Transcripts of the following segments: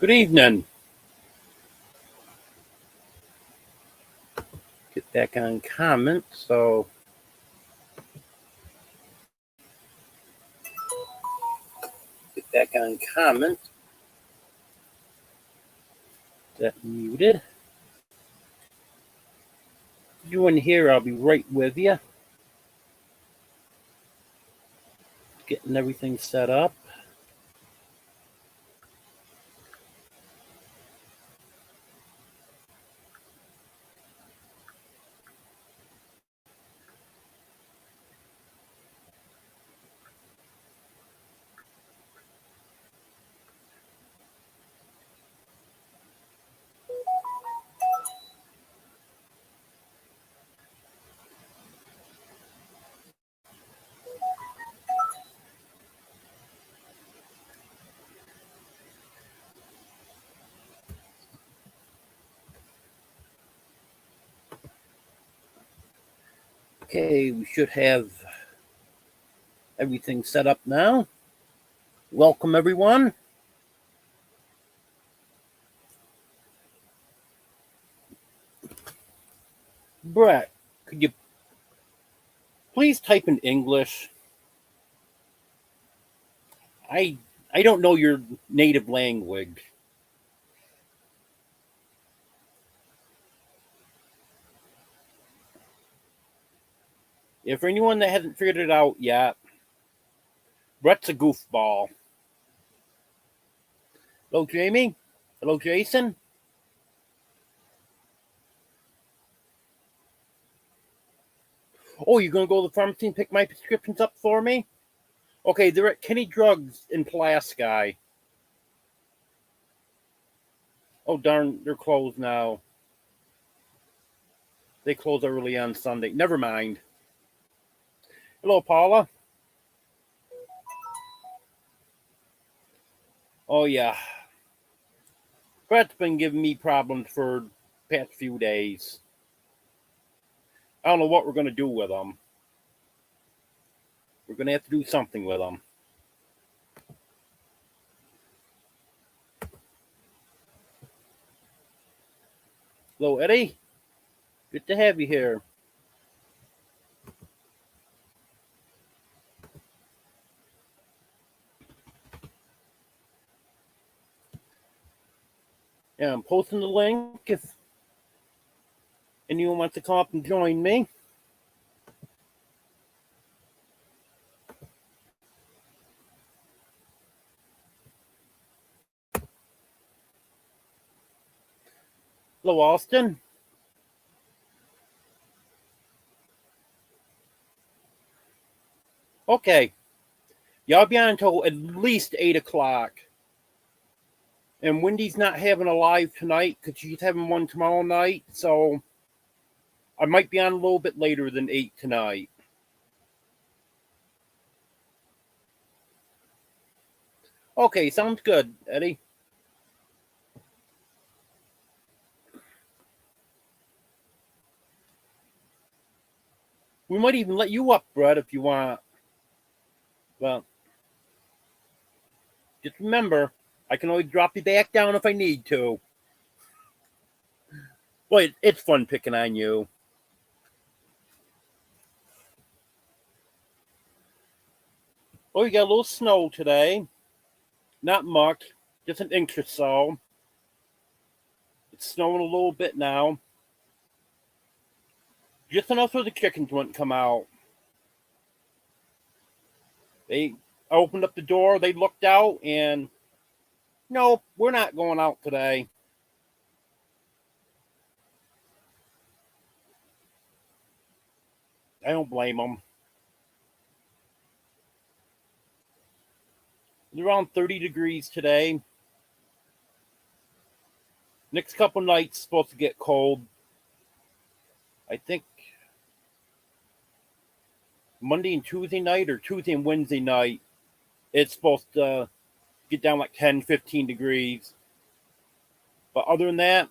Good evening. Get back on comment. So get back on comment. That muted. You in here, I'll be right with you. Getting everything set up. Okay, we should have everything set up now. Welcome, everyone. Brett, could you please type in English? I don't know your native language. If for anyone that hasn't figured it out yet, Brett's a goofball. Hello, Jamie. Hello, Jason. Oh, you're going to go to the pharmacy and pick my prescriptions up for me? Okay, they're at Kenny Drugs in Pulaski. Oh, darn, they're closed now. They close early on Sunday. Never mind. Hello, Paula. Oh, yeah. Brett's been giving me problems for the past few days. I don't know what we're going to do with them. We're going to have to do something with them. Hello, Eddie. Good to have you here. Yeah, I'm posting the link if anyone wants to come up and join me. Hello, Austin. Okay. Y'all be on until at least 8 o'clock. And Wendy's not having a live tonight because she's having one tomorrow night. So I might be on a little bit later than 8 tonight. Okay, sounds good, Eddie. We might even let you up, Brett, if you want. Well, just remember, I can always drop you back down if I need to. Well, it's fun picking on you. Oh, we got a little snow today. Not much, just an inch or so. It's snowing a little bit now. Just enough so the chickens wouldn't come out. They opened up the door, they looked out, and no, we're not going out today. I don't blame them. It's around 30 degrees today. Next couple nights supposed to get cold. I think Monday and Tuesday night or Tuesday and Wednesday night, it's supposed to get down like 10, 15 degrees. But other than that,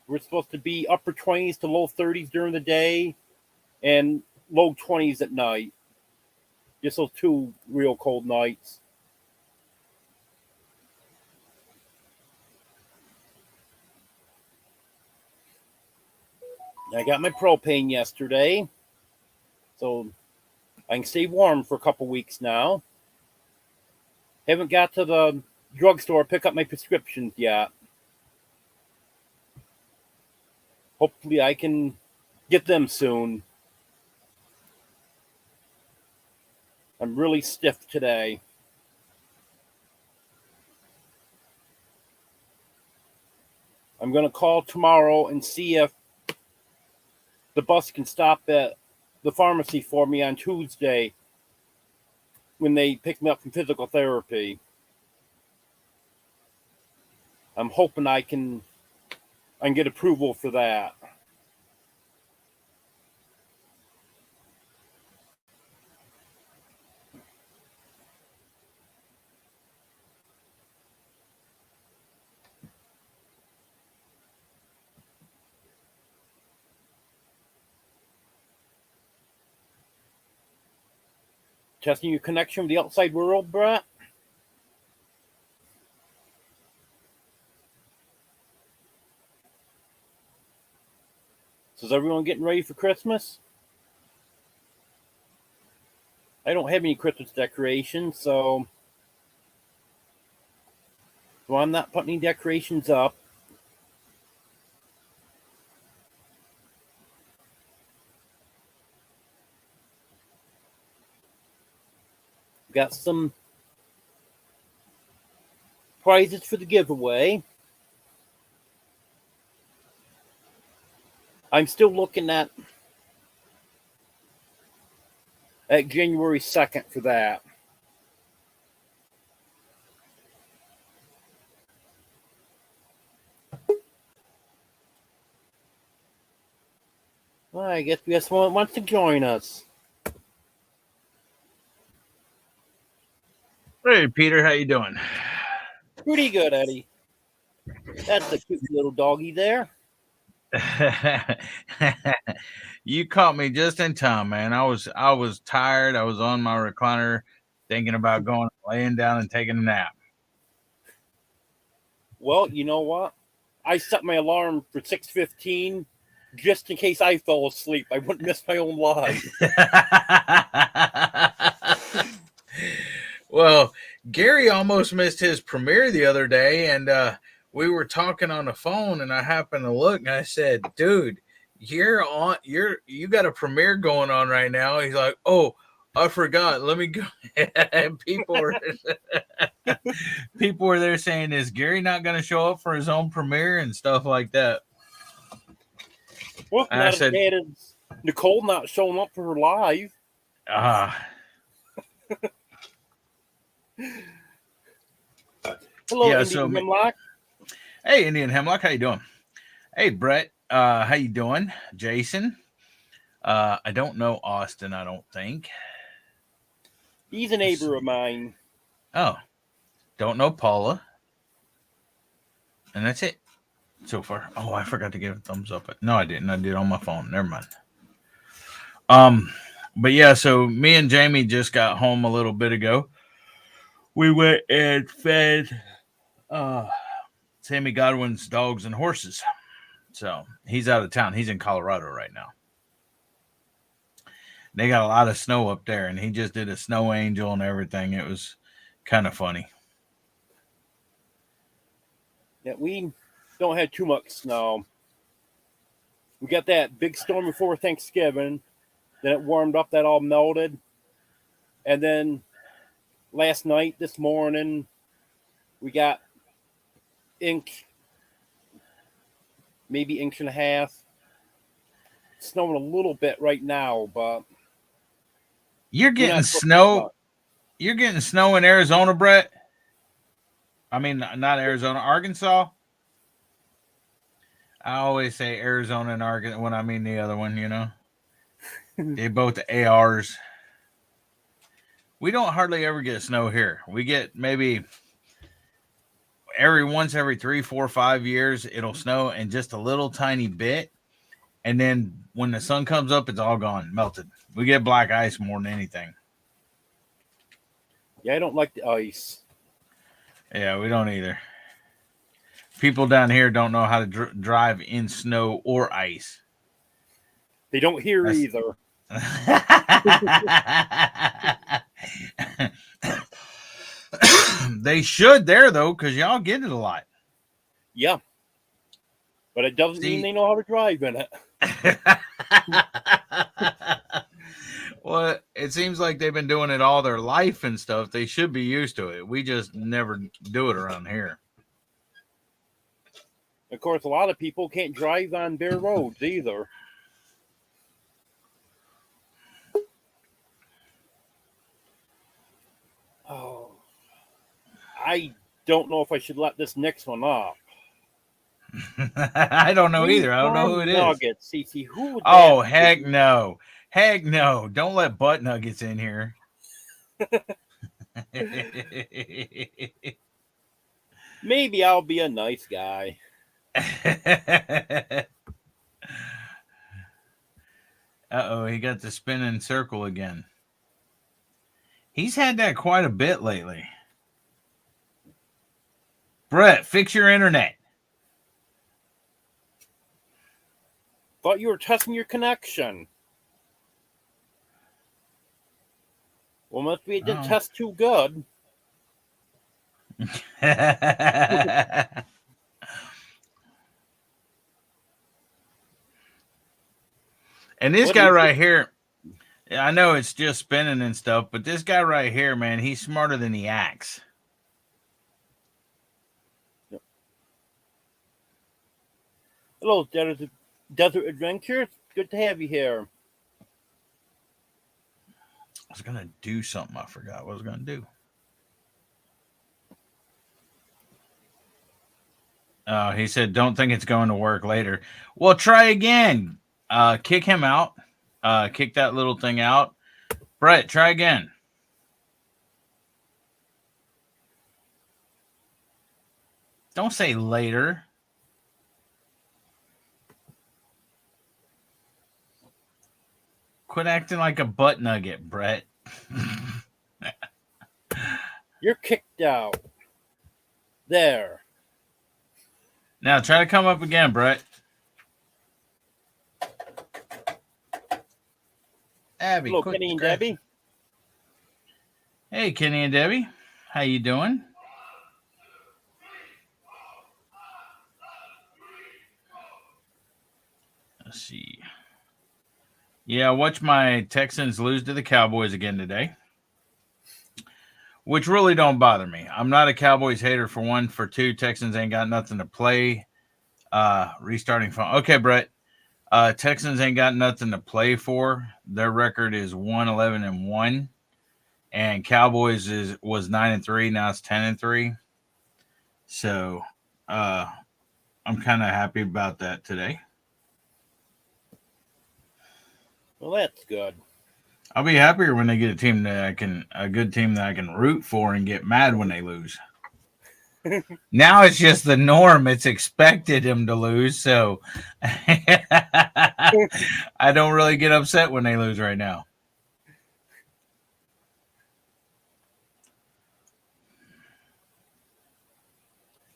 we're supposed to be upper 20s to low 30s during the day and low 20s at night. Just those two real cold nights. I got my propane yesterday, so I can stay warm for a couple weeks now. Haven't got to the drugstore to pick up my prescriptions yet. Hopefully I can get them soon. I'm really stiff today. I'm going to call tomorrow and see if the bus can stop at the pharmacy for me on Tuesday when they pick me up from physical therapy. I'm hoping I can get approval for that. Testing your connection with the outside world, Brett. So is everyone getting ready for Christmas? I don't have any Christmas decorations, so I'm not putting any decorations up. Got some prizes for the giveaway. I'm still looking at January 2nd for that. Well, I guess we have someone that wants to join us. Hey, Peter, how you doing? Pretty good, Eddie. That's a cute little doggy there. You caught me just in time, man. I was tired. I was on my recliner thinking about going laying down and taking a nap. Well, you know what? I set my alarm for 6:15 just in case I fell asleep. I wouldn't miss my own live. Well, Gary almost missed his premiere the other day, and we were talking on the phone, and I happened to look, and I said, "Dude, you got a premiere going on right now." He's like, "Oh, I forgot. Let me go." And people were there saying, "Is Gary not going to show up for his own premiere and stuff like that?" Well, And not I as said, bad as Nicole not showing up for her live. Hello, Yeah, Indian Hemlock. Hey, Indian Hemlock, how you doing? Hey, Brett, how you doing? Jason, I don't know Austin. I don't think He's a neighbor of mine. Oh, don't know Paula, and that's it so far. Oh, I forgot to give a thumbs up. No, I didn't. I did it on my phone. Never mind. But yeah, so me and Jamie just got home a little bit ago. We went and fed Sammy Godwin's dogs and horses. So he's out of town. He's in Colorado right now. They got a lot of snow up there, and he just did a snow angel and everything. It was kind of funny. Yeah, we don't have too much snow. We got that big storm before Thanksgiving. Then it warmed up, that all melted. And then last night, this morning, we got maybe inch and a half. It's snowing a little bit right now, but you're getting snow. You're getting snow in Arizona, Brett. I mean, not Arizona, Arkansas. I always say Arizona and Arkansas when I mean the other one. You know, they both ARs. We don't hardly ever get snow here. We get maybe every 3, 4, 5 years it'll snow and just a little tiny bit, and then when the sun comes up, it's all gone, melted. We get black ice more than anything. Yeah, I don't like the ice. Yeah, we don't either. People down here don't know how to drive in snow or ice. They don't hear That's- either. They should there though, because y'all get it a lot. Yeah. But it doesn't mean See, they know how to drive in it. well, it seems like they've been doing it all their life and stuff. They should be used to it. We just never do it around here. Of course, a lot of people can't drive on bare roads either. Oh, I don't know if I should let this next one up. I don't know either. I don't know who it is. Nuggets, CC. Who would Oh, that heck be? no. Heck no. Don't let butt nuggets in here. Maybe I'll be a nice guy. Uh-oh, he got the spinning circle again. He's had that quite a bit lately. Brett, fix your internet. Thought you were testing your connection. Well, must be it didn't test too good. And this guy right here, I know it's just spinning and stuff, but this guy right here, man, he's smarter than he acts. Hello, Desert Adventures. Good to have you here. I was going to do something. I forgot what I was going to do. He said, don't think it's going to work later. Well, try again. Kick him out. Kick that little thing out. Brett, try again. Don't say later. Quit acting like a butt nugget, Brett. You're kicked out. There. Now try to come up again, Brett. Abby, hello, Kenny and Debbie. Hey, Kenny and Debbie. How you doing? Let's see. Yeah, watch my Texans lose to the Cowboys again today, which really don't bother me. I'm not a Cowboys hater for one. For two, Texans ain't got nothing to play. Restarting phone. Okay, Brett. Texans ain't got nothing to play for. Their record is 1-11-1, and Cowboys was 9-3. Now it's 10-3. So, I'm kind of happy about that today. Well, that's good. I'll be happier when they get a good team that I can root for and get mad when they lose. Now it's just the norm. It's expected them to lose, so I don't really get upset when they lose right now.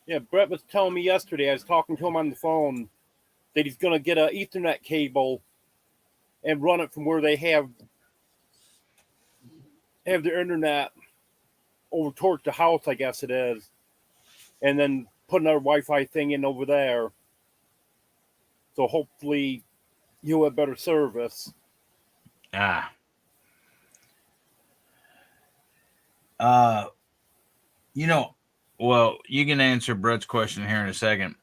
Yeah, Brett was telling me yesterday, I was talking to him on the phone, that he's going to get an Ethernet cable and run it from where they have their internet over towards the house, I guess it is, and then put another Wi-Fi thing in over there. So hopefully you'll have better service. Well, you can answer Brett's question here in a second.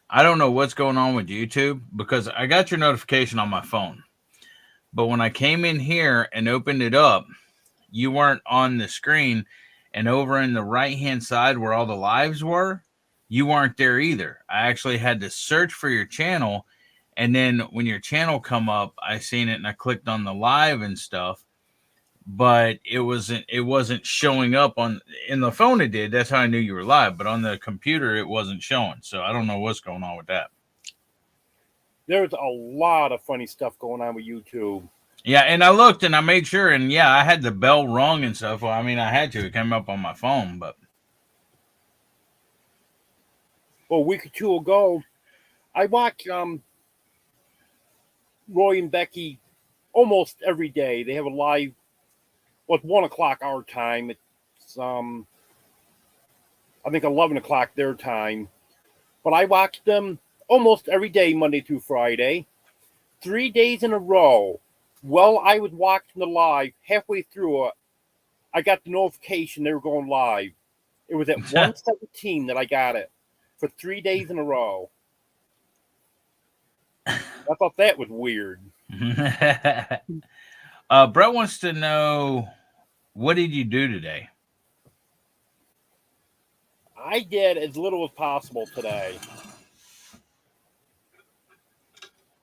I don't know what's going on with YouTube because I got your notification on my phone. But when I came in here and opened it up, you weren't on the screen. And over in the right-hand side where all the lives were, you weren't there either. I actually had to search for your channel. And then when your channel come up, I seen it and I clicked on the live and stuff. But it wasn't showing up in the phone. It did. That's how I knew you were live. But on the computer, it wasn't showing. So I don't know what's going on with that. There's a lot of funny stuff going on with YouTube. Yeah, and I looked and I made sure, and yeah, I had the bell rung and stuff. Well, I mean, I had to. It came up on my phone, but. Well, a week or two ago, I watched Roy and Becky almost every day. They have a live, well, it's 1 o'clock our time. It's, I think 11 o'clock their time. But I watch them almost every day, Monday through Friday, 3 days in a row. While I was watching the live, halfway through it, I got the notification they were going live. It was at 1:17 that I got it for 3 days in a row. I thought that was weird. Brett wants to know, what did you do today? I did as little as possible today.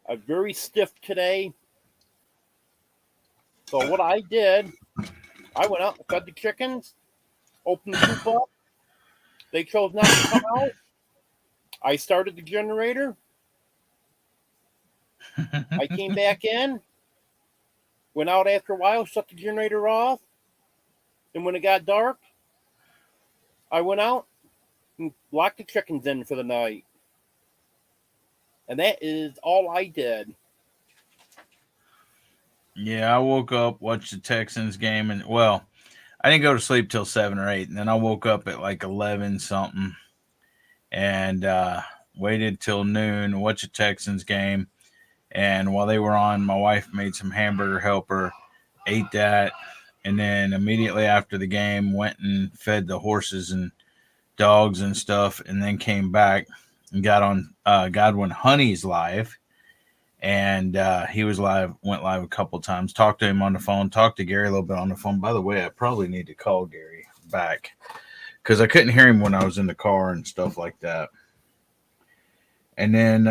I'm very stiff today. So what I did, I went out and fed the chickens, opened the coop up. They chose not to come out. I started the generator. I came back in, went out after a while, shut the generator off. And when it got dark, I went out and locked the chickens in for the night. And that is all I did. Yeah, I woke up, watched the Texans game, and well, I didn't go to sleep till 7 or 8, and then I woke up at like 11 something, and waited till noon, watched the Texans game, and while they were on, my wife made some hamburger helper, ate that, and then immediately after the game, went and fed the horses and dogs and stuff, and then came back and got on Godwin Honey's live. And he was live, went live a couple times, talked to him on the phone, talked to Gary a little bit on the phone. By the way, I probably need to call Gary back because I couldn't hear him when I was in the car and stuff like that. And then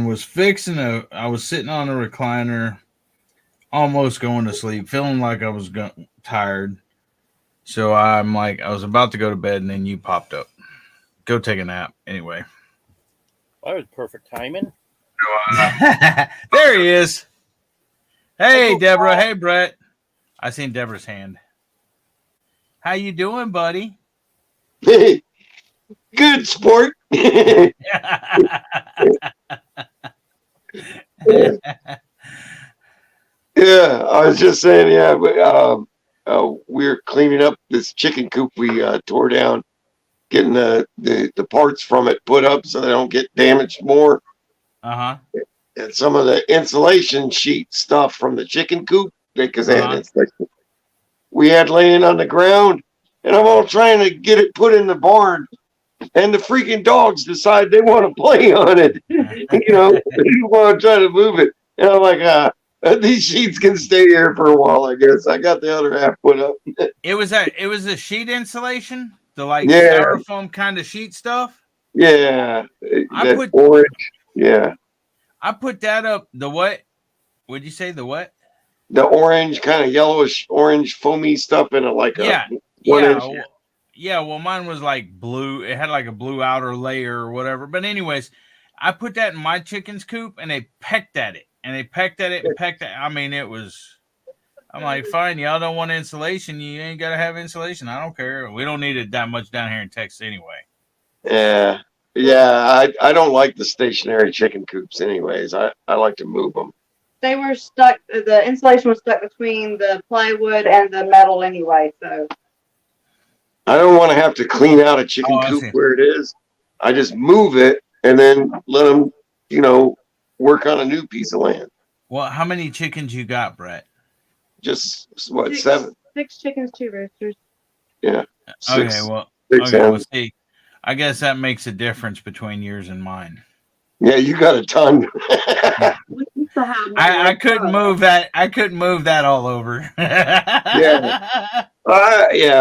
was I was sitting on a recliner, almost going to sleep, feeling like I was tired. So I'm like, I was about to go to bed, and then you popped up. Go take a nap anyway. That was perfect timing. There he is. Hey, Deborah. Hey, Brett. I seen Deborah's hand. How you doing, buddy? Good sport. Yeah, I was just saying, we're cleaning up this chicken coop we tore down, getting the parts from it put up so they don't get damaged more. Uh-huh. And some of the insulation sheet stuff from the chicken coop, because they had insulation, we had laying on the ground, and I'm all trying to get it put in the barn, and the freaking dogs decide they want to play on it. They want to try to move it. And I'm like, these sheets can stay here for a while, I guess. I got the other half put up. It was a sheet insulation? The styrofoam kind of sheet stuff? Yeah. Orange. Yeah. I put that up. The what? Would you say the what? The orange, kind of yellowish orange foamy stuff in it, like a 1 inch. Yeah, well, mine was like blue. It had like a blue outer layer or whatever. But anyways, I put that in my chicken's coop, and they pecked at it. And they pecked at it and pecked at it. I mean, I'm like, fine, y'all don't want insulation. You ain't got to have insulation. I don't care. We don't need it that much down here in Texas anyway. Yeah. Yeah, I don't like the stationary chicken coops anyways. I like to move them. They were stuck, the insulation was stuck between the plywood and the metal anyway, so. I don't want to have to clean out a chicken coop where it is. I just move it and then let them, work on a new piece of land. Well, how many chickens you got, Brett? Just, 7? 6 chickens, 2 roosters. Yeah. See, I guess that makes a difference between yours and mine. Yeah, you got a ton. I couldn't move that. I couldn't move that all over. Yeah.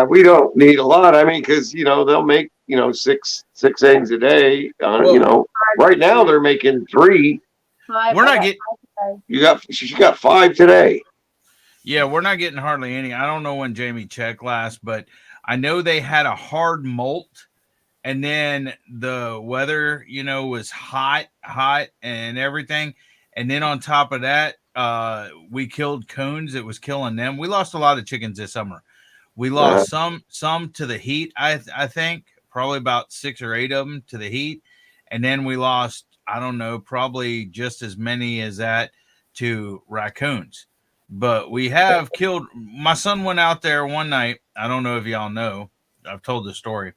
We don't need a lot. I mean, because they'll make 6 eggs a day. Right now they're making 3. We're not getting. You got 5 today. Yeah, we're not getting hardly any. I don't know when Jamie checked last, but I know they had a hard molt. And then the weather, was hot and everything. And then on top of that, we killed coons. It was killing them. We lost a lot of chickens this summer. We lost some to the heat, I think, probably about 6 or 8 of them to the heat. And then we lost, I don't know, probably just as many as that to raccoons. But we have killed. My son went out there one night. I don't know if y'all know. I've told the story.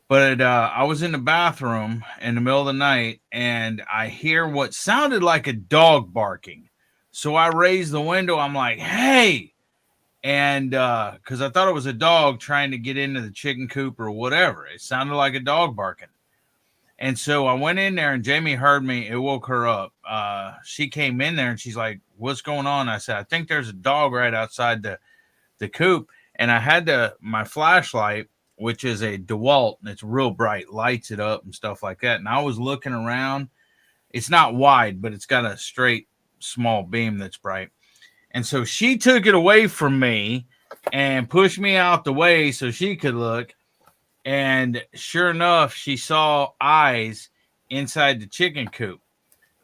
But I was in the bathroom in the middle of the night, and I hear what sounded like a dog barking. So I raised the window. I'm like, hey. And because I thought it was a dog trying to get into the chicken coop or whatever. It sounded like a dog barking. And so I went in there, and Jamie heard me. It woke her up. She came in there, and she's like, what's going on? I said, I think there's a dog right outside the coop. And I had my flashlight, which is a DeWalt, and it's real bright, lights it up and stuff like that. And I was looking around. It's not wide, but it's got a straight, small beam that's bright. And so she took it away from me and pushed me out the way so she could look. And sure enough, she saw eyes inside the chicken coop.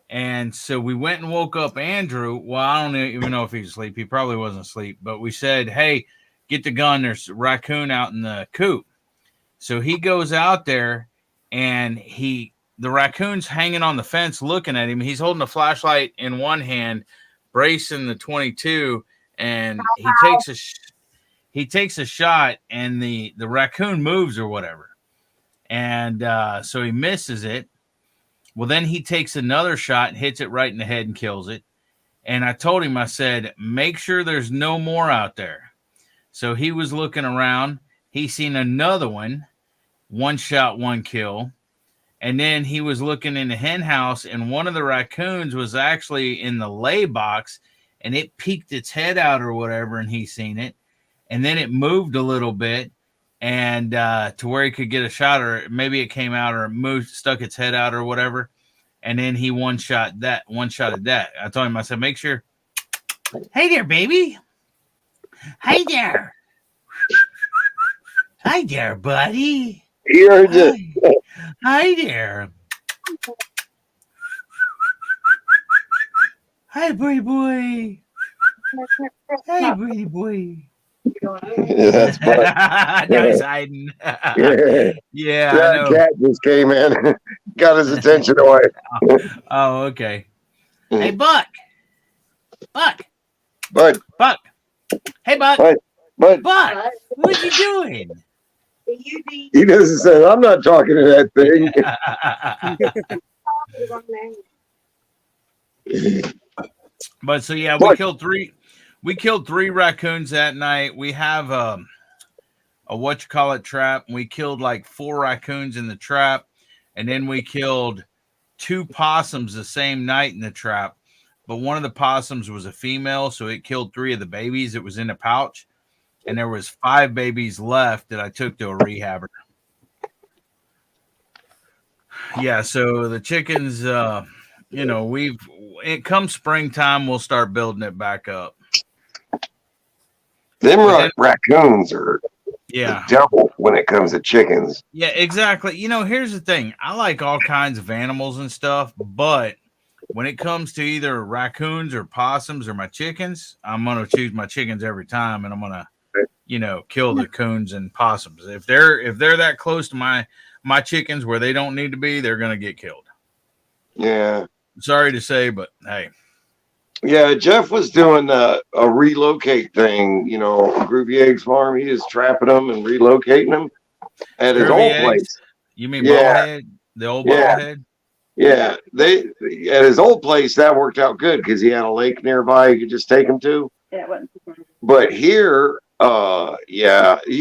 And so we went and woke up Andrew. Well, I don't even know if he was asleep. He probably wasn't asleep. But we said, hey, get the gun. There's a raccoon out in the coop. So he goes out there, and the raccoon's hanging on the fence looking at him. He's holding a flashlight in one hand, bracing the 22, and he takes a shot, and the raccoon moves or whatever. And so he misses it. Well, then he takes another shot, hits it right in the head, and kills it. And I told him, I said, make sure there's no more out there. So he was looking around. He seen another one shot, one kill. And then he was looking in the hen house, and one of the raccoons was actually in the lay box, and it peeked its head out or whatever, and he seen it. And then it moved a little bit, and to where he could get a shot, or maybe it came out or moved, stuck its head out or whatever. And then he one shot at that. I told him, I said, make sure. Hey there, baby. Hi there. Hi there, buddy. He heard it. Hi there. Hi, pretty boy. Hi, pretty boy. Yeah, that's funny. Now he's hiding. Yeah, I That know. cat just came in, got his attention away. Oh, okay. Hey, Buck. But Buck. Hey, Buck. but Buck, what you doing? he doesn't say, I'm not talking to that thing. But so yeah, we killed three raccoons that night. We have a trap. We killed like 4 raccoons in the trap, and then we killed 2 possums the same night in the trap. But one of the possums was a female, so it killed 3 of the babies. It was in a pouch, and there was 5 babies left that I took to a rehabber. Yeah, so the chickens, it comes springtime, we'll start building it back up. Them raccoons are Yeah. the devil when it comes to chickens. Yeah, exactly. Here's the thing. I like all kinds of animals and stuff, but when it comes to either raccoons or possums or my chickens, I'm going to choose my chickens every time, and I'm going to, kill the coons and possums. If they're that close to my chickens where they don't need to be, they're going to get killed. Yeah. Sorry to say, but hey. Yeah, Jeff was doing a relocate thing, Groovy Eggs Farm. He is trapping them and relocating them at his old place. You mean Ballhead? The old Ballhead? Yeah, at his old place that worked out good because he had a lake nearby you could just take him to. Yeah, it wasn't. But here, he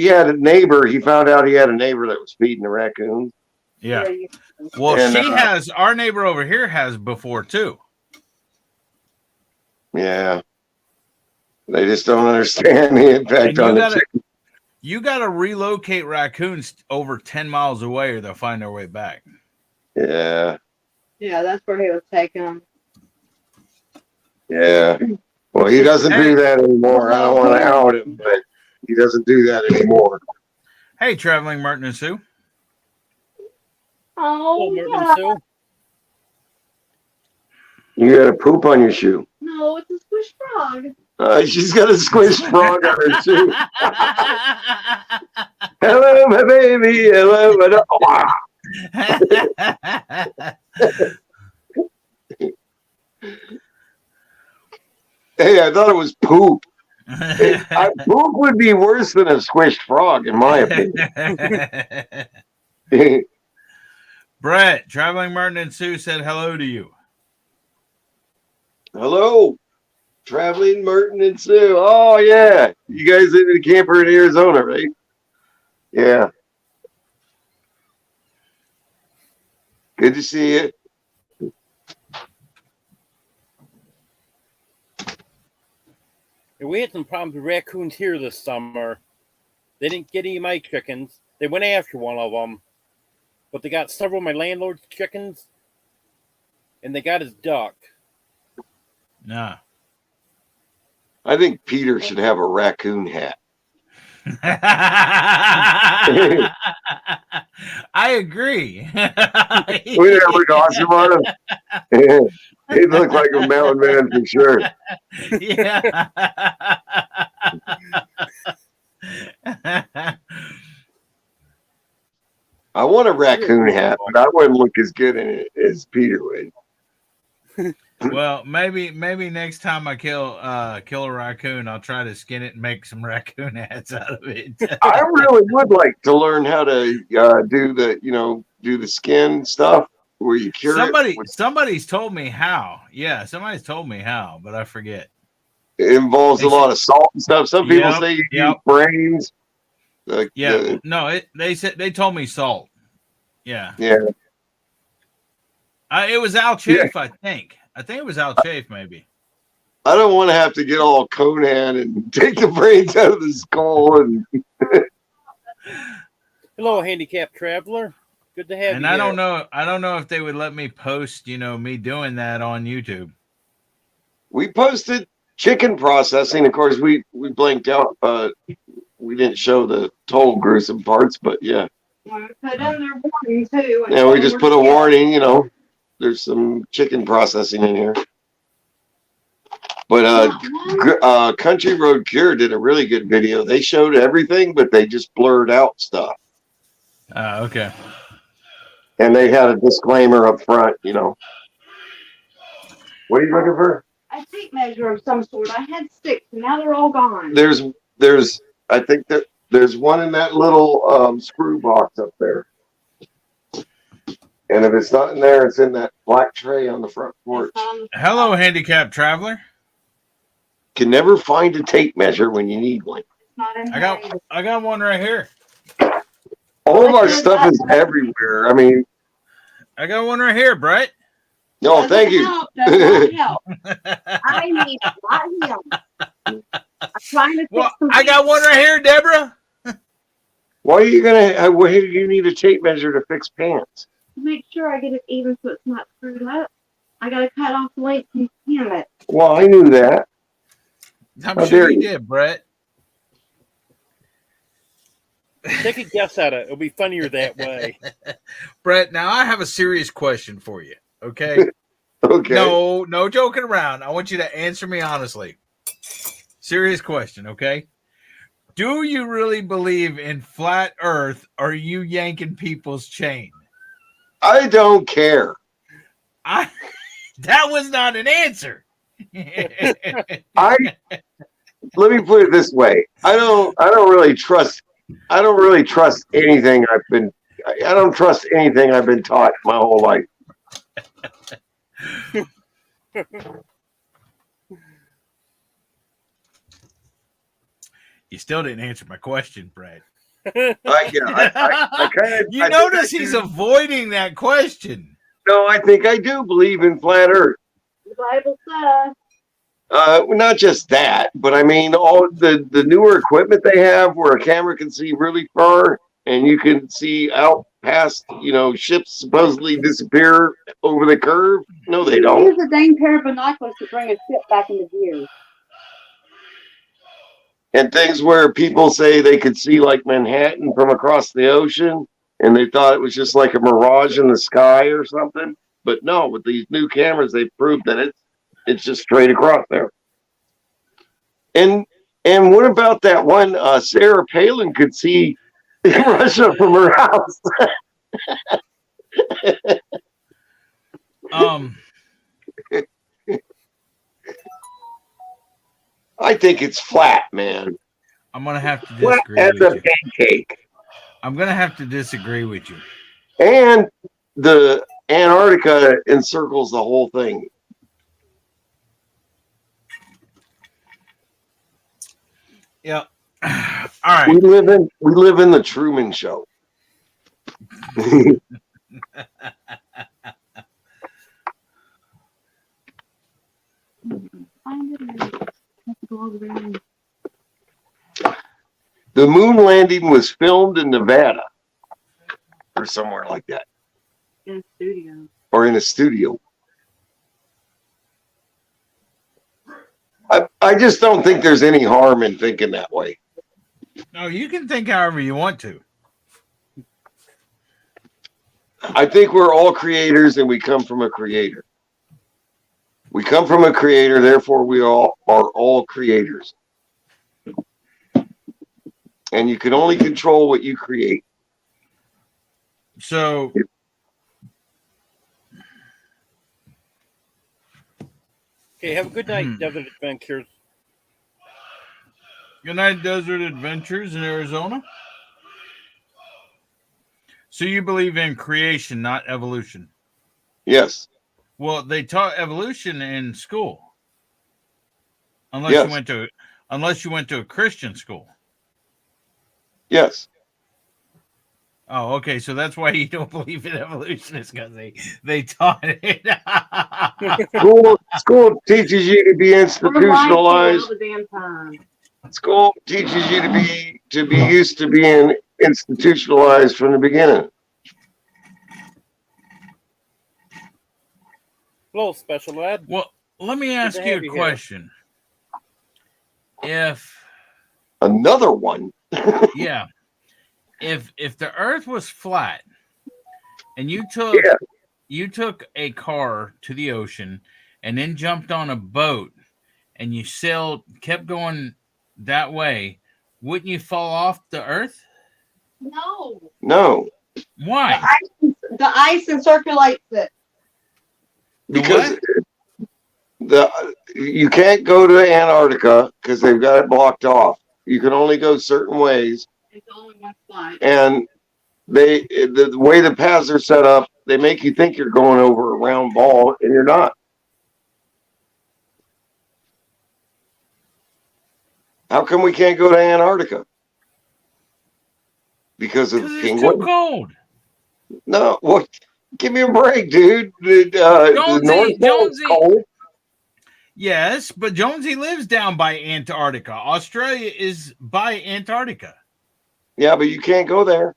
had a neighbor. He found out he had a neighbor that was feeding the raccoons. Yeah. Well, And, our neighbor over here has before too. Yeah. They just don't understand the impact on the chicken. You got to relocate raccoons over 10 miles away or they'll find their way back. Yeah. Yeah, that's where he was taking them. Yeah. Well, he doesn't do that anymore. I don't want to out him, but he doesn't do that anymore. Hey, Traveling Martin and Sue. Oh, Martin yeah. Sue. You got a poop on your shoe. No, it's a squish frog. She's got a squished frog on her shoe. Hello, my baby. Hello, my Hey, I thought it was poop. Poop would be worse than a squished frog, in my opinion. Brett, Traveling Martin and Sue said hello to you. Hello, Traveling Merton and Sue. Oh, yeah. You guys in the camper in Arizona, right? Yeah. Good to see you. We had some problems with raccoons here this summer. They didn't get any of my chickens. They went after one of them, but they got several of my landlord's chickens, and they got his duck. No. I think Peter should have a raccoon hat. I agree. Wouldn't that look awesome on him? He'd look like a mountain man for sure. Yeah. I want a raccoon hat, but I wouldn't look as good in it as Peter would. Well, maybe next time I kill a raccoon, I'll try to skin it and make some raccoon hats out of it. I really would like to learn how to do the skin stuff where you cure it. Somebody's told me how. Yeah, somebody's told me how, but I forget. It involves a lot of salt and stuff. Some people say you use brains. They told me salt. Yeah. Yeah. It was Al Chafe, I think. I think it was Al Chafe, maybe. I don't want to have to get all Conan and take the brains out of the skull. And Hello, handicapped traveler. Good to have you. And I don't know if they would let me post, me doing that on YouTube. We posted chicken processing. Of course, we blanked out. We didn't show the total gruesome parts, but yeah. Put in their warning too. Yeah, we just put a warning. There's some chicken processing in here. But Country Road Cure did a really good video. They showed everything, but they just blurred out stuff. Okay. And they had a disclaimer up front. What are you looking for? A tape measure of some sort. I had sticks, and now they're all gone. I think that there's one in that little screw box up there. And if it's not in there, it's in that black tray on the front porch. Hello, handicapped traveler. Can never find a tape measure when you need one. I got one right here. All of our stuff is everywhere. I mean, I got one right here, Brett. No, thank you. Does not help. I need not him. I'm trying to fix I got one right here, Deborah. Why are you gonna? Why do you need a tape measure to fix pants? to make sure I get it even so it's not screwed up. I gotta cut off the length and skin it. Well, I knew that. I'm sure you did, Brett. Take a guess at it. It'll be funnier that way. Brett, now I have a serious question for you. Okay. Okay. No joking around. I want you to answer me honestly. Serious question, okay? Do you really believe in flat Earth, or are you yanking people's chain? I don't care. That was not an answer. Let me put it this way. I don't really trust anything I don't trust anything I've been taught my whole life. You still didn't answer my question, Brad. You notice he's avoiding that question. No, I think I do believe in flat Earth. The Bible says. Not just that, but I mean all the newer equipment they have where a camera can see really far and you can see out past, ships supposedly disappear over the curve. No, they don't. Use a dang pair of binoculars to bring a ship back into view. And things where people say they could see like Manhattan from across the ocean and they thought it was just like a mirage in the sky or something. But no, with these new cameras, they've proved that it's just straight across there. And what about that one Sarah Palin could see Russia from her house? I think it's flat, man. I'm gonna have to Flat disagree as with a you. pancake. I'm gonna have to disagree with you. And the Antarctica encircles the whole thing. Yeah. All right. We live in the Truman Show. The moon landing was filmed in Nevada or somewhere like that, In studio. or in a studio. I just don't think there's any harm in thinking that way. No, you can think however you want to. I think we're all creators and we come from a creator. We come from a creator, therefore we all are all creators. And you can only control what you create. So Okay, have a good night, Desert Adventures. Good night, Desert Adventures in Arizona. So you believe in creation, not evolution? Yes. Well, they taught evolution in school, unless Yes. you went to a Christian school. Yes. Oh, okay. So that's why you don't believe in evolution, is because they taught it. School teaches you to be institutionalized. All the damn time. School teaches you to be used to being institutionalized from the beginning. Hello, special lad. Well, let me ask to you have a you here. question. If Another one. yeah, if the Earth was flat and you took a car to the ocean and then jumped on a boat and you kept going that way, wouldn't you fall off the Earth? No. No. Why? The ice encirculates it. Because you can't go to Antarctica because they've got it blocked off. You can only go certain ways. It's only one flight. And the way the paths are set up, they make you think you're going over a round ball and you're not. How come we can't go to Antarctica? Because of Because it's penguin? too cold. No, what? Give me a break, dude. The North Pole is cold. Yes, but Jonesy lives down by Antarctica. Australia is by Antarctica. Yeah, but you can't go there.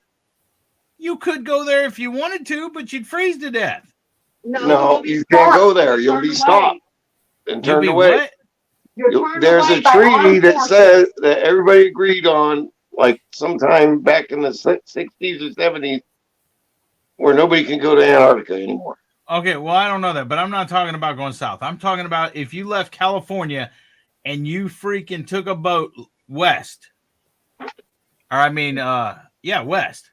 You could go there if you wanted to, but you'd freeze to death. No, you can't go there. You'll be stopped and turned away. What? There's a treaty that says that everybody agreed on, like sometime back in the 60s or 70s, where nobody can go to Antarctica anymore. Okay, well, I don't know that, but I'm not talking about going south. I'm talking about if you left California and you freaking took a boat west. West.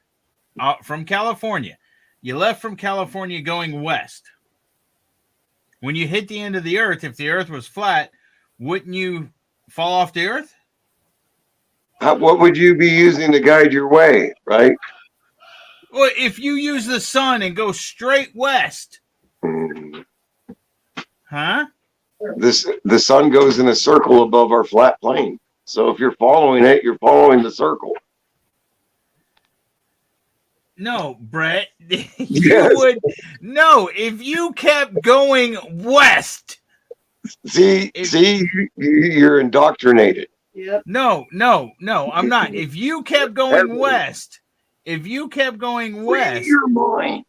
From California. You left from California going west. When you hit the end of the Earth, if the Earth was flat, wouldn't you fall off the Earth? What would you be using to guide your way, right? Well, if you use the sun and go straight west. Huh? The sun goes in a circle above our flat plane. So if you're following it, you're following the circle. No, Brett. Yes. If you kept going west. See, you're indoctrinated. Yep. No, I'm not. If you kept going west. Your mind.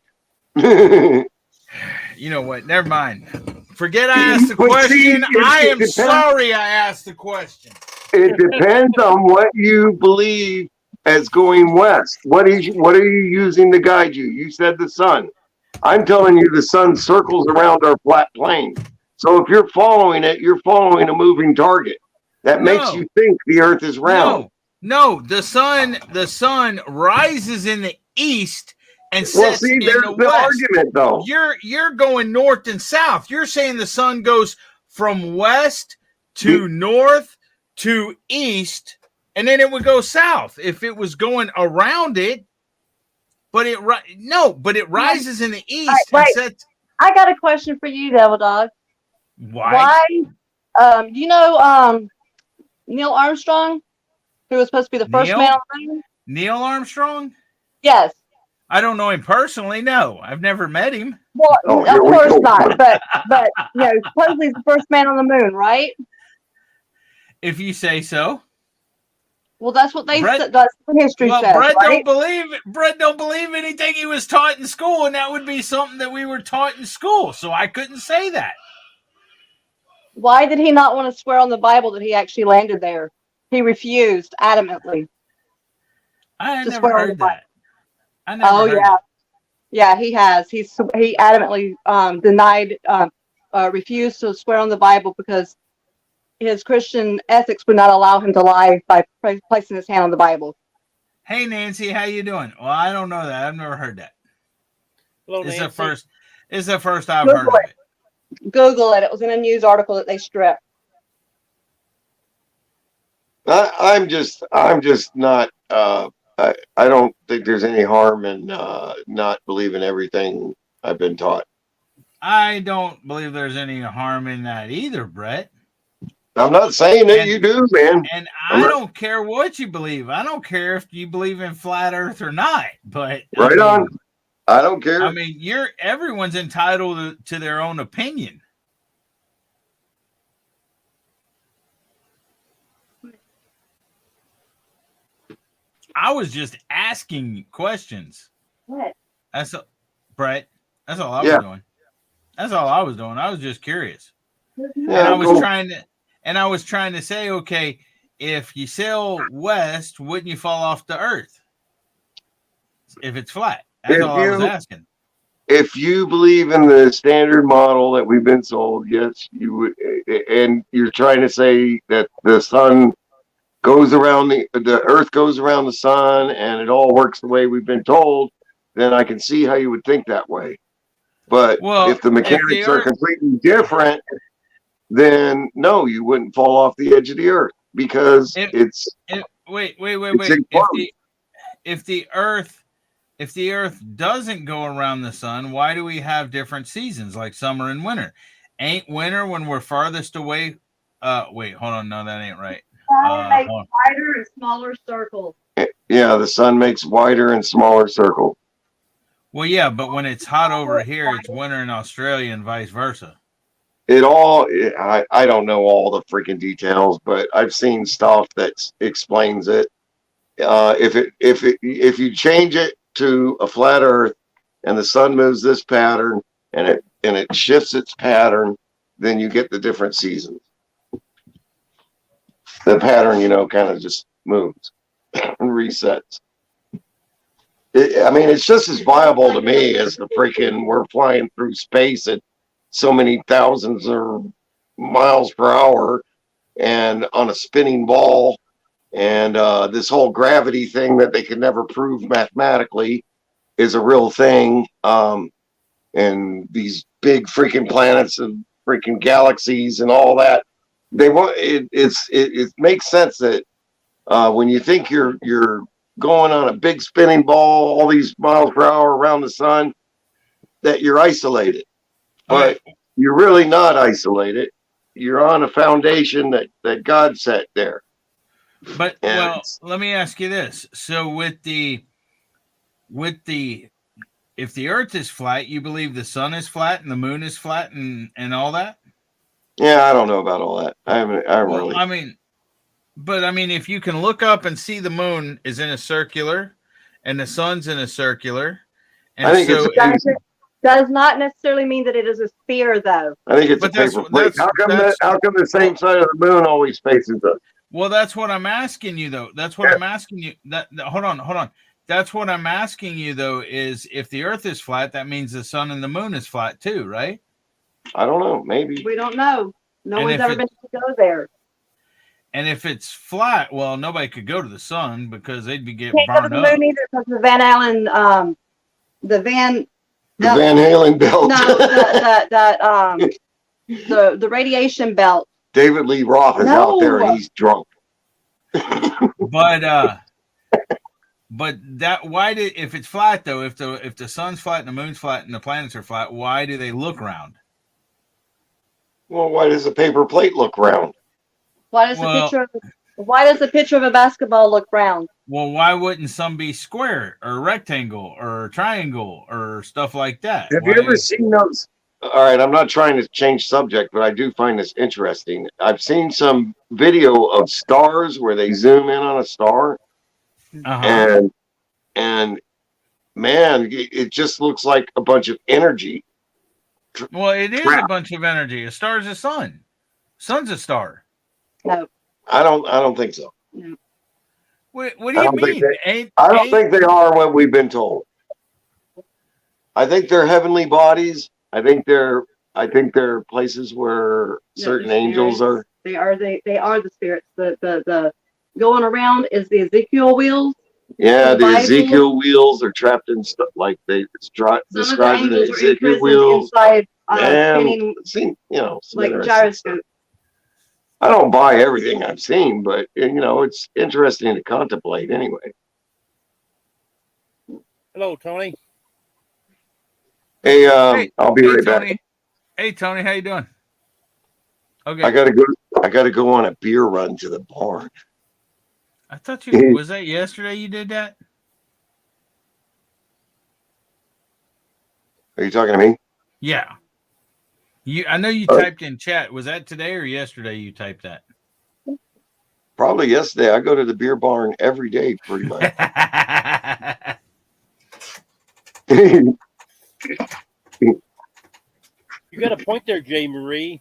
You know what? Never mind. Forget I asked the question. I am sorry I asked the question. It depends on what you believe as going west. What are you using to guide you? You said the sun. I'm telling you the sun circles around our flat plane. So if you're following it, you're following a moving target. That makes you think the earth is round. No, the sun rises in the east and Well, sets see, in there's the the west. argument, though. You're going north and south. You're saying the sun goes from west to north to east, and then it would go south if it was going around it. But it rises in the east and Wait. sets. I got a question for you, Devil Dog. Why? You know, Neil Armstrong, who was supposed to be the first Neil? man on the moon? Neil Armstrong? Yes. I don't know him personally. No, I've never met him. Well, Oh, of here we course go. not. But you know, supposedly he's the first man on the moon, right? If you say so. Well, that's what they Brett- said. That's what history Well, says, Brett right? don't believe anything he was taught in school, and that would be something that we were taught in school. So I couldn't say that. Why did he not want to swear on the Bible that he actually landed there? He refused adamantly. I To never swear on heard the that. I never Oh heard yeah, that. yeah, he has. He adamantly denied, refused to swear on the Bible because his Christian ethics would not allow him to lie by placing his hand on the Bible. Hey Nancy, how you doing? Well, I don't know that. I've never heard that. Hello, It's Nancy. the first I've heard of it. Google it. It was in a news article that they stripped. I'm just not. I don't think there's any harm in not believing everything I've been taught. I don't believe there's any harm in that either, Brett. I'm not saying that you do, man. And I don't care what you believe. I don't care if you believe in flat Earth or not. But Right on. I don't care. I mean, everyone's entitled to their own opinion. I was just asking questions. What? Brett. That's all I Yeah. was doing. That's all I was doing. I was just curious. Yeah, And I was cool. trying to say, okay, if you sail west, wouldn't you fall off the earth? If it's flat. That's If all I was you- asking. If you believe in the standard model that we've been sold, yes, you would. And you're trying to say that the sun goes around the earth goes around the sun and it all works the way we've been told, then I can see how you would think that way. But Well, if the mechanics if the are earth- completely different, then no, you wouldn't fall off the edge of the earth because Wait. It's enclosed. If the earth doesn't go around the sun, why do we have different seasons like summer and winter? Ain't winter when we're farthest away? Wait, hold on. No, that ain't right. Make Hold on. wider and smaller circles. yeah, the sun makes wider and smaller circles. Well, yeah, but when it's hot over here, it's winter in Australia and vice versa. I don't know all the freaking details, but I've seen stuff that explains it. If you change it to a flat Earth and the sun moves this pattern and it shifts its pattern, then you get the different seasons. The pattern, kind of just moves and resets. I mean, it's just as viable to me as the freaking we're flying through space at so many thousands of miles per hour and on a spinning ball and this whole gravity thing that they can never prove mathematically is a real thing. And these big freaking planets and freaking galaxies and all that, it makes sense that when you think you're going on a big spinning ball all these miles per hour around the sun, that you're isolated. But you're really not isolated. You're on a foundation that God set there. But And well, let me ask you this. So if the earth is flat, you believe the sun is flat and the moon is flat and all that? yeah, I don't know about all that. I Well, really. I mean, if you can look up and see the moon is in a circular and the sun's in a circular, and I think so Does not necessarily mean that it is a sphere, though. I think it's But a paper plate. that's- How come the same side of the moon always faces us? well, that's what I'm asking you though. That's what I'm asking you. Hold on. That's what I'm asking you though. Is if the Earth is flat, that means the sun and the moon is flat too, right? I don't know. Maybe. We don't know. No And one's if ever it- been to go there. And if it's flat, well, nobody could go to the sun because they'd be getting Can't go to burned the up. moon either because the Van Allen the Van. The Van Halen belt. No, the radiation belt. David Lee Roth is out there and he's drunk. But that why did if it's flat though, if the sun's flat and the moon's flat and the planets are flat, why do they look round? Well, why does a paper plate look round? Why does the picture of a basketball look round? Well, why wouldn't some be square or rectangle or triangle or stuff like that? Have you ever seen those? All right, I'm not trying to change subject, but I do find this interesting. I've seen some video of stars where they zoom in on a star, and man, it just looks like a bunch of energy. Well, it is a bunch of energy. A star's a sun. Sun's a star. No, I don't think so. no. What do you mean? I don't think they are what we've been told. I think they're heavenly bodies. I think they're places where certain angels are. They are the spirits. The going around is the Ezekiel wheels. Yeah, the Ezekiel wheels are trapped in stuff like they describe the Ezekiel wheels. Inside, and seen, like gyroscope. I don't buy everything I've seen, but it's interesting to contemplate anyway. Hello, Tony. Hey, I'll be right Tony. back. Hey, Tony, how you doing? Okay. I gotta go on a beer run to the barn. I thought was that yesterday you did that? Are you talking to me? Yeah. I know you typed in chat. Was that today or yesterday you typed that? Probably yesterday. I go to the beer barn every day, pretty much. You got a point there, Jay Marie.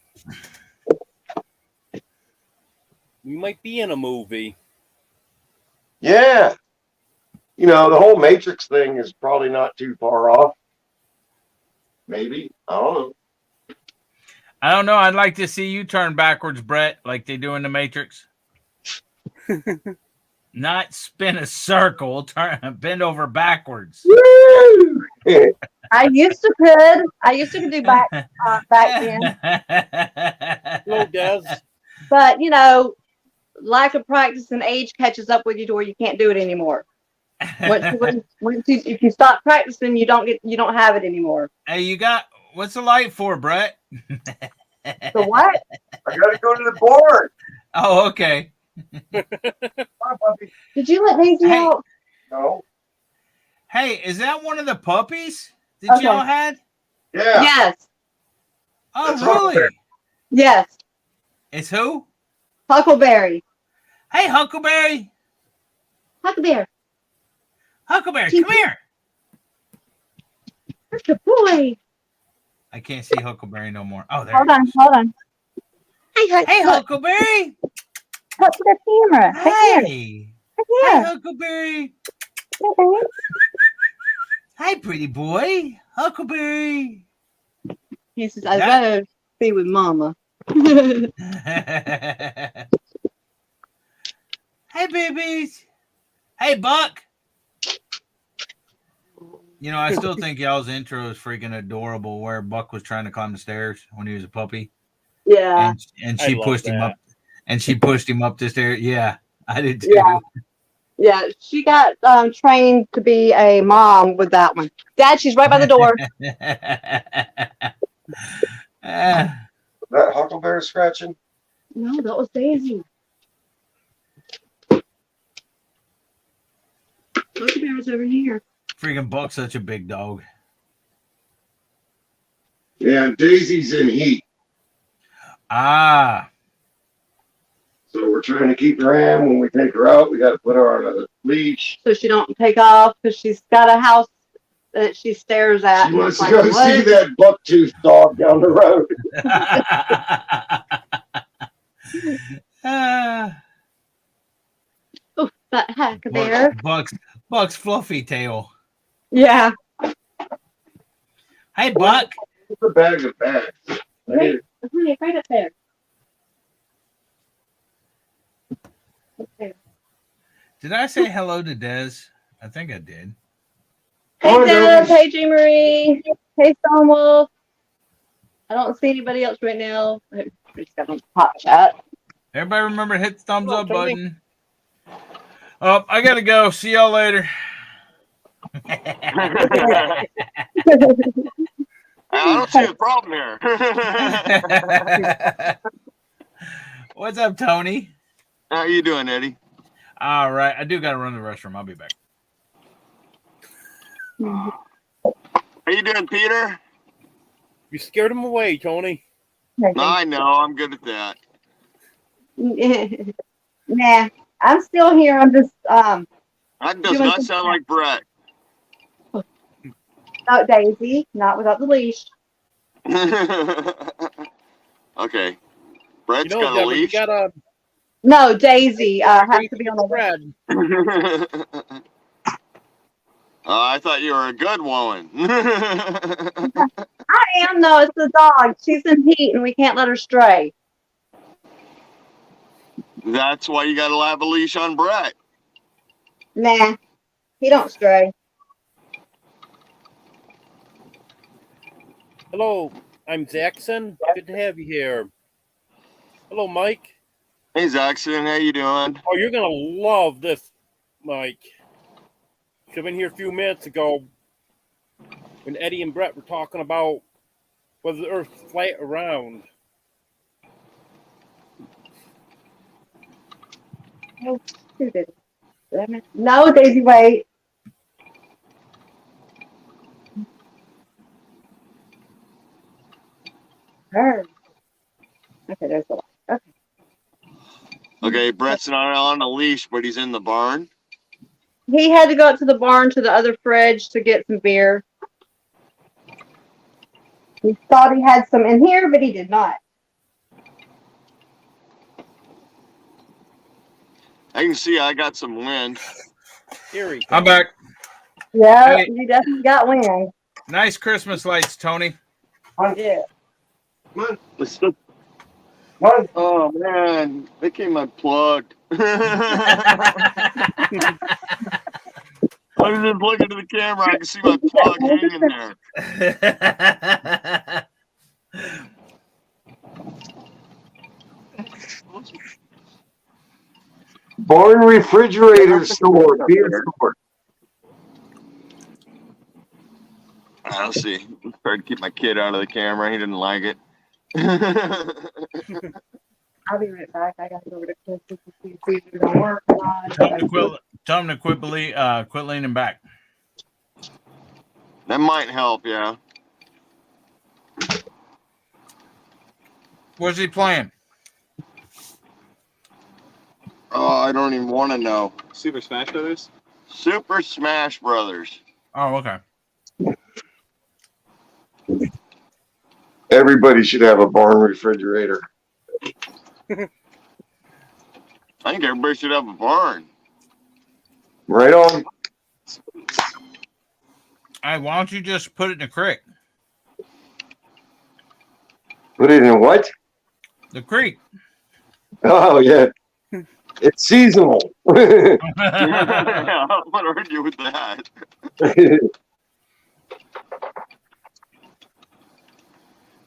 We might be in a movie. Yeah. The whole Matrix thing is probably not too far off. Maybe. I don't know. I don't know. I'd like to see you turn backwards, Brett, like they do in the Matrix. Not spin a circle, bend over backwards. Woo! I used to do back then. Hello, Des. But lack of practice and age catches up with you to where you can't do it anymore. If you stop practicing, you don't have it anymore. Hey, what's the light for, Brett? The what? I gotta go to the barn. Oh, okay. Did you let Daisy out? No. Hey, is that one of the puppies that y'all had? Yeah. Yes. Oh, That's really? Huckleberry. Yes. It's who? Huckleberry. Hey, Huckleberry. Huckleberry. Huckleberry, come here. That's a boy. I can't see Huckleberry no more. Oh, there. Hold on. Hey, Huckleberry. Look to the camera. Hey. Right Hi, here. Huckleberry. Right Hi, pretty boy. Huckleberry. He says, I'd rather be with Mama. Hey, babies. Hey, Buck. I still think y'all's intro is freaking adorable where Buck was trying to climb the stairs when he was a puppy. Yeah. And she love pushed him that. up. And she pushed him up the stairs. Yeah, I did too. Yeah. Yeah. She got trained to be a mom with that one. Dad, she's right by the door. That Huckleberry scratching? No, that was Daisy. Huckleberry's over here. Freaking Buck's such a big dog. Yeah, Daisy's in heat. Ah. So we're trying to keep her in. When we take her out, we got to put her on a leash. So she don't take off because she's got a house that she stares at. She wants to go see that bucktooth dog down the road. Oh, that Huckleberry. Buck's fluffy tail. Yeah. Hey, Buck. It's a bag of bags. Right up there. Did I say hello to Des? I think I did. Hey, Hi, Deb. Debbie. Hey, G. Marie. Hey, Stonewolf. I don't see anybody else right now. We just got on hot chat. Everybody remember to hit the thumbs Hello, up Tony. button. Oh, I gotta go. See y'all later. I don't see a problem here. What's up, Tony? How you doing, Eddie? All right, I do gotta run to the restroom. I'll be back. How you doing, Peter? You scared him away, Tony. I know, I'm good at that. Nah, I'm still here. I'm just That does Doing not some- sound like Brett. without Daisy, not without the leash. Okay. You Brett's know, got a Deborah, you leash. gotta No, Daisy has to be on the leash. bread. I thought you were a good woman. I am though. It's the dog. She's in heat, and we can't let her stray. That's why you got to have a leash on Brett. Nah, he don't stray. Hello, I'm Zaxxon. Good to have you here. Hello, Mike. Hey, Zaxxon, how you doing? Oh, you're gonna love this, Mike. I've been here a few minutes ago when Eddie and Brett were talking about whether the Earth's flat or round. Oh, stupid. No, Daisy, wait. Her. Okay, there's the light. Okay. Okay, Brett's not on a leash, but he's in the barn. He had to go up to the barn to the other fridge to get some beer. He thought he had some in here, but he did not. I can see I got some wind. Here he I'm goes. back. Yeah, Hey. you definitely got wind. Nice Christmas lights, Tony. Yeah. Oh man, they came unplugged. I was just looking at the camera. I can see my plug hanging there. Barn refrigerator store, beer store. I'll see. Tried to keep my kid out of the camera. He didn't like it. I'll be right back. I got to go over to Chris to see if it's gonna work or not. Tell him to quit leaning back. That might help, yeah. What's he playing? Oh, I don't even want to know. Super Smash Brothers? Super Smash Brothers. Oh, okay. Everybody should have a barn refrigerator. I think everybody should have a barn. Right on. Hey, why don't you just put it in the creek? Put it in what? The creek. Oh, yeah. It's seasonal. I want to argue with that.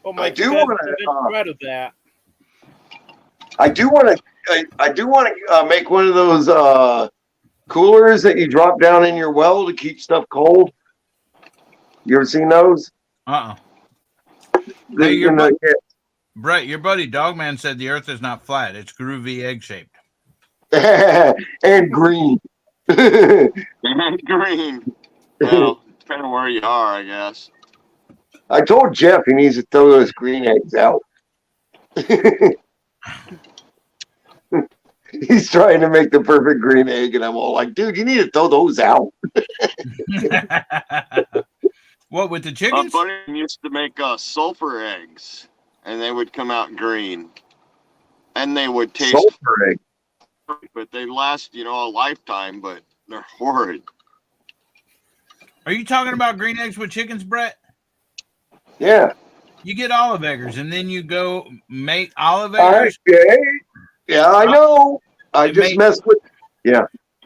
Oh, Mike, do you guys wanna, convinced Brett of that. I do want to make one of those coolers that you drop down in your well to keep stuff cold. You ever seen those? Uh-uh. The- Hey, in the- Brett, your buddy Dogman said the earth is not flat. It's groovy egg-shaped. and green. And green. Well, depending on where you are, I guess. I told Jeff he needs to throw those green eggs out. He's trying to make the perfect green egg, and I'm all like, dude, you need to throw those out. What, with the My chickens? buddy used to make sulfur eggs, and they would come out green. And they would taste, Sulfur egg. but they last, a lifetime, but they're horrid. Are you talking about green eggs with chickens, Brett? Yeah. You get olive eggers, and then you go make olive All right. eggers. Yeah, I know. I just messed with.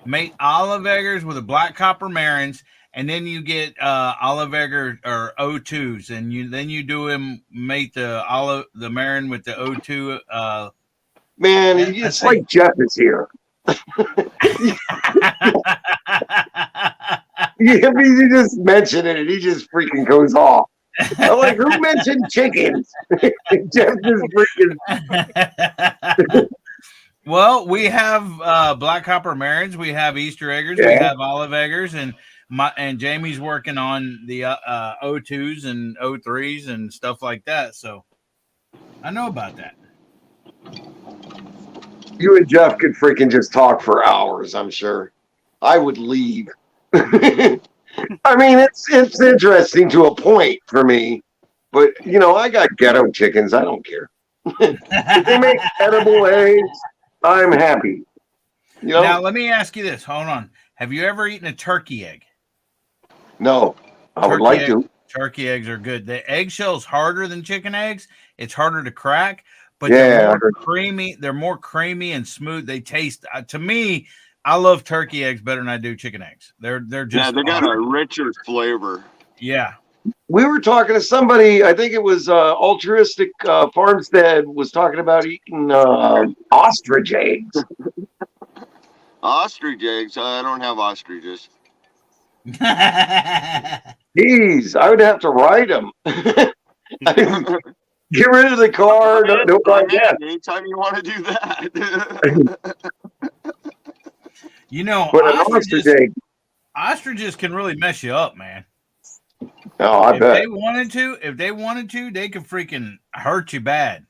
Make olive eggers with a black copper marins, and then you get olive egg or O2s, and then you do him make the Marin with the O2. Man, I it's think- like Jeff is here. Yeah, I mean, you just mention it and he just freaking goes off. I'm like, who mentioned chickens? Jeff just freaking. Well, we have black copper marins, we have Easter eggers, we Yeah. have olive eggers, and Jamie's working on the O2s and O3s and stuff like that. So I know about that. You and Jeff could freaking just talk for hours, I'm sure. I would leave. I mean, it's interesting to a point for me, but you know, I got ghetto chickens. I don't care. If they make edible eggs, I'm happy. You know? Now, let me ask you this. Hold on. Have you ever eaten a turkey egg? No, I would Turkey like egg- to. Turkey eggs are good. The eggshell's harder than chicken eggs. It's harder to crack, but Yeah, they're I more heard- creamy. They're more creamy and smooth. They taste to me. I love turkey eggs better than I do chicken eggs. They're just Yeah, they got awesome. a richer flavor. Yeah. We were talking to somebody. I think it was Altruistic Farmstead was talking about eating ostrich eggs. Ostrich eggs. I don't have ostriches. Jeez, I would have to ride them. Get rid of the car. No I'm in yeah. anytime you want to do that. You know, But an ostrich egg. ostriches can really mess you up, man. Oh, I If bet. they wanted to, they could freaking hurt you bad.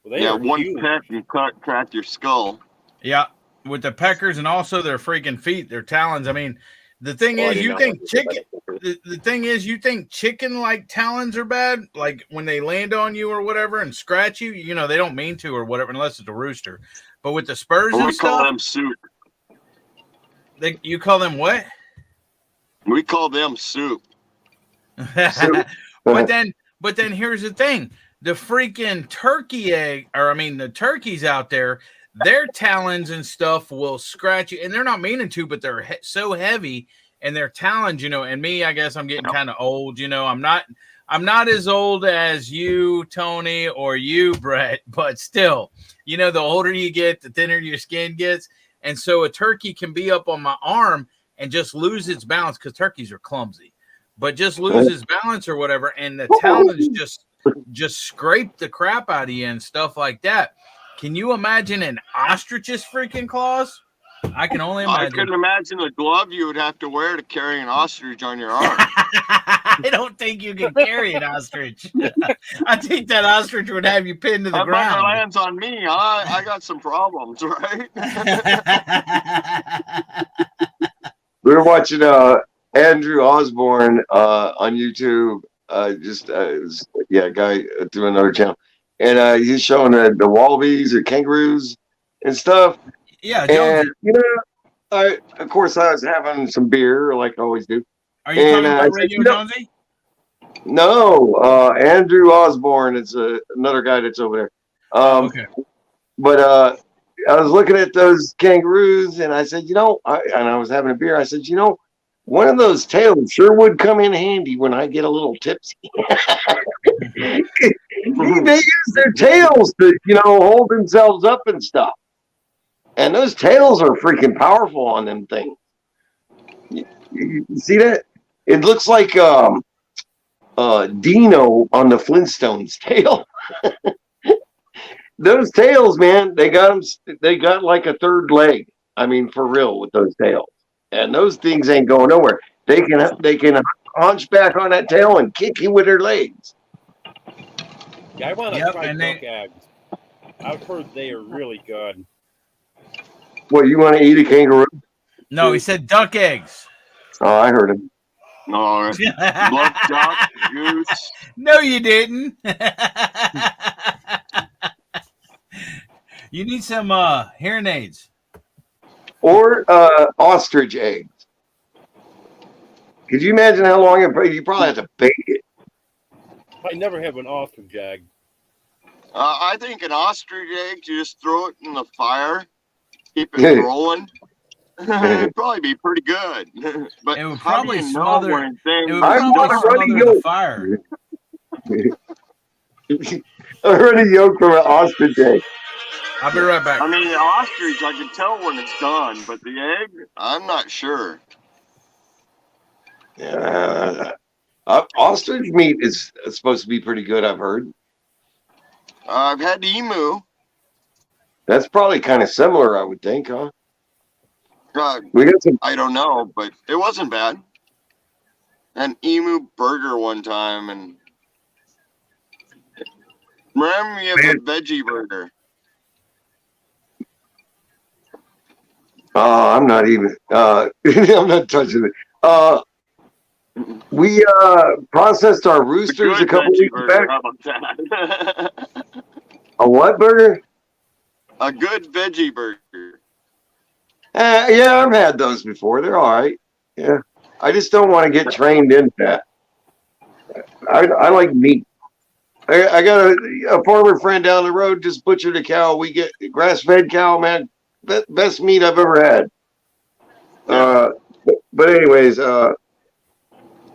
Well, they Yeah, are one huge. peck and crack your skull. Yeah, with the peckers and also their freaking feet, their talons. I mean, the thing Oh, I is, didn't you know think that. chicken. The thing is, you think chicken like talons are bad, like when they land on you or whatever and scratch you. You know, they don't mean to or whatever, unless it's a rooster. But with the spurs We and call stuff, them soup. you call them what? We call them soup. but then here's the thing: the freaking turkey egg, or I mean, the turkeys out there, their talons and stuff will scratch you, and they're not meaning to, but they're so heavy, and their talons, you know. And me, I guess I'm getting kind of old, you know. I'm not as old as you, Tony, or you, Brett, but still, you know, the older you get, the thinner your skin gets, and so a turkey can be up on my arm and just lose its balance because turkeys are clumsy. But just lose his balance or whatever, and the talons just scrape the crap out of you and stuff like that. Can you imagine an ostrich's freaking claws? I can only I imagine. couldn't imagine the glove you would have to wear to carry an ostrich on your arm. I don't think you can carry an ostrich. I think that ostrich would have you pinned to the That bugger ground. lands on me. I got some problems, right? We were watching Andrew Osborne on YouTube. A guy through another channel, and he's showing the wallabies or kangaroos and stuff. Yeah, And Jonesy. you know, of course I was having some beer like I always do. Are you and, talking I about said, Radio you know- Jonesy? No, Andrew Osborne is another guy that's over there. Okay. But I was looking at those kangaroos, and I said, I was having a beer. I said, one of those tails sure would come in handy when I get a little tipsy. They use their tails to, hold themselves up and stuff. And those tails are freaking powerful on them things. You see that? It looks like Dino on the Flintstones tail. Those tails, man, they got like a third leg. I mean, for real with those tails. And those things ain't going nowhere. They can hunch back on that tail and kick you with their legs. Yeah, I want to Yep, try and duck eggs. I've heard they are really good. What, you want to eat a kangaroo? No, he said duck eggs. Oh, I heard him. All right. Blood duck, goose. No, you didn't. You need some hearing aids. Or ostrich eggs. Could you imagine how long you probably have to bake it? I never have an ostrich egg. I think an ostrich egg, you just throw it in the fire, keep it rolling, It'd probably be pretty good. But It would how do probably you know smother- when things It would I probably want a runny smother the yolk. fire. I heard a yoke from an ostrich egg. I'll be right back. I mean, the ostrich, I can tell when it's done, but the egg, I'm not sure. Yeah. Ostrich meat is supposed to be pretty good, I've heard. I've had emu. That's probably kind of similar, I would think, huh? Uh, We got some. I don't know, but it wasn't bad. An emu burger one time, and remember me of a veggie burger. I'm not even. I'm not touching it. We processed our roosters a couple veggie weeks burger. back. How about that? A what burger? A good veggie burger. Yeah, I've had those before. They're all right. Yeah, I just don't want to get trained in that. I like meat. I got a farmer friend down the road just butchered a cow. We get grass-fed cow, man. Best meat I've ever had. But anyways, dang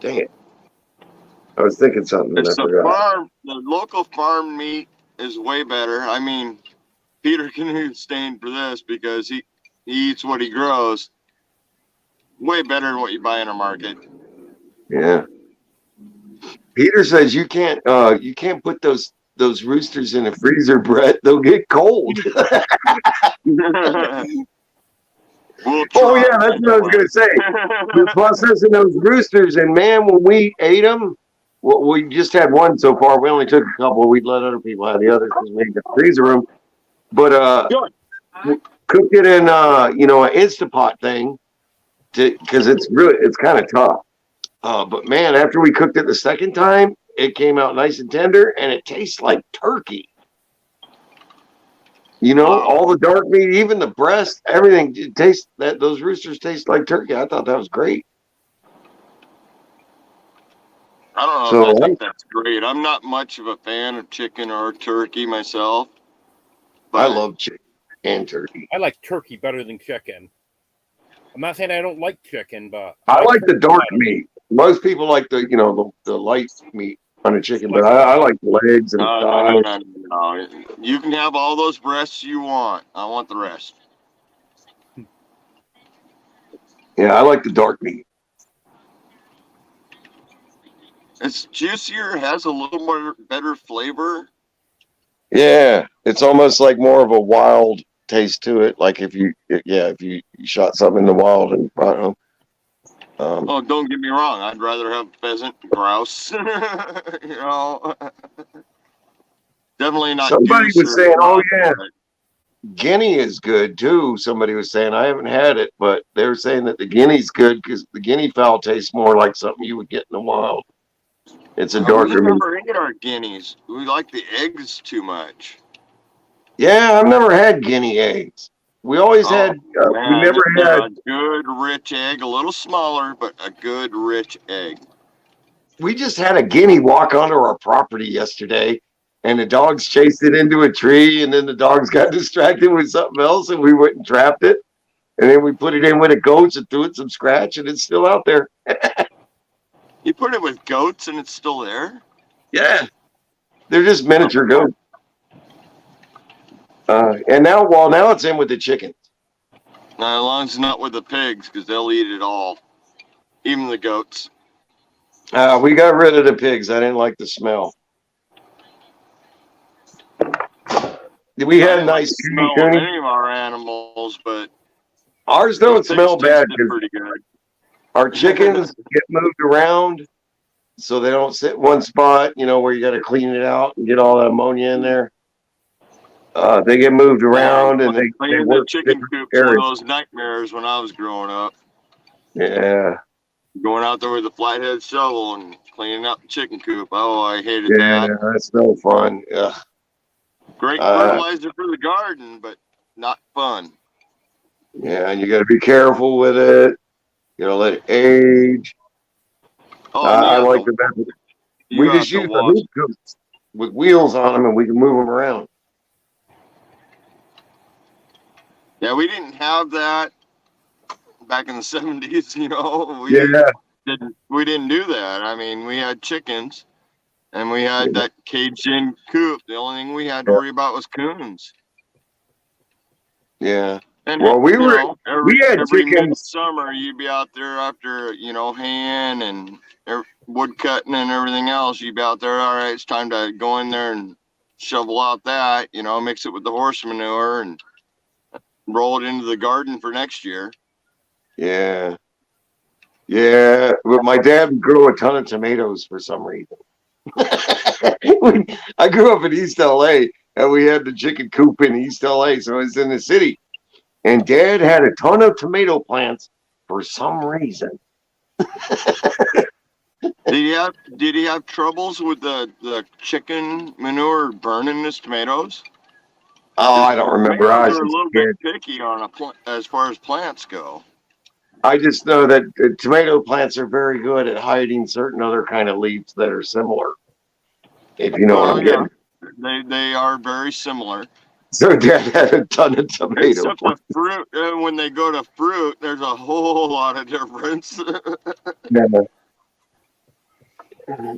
it. I was thinking something and I It's the forgot. the local farm meat is way better. I mean, Peter can stand for this because he eats what he grows. Way better than what you buy in a market. Yeah. Peter says you can't put those roosters in a freezer, Brett. They'll get cold. We'll Oh try. yeah, that's what I was gonna say. We're processing those roosters, and man, when we ate them, well, we just had one so far. We only took a couple. We'd let other people have the others because we had the freezer room. But we cooked it in an Instapot thing, because it's kind of tough. But man, after we cooked it the second time, it came out nice and tender, and it tastes like turkey. All the dark meat, even the breast, everything tastes that those roosters taste like turkey. I thought that was great. I don't know if I think that's great. I'm not much of a fan of chicken or turkey myself. But I love chicken and turkey. I like turkey better than chicken. I'm not saying I don't like chicken, but I like the dark meat. Most people like the light meat on a chicken, but I like legs and thighs. No. You can have all those breasts you want. I want the rest. Yeah, I like the dark meat. It's juicier, has a little more better flavor. Yeah, it's almost like more of a wild taste to it. Like if you shot something in the wild, and I don't know. Oh, don't get me wrong. I'd rather have pheasant, grouse. Definitely not. Somebody was saying, "Oh yeah, but Guinea is good too." Somebody was saying, I haven't had it, but they were saying that the Guinea's good because the Guinea fowl tastes more like something you would get in the wild. It's a darker we meat. never ate our guineas. We like the eggs too much. Yeah, I've never had Guinea eggs. We always had. We Man, never they're had. a good rich egg, a little smaller, but a good rich egg. We just had a Guinea walk onto our property yesterday, and the dogs chased it into a tree, and then the dogs got distracted with something else, and we went and trapped it, and then we put it in with the goats and threw it some scratch, and it's still out there. You put it with goats, and it's still there. Yeah, they're just miniature goats. And now it's in with the chickens. Now, as long as it's not with the pigs, because they'll eat it all, even the goats. We got rid of the pigs. I didn't like the smell. We had nice smell of any of our animals, but ours don't smell bad because pretty good. our chickens get moved around, so they don't sit in one spot. Where you got to clean it out and get all that ammonia in there. They get moved around, and they cleaning work the chicken coop one of those nightmares when I was growing up. Yeah. Going out there with a flathead shovel and cleaning out the chicken coop. Oh, I hated Yeah, that. that's no fun. Ugh. Great fertilizer for the garden, but not fun. Yeah, and you got to be careful with it. Let it age. I like the method. We just use the hoop coops with wheels on them, and we can move them around. Yeah, we didn't have that back in the 70s. You know, Yeah. we didn't do that. I mean, we had chickens and we had that caged-in coop. The only thing we had to worry about was coons. Yeah. And Well, we had every chickens. midsummer, you'd be out there after, you know, haying and wood cutting and everything else. You'd be out there. All right, it's time to go in there and shovel out that, you know, mix it with the horse manure and roll it into the garden for next year. Yeah. Yeah. But my dad grew a ton of tomatoes for some reason. I grew up in East LA and we had the chicken coop in East LA, so it was in the city. And Dad had a ton of tomato plants for some reason. Did he have troubles with the chicken manure burning his tomatoes? Oh, I don't remember. I Tomatoes was are a just little a kid. bit picky on as far as plants go. I just know that tomato plants are very good at hiding certain other kind of leaves that are similar. If you know what I'm getting. They are very similar. So Dad had a ton of tomato Except plants. the fruit, when they go to fruit, there's a whole lot of difference. Yeah.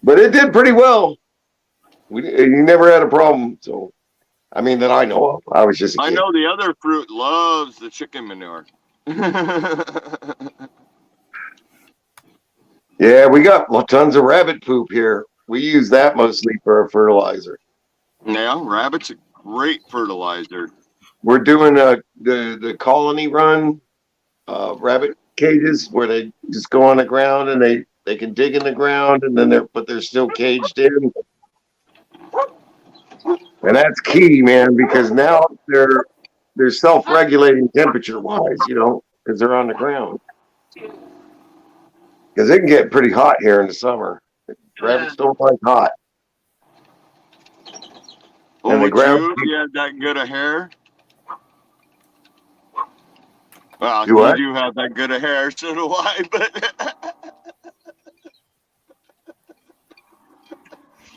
But it did pretty well. You never had a problem. So, I mean, that I know of. I was just a kid. I know the other fruit loves the chicken manure. Yeah, we got tons of rabbit poop here. We use that mostly for a fertilizer. Yeah, rabbit's a great fertilizer. We're doing the colony run rabbit cages where they just go on the ground and they can dig in the ground and then they're still caged in. And that's key, man, because now they're self-regulating temperature-wise, you know, because they're on the ground. Because it can get pretty hot here in the summer. Rabbits don't like hot. Well, And the would ground. you had that good of hair? Well, Do what? you do have that good of hair, so do I, but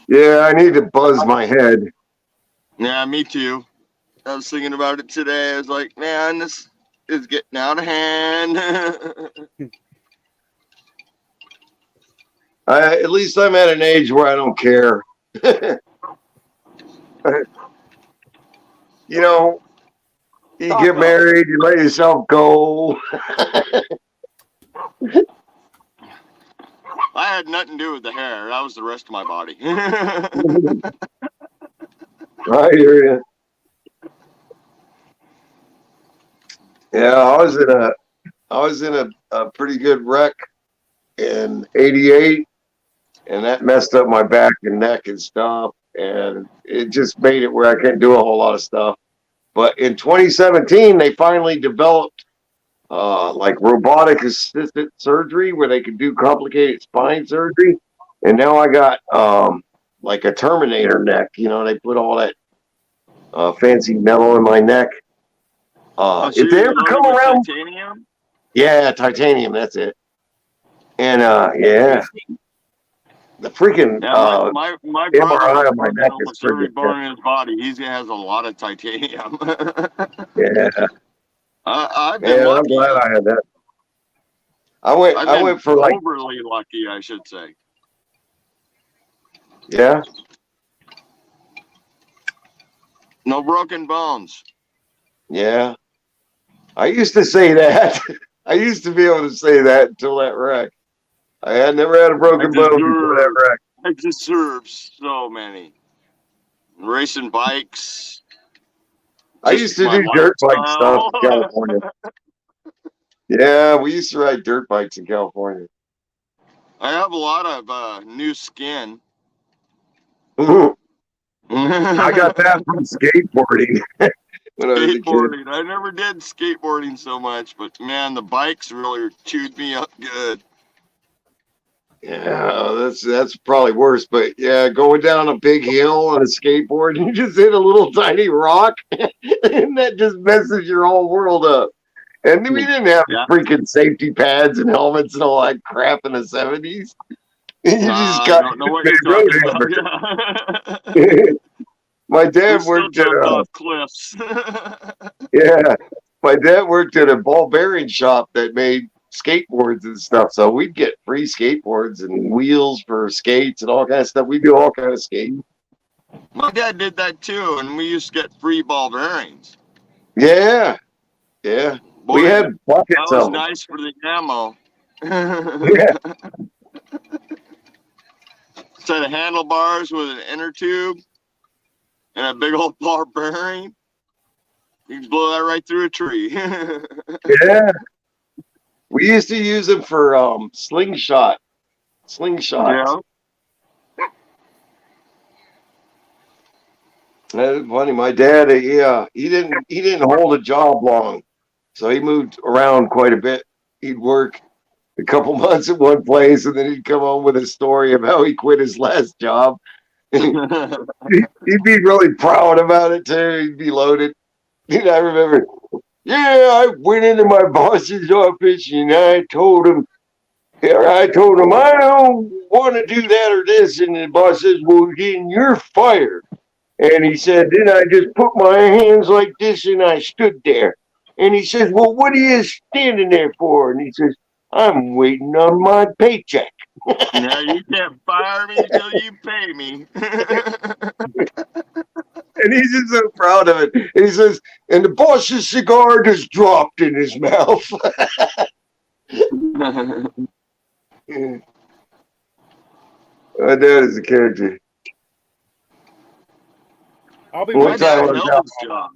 Yeah, I need to buzz my head. yeah, me too. I was thinking about it today. I was like, man, this is getting out of hand. At least I'm at an age where I don't care. You know, you get married, you let yourself go. I had nothing to do with the hair. That was the rest of my body. I hear you. Yeah, I was in a pretty good wreck in '88, and that messed up my back and neck and stuff, and it just made it where I can't do a whole lot of stuff. But in 2017, they finally developed like robotic assisted surgery where they could do complicated spine surgery, and now I got like a Terminator neck. You know, they put all that fancy metal in my neck. So If they you're ever loaded come with around, titanium? yeah, titanium. That's it. And yeah, the freaking Yeah, my MRI brother on my neck is almost every pretty bone in his body. He has a lot of titanium. yeah. I've been Man, I'm lucky. glad I had that. I I've been went for like, overly lucky, I should say. yeah. No broken bones. Yeah. I used to say that. I used to be able to say that until that wreck. I had never had a broken bone before that wreck. I deserve so many. Racing bikes. I used to do dirt bike stuff in California. Yeah, we used to ride dirt bikes in California. I have a lot of new skin. I got that from skateboarding. When I was a kid. Skateboarding. I never did skateboarding so much, but man, the bikes really chewed me up good. Yeah, that's probably worse. But yeah, going down a big hill on a skateboard, you just hit a little tiny rock, and that just messes your whole world up. And we didn't have freaking safety pads and helmets and all that crap in the 70s. You just got I don't know what you're talking about. My dad We still worked jumped off cliffs. yeah. my dad worked at a ball bearing shop that made skateboards and stuff. So we'd get free skateboards and wheels for skates and all kinds of stuff. We do all kinds of skating. My dad did that too, and we used to get free ball bearings. Yeah, yeah. Boy, We had buckets that was of them. nice for the ammo. Yeah. Set of handlebars with an inner tube and a big old ball bearing. You can blow that right through a tree. Yeah. We used to use them for slingshots. Yeah. That's funny. My dad, he didn't hold a job long, so he moved around quite a bit. He'd work a couple months at one place, and then he'd come home with a story of how he quit his last job. He'd be really proud about it too. He'd be loaded. And I remember, yeah, I went into my boss's office and I told him I don't want to do that or this, and the boss says, well, then you're fired. And he said, then I just put my hands like this and I stood there. And he says, well, what are you standing there for? And he says, I'm waiting on my paycheck. Now you can't fire me until you pay me. And he's just so proud of it. And he says, and the boss's cigar just dropped in his mouth. Yeah. My dad is a character. I'll be What My right dad time back. was held his job.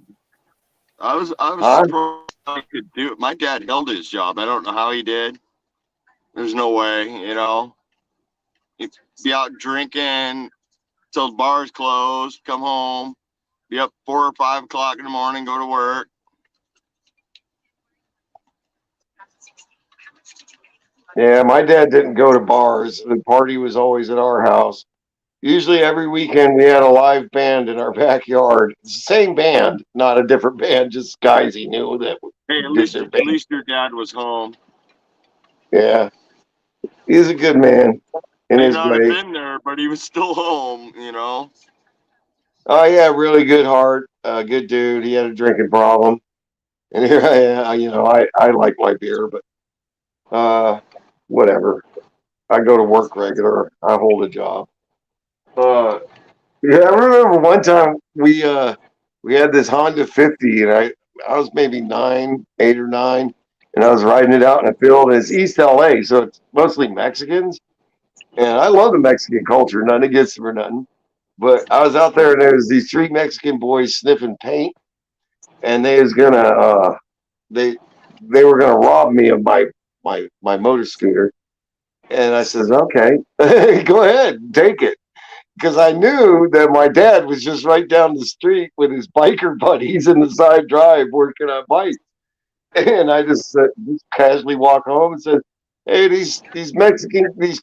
I was Huh? surprised I could do it. My dad held his job. I don't know how he did. There's no way, you know. He'd be out drinking till the bars closed, come home, be up 4 or 5 o'clock in the morning, go to work. Yeah, my dad didn't go to bars. The party was always at our house. Usually every weekend we had a live band in our backyard. Same band, not a different band, just guys he knew that Hey, did their at band. least your dad was home. Yeah, he's a good man in May his not have way. been there, but he was still home, you know. Oh yeah, really good heart, good dude. He had a drinking problem, and here I am. I like my beer, but whatever. I go to work regular. I hold a job. Uh, yeah, I remember one time we had this Honda 50, and I was maybe 8 or 9, and I was riding it out in a field. And it's East LA, so it's mostly Mexicans, and I love the Mexican culture. Nothing against them or nothing, but I was out there, and there was these 3 Mexican boys sniffing paint, and they were gonna rob me of my motor scooter. And I says, okay, go ahead, take it. Because I knew that my dad was just right down the street with his biker buddies in the side drive working on bikes. And I just casually walk home and said, hey, these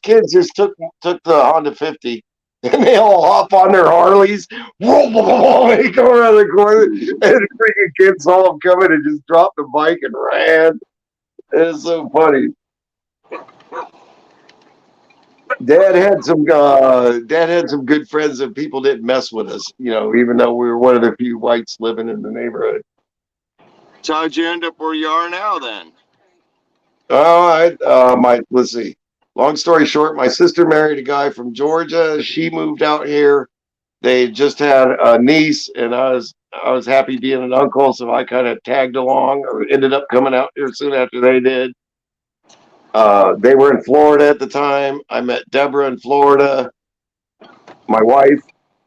kids just took the Honda 50. And they all hop on their Harleys, roll, they go around the corner, and the freaking kids saw them coming and just dropped the bike and ran. It was so funny. Dad had some good friends and people didn't mess with us, even though we were one of the few whites living in the neighborhood. So how'd you end up where you are now then? Let's see. Long story short, my sister married a guy from Georgia. She moved out here. They just had a niece, and I was happy being an uncle, so I kind of tagged along, or ended up coming out here soon after they did. They were in Florida at the time. I met Deborah in Florida, my wife,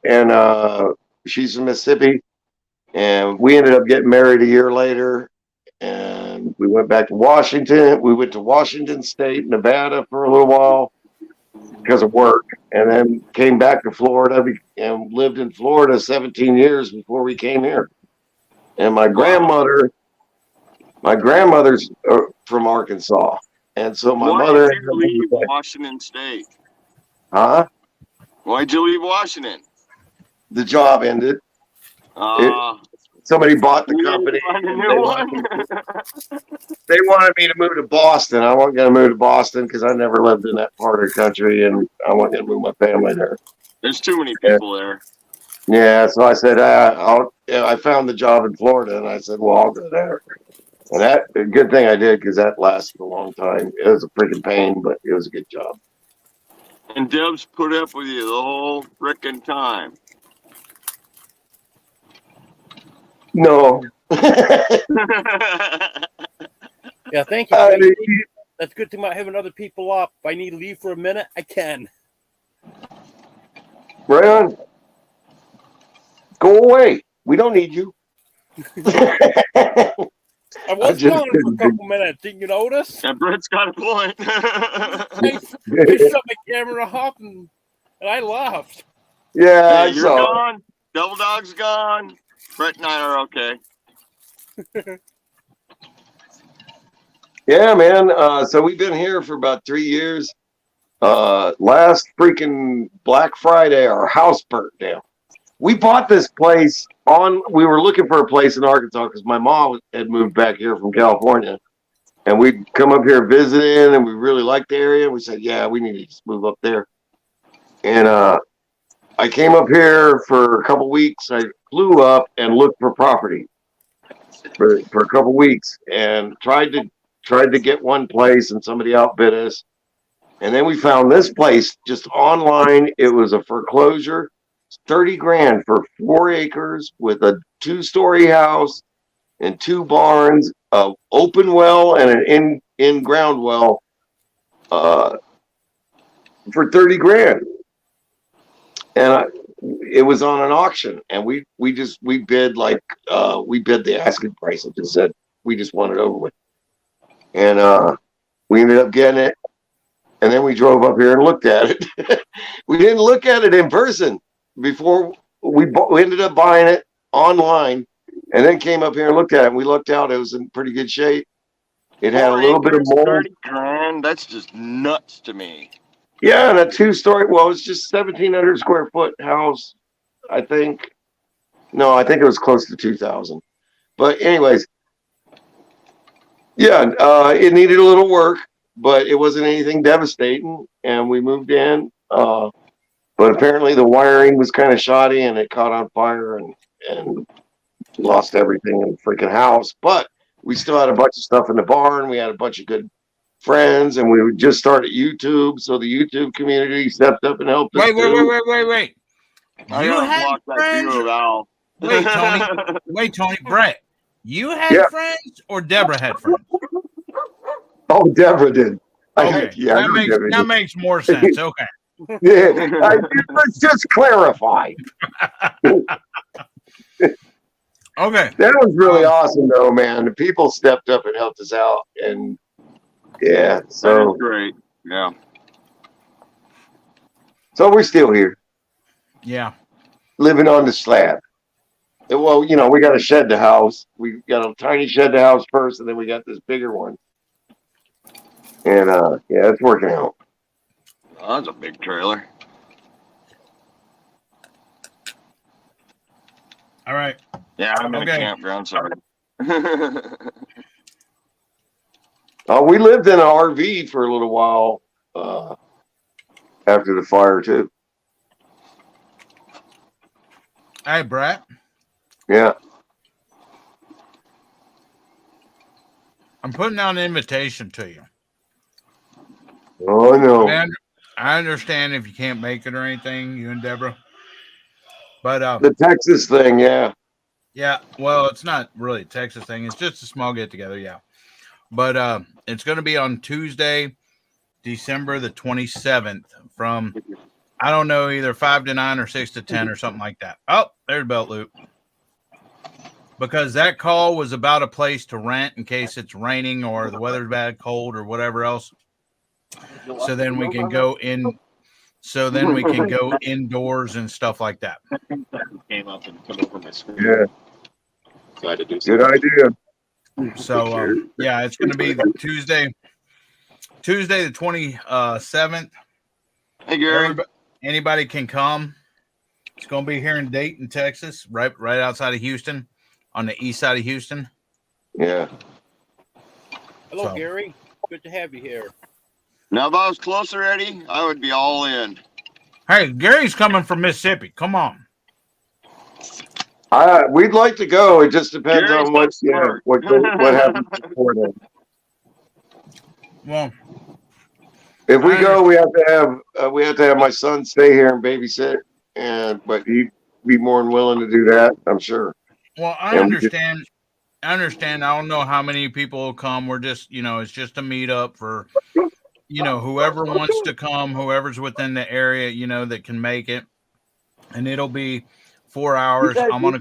and she's from Mississippi. And we ended up getting married a year later. And we went back to Washington. We went to Washington State, Nevada for a little while because of work. And then came back to Florida and lived in Florida 17 years before we came here. And my grandmother's from Arkansas. And so my Why mother. did you leave Washington State? Huh? Why'd you leave Washington? The job ended. Somebody bought the company. Find a new one. They wanted me to move to Boston. I wasn't going to move to Boston because I never lived in that part of the country, and I wasn't going to move my family there. There's too many people there. Yeah, so I said, I found the job in Florida, and I said, well, I'll go there. And that a good thing I did because that lasted a long time. It was a freaking pain, but it was a good job. And Deb's put up with you the whole frickin' time. No. Yeah, thank you. Uh, That's good thing about having other people up. If I need to leave for a minute, I can. Right on. Go away. We don't need you. I was just gone for a couple minutes. Didn't you notice? And Brett's got a point. I shut my camera off and I left. Yeah, I You're saw. gone. Double Dog's gone. Brett and I are okay. Yeah, man. So we've been here for about 3 years. Last freaking Black Friday, our house burnt down. We bought this place we were looking for a place in Arkansas because my mom had moved back here from California. And we'd come up here visiting and we really liked the area. We said, yeah, we need to just move up there. And I came up here for a couple weeks. I flew up and looked for property for a couple weeks and tried to get one place and somebody outbid us. And then we found this place just online. It was a foreclosure, $30,000 for 4 acres with a 2-story house and 2 barns, a open well and an in-ground well for $30,000. And it was on an auction, and we bid we bid the asking price and just said we just want it over with. And we ended up getting it. And then we drove up here and looked at it. We didn't look at it in person before we ended up buying it online and then came up here and looked at it. And we looked out. It was in pretty good shape. It had a little bit of mold. $30,000. That's just nuts to me. Yeah, and a 2-story. Well, it's just 1,700 square foot house, I think. No, I think it was close to 2,000. But anyways, yeah, it needed a little work. But it wasn't anything devastating, and we moved in. But apparently the wiring was kind of shoddy, and it caught on fire and lost everything in the freaking house. But we still had a bunch of stuff in the barn. We had a bunch of good friends, and we would just started YouTube, so the YouTube community stepped up and helped us. Wait. I You gotta had block that friends? view of Al. Wait, Tony, Brett. You had friends or Deborah had friends? Oh, Deborah did. Okay, that makes more sense. Okay. Yeah, let's just clarify. Okay. That was really awesome, though, man. The people stepped up and helped us out, and yeah, That so is great. Yeah. so we're still here, Yeah. living on the slab. Well, we got to shed the house. We got a tiny shed the house first, and then we got this bigger one. And yeah, it's working out. Oh, that's a big trailer. All right. Yeah, I'm in a campground. Sorry. We lived in an RV for a little while after the fire too. Hey, Brett. Yeah. I'm putting out an invitation to you. Oh no. Man, I understand if you can't make it or anything, you and Deborah. But The Texas thing, yeah. yeah, well, it's not really a Texas thing. It's just a small get together, yeah. But it's going to be on Tuesday, December the 27th from, I don't know, either 5 to 9 or 6 to 10 or something like that. Oh, there's Belt Loop. Because that call was about a place to rent in case it's raining or the weather's bad, cold, or whatever else. So then we can go in. So then we can go indoors and stuff like that. Came up and put over my screen. Yeah. So I had to do Good idea. So yeah, it's going to be Tuesday the 27th. Hey, Gary. Anybody can come. It's going to be here in Dayton, Texas, right outside of Houston, on the east side of Houston. Yeah. Hello, So- Gary. Good to have you here. Now, if I was closer, Eddie, I would be all in. Hey, Gary's coming from Mississippi. Come on. We'd like to go. It just depends Gary's on what, so smart. what happens before then. Well, If we go, we have to have my son stay here and babysit, but he'd be more than willing to do that, I'm sure. I And understand. I don't know how many people will come. We're just, it's just a meetup for, whoever wants to come, whoever's within the area, that can make it. And it'll be 4 hours. I'm gonna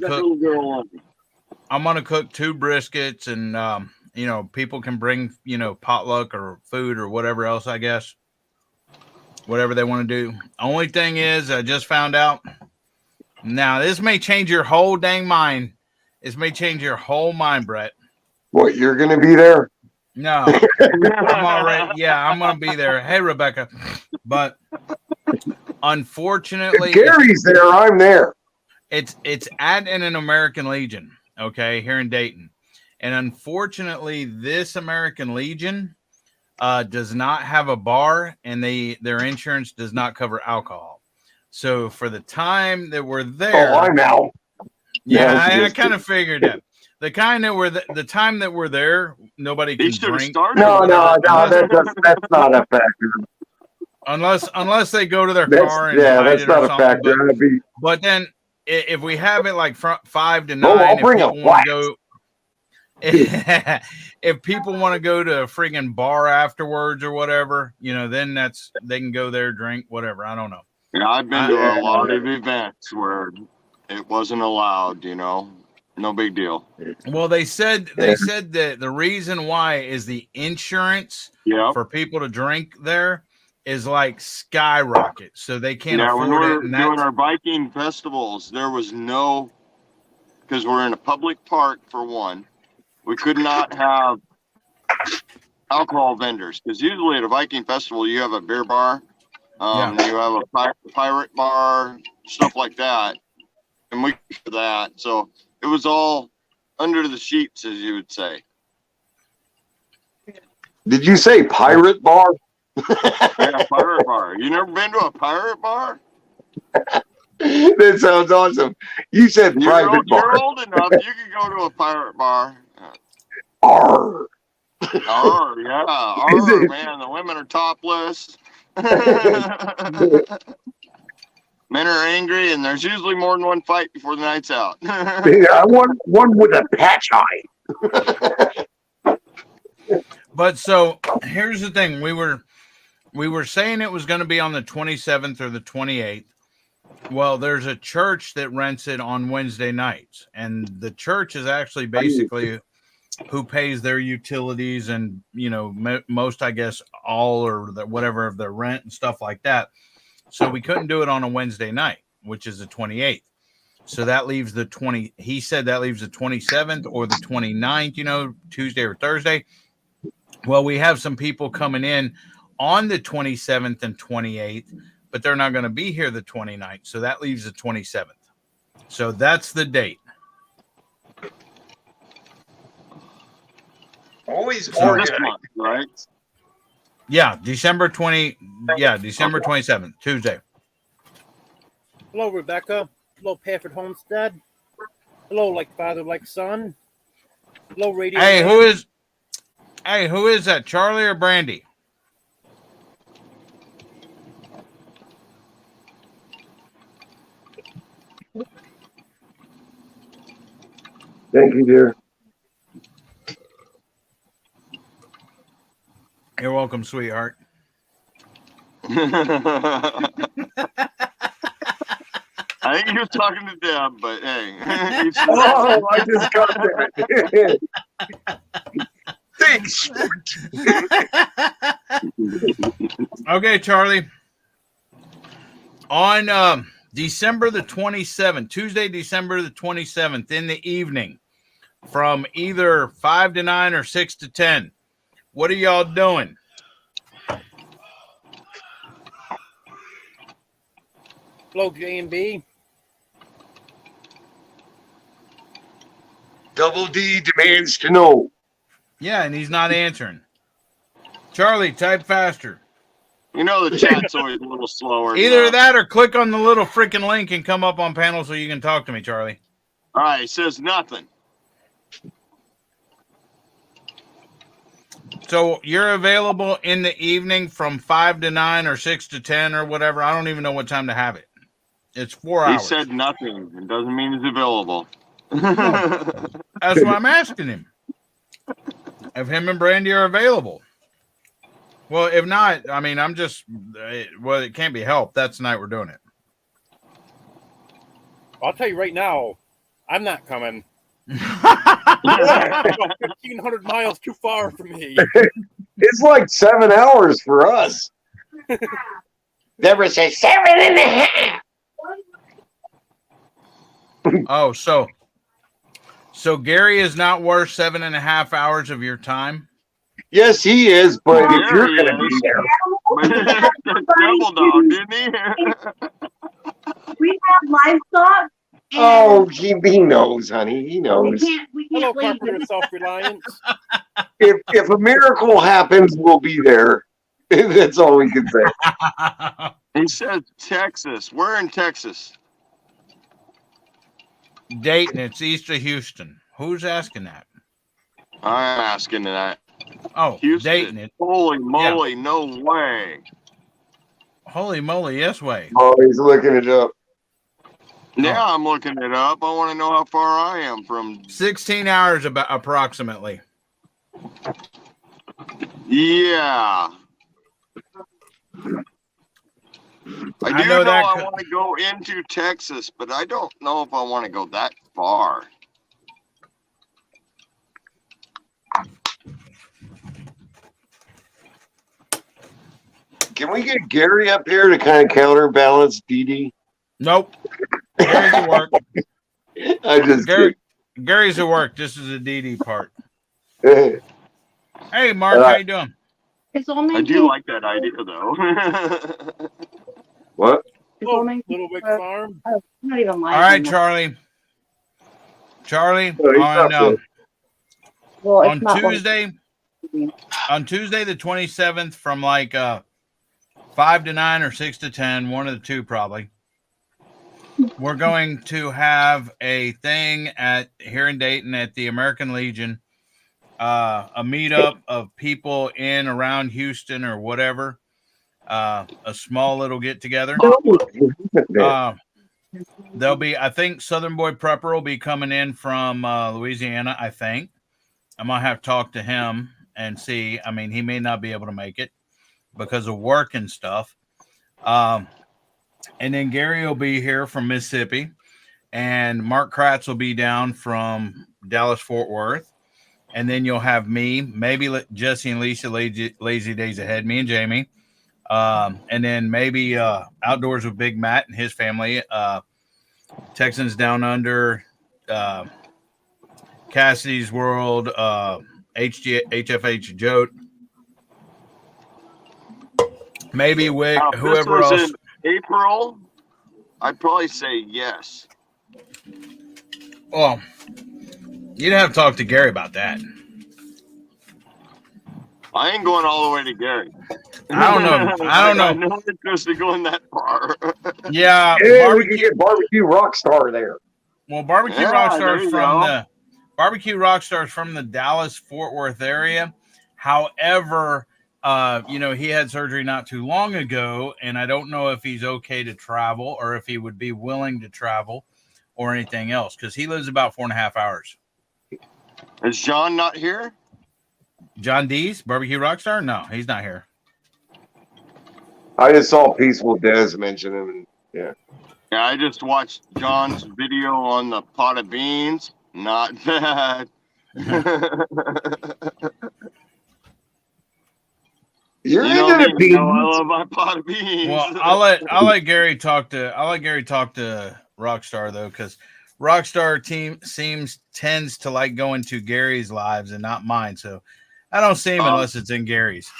cook 2 briskets, and people can bring potluck or food or whatever else, I guess, whatever they want to do. Only thing is, I just found out. Now this may change your whole dang mind. This may change your whole mind, Brett. what, you're gonna be there? No, I'm already. Yeah, I'm gonna be there. Hey, Rebecca, but unfortunately, If Gary's there, I'm there. It's at an American Legion, okay, here in Dayton. And unfortunately, this American Legion does not have a bar, and their insurance does not cover alcohol. So for the time that we're there, I'm out. Yeah, I kind of figured that. The time that we're there, nobody can drink. No, that's not a factor. Unless they go to their car and that's it not or a something. factor. But then if we have it like 5 to 9, I'll bring a want to go, if people want to go to a friggin' bar afterwards or whatever, then they can go there, drink, whatever. I don't know. Yeah, I've been to a lot of events where it wasn't allowed, no big deal. Well, they said that the reason why is the insurance for people to drink there is like skyrocket, so they can't afford when we were it. doing our biking festivals, there was no, because we're in a public park for one, we could not have alcohol vendors, because usually at a Viking festival you have a beer bar, you have a pirate bar, stuff like that, and we did that. So it was all under the sheets, as you would say. Did you say pirate bar? Yeah, pirate bar. You never been to a pirate bar? That sounds awesome. You said private bar. You're old enough. You can go to a pirate bar. Arr. Arr, yeah. Arr, man. The women are topless. Men are angry, and there's usually more than one fight before the night's out. I want one with a patch eye. But so here's the thing: we were saying it was going to be on the 27th or the 28th. Well, there's a church that rents it on Wednesday nights, and the church is actually basically who pays their utilities and most, I guess, all or whatever of their rent and stuff like that. So we couldn't do it on a Wednesday night, which is the 28th. So that leaves the 20. He said that leaves the 27th or the 29th, Tuesday or Thursday. Well, we have some people coming in on the 27th and 28th, but they're not going to be here the 29th. So that leaves the 27th. So that's the date. Always This month, right? Yeah, December 27th, Tuesday. Hello, Rebecca. Hello, Pafford Homestead. Hello, like father, like son. Hello, radio. Hey, who is that? Charlie or Brandy? Thank you, dear. You're welcome, sweetheart. I think he was talking to Deb, but hey. Oh, I just got that. Thanks. Okay, Charlie. On December the 27th, Tuesday, December the 27th, in the evening, from either 5 to 9 or 6 to 10, what are y'all doing? Hello, J&B. Double D demands to know. Yeah, and he's not answering. Charlie, type faster. The chat's always a little slower. Either that or click on the little freaking link and come up on panel so you can talk to me, Charlie. All right, it says nothing. So you're available in the evening from 5 to 9 or 6 to 10 or whatever. I don't even know what time to have it. It's 4 He hours. said nothing. It doesn't mean it's available. That's why I'm asking him. If him and Brandy are available. Well, if not, I mean, I'm just, well, it can't be helped. That's the night we're doing it. I'll tell you right now, I'm not coming. About 1,500 miles too far for me. It's like 7 hours for us. Deborah says 7.5. Oh, so Gary is not worth 7.5 hours of your time? Yes, he is, but if There you're he going to be is. there. Devil dog, didn't he? We have livestock. Oh, he knows, honey. He We knows. can't Hello, leave. Carpenter Self-Reliance. If a miracle happens, we'll be there. That's all we can say. He says Texas. We're in Texas. Dayton, it's east of Houston. Who's asking that? I'm asking that. Oh, Houston. Dayton. Holy moly, no way. Holy moly, yes way. Oh, he's looking it up. Now I'm looking it up. I want to know how far I am from. 16 hours about approximately. Yeah. I do know that I could- want to go into Texas, but I don't know if I want to go that far. Can we get Gary up here to kind of counterbalance Dee Dee? Nope. Gary's at work. I just Gary's at work. This is the DD part. kidding. Hey, Mark, how you doing? It's only I do like that idea, though. What? It's Little, only Little Rick Farm. I'm not even lying. All right, Charlie. Charlie, No, he's not good. Well, it's on not one- Tuesday the 27th from like 5 to 9 or 6 to 10, one of the two probably. We're going to have a thing here in Dayton at the American Legion, a meetup of people in around Houston or whatever, a small little get together. There'll be, I think Southern Boy Prepper will be coming in from Louisiana, I think. I'm going to have to talk to him and see. I mean, he may not be able to make it because of work and stuff. And then Gary will be here from Mississippi. And Mark Kratz will be down from Dallas-Fort Worth. And then you'll have me, maybe Jesse and Lisa, Lazy Days Ahead, me and Jamie. And then maybe Outdoors with Big Matt and his family. Texans Down Under, Cassidy's World, HFH Jote. Maybe Wick, Now, if whoever this was else. in April, I'd probably say yes. Well, you'd have to talk to Gary about that. I ain't going all the way to Gary. I don't know. I don't know. I have no interest in going that far. Yeah, Yeah, we can get Barbecue Rockstar there. Well, Barbecue Yeah, there Rockstars you from go. the Barbecue Rockstars from the Dallas-Fort Worth area. However, he had surgery not too long ago, and I don't know if he's okay to travel or if he would be willing to travel or anything else because he lives about 4.5 hours. Is John not here? John Dees, Barbecue Rockstar? No, he's not here. I just saw Peaceful Des mention him. And, yeah. Yeah, I just watched John's video on the pot of beans. Not bad. You're You know into me, the you know I beans. love my pot of beans. Well, I'll let Gary talk to Rockstar though, because Rockstar tends to like going to Gary's lives and not mine. So I don't see him unless it's in Gary's.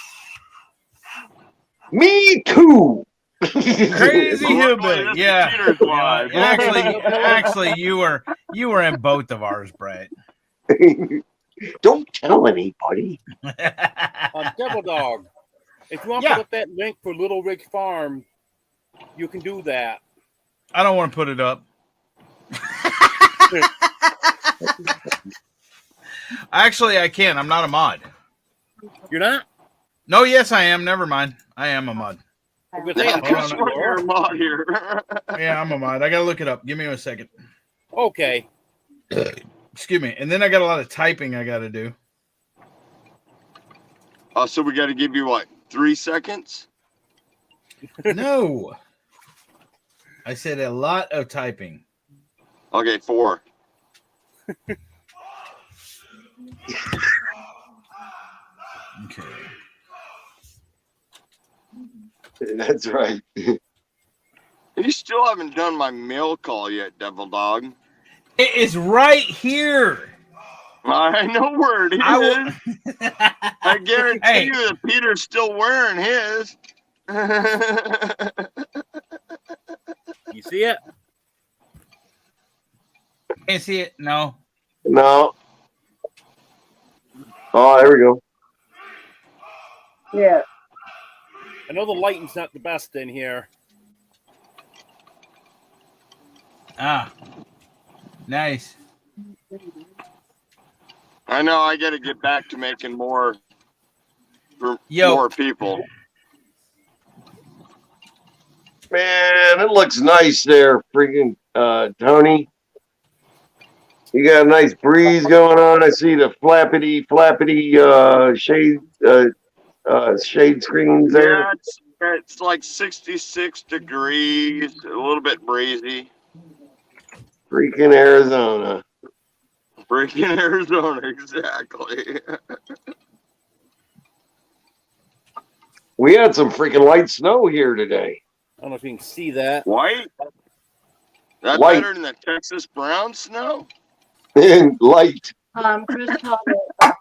Me too. Crazy Well, hillbilly, that's yeah. Peter's live. Actually, you were in both of ours, Brett. Don't tell anybody. Devil Dog. If you want Yeah. to put up that link for Little Ridge Farm, you can do that. I don't want to put it up. Actually, I can. I'm not a mod. You're not? No, yes, I am. Never mind. I am a mod. I was gonna say, Hold on. Just when you're a mod here. Yeah, I'm a mod. I gotta look it up. Give me a second. okay. Excuse me. And then I got a lot of typing I gotta do. Oh, so we got to give you what? 3 seconds? No. I said a lot of typing. Okay, 4. Okay. That's right. You still haven't done my mail call yet, Devil Dog. It is right here. I know where it is. I guarantee Hey. you that Peter's still wearing his. You see it? Can't see it. No. No. Oh, there we go. Yeah. I know the lighting's not the best in here. Ah. Nice. I know I got to get back to making more for Yo. more people. Man, it looks nice there, freaking Tony. You got a nice breeze going on. I see the flappity shade screens there. Yeah, it's like 66 degrees, a little bit breezy. Freaking Arizona. Freaking Arizona, exactly. We had some freaking light snow here today. I don't know if you can see that. White? That White. better than the Texas brown snow? And light. Chris called it.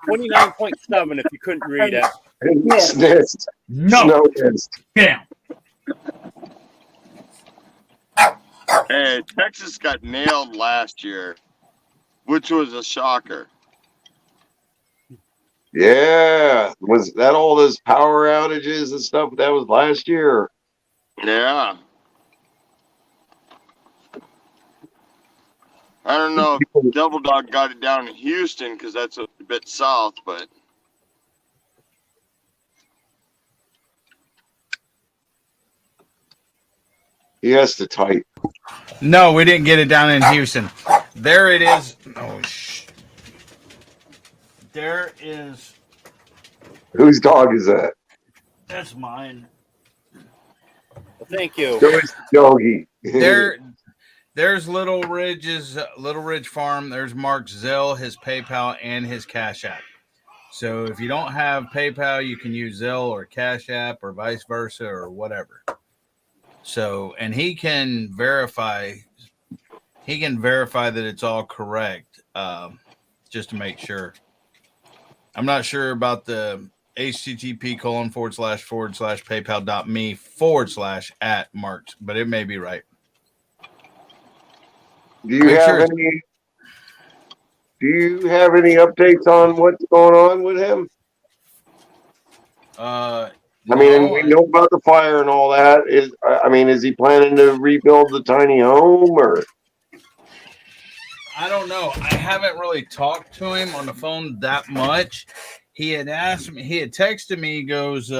29.7 if you couldn't read it. And Yes. mist. No. Snow mist. Damn. Hey, Texas got nailed last year, which was a shocker. Yeah. Was that all those power outages and stuff that was last year? Yeah. I don't know if Devil Dog got it down in Houston because that's a bit south, but He has to type. No, we didn't get it down in Houston. There it is. Oh, there is. Whose dog is that? That's mine. Well, thank you. Joey's doggy. There's Little Ridge Farm. There's Mark Zell, his PayPal, and his Cash App. So if you don't have PayPal, you can use Zelle or Cash App or vice versa or whatever. So, and he can verify that it's all correct, just to make sure. I'm not sure about the http://paypal.me/@marks, but it may be right. Do you Make have sure- any? Do you have any updates on what's going on with him? I mean, No, we know about the fire and all that. Is he planning to rebuild the tiny home or? I don't know. I haven't really talked to him on the phone that much. He had asked me, he had texted me, he goes,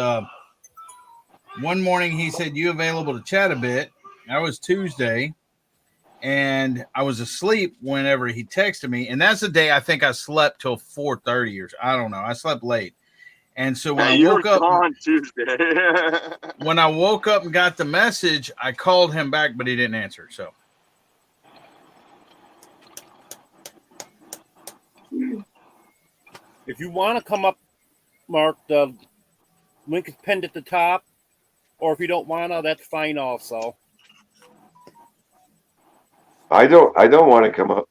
one morning he said, "You available to chat a bit?" That was Tuesday. And I was asleep whenever he texted me. And that's the day I think I slept till 4:30 or I don't know. I slept late. And so when I you woke were up gone Tuesday. when I woke up and got the message, I called him back, but he didn't answer. So If you want to come up, Mark, the link is pinned at the top. Or if you don't want to, that's fine also. I don't want to come up.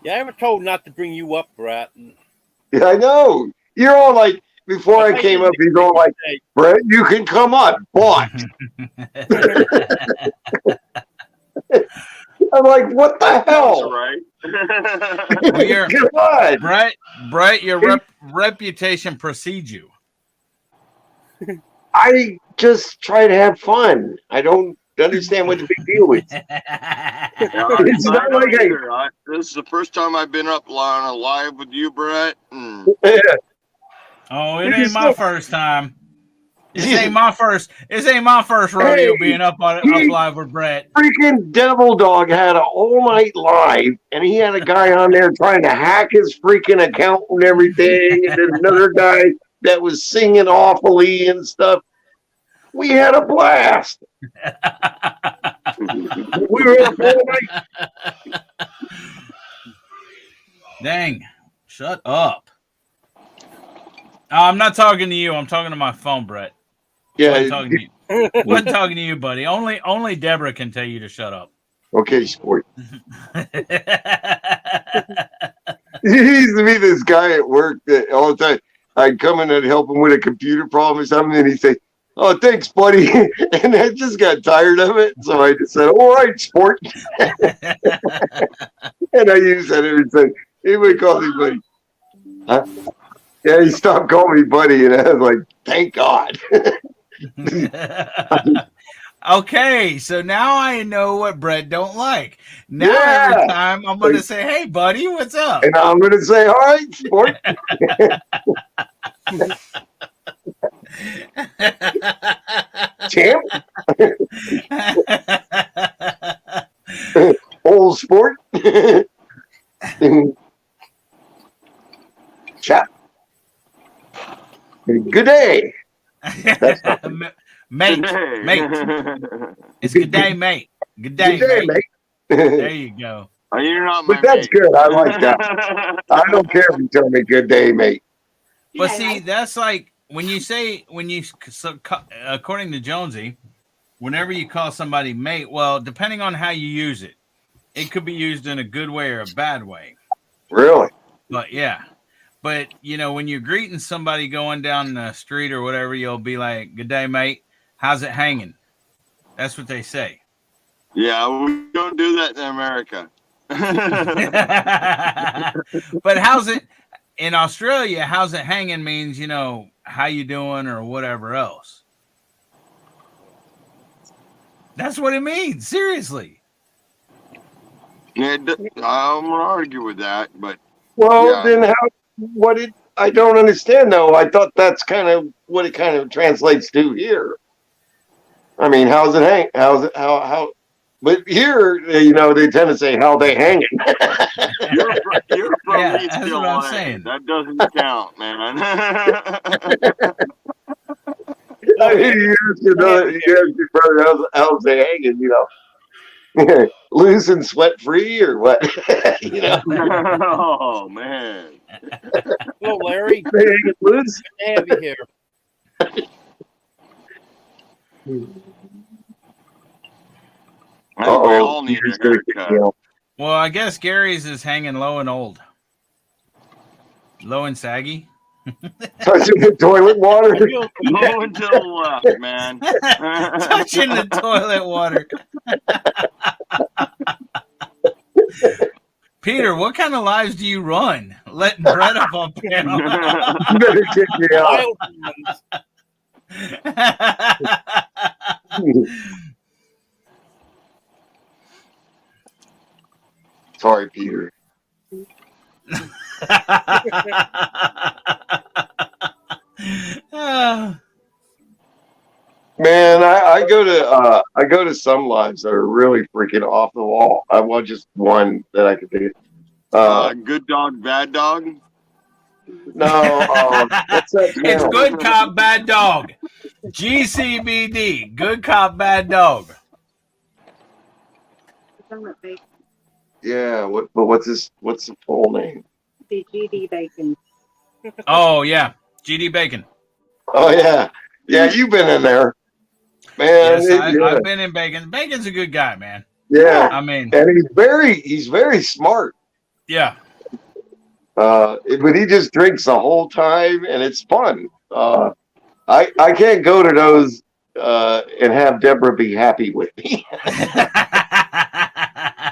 Yeah, I was told not to bring you up, Brett. Yeah, I know. You're all like, before I came up, he's all like, Brett, you can come up, but. I'm like, what the That's hell? right. Well, you're- God. Brett, your reputation precedes you. I just try to have fun. I don't understand what the big deal is. Yeah, It's I not don't like either. This is the first time I've been up on a live with you, Brett. And Oh, it You ain't just my look- first time. This ain't my first. This ain't my first rodeo Hey, being up live with Brett. freaking Devil Dog had an all night live, and he had a guy on there trying to hack his freaking account and everything, and then another guy that was singing awfully and stuff. We had a blast. We were up all night. Dang! Shut up. I'm not talking to you. I'm talking to my phone, Brett. Wasn't Yeah. talking to you. Wasn't talking to you, buddy. Only Deborah can tell you to shut up. Okay, sport. He used to be this guy at work that all the time I'd come in and help him with a computer problem or something, and he'd say, "Oh, thanks, buddy," and I just got tired of it, so I just said, "All right, sport," and I use that every time. Anybody calls me buddy? Huh? Yeah, he stopped calling me buddy, and I was like, "Thank God." Okay, so now I know what Brett don't like. Now Yeah. every time I'm gonna say, "Hey, buddy, what's up?" And I'm gonna say, "All right, sport." Champ, old sport. Chap. Good day. mate. It's good day, mate. Good day, Good day, mate. mate. There you go. you're not my But that's mate. good. I like that. I don't care if you tell me good day, mate. But see, that's like when you according to Jonesy, whenever you call somebody mate, well, depending on how you use it, it could be used in a good way or a bad way. Really? But yeah. But when you're greeting somebody going down the street or whatever, you'll be like, "Good day, mate. How's it hanging?" That's what they say. Yeah, we don't do that in America. But how's it in Australia? How's it hanging means, how you doing or whatever else. That's what it means. Seriously. Yeah, I'm gonna argue with that, but Well, yeah. then I don't understand though. I thought that's kind of what it kind of translates to here. I mean, how's it hang? How? But here, they tend to say how they hanging. You're from Yeah, East that's what LA. I'm saying. That doesn't count, man. I mean, you ask your brother, how's they hanging? Loose and sweat free or what? Oh man. Hello, Larry. They hanging loose. Good to have you here. I think we all need a haircut. Well, I guess Gary's is hanging low and old. Low and saggy. Touching the toilet water. Low and to the left, man. Touching the toilet water. Peter, what kind of lives do you run? Letting Brett up on panel. You better kick me out. Sorry, Peter. Man, I go to some lives that are really freaking off the wall. I want just one that I could do. Good dog, bad dog. No, what's that It's channel? good cop, bad dog. GCBD, good cop, bad dog. Yeah, what's the full name? The GD Bacon. Oh yeah, GD Bacon. Oh yeah, you've been in there, man. Yes, yeah. I've been in Bacon. Bacon's a good guy, man. Yeah, I mean, and he's very smart. yeah. But he just drinks the whole time, and it's fun. I can't go to those and have Deborah be happy with me.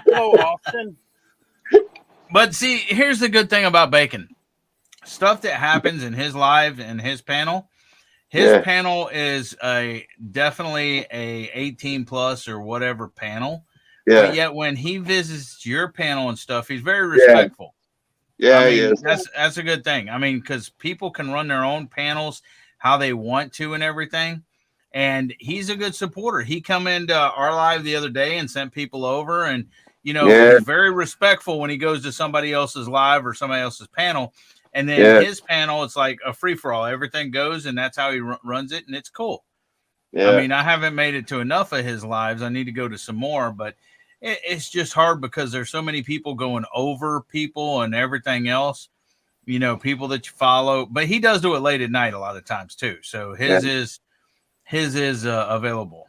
Hello, Austin. But see, here's the good thing about Bacon. Stuff that happens in his live and his panel, His Yeah. panel is definitely a 18 plus or whatever panel. Yeah. But yet when he visits your panel and stuff, he's very respectful. Yeah. I mean, Yes. that's a good thing. I mean, because people can run their own panels how they want to and everything. And he's a good supporter. He come into our live the other day and sent people over, and Yeah. he's very respectful when he goes to somebody else's live or somebody else's panel. And then Yeah. his panel, it's like a free for all. Everything goes, and that's how he runs it, and it's cool. Yeah. I mean, I haven't made it to enough of his lives. I need to go to some more, but it's just hard because there's so many people going over people and everything else. People that you follow. But he does do it late at night a lot of times too. So his is available.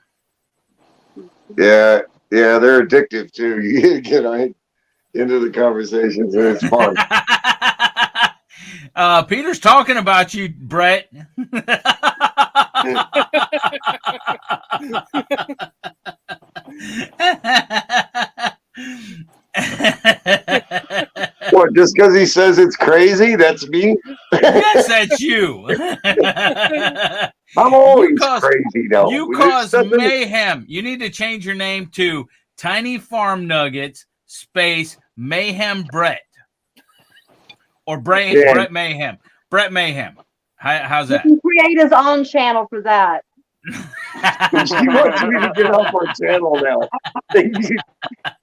Yeah. Yeah. They're addictive too. You get into the conversations and it's fun. Peter's talking about you, Brett. What? Just because he says it's crazy? That's me. Yes, that's you. I'm always You cause- crazy though. You There's cause nothing- mayhem. You need to change your name to Tiny Farm Nuggets space Mayhem Brett or Brett Mayhem. Brett Mayhem. How's He that? can create his own channel for that. She wants me to get off our channel now.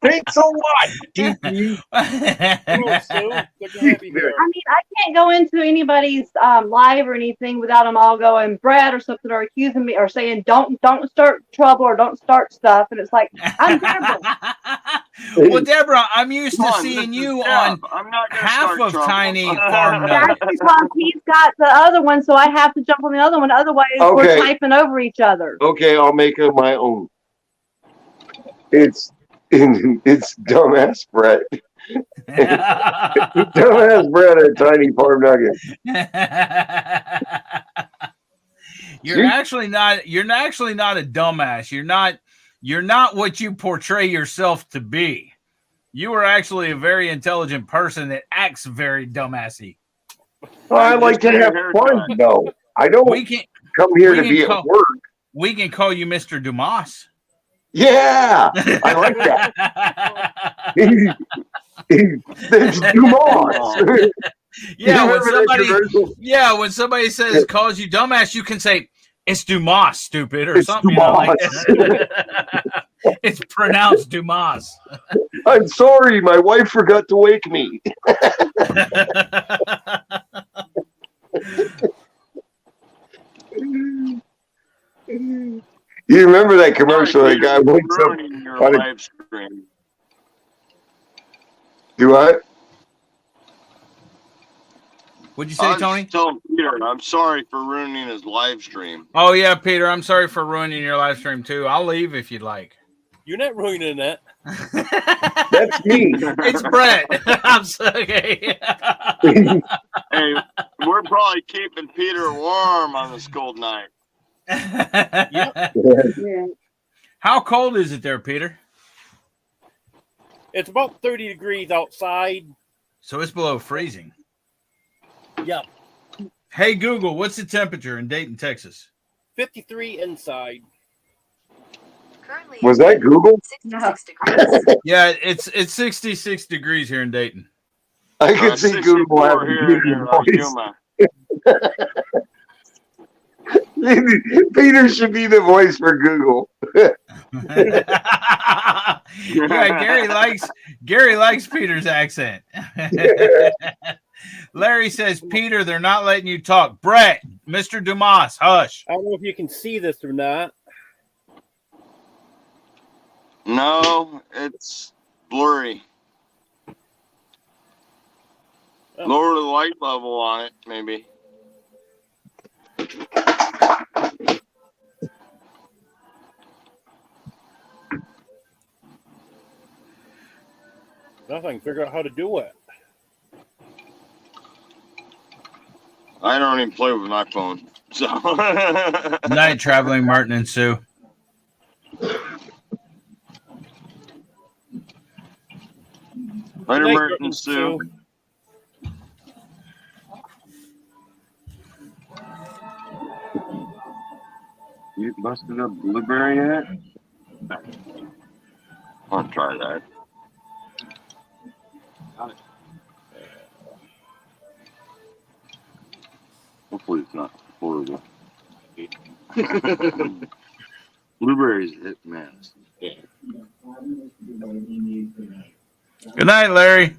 Thanks a lot, Kiki. Hello, Sue. Good to have you here. I mean, I can't go into anybody's live or anything without them all going Brad or something or accusing me or saying don't start trouble or don't start stuff. And it's like I'm Deborah. Well, Deborah, I'm used to Come on, seeing this is you Deb. on I'm not gonna half start of trouble. Tiny Farm That's Nuggets. because he's got the other one, so I have to jump on the other one. Otherwise, we're Okay. typing over each other. Okay, I'll make it my own. It's dumbass Brett. Dumbass Brett at Tiny Farm Nugget. You're actually not a dumbass. You're not what you portray yourself to be. You are actually a very intelligent person that acts very dumbassy. Well, I like to have fun though. I don't We can come here we to can be call- at work. we can call you Mr. Dumas. Yeah, I like that. It's Dumas. Yeah, when Remember that somebody commercial? says calls you dumbass, you can say it's Dumas, stupid, or It's something. Like that. It's pronounced Dumas. I'm sorry, my wife forgot to wake me. You remember that commercial? That guy wakes up. Ruining your on a- live stream. Do what? What'd you I say, was Tony? telling Peter, I'm sorry for ruining his live stream. Oh yeah, Peter. I'm sorry for ruining your live stream too. I'll leave if you'd like. You're not ruining it. That's me. It's Brett. I'm sorry. Hey, we're probably keeping Peter warm on this cold night. Yeah. How cold is it there, Peter? It's about 30 degrees outside. So it's below freezing. Yep. Hey Google, what's the temperature in Dayton, Texas? 53 inside. Currently Was that Google? 66 degrees. Yeah, it's 66 degrees here in Dayton. I could see 64 Google having here Peter's in voice. Peter should be the voice for Google. Yeah, Gary likes Peter's accent. Larry says, Peter, they're not letting you talk. Brett, Mr. Dumas, hush. I don't know if you can see this or not. No, it's blurry. Oh. Lower the light level on it, maybe. Nothing. Figure out how to do it. I don't even play with my phone. So Night traveling, Martin and Sue. Later, Night, Merton and Sue. You busted a blueberry yet? I'll try that. Hopefully it's not horrible. Blueberries hit mess. Good night, Larry.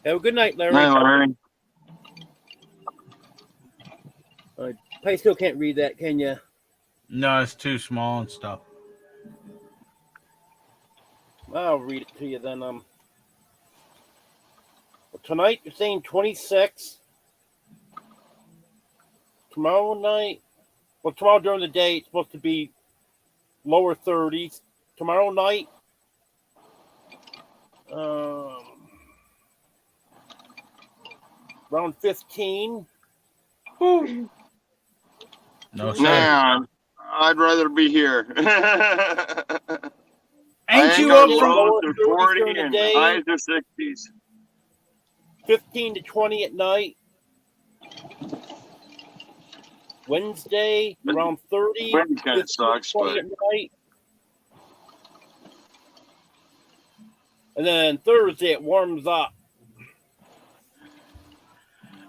Have a good night, Larry. Hey, Larry. I still can't read that, can you? No, it's too small and stuff. I'll read it to you then. Tonight you're saying 26. Tomorrow night, well, tomorrow during the day it's supposed to be lower 30s. Tomorrow night, around 15. No, sir. Nah, I'd rather be here. Ain't you got up from? low. lows are 40 during the and day. highs are 60s. 15 to 20 at night. Wednesday, around 30. Wind kind 15 of sucks, 20 but at night. And then Thursday it warms up.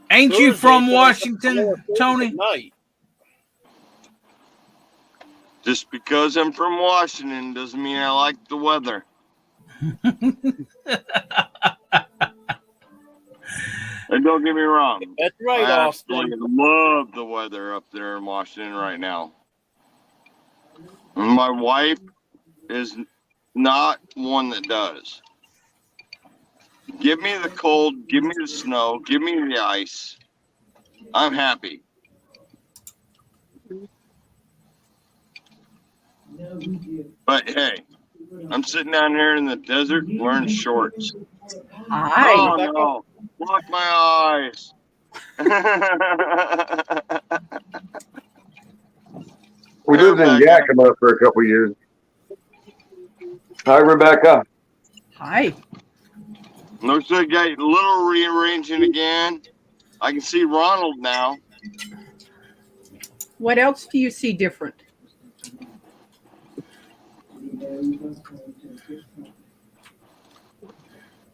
Ain't you Thursday, from it's gonna be Washington, lower 30s Tony? at night. just because I'm from Washington doesn't mean I like the weather. And don't get me wrong, That's right, I Austin. absolutely love the weather up there in Washington right now. And my wife is not one that does. Give me the cold, give me the snow, give me the ice. I'm happy. But hey, I'm sitting down here in the desert wearing shorts. Hi. Oh no, block my eyes. We lived in Rebecca. Yakima for a couple years. Hi, Rebecca. Hi. Looks like I got a little rearranging again. I can see Ronald now. What else do you see different?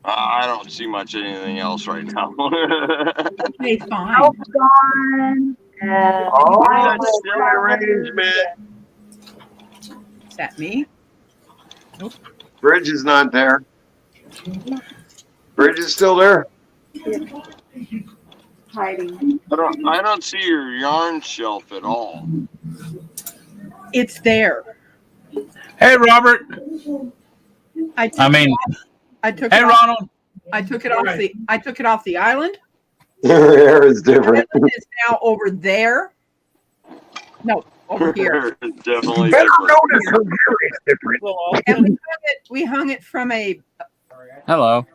I don't see much anything else right now. Okay, fine. Oh, That's the arrangement. Is that me? Bridge is not there. Bridge is still there. Hiding. I don't see your yarn shelf at all. It's there. Hey, Robert. I took I mean, I took hey, it off, Ronald. I took it off the island. Her hair is The different. island is now over there. No, over here. It's definitely Better different. notice her hair is different. Well, And Austin, we hung it from a Hello.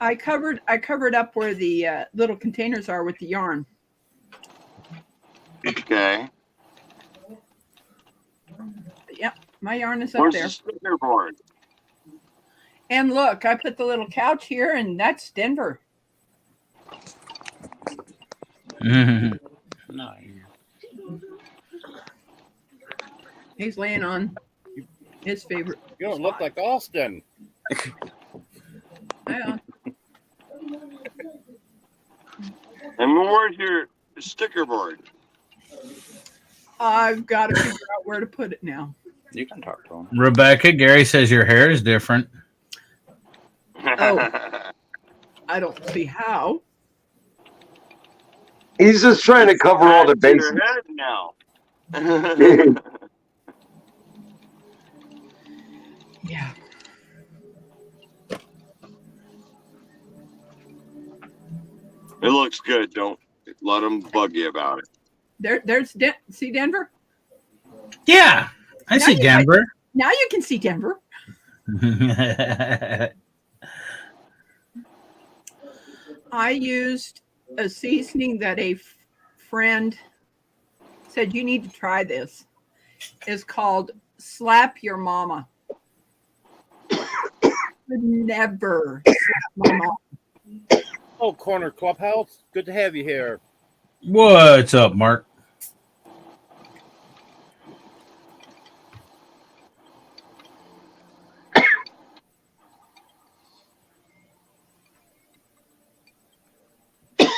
I covered up where the little containers are with the yarn. Okay. Yep, my yarn is up Where's there. the sticker board? And look, I put the little couch here, and that's Denver. He's laying on his favorite. you don't look like Austin. Hang on. And where's your sticker board? I've got to figure out where to put it now. You can talk to him. Rebecca, Gary says your hair is different. Oh. I don't see how. He's just trying to cover all the Back to bases. your head now. Yeah. It looks good. Don't let them bug you about it. There's see Denver? Yeah, I see you- Denver. Now you can see Denver. I used a seasoning that a friend said you need to try this. It's called Slap Your Mama. Would never slap my mom. Oh, Corner Clubhouse. Good to have you here. What's up, Mark?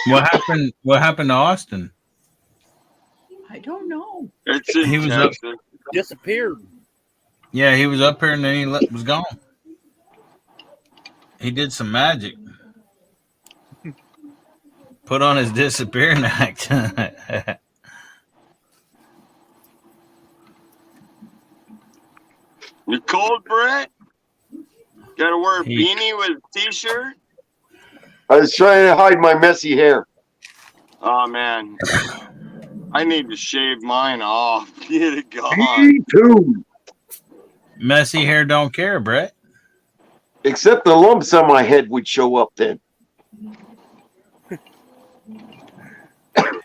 What happened? What happened to Austin? I don't know. It's in He was up. Texas. Disappeared. Yeah, he was up here and then he was gone. He did some magic. Put on his disappearing act. You cold, Brett? Gotta wear a He- beanie with a t-shirt? I was trying to hide my messy hair. Oh, man. I need to shave mine off. Get it gone. Me too. Messy hair don't care, Brett. Except the lumps on my head would show up then.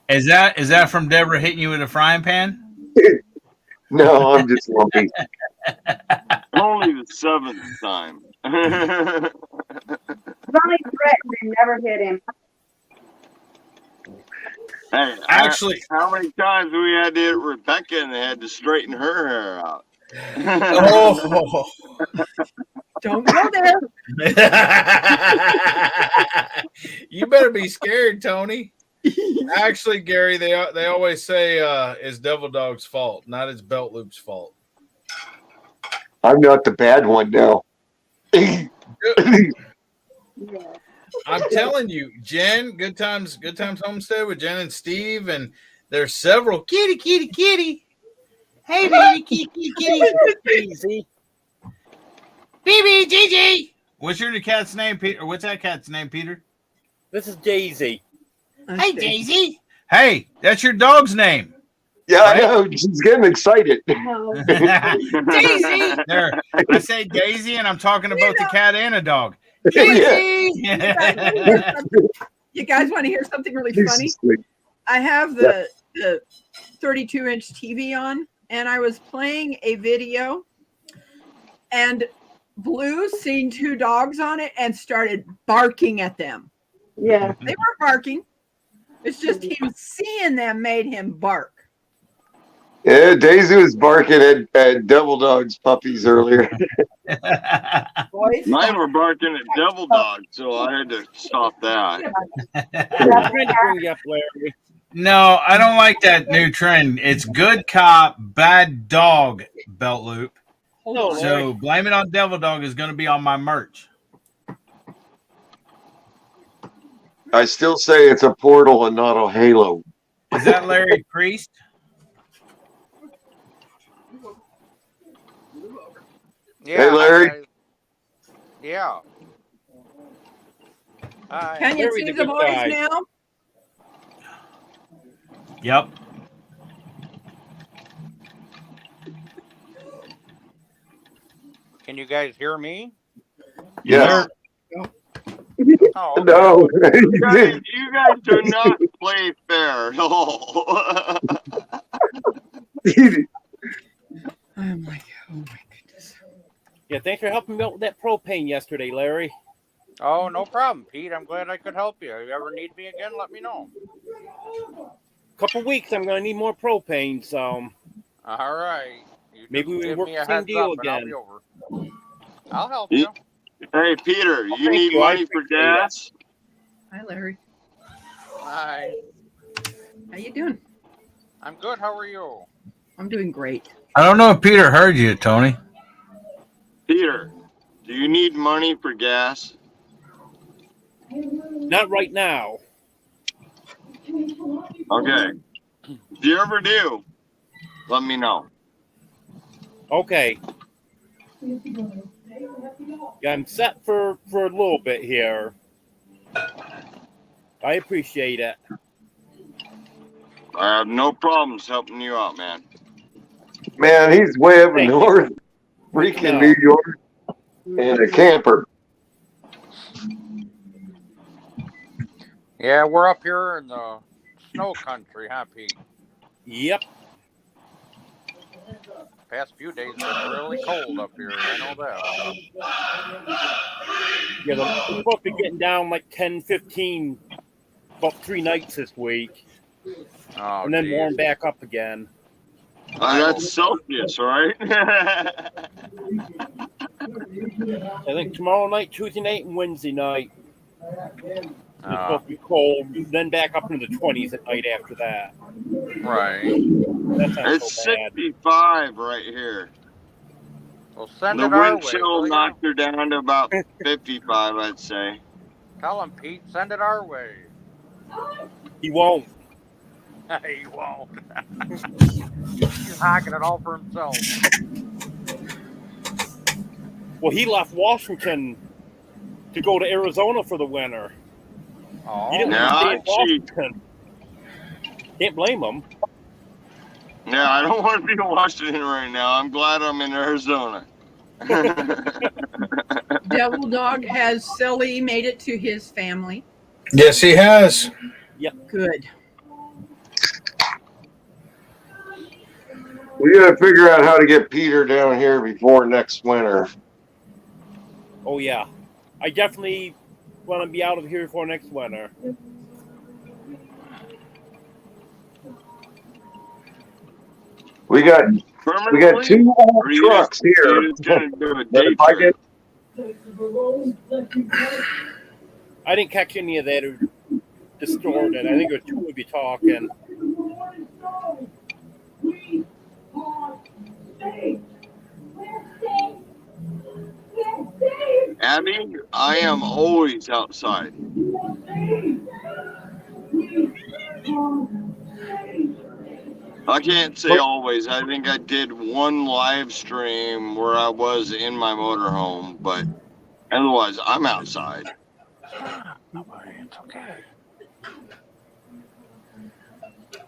Is that from Deborah hitting you with a frying pan? No, I'm just lumpy. Only the 7th time. Ronnie Brett never hit him. Hey, Actually, how many times we had to hit Rebecca and they had to straighten her hair out? oh. Don't go there. You better be scared, Tony. Actually, Gary, they always say it's Devil Dog's fault, not it's Belt Loop's fault. I'm not the bad one now. I'm telling you, Jen, Good Times Homestead with Jen and Steve, and there's several kitty. Hey, baby, kitty. Daisy. Baby, Gigi. What's your cat's name, Peter? What's that cat's name, Peter? This is Daisy. Hey, Daisy. Hey, that's your dog's name. Yeah, I know. She's getting excited. Daisy. There, I say Daisy, and I'm talking about the cat and a dog. Yeah. You guys want to hear something really funny? I have the 32-inch TV on, and I was playing a video, and Blue seen 2 dogs on it and started barking at them. Yeah. They weren't barking. It's just him seeing them made him bark. Yeah, Daisy was barking at Devil Dog's puppies earlier. Boys, Mine were barking at Devil Dog, so I had to stop that. I'm trying to bring you up, Larry. No, I don't like that new trend. It's good cop, bad dog, Belt Loop. No, Larry. So blame it on Devil Dog is going to be on my merch. I still say it's a portal and not a halo. Is that Larry Priest? Yeah, Hey, Larry. Yeah. Hi. can you Larry's see a the good boys guy. now? Yep. Can you guys hear me? Yes. Oh, No. You guys do not play fair at all. Oh my goodness. Yeah, thanks for helping me out with that propane yesterday, Larry. oh, no problem, Pete. I'm glad I could help you. If you ever need me again, let me know. Couple weeks, I'm gonna need more propane, so All right. You Maybe just we give work me the a same heads deal up and I'll again. be over. I'll help You- you. Hey, Peter, you Thank need you, I money for appreciate that. gas? Hi, Larry. Hi. How you doing? I'm good. How are you? I'm doing great. I don't know if Peter heard you, Tony. Peter, do you need money for gas? not right now. Okay. If you ever do, let me know. Okay. Yeah, I'm set for a little bit here. I appreciate it. I have no problems helping you out, man. Man, he's way up Thank you. north, freaking No. New York, and a camper. Yeah, we're up here in the snow country, huh, Pete? Yep. Past few days have been really cold up here. I know that. Yeah, we're supposed to be getting down like 10, 15, about 3 nights this week, Oh, and then geez. warm back up again. That's Celsius, right? I think tomorrow night, Tuesday night, and Wednesday night it's supposed to be cold. Then back up into the 20s at night after that. Right. That's not It's so bad. 65 right here. Well, send The it our wind way. chill will ya? knocked her down to about 55, I'd say. Tell him, Pete. Send it our way. He won't. He won't. He's hocking it all for himself. Well, he left Washington to go to Arizona for the winter. Oh. He didn't Yeah, want to stay in cheap. Washington. Can't blame him. Yeah, I don't want to be in Washington right now. I'm glad I'm in Arizona. Devil Dog, has Sully made it to his family? Yes, he has. Good. We got to figure out how to get Peter down here before next winter. Oh, yeah. I definitely want to be out of here before next winter. We got Permanently? 2 old Or you trucks just, here. you're just gonna do a But day if I trip? I didn't catch any of that or distorted. I think it was 2 of you talking. Abby, I am always outside. I can't say always. I think I did one live stream where I was in my motorhome, but otherwise, I'm outside. It's okay.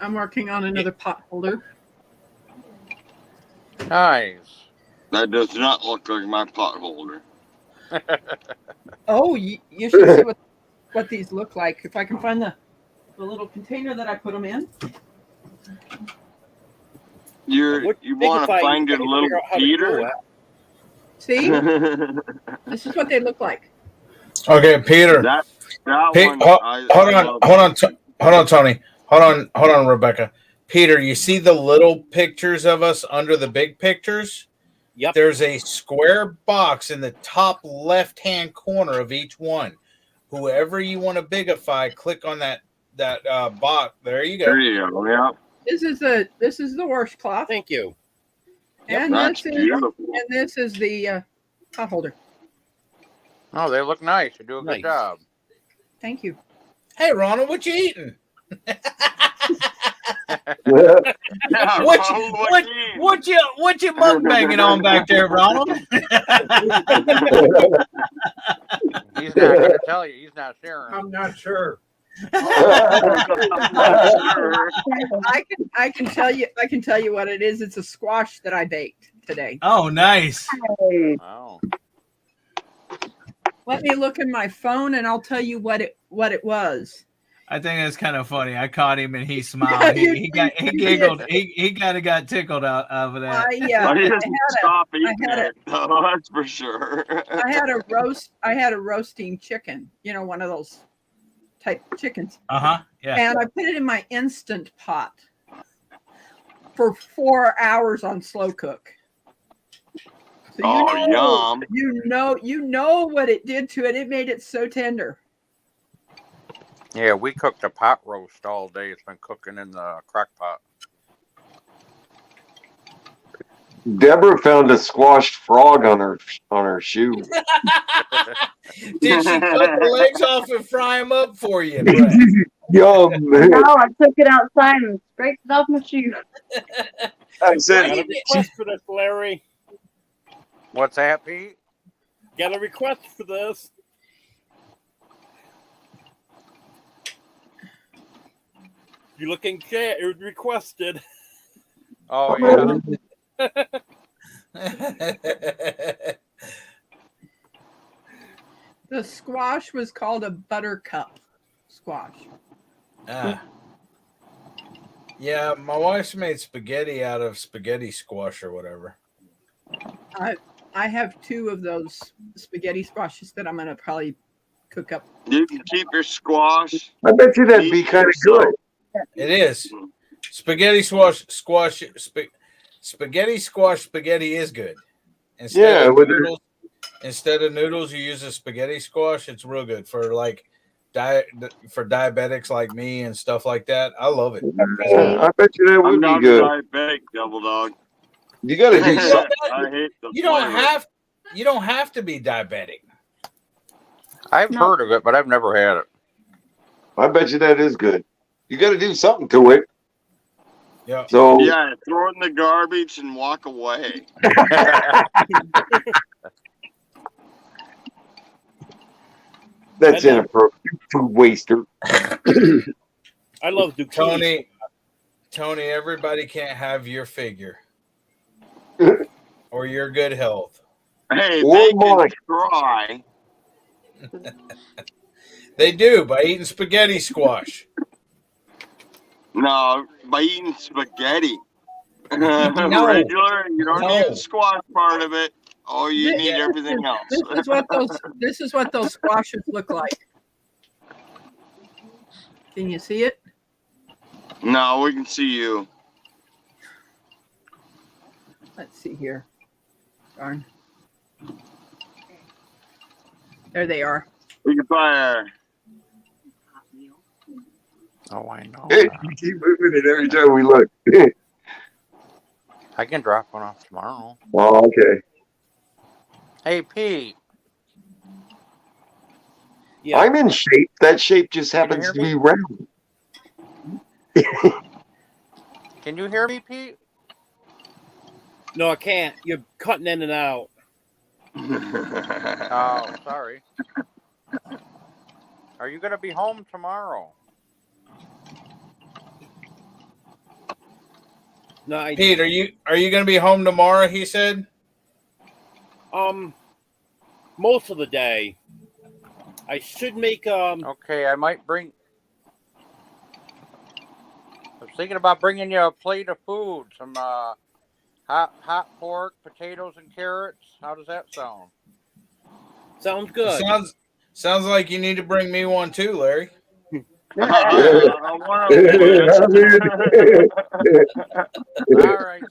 I'm working on another pot holder. Nice. That does not look like my pot holder. Oh, you should see what these look like. If I can find the little container that I put them in. You want to find your little Peter? See? This is what they look like. Okay, Peter. That Pete, one. hold on, Tony. Hold on, Rebecca. Peter, you see the little pictures of us under the big pictures? Yep. There's a square box in the top left-hand corner of each one. Whoever you want to bigify, click on that box. There you go. There you go. Yeah. This is the washcloth. Thank you. And That's beautiful. this is the pot holder. Oh, they look nice. You do a good job. Thank you. Hey, Ronald, what you eating? Yeah, What you mukbanging on back there, Ronald? He's not going to tell you. He's not sharing. I'm not sure. I can tell you what it is. It's a squash that I baked today. Oh, nice. Wow. Let me look in my phone and I'll tell you what it was. I think that's kind of funny. I caught him and he smiled. He giggled. He kind of got tickled out of that. He doesn't stop eating it. That's for sure. I had a roasting chicken. You know, one of those type chickens. Yeah. And I put it in my Instant Pot for 4 hours on slow cook. So yum! You know what it did to it. It made it so tender. Yeah, we cooked a pot roast all day. It's been cooking in the crock pot. Deborah found a squashed frog on her shoe. Did she cut the legs off and fry them up for you? Yum. No, I took it outside and scraped it off my shoe. I said, Got a request for this, Larry. What's that, Pete? Got a request for this. You looking chat? It was requested. Oh yeah. The squash was called a buttercup squash. Yeah, my wife's made spaghetti out of spaghetti squash or whatever. I have 2 of those spaghetti squashes that I'm gonna probably cook up. You can keep your squash. I bet you that'd be kind of good. It is. Spaghetti spaghetti squash spaghetti is good. Yeah, with it. Instead of noodles, you use a spaghetti squash. It's real good for like for diabetics like me and stuff like that. I love it. I bet you that I'm would not be good. diabetic, Double Dog. You got to do something. I hate the You don't flavor. have to be diabetic. I've heard of it, but I've never had it. I bet you that is good. You got to do something to it. Yeah. So Yeah, throw it in the garbage and walk away. that's inappropriate. Food waster. I love zucchini. Tony, everybody can't have your figure or your good health. Hey, Or they can mine. try. They do by eating spaghetti squash. No, by eating spaghetti. Regular, you don't need the squash part of it. Oh, you need everything else. This is what those squashes look like. Can you see it? No, we can see you. Let's see here. Darn. There they are. We can fire. Oh, I know. Hey, you keep moving it every time we look. I can drop one off tomorrow. Oh, okay. Hey, Pete. Yeah. I'm in shape. That shape just Can you happens hear to me? be round. Can you hear me, Pete? No, I can't. You're cutting in and out. Oh, sorry. Are you going to be home tomorrow? No, Pete, are you going to be home tomorrow? He said. Most of the day. I should make Okay, I might bring. I was thinking about bringing you a plate of food, some hot pork, potatoes, and carrots. How does that sound? Sounds good. Sounds like you need to bring me one too, Larry. All right,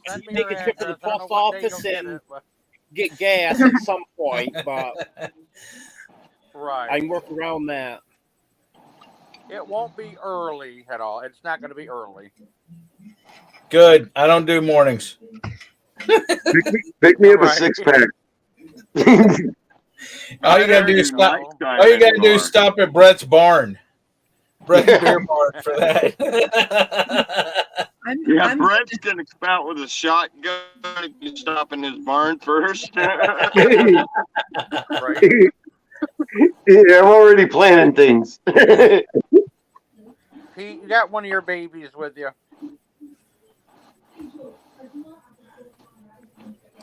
send me Make your a trip to the address. I don't know post what day office you'll get and it, but- get gas at some point, but Right. I can work around that. It won't be early at all. It's not going to be early. Good. I don't do mornings. Pick me up a Right. 6-pack. All you gotta do is stop. All you gotta do is stop at Brett's barn. Brett's beer barn for that. I'm Brett's gonna come out with a shotgun if you stop in his barn first. Right. Yeah, I'm already planning things. Pete, you got one of your babies with you.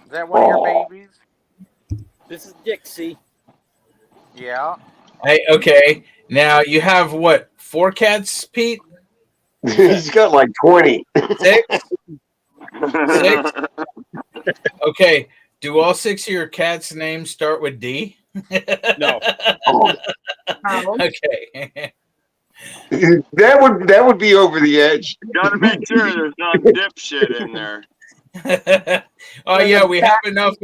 Is that one of your babies? This is Dixie. Yeah. Hey, okay. Now you have what? 4 cats, Pete? He's got like 20. 6? 6? Okay. Do all 6 of your cats' names start with D? No. Okay. That would be over the edge. Gotta make sure there's not dipshit in there. Oh yeah, we have enough.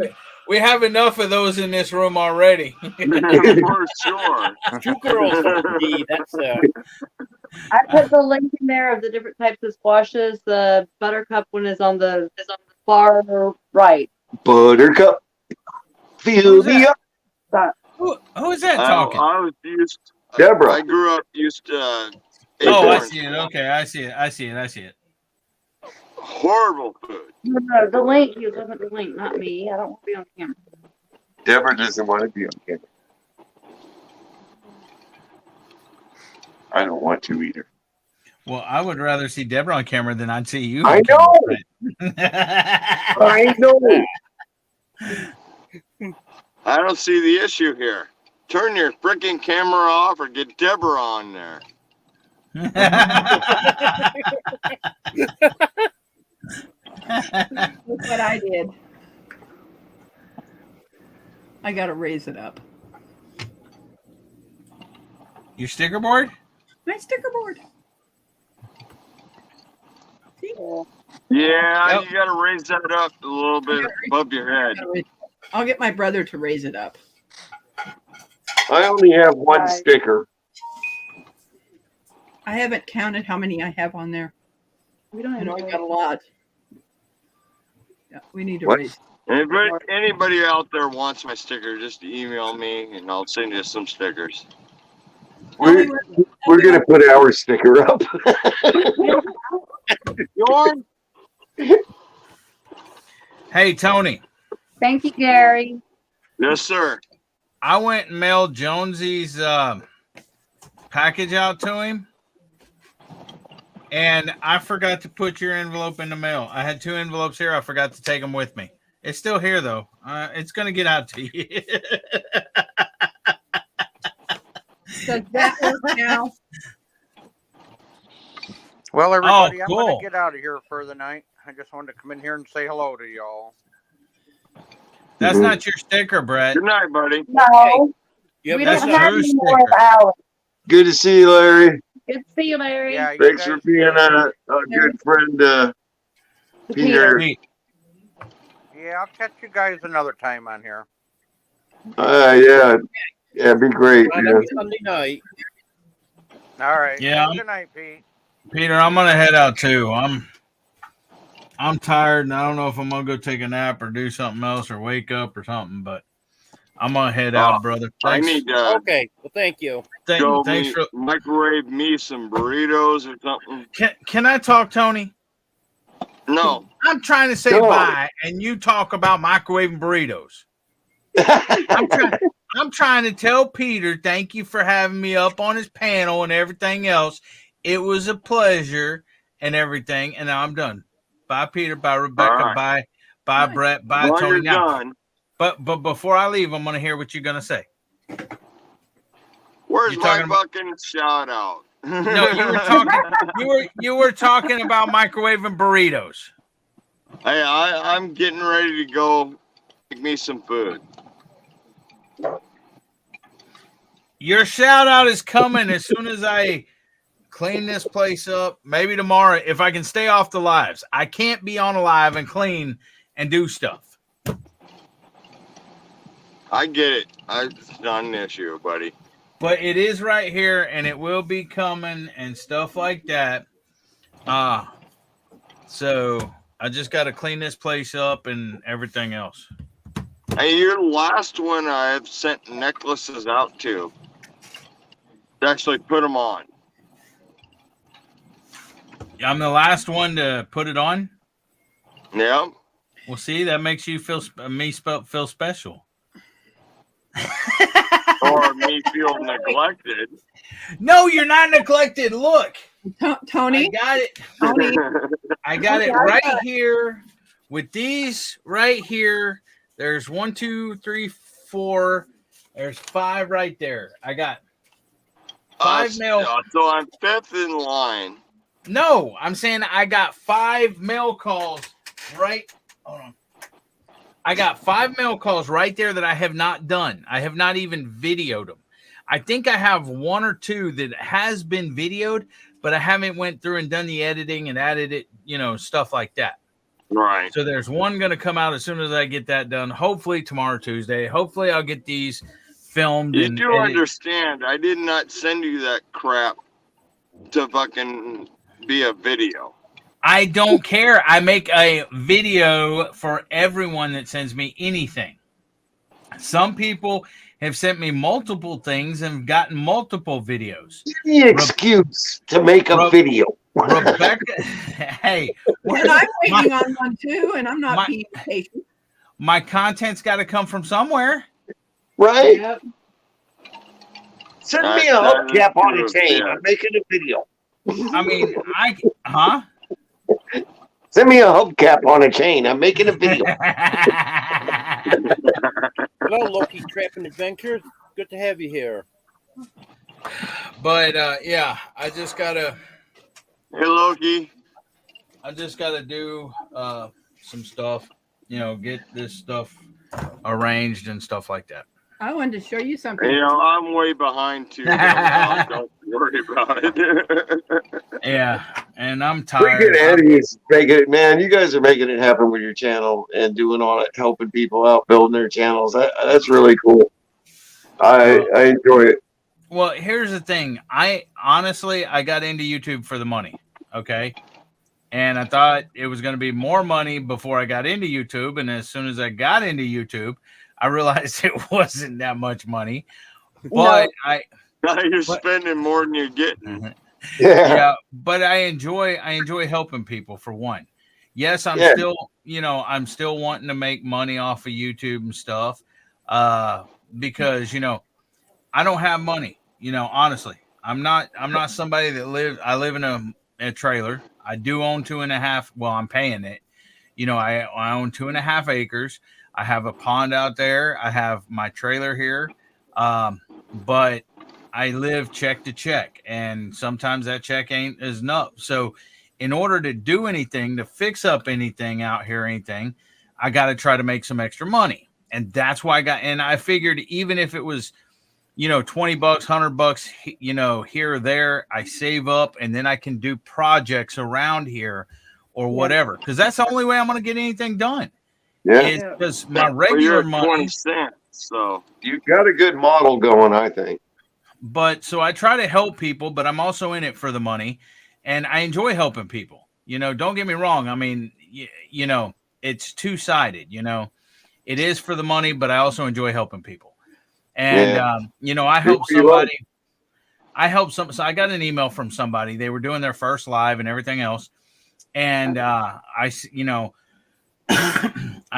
We have enough of those in this room already. For sure. 2 girls for D. That's I put the link in there of the different types of squashes. The buttercup one is on the far right. Buttercup, fill me up. Who is that talking? I was used. Deborah. I grew up used to. Oh, I acorns. see it. Okay, I see it. I see it. Horrible food. No, the link. You look at the link, not me. I don't want to be on camera. Deborah doesn't want to be on camera. I don't want to either. Well, I would rather see Deborah on camera than I'd see you. I on know. camera. I know. I don't see the issue here. Turn your freaking camera off or get Deborah on there. That's what I did. I got to raise it up. Your sticker board? My sticker board. See? Yeah, Yep. you got to raise that up a little bit above your head. I'll get my brother to raise it up. I only have one sticker. I haven't counted how many I have on there. We don't I have know I no- got a lot. Yeah, we need to What? raise. Anybody out there wants my sticker, just email me and I'll send you some stickers. We're gonna put our sticker up. Yorn? Hey, Tony. Thank you, Gary. Yes, sir. I went and mailed Jonesy's package out to him, and I forgot to put your envelope in the mail. I had 2 envelopes here. I forgot to take them with me. It's still here, though. It's going to get out to you. Does that work now? Well, everybody, I'm cool. going to get out of here for the night. I just wanted to come in here and say hello to y'all. That's not your sticker, Brett. Good night, buddy. No, Yep, we that's don't a have true any more of sticker. ours. Good to see you, Larry. Good to see you, Larry. Yeah, you Thanks guys for being a good friend, Peter. Pete. Yeah, I'll catch you guys another time on here. Yeah, it'd be great. On Yeah. every Sunday night. All right. Yeah. Good night, Pete. Peter, I'm gonna head out too. I'm tired, and I don't know if I'm gonna go take a nap or do something else or wake up or something. But I'm gonna head out, brother. I Thanks. need to Okay. Well, thank you. Thanks for. microwave me some burritos or something. Can I talk, Tony? No. I'm trying to say No. bye, and you talk about microwaving burritos. I'm trying to tell Peter, thank you for having me up on his panel and everything else. It was a pleasure and everything, and now I'm done. Bye, Peter. Bye, Rebecca. All right. Bye, Bye. Brett. Bye, While Tony. you're Now, done, but before I leave, I'm gonna hear what you're gonna say. where's You my talking about- fucking shout out? No, you were talking. You were talking about microwaving burritos. Hey, I'm getting ready to go make me some food. Your shout out is coming as soon as I clean this place up. Maybe tomorrow, if I can stay off the lives. I can't be on a live and clean and do stuff. I get it. It's not an issue, buddy. But it is right here, and it will be coming and stuff like that. So I just got to clean this place up and everything else. Hey, you're the last one I've sent necklaces out to actually put them on. I'm the last one to put it on. Yeah. Well, see, that makes you feel special. Or me feel neglected. No, you're not neglected. Look, Tony. I got it. Tony. I got it right here with these right here. There's 1, 2, 3, 4. There's 5 right there. I got 5 mail. So I'm 5th in line. No, I'm saying I got 5 mail calls right. Hold on. I got 5 mail calls right there that I have not done. I have not even videoed them. I think I have 1 or 2 that has been videoed, but I haven't went through and done the editing and added it, stuff like that. Right. So there's one going to come out as soon as I get that done. Hopefully tomorrow, Tuesday. Hopefully I'll get these filmed. You and do understand, I did not send you that crap to fucking be a video. I don't care. I make a video for everyone that sends me anything. Some people have sent me multiple things and gotten multiple videos. The excuse to make a video. Rebecca, hey. And I'm waiting on one too, and I'm not being patient. My content's got to come from somewhere. Right? Yep. Send me a hubcap on a chain. I'm making a video. I mean, Send me a hubcap on a chain. I'm making a video. Hello, Loki Trapping Adventures. Good to have you here. But yeah, I just gotta Hey, Loki. do some stuff, get this stuff arranged and stuff like that. I wanted to show you something. I'm way behind too. Don't worry about it. Yeah, and I'm We tired. get Eddie's making it, man. You guys are making it happen with your channel and doing all that, helping people out, building their channels. That's really cool. I enjoy it. Well, here's the thing. I got into YouTube for the money. Okay. And I thought it was going to be more money before I got into YouTube. And as soon as I got into YouTube, I realized it wasn't that much money. But Now you're spending more than you're getting. Yeah, but I enjoy helping people, for one. Yes, I'm still wanting to make money off of YouTube and stuff. Because I don't have money. Honestly, I'm not somebody that I live in a trailer. I do own 2.5. Well, I'm paying it. I own 2.5 acres. I have a pond out there. I have my trailer here. But I live check to check, and sometimes that check ain't enough. So in order to do anything, to fix up anything out here, I got to try to make some extra money. And that's why I figured even if it was, $20, $100, here or there, I save up and then I can do projects around here or whatever. Cause that's the only way I'm going to get anything done. Yeah. Because my regular money. 20 cents, so you've got a good model going, I think. But so I try to help people, but I'm also in it for the money, and I enjoy helping people. Don't get me wrong. I mean, it's two-sided, it is for the money, but I also enjoy helping people. And, I help somebody. So I got an email from somebody. They were doing their first live and everything else. And, I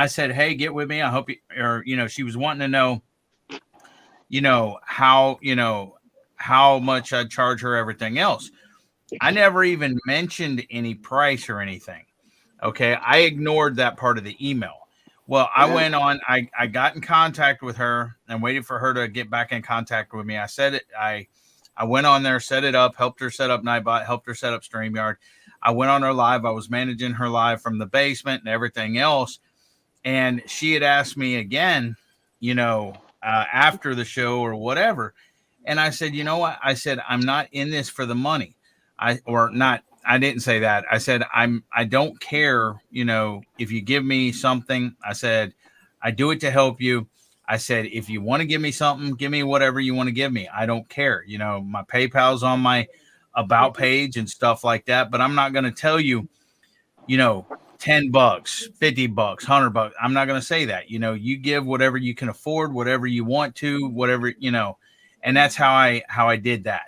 said, hey, get with me. I hope she was wanting to know, how much I'd charge her, everything else. I never even mentioned any price or anything. Okay. I ignored that part of the email. Well, I went on, I got in contact with her and waited for her to get back in contact with me. I said it. I went on there, set it up, helped her set up Nightbot, helped her set up StreamYard. I went on her live. I was managing her live from the basement and everything else. And she had asked me again, after the show or whatever. And I said, you know what? I said, I'm not in this for the money. I didn't say that. I said, I don't care, if you give me something. I said, I do it to help you. I said, if you want to give me something, give me whatever you want to give me. I don't care. My PayPal's on my about page and stuff like that, but I'm not going to tell you, $10, $50, $100. I'm not going to say that. You give whatever you can afford, whatever you want to, whatever, and that's how I did that.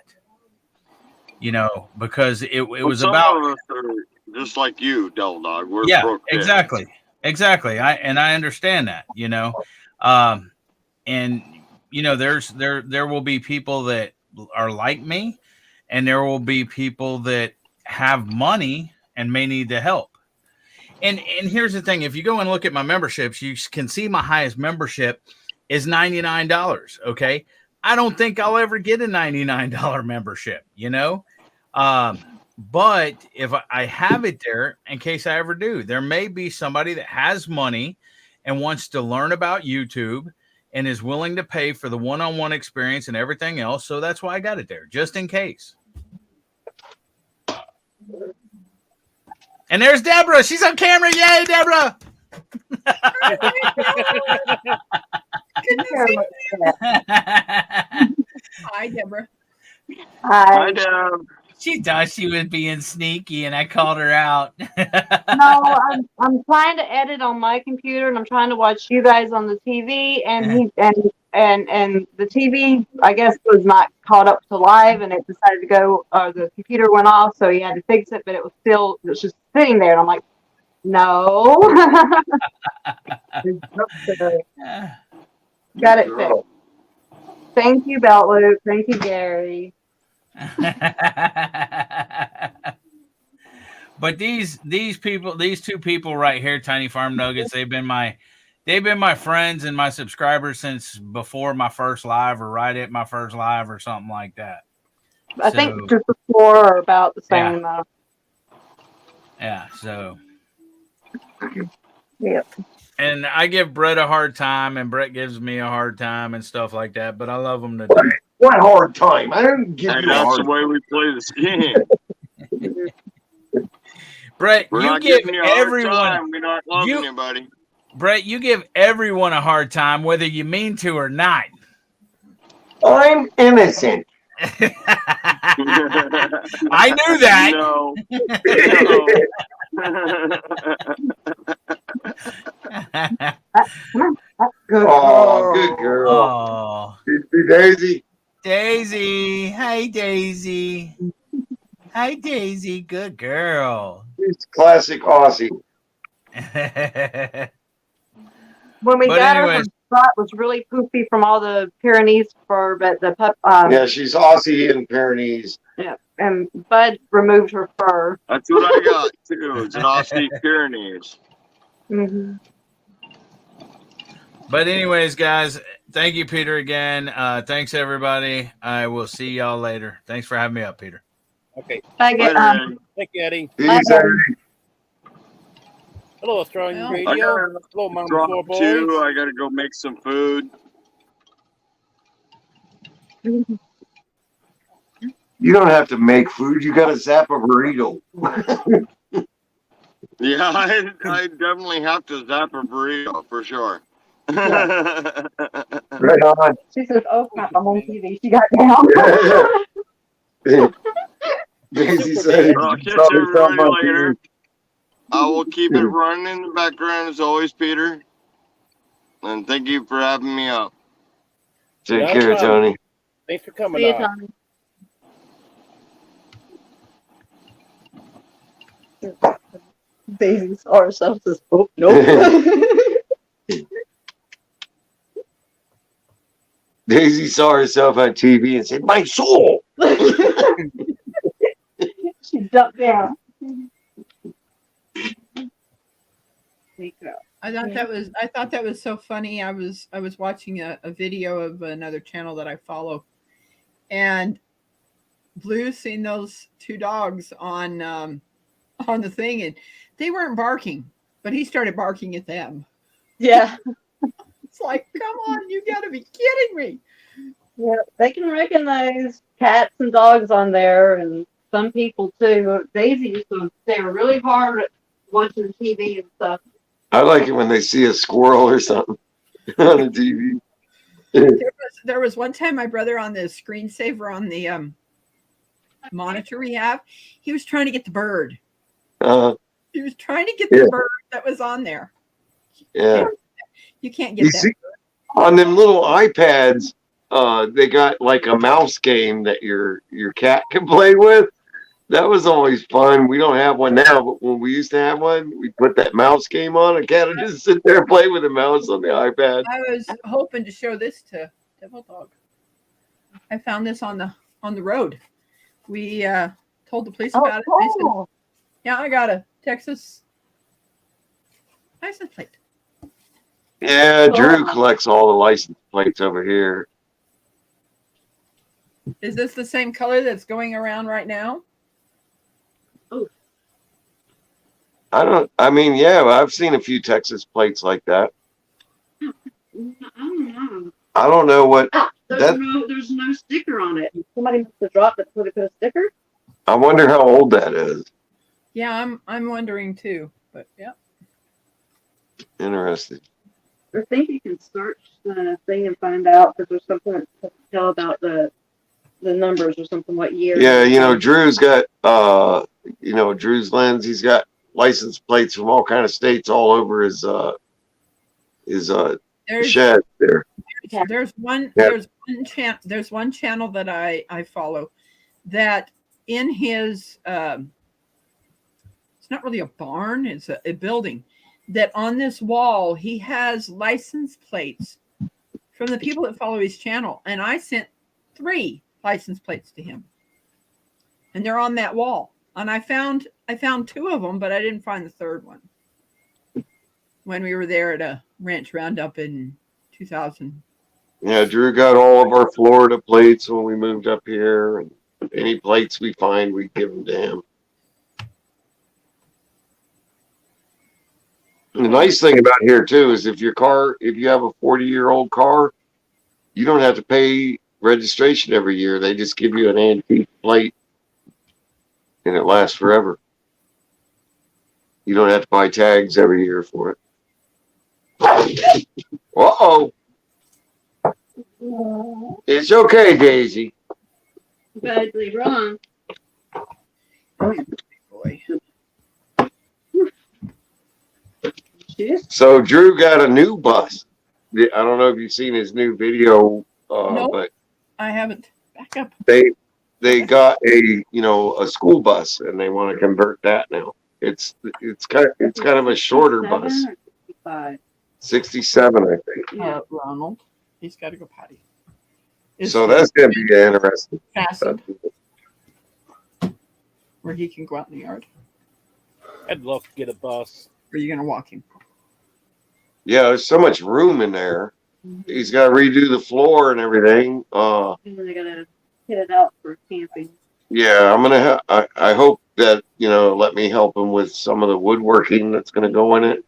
Because it was about of us are just like you, Devil Dog. We're broke exactly. I understand that, and there will be people that are like me, and there will be people that have money and may need the help. And here's the thing. If you go and look at my memberships, you can see my highest membership is $99. Okay. I don't think I'll ever get a $99 membership, but if I have it there in case I ever do, there may be somebody that has money and wants to learn about YouTube and is willing to pay for the one-on-one experience and everything else. So that's why I got it there, just in case. And there's Deborah. She's on camera. Yay, Deborah. Hi, Deborah. Hi. She thought she was being sneaky, and I called her out. No, I'm trying to edit on my computer, and I'm trying to watch you guys on the TV, and and the TV, I guess, was not caught up to live, and it decided to go. The computer went off, so he had to fix it, but it was just sitting there, and I'm like, no. Got it fixed. Thank you, Belt Loop. Thank you, Gary. But these two people right here, Tiny Farm Nuggets, they've been my they've been my friends and my subscribers since before my first live or right at my first live or something like that. I think just before or about the same. Yeah. So. Yep. And I give Brett a hard time, and Brett gives me a hard time and stuff like that. But I love him to death. What hard time? I don't give you a That's hard the way we play this game. Brett, We're you not give giving you a hard everyone. time. We're not loving you, buddy. Brett, you give everyone a hard time, whether you mean to or not. I'm innocent. I knew that. No. Good Oh, good girl. Oh, Daisy. Daisy. Hey, Daisy. Hi, Daisy. Good girl. It's classic Aussie. When we But got her, anyways. her spot was really poofy from all the Pyrenees fur, but the pup, Yeah, she's Aussie and Pyrenees. yeah, and Bud removed her fur. That's what I got, too. It's an Aussie Pyrenees. Mm-hmm. But anyways, guys, thank you, Peter, again. Thanks, everybody. I will see y'all later. Thanks for having me up, Peter. Okay. Thank you, Eddie. Peace, Eddie. Hello, Australian Well, Radio. Hello, Mom Drop Four Boys. two. I got to go make some food. You don't have to make food. You got to zap a burrito. Yeah, I definitely have to zap a burrito for sure. Right on. She says, "Oh crap, I'm on TV." She got down. Daisy said, I'll catch everybody later. I will keep it running in the background as always, Peter. And thank you for having me up. Take care, Tony. Thanks for coming See you, on. Tommy. Daisy's ourselves says, "Oh nope." Daisy saw herself on TV and said, "My soul." She jumped down. I thought that was so funny. I was watching a video of another channel that I follow, and Blue seen those two dogs on the thing, and they weren't barking, but he started barking at them. Yeah. It's like, come on, you got to be kidding me. Yeah, they can recognize cats and dogs on there, and some people too. Daisy used to stare really hard at watching TV and stuff. I like it when they see a squirrel or something on the TV. There was one time my brother on the screensaver on the monitor we have, he was trying to get the bird. He was trying to get the bird that was on there. Yeah. You can't get that. See, on them little iPads, they got like a mouse game that your cat can play with. That was always fun. We don't have one now, but when we used to have one, we put that mouse game on. A cat would just sit there and play with the mouse on the iPad. I was hoping to show this to Devil Dog. I found this on the road. We told the police about it. They said, yeah, I got a Texas license plate. Yeah, Drew collects all the license plates over here. Is this the same color that's going around right now? Yeah, I've seen a few Texas plates like that. I don't know what There's no sticker on it. Somebody must have dropped it before they put a sticker. I wonder how old that is. Yeah, I'm wondering too. But yeah. Interesting. I think you can search the thing and find out because there's something that tell about the numbers or something, what year. Yeah, Drew's got Drew's lens. He's got license plates from all kind of states all over his shed there. There's one channel that I follow that in his it's not really a barn, it's a building, that on this wall he has license plates from the people that follow his channel, and I sent 3 license plates to him, and they're on that wall, and I found 2 of them, but I didn't find the third one. when we were there at a ranch roundup in 2000. Yeah, Drew got all of our Florida plates when we moved up here. And any plates we find, we give them to him. And the nice thing about here too is if you have a 40-year-old car, you don't have to pay registration every year. They just give you an antique plate and it lasts forever. You don't have to buy tags every year for it. Uh-oh. It's okay, Daisy. Badly wrong. Boy. So Drew got a new bus. I don't know if you've seen his new video, Nope. but I haven't. Back up. they got a school bus and they want to convert that now. It's kind of a shorter bus. 67, I think. Ronald, he's got to go potty. So that's gonna be interesting. Fastened, where he can go out in the yard. I'd love to get a bus. Or are you gonna walk him? Yeah, there's so much room in there. He's got to redo the floor and everything. And then they gotta hit it out for camping. Yeah, I'm gonna. I hope that let me help him with some of the woodworking that's gonna go in it.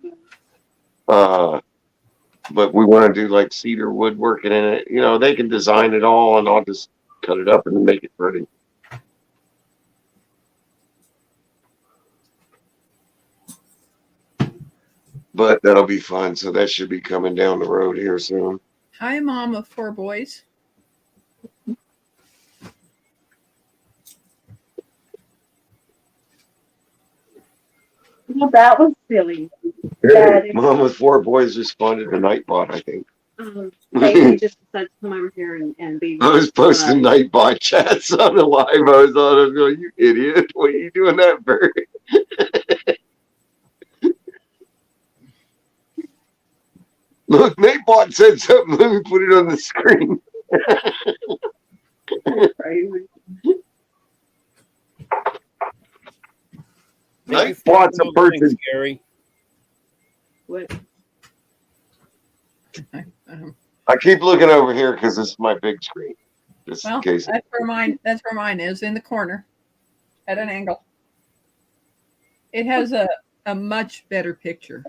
But we want to do like cedar woodworking in it. They can design it all, and I'll just cut it up and make it pretty. But that'll be fun. So that should be coming down the road here soon. Hi, mom of 4 boys. Well, that was silly. Mom with 4 boys responded to Nightbot, I think. They just decided to come over here and be. I was posting Nightbot chats on the live. I was going, you idiot. What are you doing that for? Look, Nightbot said something. Let me put it on the screen. Nightbot's a person. Gary. What? I keep looking over here because this is my big screen. Just Well, in case. that's where mine is, in the corner, at an angle. It has a much better picture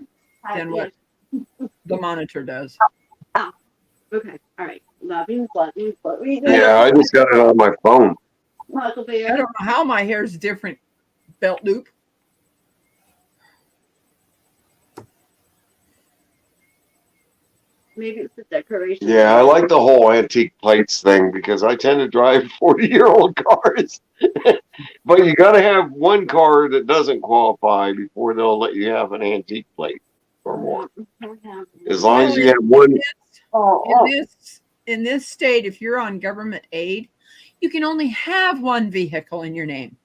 than what the monitor does. Oh, okay. All right. Loving. Yeah, I just got it on my phone. I don't know how my hair's different. Belt loop. Maybe it's a decoration. Yeah, I like the whole antique plates thing because I tend to drive 40-year-old cars. But you got to have one car that doesn't qualify before they'll let you have an antique plate or more. As long as you have one. In this state, if you're on government aid, you can only have one vehicle in your name.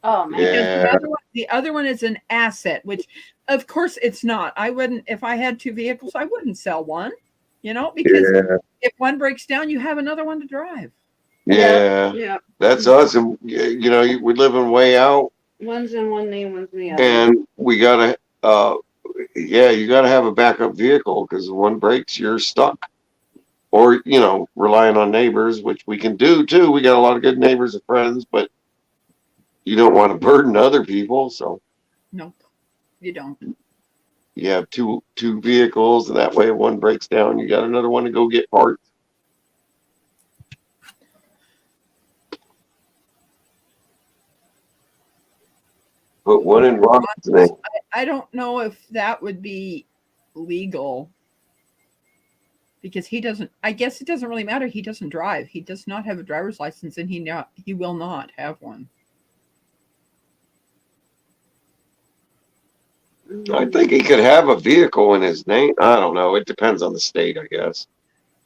Oh man. Yeah. The other one is an asset, which of course it's not. I wouldn't, if I had 2 vehicles, I wouldn't sell one, because if one breaks down, you have another one to drive. Yeah. That's us. And, we're living way out. One's in one name, one's in the other. And we got to, you got to have a backup vehicle because if one breaks, you're stuck. Or, relying on neighbors, which we can do too. We got a lot of good neighbors and friends, but you don't want to burden other people. So Nope, you don't. you have two vehicles, and that way if one breaks down, you got another one to go get parts. Put one in Rob's name. I don't know if that would be legal because he doesn't. I guess it doesn't really matter. He doesn't drive. He does not have a driver's license, and he will not have one. I think he could have a vehicle in his name. I don't know. It depends on the state, I guess.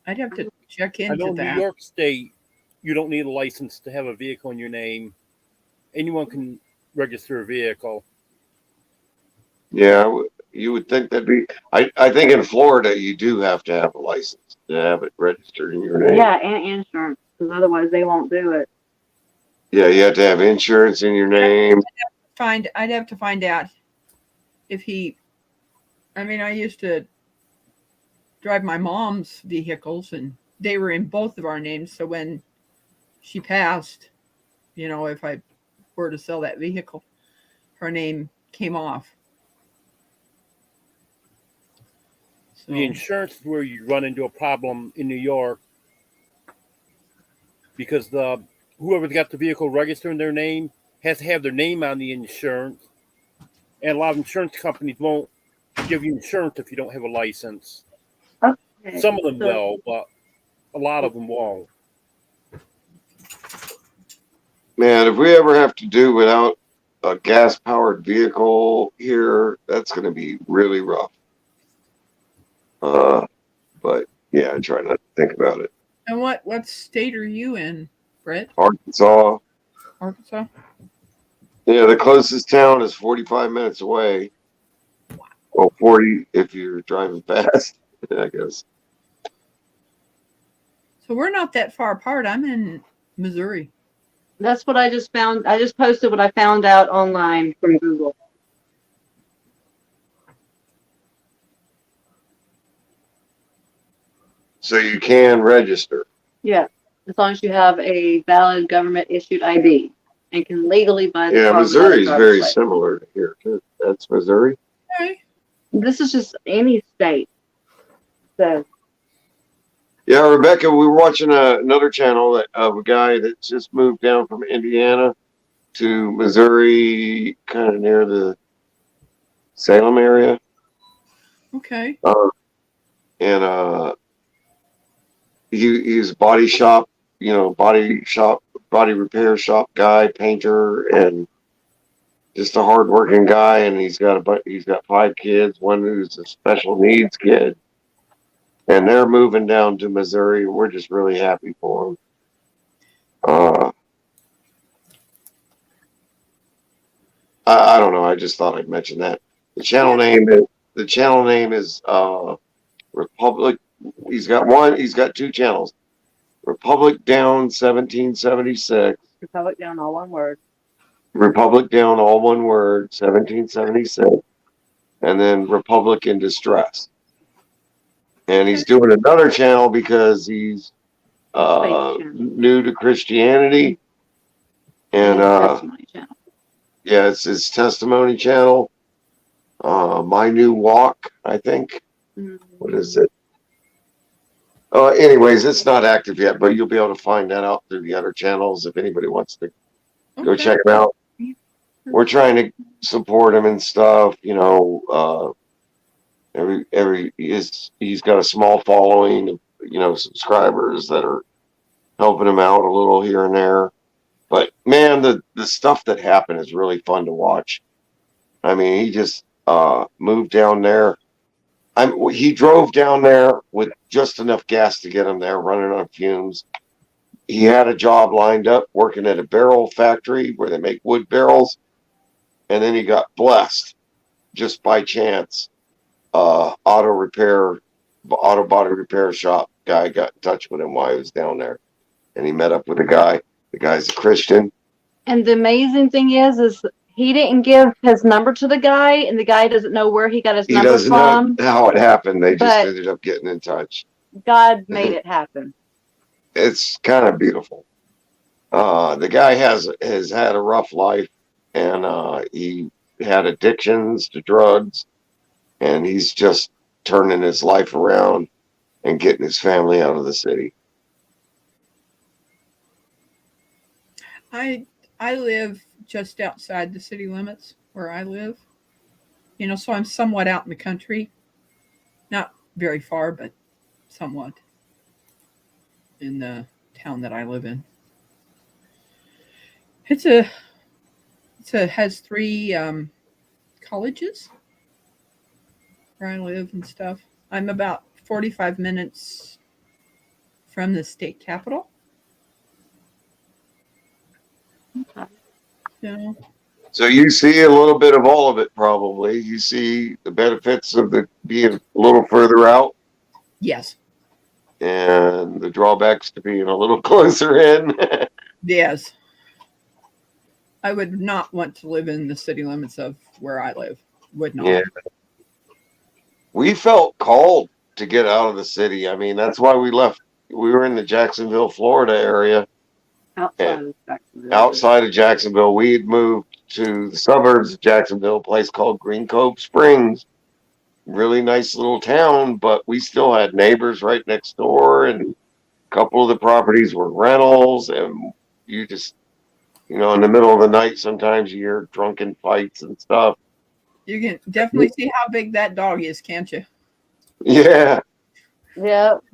I'd have to check I know into that. New York State, you don't need a license to have a vehicle in your name. Anyone can register a vehicle. Yeah, you would think that'd be. I think in Florida you do have to have a license to have it registered in your name. Yeah, and insurance, because otherwise they won't do it. Yeah, you have to have insurance in your name. I'd have to find out if he I mean, I used to drive my mom's vehicles, and they were in both of our names. So when she passed, you know, if I were to sell that vehicle, her name came off. So, The insurance is where you run into a problem in New York because whoever's got the vehicle registered in their name has to have their name on the insurance, and a lot of insurance companies won't give you insurance if you don't have a license. Okay. Some of them So- will, but a lot of them won't. Man, if we ever have to do without a gas powered vehicle here, that's going to be really rough. But yeah, I try not to think about it. and what state are you in, Brett? Arkansas. Arkansas? Yeah, the closest town is 45 minutes away. Well, 40 if you're driving fast, I guess. So we're not that far apart. I'm in Missouri. That's what I just found. I just posted what I found out online from Google. So you can register. Yeah, as long as you have a valid government issued ID and can legally buy the Yeah, car. Missouri is without a very driver's license. similar to here, too. That's Missouri. Okay. This is just any state. So Yeah, Rebecca, we were watching another channel of a guy that just moved down from Indiana to Missouri, kind of near the Salem area. Okay. And he's a body shop, body repair shop guy, painter, and just a hardworking guy. And he's got 5 kids, one who's a special needs kid. And they're moving down to Missouri. We're just really happy for them. I don't know. I just thought I'd mention that. The channel name is Republic. He's got 2 channels. Republic Down 1776. Republic down all one word. Republic Down all one word 1776. And then Republic in Distress. And he's doing another channel because he's new to Christianity. And Testimony channel. yeah, it's his testimony channel. My New Walk, I think. What is it? Anyways, it's not active yet, but you'll be able to find that out through the other channels if anybody wants to go Okay. check him out. We're trying to support him and stuff, he's got a small following of, subscribers that are helping him out a little here and there. But man, the stuff that happened is really fun to watch. I mean, he just moved down there. He drove down there with just enough gas to get him there, running on fumes. He had a job lined up working at a barrel factory where they make wood barrels. And then he got blessed just by chance. Auto body repair shop guy got in touch with him while he was down there. And he met up with a guy. The guy's a Christian. And the amazing thing is he didn't give his number to the guy, and the guy doesn't know where he got his He number doesn't from. know how it happened. They just But- ended up getting in touch. God made it happen. It's kind of beautiful. The guy has had a rough life, and he had addictions to drugs, and he's just turning his life around and getting his family out of the city. I live just outside the city limits where I live. So I'm somewhat out in the country. Not very far, but somewhat in the town that I live in. It has 3 colleges where I live and stuff. I'm about 45 minutes from the state capitol. So you see a little bit of all of it, probably. You see the benefits of being a little further out, Yes. and the drawbacks to being a little closer in. Yes. I would not want to live in the city limits of where I live. Would not. Yeah. we felt called to get out of the city. I mean, that's why we left. We were in the Jacksonville, Florida area. Outside of Jacksonville, we had moved to the suburbs of Jacksonville, a place called Green Cove Springs. Really nice little town, but we still had neighbors right next door, and a couple of the properties were rentals, and you just, in the middle of the night, sometimes you hear drunken fights and stuff. You can definitely see how big that dog is, can't you? Yeah. Yep.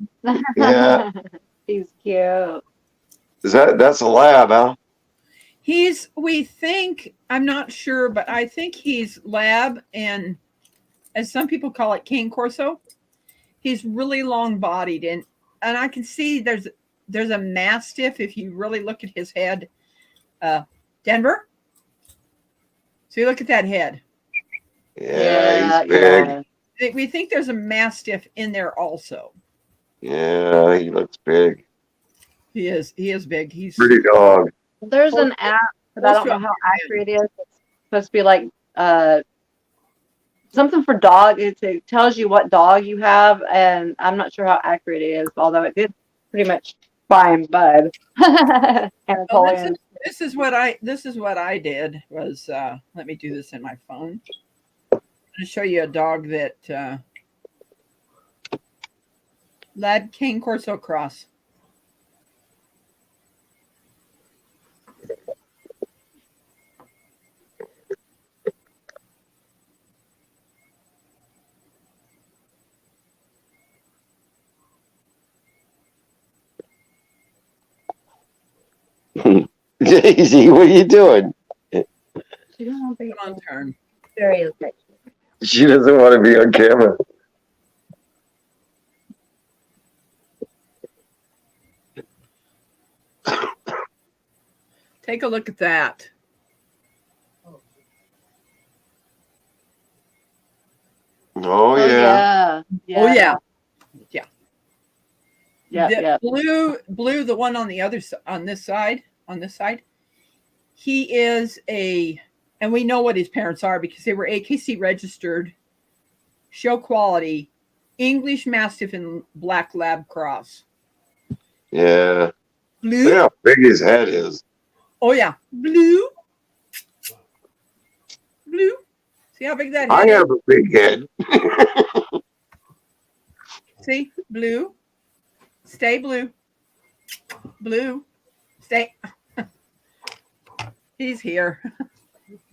Yeah. He's cute. That's a lab, huh? We think, I'm not sure, but I think he's lab, and as some people call it, cane corso. He's really long bodied, and I can see there's a mastiff if you really look at his head. Denver? So you look at that head. Yeah, he's big. Yeah. We think there's a mastiff in there also. Yeah, he looks big. He is big. He's pretty dog. There's an app, but I don't know how accurate it is. It's supposed to be like something for dog. It tells you what dog you have, and I'm not sure how accurate it is, although it did pretty much find Bud. Anatolian. This is what I did was let me do this in my phone. I'm going to show you a dog that led cane corso cross. Daisy, what are you doing? She doesn't want to be on turn. Very affectionate. She doesn't want to be on camera. Take a look at that. Oh yeah. Oh yeah. Yeah. Blue, the one on the other on this side, he is and we know what his parents are because they were AKC registered, show quality, English Mastiff and Black Lab Cross. Yeah. Blue. Look how big his head is. Oh yeah, blue. See how big that head I is? have a big head. See, blue. Stay blue. Blue. Stay. He's here.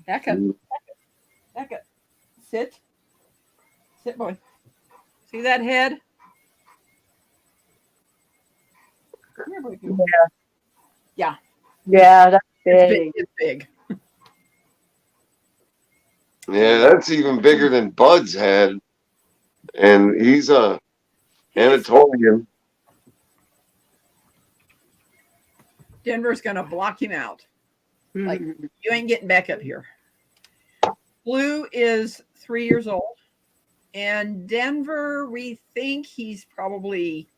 Back up. Back up. Sit. Sit, boy. See that head? Come here, boy. Yeah. Yeah, that's big. It's big. Yeah, that's even bigger than Bud's head. And he's a Anatolian. Denver's going to block him out. Like, you ain't getting back up here. Blue is 3 years old. And Denver, we think he's probably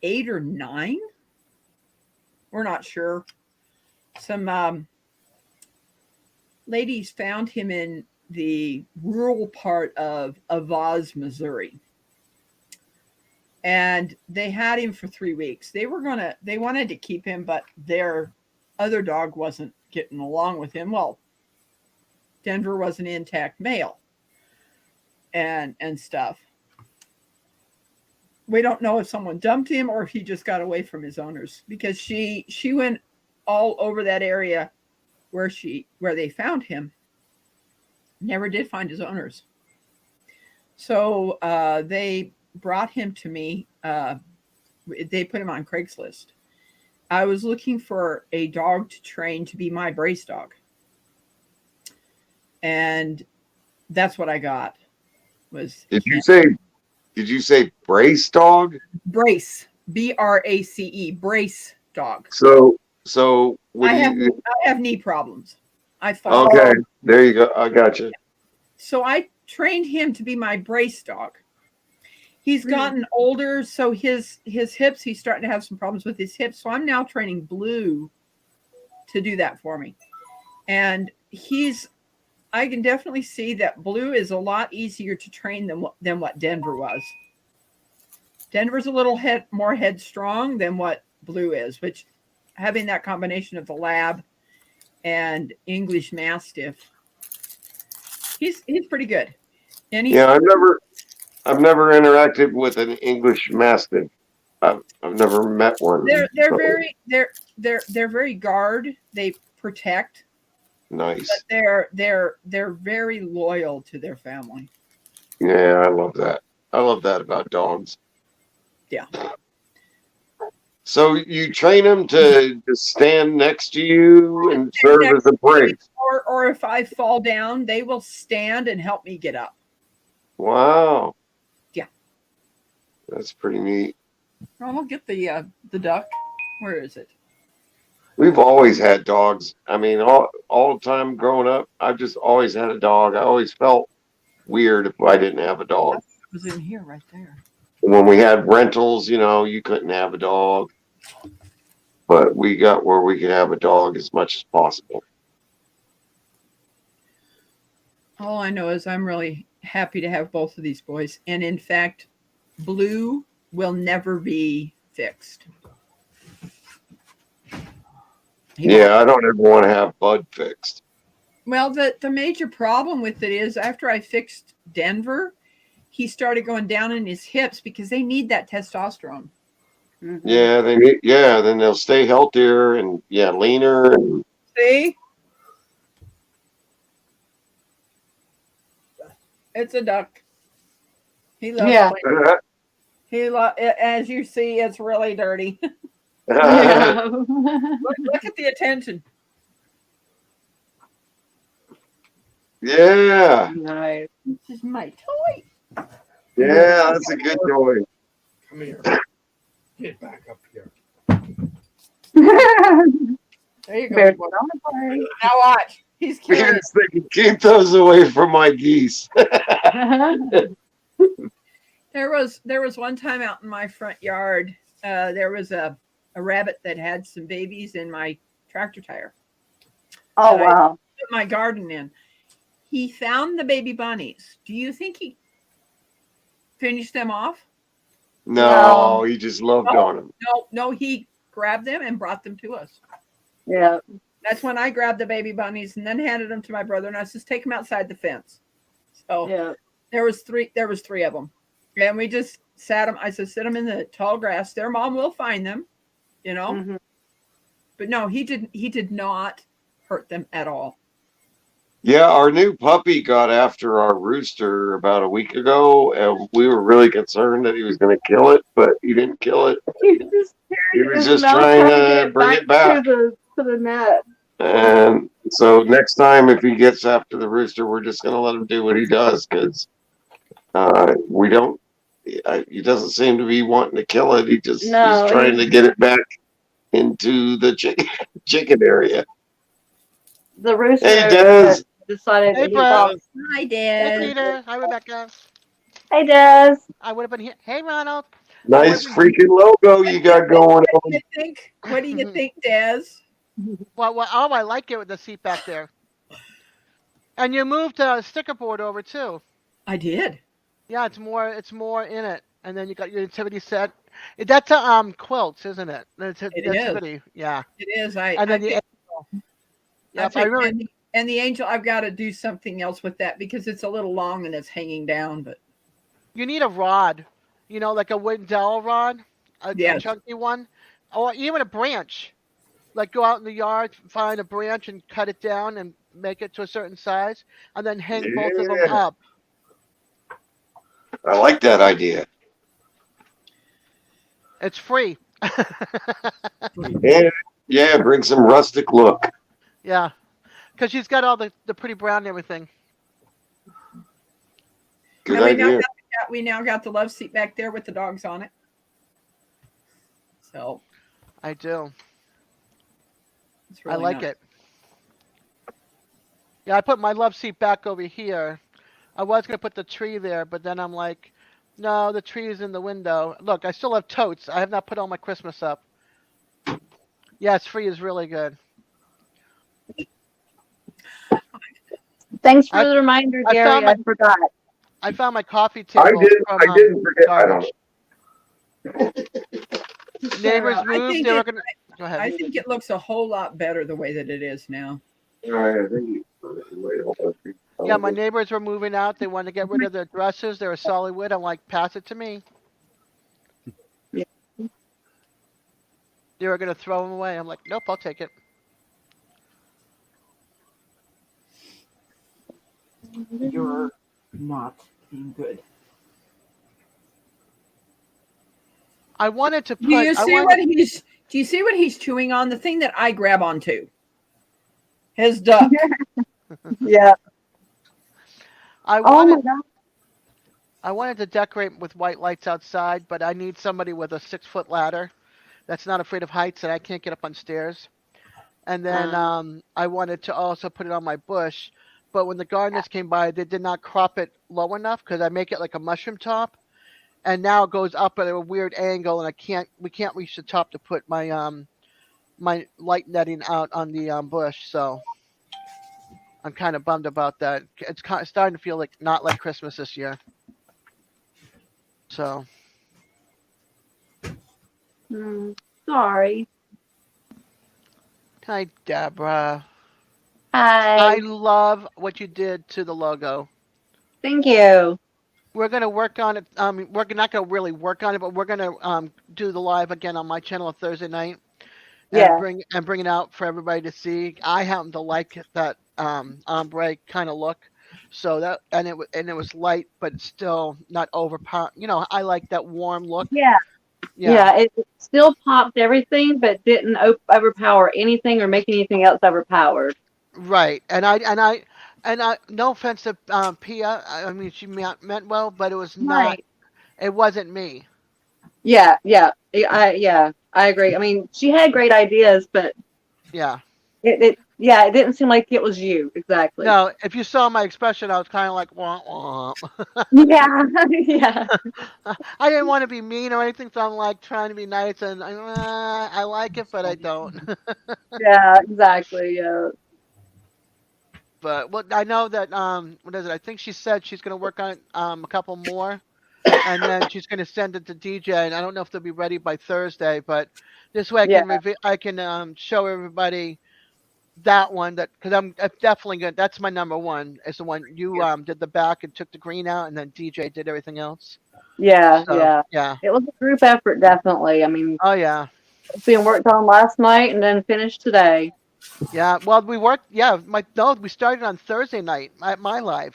8 or 9. We're not sure. Some ladies found him in the rural part of Avaz, Missouri. And they had him for 3 weeks. They wanted to keep him, but their other dog wasn't getting along with him. Well, Denver was an intact male and stuff. We don't know if someone dumped him or if he just got away from his owners, because she went all over that area where they found him. Never did find his owners. So they brought him to me. They put him on Craigslist. I was looking for a dog to train to be my brace dog. And that's what I got. Did you say brace dog? Brace. BRACE. Brace dog. So what I have knee problems. Okay, there you go. I got you. So I trained him to be my brace dog. He's gotten older, so his hips, he's starting to have some problems with his hips. So I'm now training Blue to do that for me. And he's I can definitely see that Blue is a lot easier to train than what Denver was. Denver's a little more headstrong than what Blue is, which having that combination of the lab and English Mastiff, he's pretty good. And Yeah, I've never interacted with an English Mastiff. I've never met one. They're so they're very guard. They protect, nice. but they're very loyal to their family. Yeah, I love that. I love that about dogs. Yeah. So you train them to just stand next to you and serve as a brace. Or if I fall down, they will stand and help me get up. Wow. Yeah. That's pretty neat. Well, we'll get the duck. Where is it? We've always had dogs. I mean, all the time growing up, I've just always had a dog. I always felt weird if I didn't have a dog. It was in here right there. When we had rentals, you couldn't have a dog. But we got where we could have a dog as much as possible. All I know is I'm really happy to have both of these boys. And in fact, Blue will never be fixed. Yeah, I don't ever want to have Bud fixed. Well, the major problem with it is after I fixed Denver, he started going down in his hips because they need that testosterone. Mhm. Yeah, then they'll stay healthier and leaner and See? It's a duck. He loves Yeah. as you see, it's really dirty. Yeah. Look at the attention. yeah. Nice. This is my toy. Yeah, that's a good toy. Come here. Get back up here. There you go. Bears went on the party. Now watch. He's curious. Because they can keep those away from my geese. There was one time out in my front yard, there was a rabbit that had some babies in my tractor tire. Oh, And I wow. put my garden in. He found the baby bunnies. Do you think he finished them off? No, he just loved on them. No, he grabbed them and brought them to us. Yeah. That's when I grabbed the baby bunnies and then handed them to my brother, and I said, take them outside the fence. So Yeah. there was three of them. And we just sat them. I said, sit them in the tall grass. Their mom will find them, Mhm. But no, he did not hurt them at all. Yeah, our new puppy got after our rooster about a week ago, and we were really concerned that he was going to kill it, but he didn't kill it. He was just trying to bring it back. to the net. And so next time, if he gets after the rooster, we're just going to let him do what he does because he doesn't seem to be wanting to kill it. He's trying to get it back into the chicken area. The rooster Hey, Des. decided Hey, he bro. thought, Hi, Hey, Dad. Peter. Hi, Rebecca. hey, Des. I would have been here. Hey, Ronald. Nice freaking logo you got going What on. do you think? What do you think, Des? Well, I like it with the seat back there. And you moved the sticker board over too. I did. Yeah, it's more in it. And then you got your nativity set. That's a quilts, isn't it? It's a It is. nativity. Yeah. It is. And then the angel. Yep, I really. And the angel, I've got to do something else with that because it's a little long and it's hanging down. But You need a rod, like a wooden dowel rod, a Yes. chunky one, or even a branch. Like go out in the yard, find a branch and cut it down and make it to a certain size, and then hang both of them Yeah. up. I like that idea. It's free. Yeah, bring some rustic look. Yeah, because she's got all the pretty brown and everything. Good and idea. we now got the love seat back there with the dogs on it. So I do. it's I really like nice. it. Yeah, I put my love seat back over here. I was gonna put the tree there, but then I'm like, no, the tree is in the window. Look, I still have totes. I have not put all my Christmas up. Yes, free is really good. Thanks for I- the reminder, I Gary. found I my- forgot. I found my coffee table. I didn't forget. I garbage. Neighbors I moved. think They were it- gonna. Go ahead. I think it looks a whole lot better the way that it is now. Yeah, my neighbors were moving out. They wanted to get rid of their dressers. They were solid wood. I'm like, pass it to me. Yeah. They were gonna throw them away. I'm like, nope, I'll take it. You're not being good. I wanted to put. Do you I see wanted- what he's? Do you see what he's chewing on? The thing that I grab onto. His duck. Yeah. I Oh wanted. my God. I wanted to decorate with white lights outside, but I need somebody with a 6-foot ladder that's not afraid of heights, and I can't get up on stairs. And then I wanted to also put it on my bush, but when the gardeners came by, they did not crop it low enough because I make it like a mushroom top, and now it goes up at a weird angle, and we can't reach the top to put my my light netting out on the bush. So I'm kind of bummed about that. It's kind of starting to feel like not like Christmas this year. So Sorry. hi, Deborah. Hi. I love what you did to the logo. Thank you. We're gonna work on it. We're not gonna really work on it, but we're gonna do the live again on my channel Thursday night. And Yeah. bring it out for everybody to see. I happen to like that ombre kind of look. So that and it was light, but still not overpower. You know, I like that warm look. Yeah. Yeah. It still popped everything, but didn't overpower anything or make anything else overpowered. Right. And I no offense to Pia. I mean, she meant well, but it was not. Right. It wasn't me. Yeah. I agree. I mean, she had great ideas, but Yeah. it didn't seem like it was you exactly. No, if you saw my expression, I was kind of like, wah, wah. Yeah. Yeah. I didn't want to be mean or anything, so I'm like trying to be nice, and I like it, but I don't. Yeah. Exactly. Yeah. But I know that what is it? I think she said she's gonna work on a couple more, and then she's gonna send it to DJ. And I don't know if they'll be ready by Thursday, but this way I can show everybody that one because I'm definitely good. That's my number one. Is the one you did the back and took the green out, and then DJ did everything else. Yeah. So, yeah. It was a group effort, definitely. I mean, Oh yeah. it's being worked on last night and then finished today. Yeah. Well, we worked. Yeah. We started on Thursday night at my live.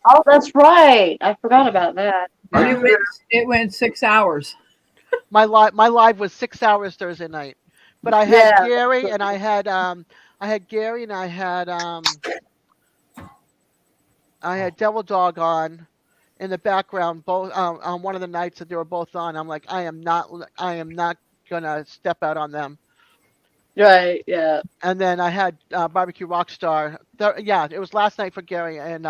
Oh, that's right. I forgot about that. Yeah. It went 6 hours. My live was 6 hours Thursday night, but I had Gary and I had Gary and I had Devil Dog on in the background both on one of the nights that they were both on. I'm like, I am not gonna step out on them. Right. Yeah. And then I had Barbecue Rockstar. It was last night for Gary and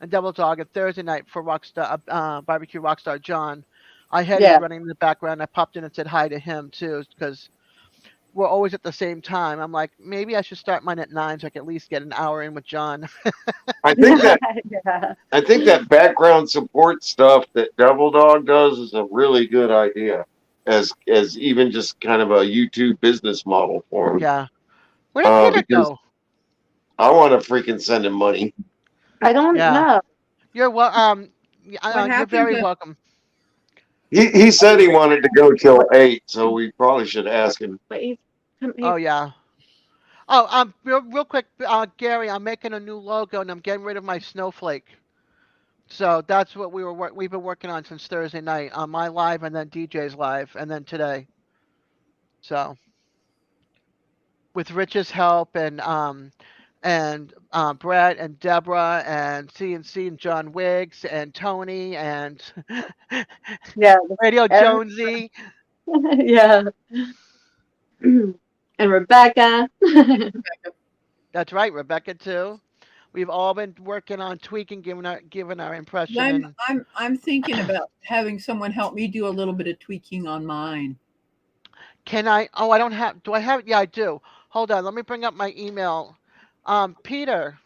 Devil Dog, and Thursday night for Rockstar Barbecue Rockstar John. I had him running in the background. I popped in and said hi to him too, because we're always at the same time. I'm like, maybe I should start mine at 9 so I can at least get an hour in with John. I think that Yeah. I think that background support stuff that Devil Dog does is a really good idea, as even just kind of a YouTube business model for him. Yeah. Where did Peter because go? I want to freaking send him money. I don't know. You're you're very welcome. He said he wanted to go till 8, so we probably should ask him. But Oh yeah. Oh, real quick, Gary, I'm making a new logo and I'm getting rid of my snowflake. So that's what we've been working on since Thursday night on my live and then DJ's live and then today. So with Rich's help and Brett and Deborah and CNC and John Wiggs and Tony and Radio Jonesy. Yeah. And Rebecca. That's right, Rebecca too. We've all been working on tweaking, giving our impression. I'm thinking about having someone help me do a little bit of tweaking on mine. Can I? Oh, I don't have. Do I have? Yeah, I do. Hold on. Let me bring up my email. Peter,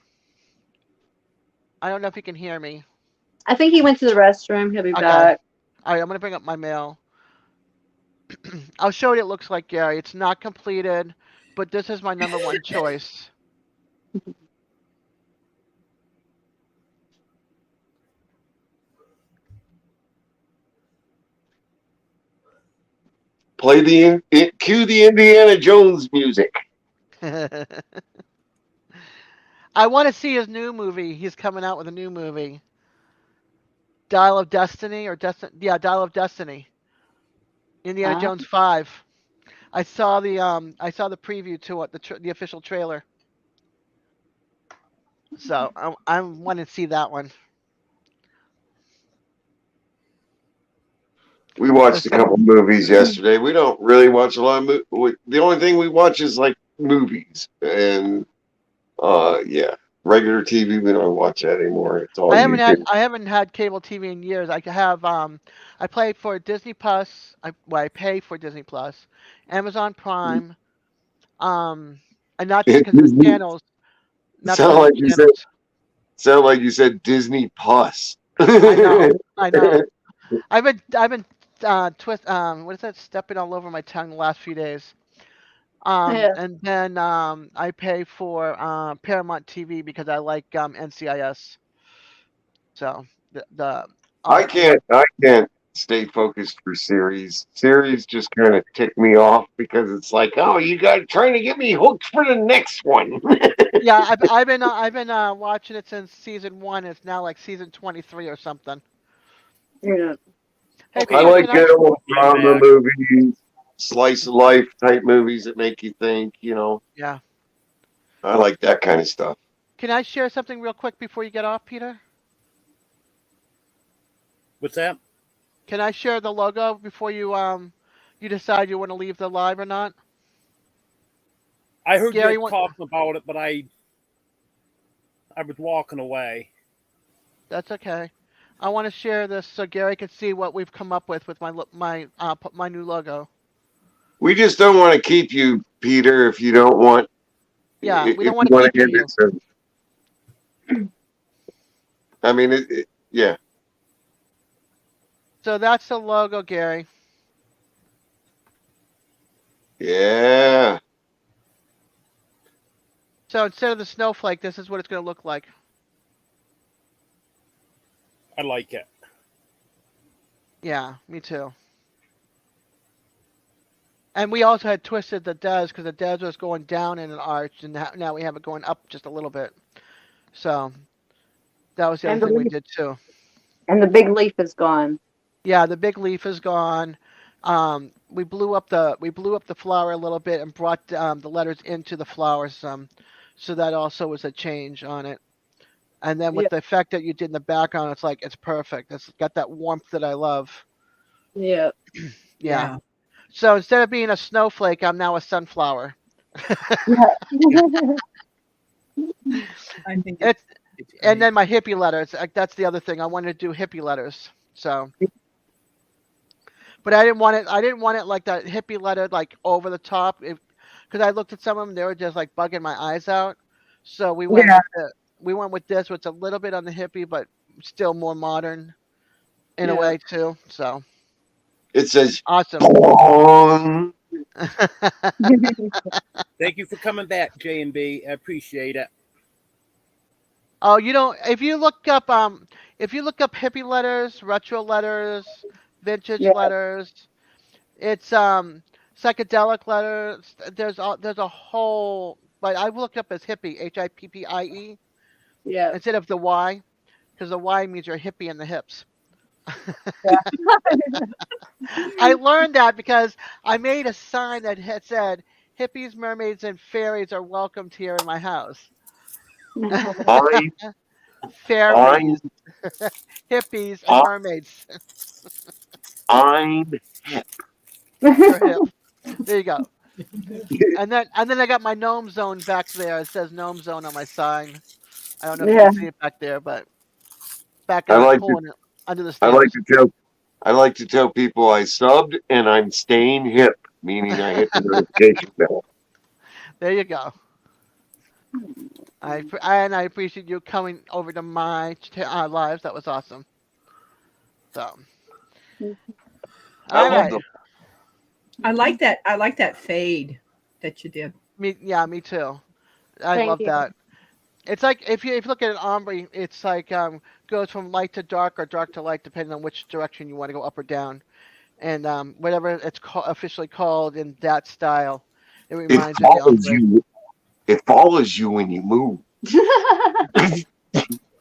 I don't know if you can hear me. I think he went to the restroom. He'll be Okay. back. All right, I'm gonna bring up my mail. I'll show you what it looks like, Gary. It's not completed, but this is my number one choice. Cue the Indiana Jones music. I want to see his new movie. He's coming out with a new movie. Dial of Destiny or Dial of Destiny. Indiana Jones 5. I saw the preview to it, the official trailer. So I want to see that one. We watched a couple movies yesterday. We don't really watch a lot of movies. The only thing we watch is like movies, and yeah, regular TV we don't watch that anymore. It's all I haven't YouTube. had cable TV in years. I have I play for Disney Plus. I pay for Disney Plus, Amazon Prime, and not just because of the channels. Not Sound because of like the you channels. sound like you said Disney Plus. I know. I've been what is that? Stepping all over my tongue the last few days. Yeah. And then I pay for Paramount TV because I like NCIS. So I can't stay focused for series. Series just kind of tick me off because it's like, oh, you guys trying to get me hooked for the next one. yeah, I've been watching it since season 1. It's now like season 23 or something. Yeah. Hey, Okay. I Peter, like can I- good old drama Back. movies, slice of life type movies that make you think. Yeah. I like that kind of stuff. Can I share something real quick before you get off, Peter? What's that? Can I share the logo before you you decide you want to leave the live or not? I heard Gary, you talking about it, but I was walking away. That's okay. I want to share this so Gary can see what we've come up with my new logo. We just don't want to keep you, Peter, if you don't want. Yeah, if we don't you want to wanna keep end you. it, so- I mean, yeah. So that's the logo, Gary. Yeah. So instead of the snowflake, this is what it's going to look like. I like it. Yeah, me too. And we also had twisted the Des because the Des was going down in an arch, and now we have it going up just a little bit. So that was the And other the thing we leaf- did too. And the big leaf is gone. Yeah, the big leaf is gone. We blew up the flower a little bit and brought the letters into the flower some, so that also was a change on it. And then with the effect that you did in the background, it's perfect. It's got that warmth that I love. Yeah. Yeah. So instead of being a snowflake, I'm now a sunflower. I think And then my hippie letters. That's the other thing. I wanted to do hippie letters. So, but I didn't want it like that hippie letter like over the top. Because I looked at some of them, they were just like bugging my eyes out. So we went with this, which is a little bit on the hippie, but still more modern in a way too. So It says awesome. Bong. Thank you for coming back, J&B. I appreciate it. Oh, if you look up hippie letters, retro letters, vintage letters, it's psychedelic letters. There's a whole, but I looked up as hippie, HIPPIE. Yeah. Instead of the Y, because the Y means you're hippie in the hips. I learned that because I made a sign that had said hippies, mermaids, and fairies are welcomed here in my house. Fairies, hippies, and mermaids. I'm hip. You're hip. There you go. And then I got my gnome zone back there. It says gnome zone on my sign. I don't know if you can see it back there, but back in the corner under the stairs. I like to tell people I subbed and I'm staying hip, meaning I hit the notification bell. There you go. I appreciate you coming over to my lives. That was awesome. So, all right. I like that. I like that fade that you did. Me too. I Thank love you. that. It's like if you look at an ombre, it's like goes from light to dark or dark to light, depending on which direction you want to go, up or down. And whatever it's officially called in that style, it reminds you of the ombre. It follows you when you move.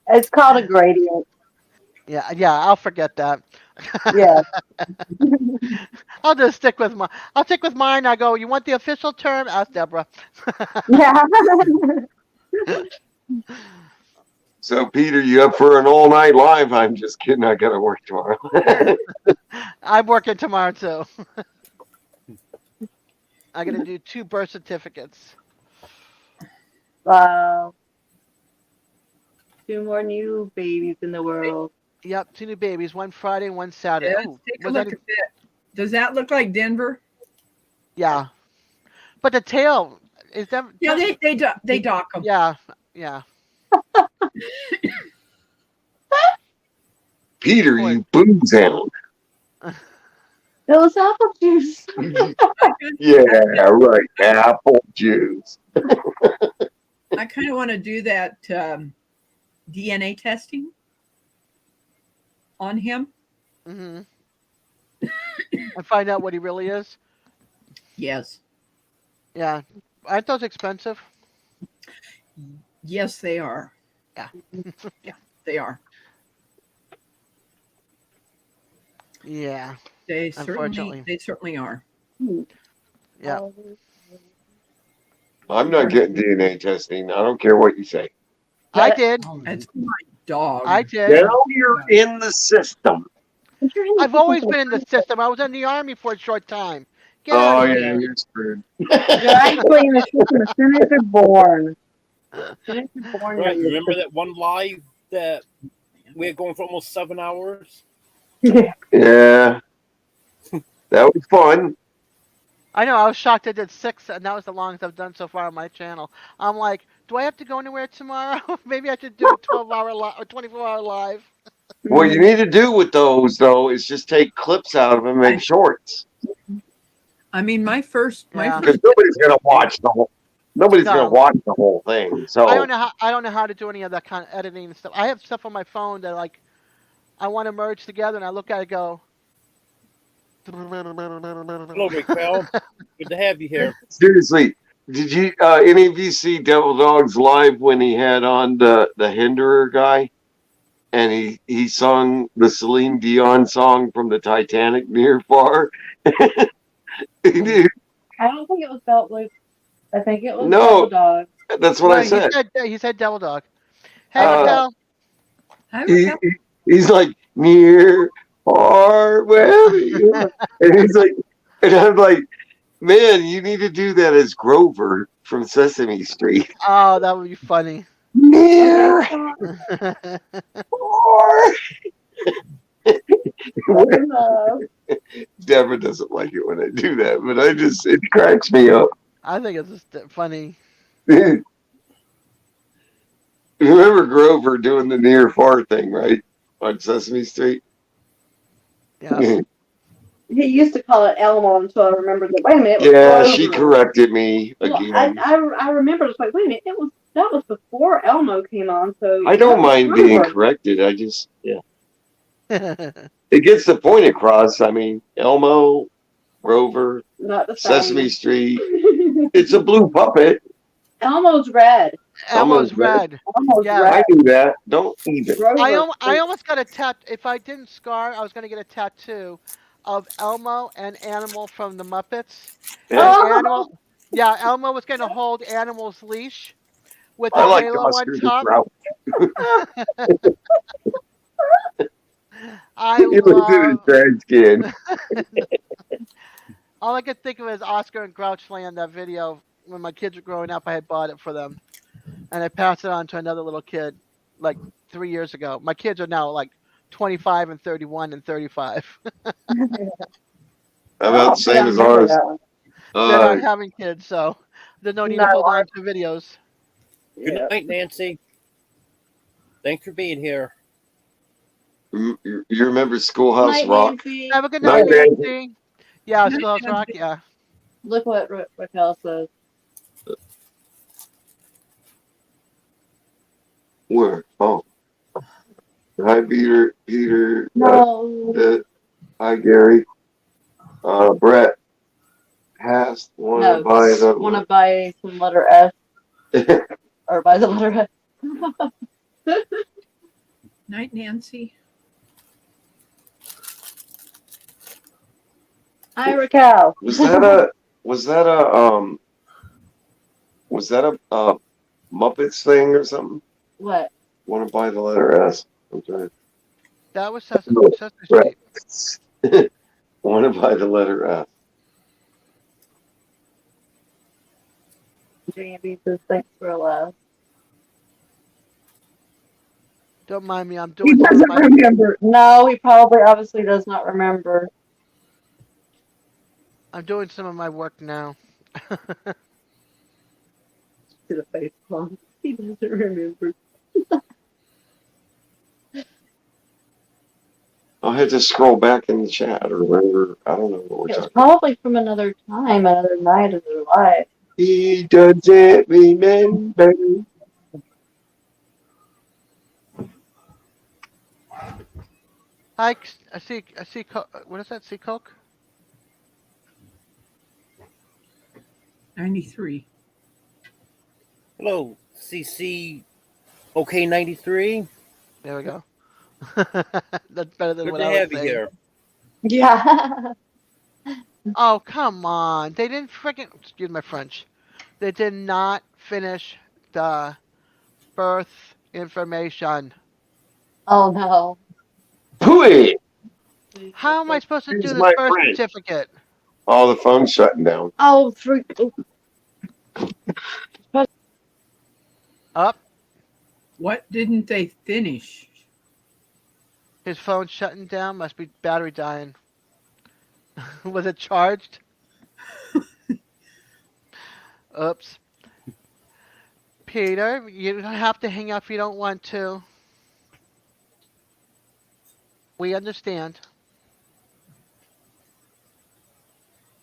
It's called a gradient. Yeah, I'll forget that. Yeah. I'll just stick with mine. I'll stick with mine. I go, you want the official term? Ask Deborah. Yeah. So, Peter, you up for an all-night live? I'm just kidding. I got to work tomorrow. I'm working tomorrow, too. I'm going to do 2 birth certificates. Wow. 2 more new babies in the world. Yep, 2 new babies. One Friday, one Saturday. Yeah, Ooh, take a look at that. Does that look like Denver? Yeah. But the tail is that? Yeah, they dock them. Yeah. Peter, you booze hound. It was apple juice. Yeah, right. Apple juice. I kind of want to do that DNA testing on him. Mm-hmm. And find out what he really is. Yes. Yeah. Aren't those expensive? Yes, they are. Yeah. Yeah, they are. Yeah. They Unfortunately. certainly are. Yeah. I'm not getting DNA testing. I don't care what you say. I did. That's my dog. I did. Now you're in the system. I've always been in the system. I was in the army for a short time. Get Oh, out of yeah, here. you're screwed. You're actually in the system as soon as you're born. As soon as you're born, Right, you're in the remember that one live that we had going for almost 7 hours? Yeah. That was fun. I know. I was shocked I did 6, and that was the longest I've done so far on my channel. I'm like, do I have to go anywhere tomorrow? Maybe I should do a 12-hour or 24-hour live. What you need to do with those, though, is just take clips out of them and make shorts. I mean, my first Because nobody's gonna watch the whole. Nobody's gonna watch the whole thing. So I don't know how to do any of that kind of editing and stuff. I have stuff on my phone that like I want to merge together, and I look at it, go. Hello, Raquel. Good to have you here. seriously, did you any of you see Devil Dogs live when he had on the Hinderer guy, and he sung the Celine Dion song from the Titanic, Near Far? Dude, I don't think it was Belt Loop. I think it was No. Devil Dog. that's what I said. He said Devil Dog. Hey, Raquel. He's like near far, wherever you are. And he's like, and I'm like, man, you need to do that as Grover from Sesame Street. Oh, that would be funny. Near far. Deborah doesn't like it when I do that, but it cracks me up. I think it's just funny. Remember Grover doing the near far thing, right? On Sesame Street? Yeah. He used to call it Elmo until I remembered that. Wait a minute. It was Yeah, Grover. she corrected me Well, again. I remember. It's like, wait a minute. That was before Elmo came on. So I don't that was mind being Grover. corrected. I just, it gets the point across. I mean, Elmo, Grover, Not the Sesame same. Street. It's a blue puppet. Elmo's red. Elmo's red. Elmo's Yeah. red. I knew that. Don't even. I almost got a if I didn't scar, I was going to get a tattoo of Elmo and Animal from the Muppets. Yeah. Elmo was going to hold Animal's leash with I the like halo Oscar on the top. Grouch. I He looked at his love. trash can. All I could think of is Oscar and Grouch Land, that video. When my kids were growing up, I had bought it for them. And I passed it on to another little kid like 3 years ago. My kids are now like 25 and 31 and 35. About the same as ours. They're not having kids, so there's no need to hold on to videos. Good night, Nancy. Thanks for being here. You remember Schoolhouse Night, Rock? Nancy. Have a good Night, night, Nancy. Nancy. Yeah, Night, Schoolhouse Rock. Nancy. Yeah. Look what Raquel says. Where? Oh. Hi, Peter. No. Hi, Gary. Brett has want to No. buy the. Want to buy some letter S or buy the letter S? Night, Nancy. Hi, Raquel. Was that a Muppets thing or something? What? Want to buy the letter S? Okay. That was Sesame No, Street. Brett. Want to buy the letter S? Jamie says thanks for a laugh. Don't mind me. I'm He doing some doesn't of my. remember. No, he probably obviously does not remember. I'm doing some of my work now. To the face palm. He doesn't remember. I'll have to scroll back in the chat or whatever. I don't know what we're It was talking. probably from another time, another night of their life. He doesn't remember. Hi, I see. What is that? See Coke? 93. Hello, CC. OK 93. There we go. That's better than Good what to I was have you saying. here. Yeah. Oh, come on. They didn't freaking, excuse my French. They did not finish the birth information. Oh no. Pooey! How am I supposed to He's do this my birth friend. certificate? Oh, the phone's shutting down. Oh, Up. What didn't they finish? His phone's shutting down. Must be battery dying. Was it charged? Oops. Peter, you don't have to hang up if you don't want to. We understand.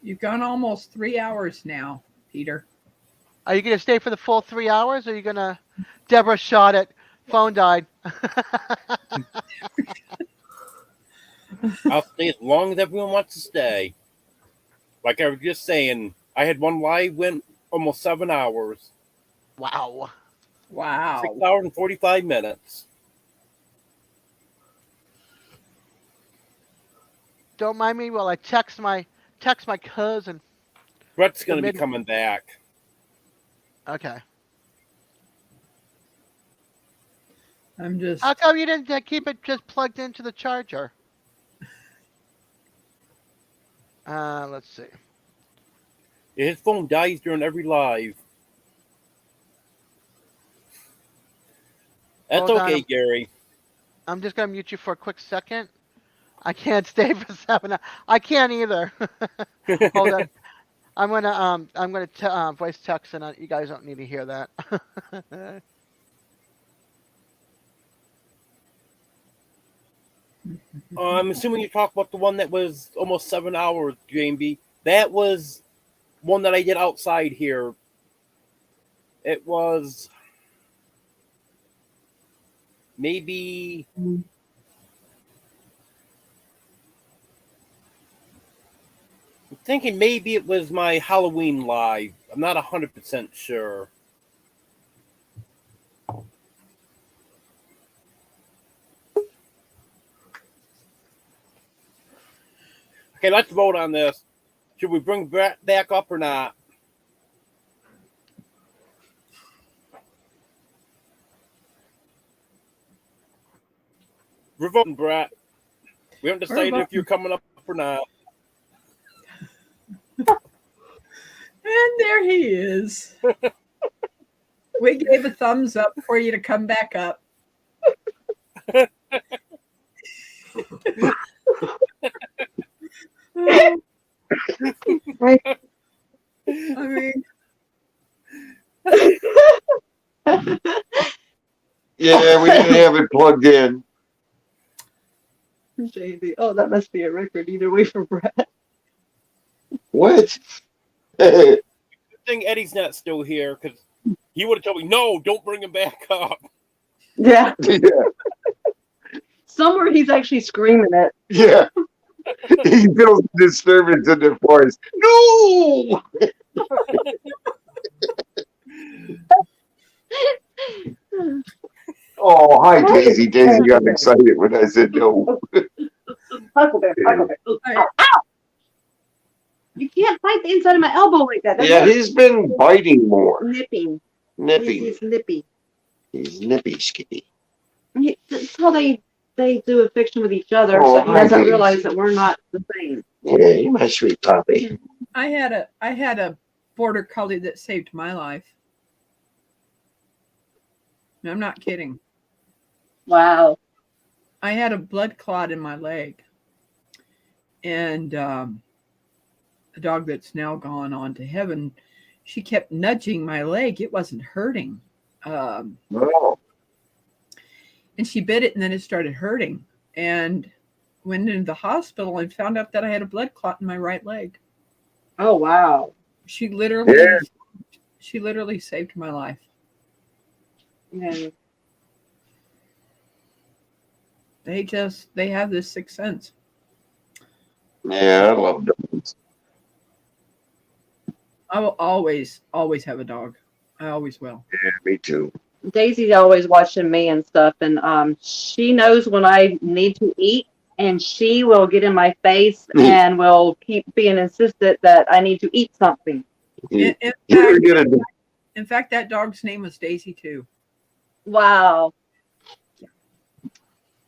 You've gone almost 3 hours now, Peter. Are you going to stay for the full 3 hours, or are you going to... Deborah shot it. Phone died. I'll stay as long as everyone wants to stay. Like I was just saying, I had one live went almost 7 hours. Wow. Wow. 6 hours and 45 minutes. Don't mind me while I text my cousin. Brett's going to be coming back. Okay. I'm just. How come you didn't keep it just plugged into the charger? Let's see. His phone dies during every live. That's Hold okay, on. Gary. I'm just gonna mute you for a quick second. I can't stay for 7 hours. I can't either. Hold on. I'm gonna voice text, and you guys don't need to hear that. I'm assuming you talk about the one that was almost 7 hours, JMB. That was one that I did outside here. It was maybe I'm thinking maybe it was my Halloween live. I'm not 100% sure. Okay, let's vote on this. Should we bring Brett back up or not? We're voting, Brett. We haven't decided if you're coming up or not. And there he is. We gave a thumbs up for you to come back up. Right. I mean, Yeah, we didn't have it plugged in. JD. Oh, that must be a record either way for Brett. What? Good thing Eddie's not still here because he would have told me, no, don't bring him back up. Yeah. Yeah. Somewhere he's actually screaming it. Yeah. He feels disturbance in the forest. No! Oh, hi, Daisy. Daisy got excited when I said no. Huckleberry, Huckleberry. Ow! You can't bite the inside of my elbow like that. That's Yeah, he's been biting more. nipping. Nippy. He's nippy. He's nippy, Skippy. That's how they do affection with each other, Oh, so he hi, doesn't Daisy. realize that we're not the same. Yeah, you're my sweet puppy. I had a border collie that saved my life. I'm not kidding. Wow. I had a blood clot in my leg, and a dog that's now gone on to heaven, she kept nudging my leg. It wasn't hurting. Oh. And she bit it, and then it started hurting. And went into the hospital and found out that I had a blood clot in my right leg. Oh wow. She literally saved my life. Yeah. They have this sixth sense. Yeah, I love dogs. I will always have a dog. I always will. Yeah, me too. Daisy's always watching me and stuff, and she knows when I need to eat, and she will get in my face and will keep being insistent that I need to eat something. You In ever get a In fact, that dog's name was Daisy too. Wow.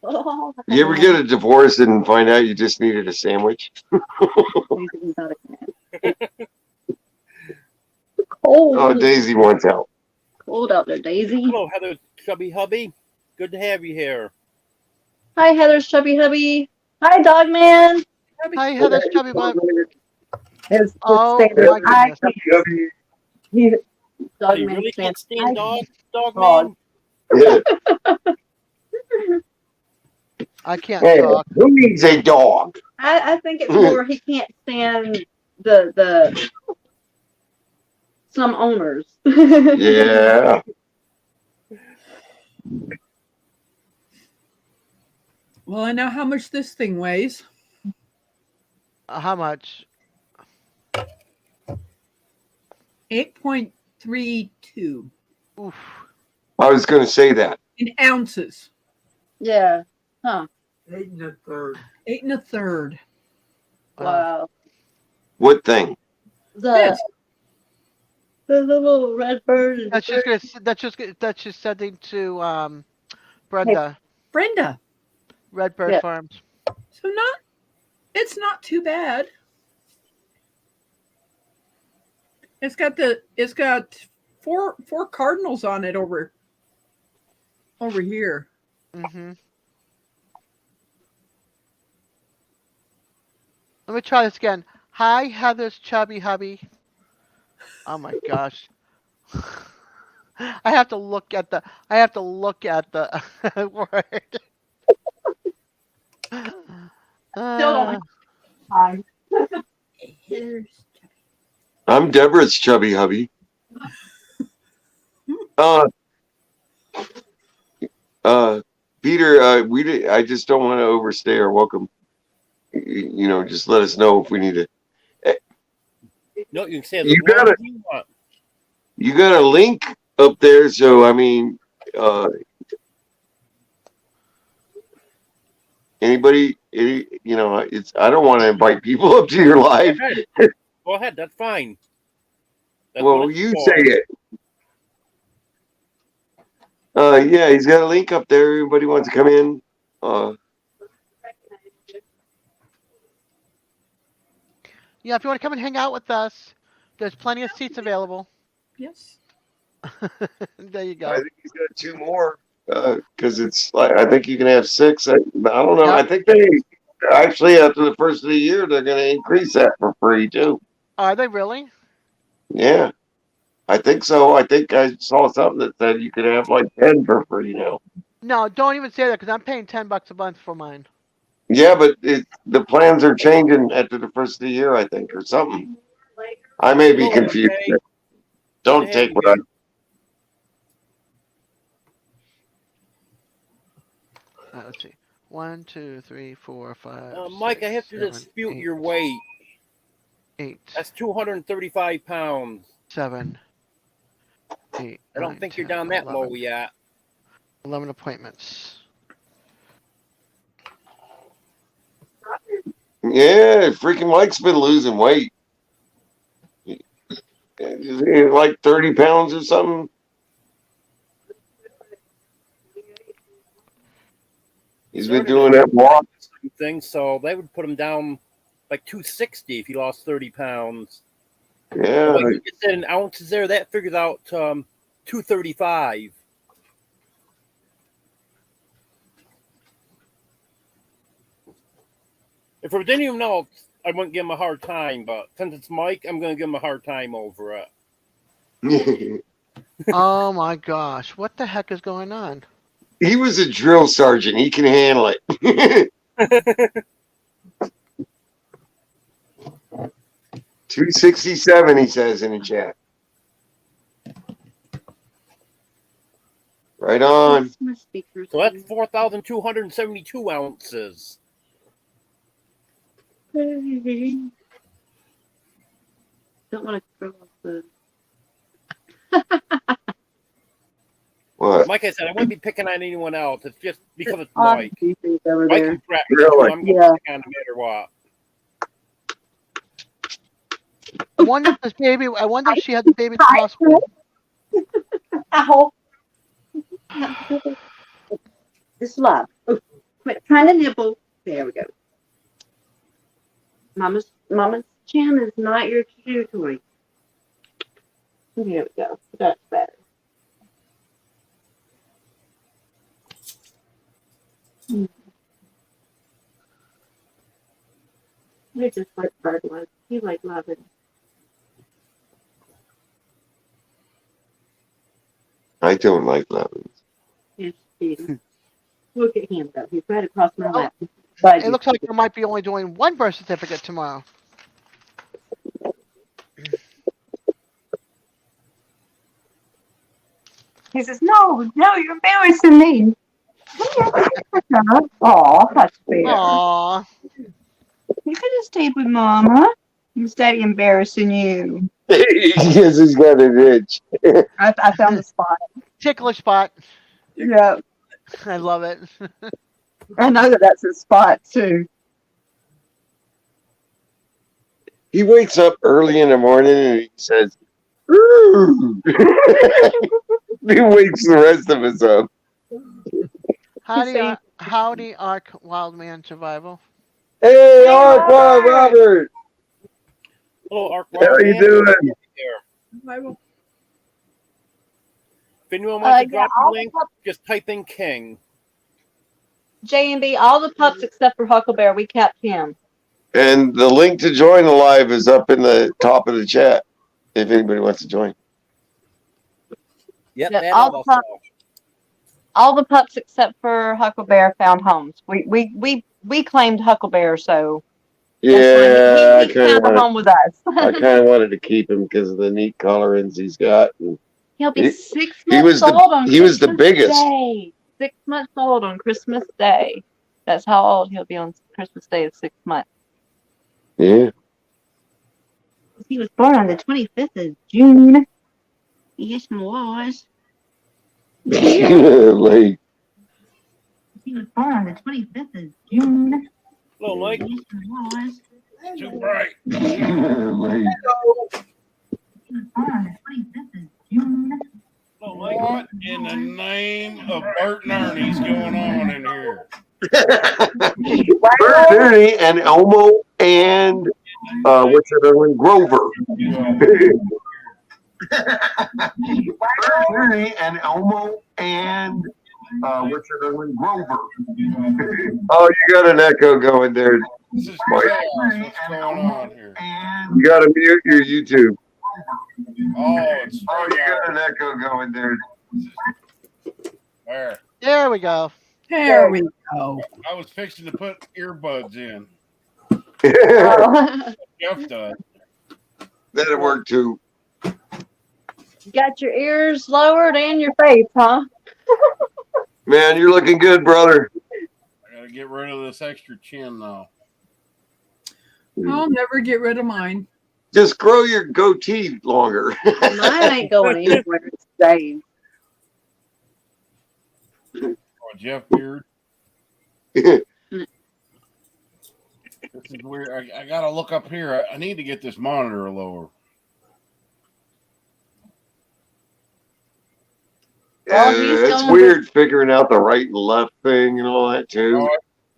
You ever get a divorce and find out you just needed a sandwich? Cold. Oh, Daisy wants help. Cold out there, Daisy. Hello, Heather, chubby hubby. Good to have you here. Hi, Heather's chubby hubby. Hi, dog man. Hi, Heather's chubby butt. His Oh, standard. my Hi, dog You man really can't stands. stand dog dog. man? Yeah. I can't Hey, talk. who needs a dog? I think it's more he can't stand the some owners. Yeah. Well, I know how much this thing weighs. How much? 8.32 Oof. I was going to say that. in ounces. Yeah. Huh. 8 1/3. 8 1/3. Wow. What thing? The little red bird. That's just sending to Brenda. Brenda. Redbird Yeah. Farms. So it's not too bad. It's got four cardinals on it over here. Mm-hmm. Let me try this again. Hi, Heather's chubby hubby. Oh my gosh. I have to look at the word. Still don't have time. I'm Deborah's chubby hubby. Peter, I just don't want to overstay our welcome. You know, just let us know if we need to. No, you can say You as long got as you want. You got a link up there, so I mean, anybody, you know, I don't want to invite people up to your live. Go ahead, that's fine. That's Well, what it's you for. say it. Yeah, he's got a link up there. Everybody wants to come in. Yeah, if you want to come and hang out with us, there's plenty of seats available. Yes. There you I go. think he's got 2 more because it's like I think you can have 6. I don't know. Yeah. I think they actually after the first of the year they're going to increase that for free too. Are they really? Yeah, I think so. I think I saw something that said you could have like 10 for free now. No, don't even say that because I'm paying $10 a month for mine. Yeah, but the plans are changing after the first of the year, I think, or something. I may be confused. Okay. Don't take what I. Let's see. 1, 2, 3, 4, 5. Mike, 6, I have to 7, dispute 8, your weight. 8. That's 235 pounds. 7, 8. I don't 9, think 10, you're down that 11, low yet. 11 appointments. Yeah, freaking Mike's been losing weight. Is he like 30 pounds or something? He's been doing that walk. Thing, so they would put him down like 260 if he lost 30 pounds. Yeah. Like you said in ounces there, that figures out 235. If it was anyone else, I wouldn't give him a hard time, but since it's Mike, I'm going to give him a hard time over it. Oh my gosh, what the heck is going on? He was a drill sergeant. He can handle it. 267, he says in the chat. Right on. So that's 4,272 ounces. Don't want to throw off the. What? Like I said, I wouldn't be picking on anyone else. It's just because it's On Mike. things over Mike there. can threaten me, Really? so I'm going Yeah. to pick on him no matter what. I wonder if this baby. I wonder if she had the baby at the hospital. Ow. This love. Oh, quit trying to nibble. There we go. Mama's chin is not your chew toy. There we go. That's better. You're just like Bird was. You like loving. I don't like lemons. Yes, Steve. Look at him though. He's right across my lap. But It looks like you might be only doing one birth certificate tomorrow. he says, "No, you're embarrassing me." Oh, that's fair. Aww. You could have stayed with Mama instead of embarrassing you. Yes, he's got an itch. I found the spot. Ticklish spot. Yeah, I love it. I know that's his spot too. He wakes up early in the morning and he says, "Ooh." He wakes the rest of us up. Howdy, Ark Wildman Survival. Hey, Ark Robert. Hello, Ark. How you doing? If anyone wants to drop all the link, just type in King. J&B, all the pups except for Huckleberry, we kept him. And the link to join the live is up in the top of the chat if anybody wants to join. Yep, Yep, that all the pups except for Huckleberry found homes. We claimed Huckleberry, so Yeah, he found a home with us. I kind of wanted to keep him because of the neat colorings he's got. And He'll be 6 he months was the- old on he was the Christmas biggest. Day. 6 months old on Christmas Day. That's how old he'll be on Christmas Day, is 6 months. Yeah. He was born on the 25th of June. Yes, was. Like, He was born on the 25th of June. Hello, Mike. Yes, was. Too bright. like, He was born on the 25th of June. Hello, Mike. What in the name of Bert and Ernie's going on in here? Bert Ernie and Elmo and what's the other one? Grover. Bert Ernie and Elmo and what's the other one? Grover. Oh, you got an echo going there. This is Mike. chaos. What's going on here? You got to mute your YouTube. It's Oh, you got an echo going there. there. There we go. There we go. I was fixing to put earbuds in. Jeff does. That'll work too. You got your ears lowered and your face, huh? Man, you're looking good, brother. I gotta get rid of this extra chin now. I'll never get rid of mine. Just grow your goatee longer. Mine ain't going anywhere. It's staying. Oh, Jeff Beard. Well, This is weird. I gotta look up here. I need to get this monitor lower. yeah, he's it's going weird figuring out the right and left thing and all that too.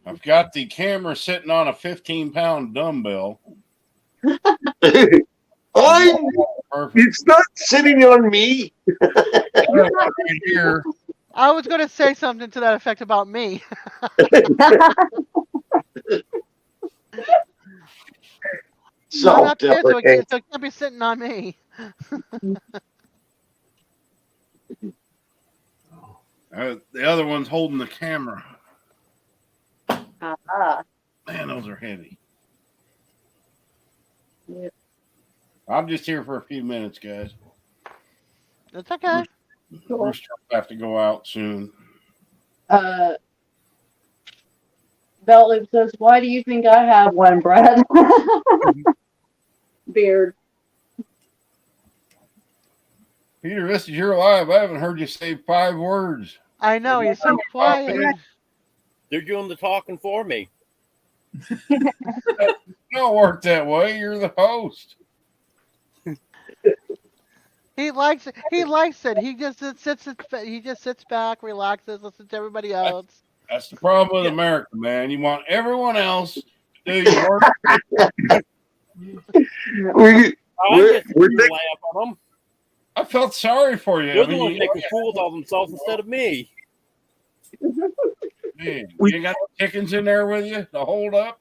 I've got the camera sitting on a 15-pound dumbbell. Perfect. It's not sitting on me. Right here. I was going to say something to that effect about me. I'm not there, so it can't be sitting on me. The other one's holding the camera. Uh-huh. Man, those are heavy. Yep. I'm just here for a few minutes, guys. That's okay. Rooster will have to go out soon. Beltlip says, "Why do you think I have one, Brad?" Beard. Peter, this is your live. I haven't heard you say 5 words. I know, he's so quiet. They're doing the talking for me. It don't work that way. You're the host. He likes it. He likes it. He just sits back, relaxes, listens to everybody else. That's the problem with America, man. You want everyone else to do your work. Laugh at them. I felt sorry for you. They're the ones making fools of themselves instead of me. Man, you got the chickens in there with you to hold up?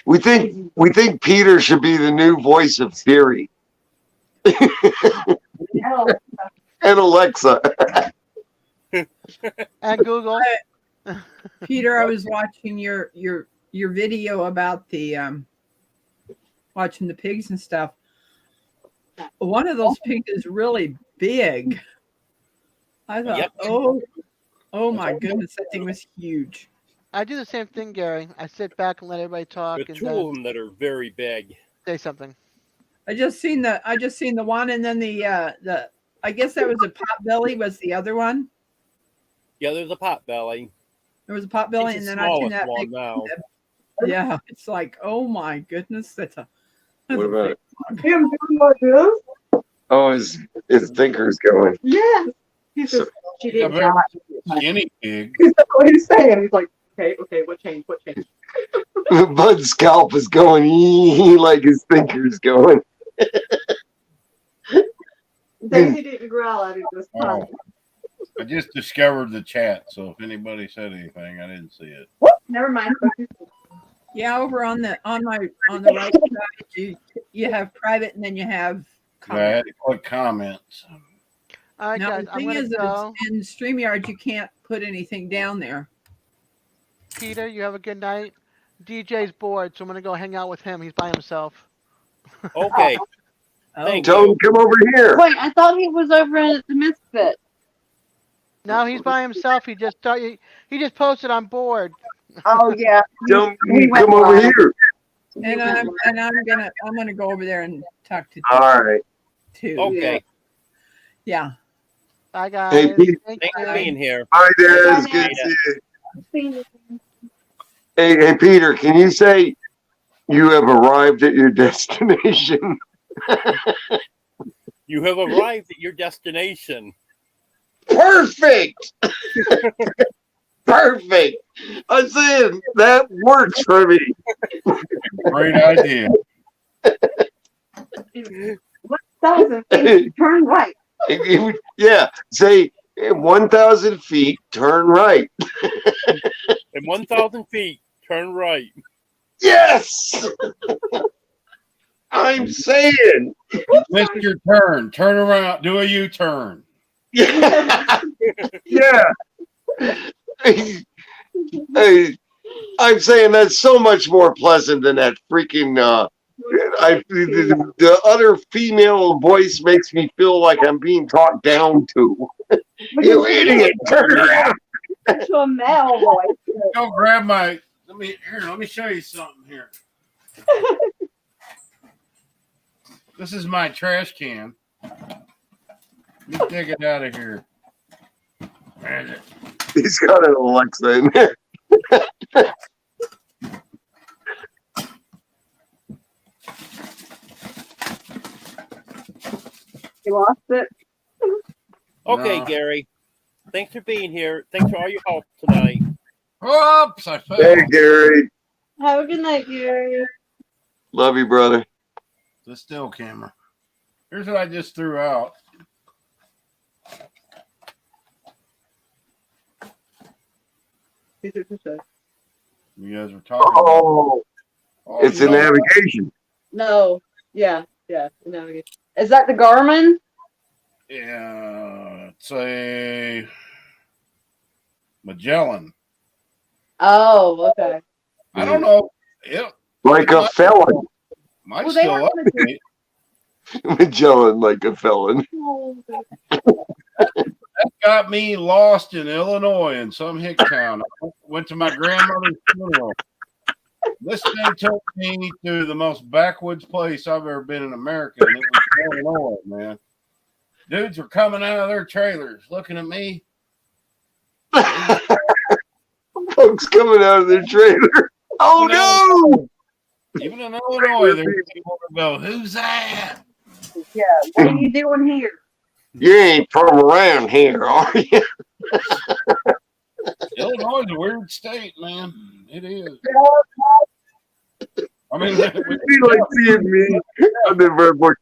We think Peter should be the new voice of Siri. And Alexa. And Google. Peter, I was watching your video about the watching the pigs and stuff. One of those pigs is really big. I thought, Yep. oh my goodness, that thing was huge. I do the same thing, Gary. I sit back and let everybody talk There's and two of them that are very big. say something. I just seen the one, and then the I guess that was a potbelly was the other one. Yeah, there's a pot belly. There was a potbelly, It's and the then I seen smallest that one big. now. Yeah, it's like, oh my goodness, that's a What about it? Him doing like this? Oh, his thinker's going. Yes. He's just, she didn't Yeah, die. Guinea pig. He's like, what he's saying. He's like, okay, what changed? What changed? Bud's scalp is going like his thinker's going. Daisy didn't growl at him this time. Oh, I just discovered the chat, so if anybody said anything, I didn't see it. Whoop, never mind. yeah. Over on the right side, you have private, and then you have I had to click comments. All right, now guys, the I'm thing gonna is, go. in StreamYard, you can't put anything down there. Peter, you have a good night. DJ's bored, so I'm gonna go hang out with him. He's by himself. Okay. Oh. Thank Tell you. him come over here. Wait, I thought he was over at the Misfit. No, he's by himself. He just posted I'm bored. Oh yeah. Tell him He went come over live. here. And I'm gonna go over there and talk to All right. too. Okay. Yeah. Bye, guys. Hey, Pete. Thank Thanks you. for being here. Hi, Des. Bye, Good Des. to see you. Hey, Peter, can you say you have arrived at your destination? You have arrived at your destination. Perfect. Perfect. I'm saying that works for me. Great idea. 1,000 feet, turn right. Yeah, say 1,000 feet, turn right. And 1,000 feet, turn right. Yes. I'm saying. You missed your turn. Turn around. Do a U-turn. Yeah. Hey, I'm saying that's so much more pleasant than that freaking. The other female voice makes me feel like I'm being talked down to. You idiot! Turn around. To a male voice. Go grab my. Let me show you something here. This is my trash can. Let me take it out of here. Where is it? He's got an Alexa in there. You lost it. Okay, No. Gary. Thanks for being here. Thanks for all your help tonight. Oops, I fell. Hey, Gary. Have a good night, Gary. Love you, brother. The still camera. Here's what I just threw out. These are just a- You guys were talking. Oh, Oh, it's you a know what? navigation. No. Yeah. No. Is that the Garmin? Yeah, it's a Magellan. Oh, okay. I don't know. It Like a felon. might Well, they still have update. Magellan like a felon. That got me lost in Illinois in some hick town. I went to my grandmother's funeral. This thing took me to the most backwoods place I've ever been in America, and it was Illinois, man. Dudes were coming out of their trailers looking at me. Folks coming out of their trailer. Oh no! Even in Illinois, there's people that go, "Who's that?" Yeah. What are you doing here? You ain't from around here, are you? Illinois is a weird state, man. It is. I mean, It'd be like seeing me on the verteboard.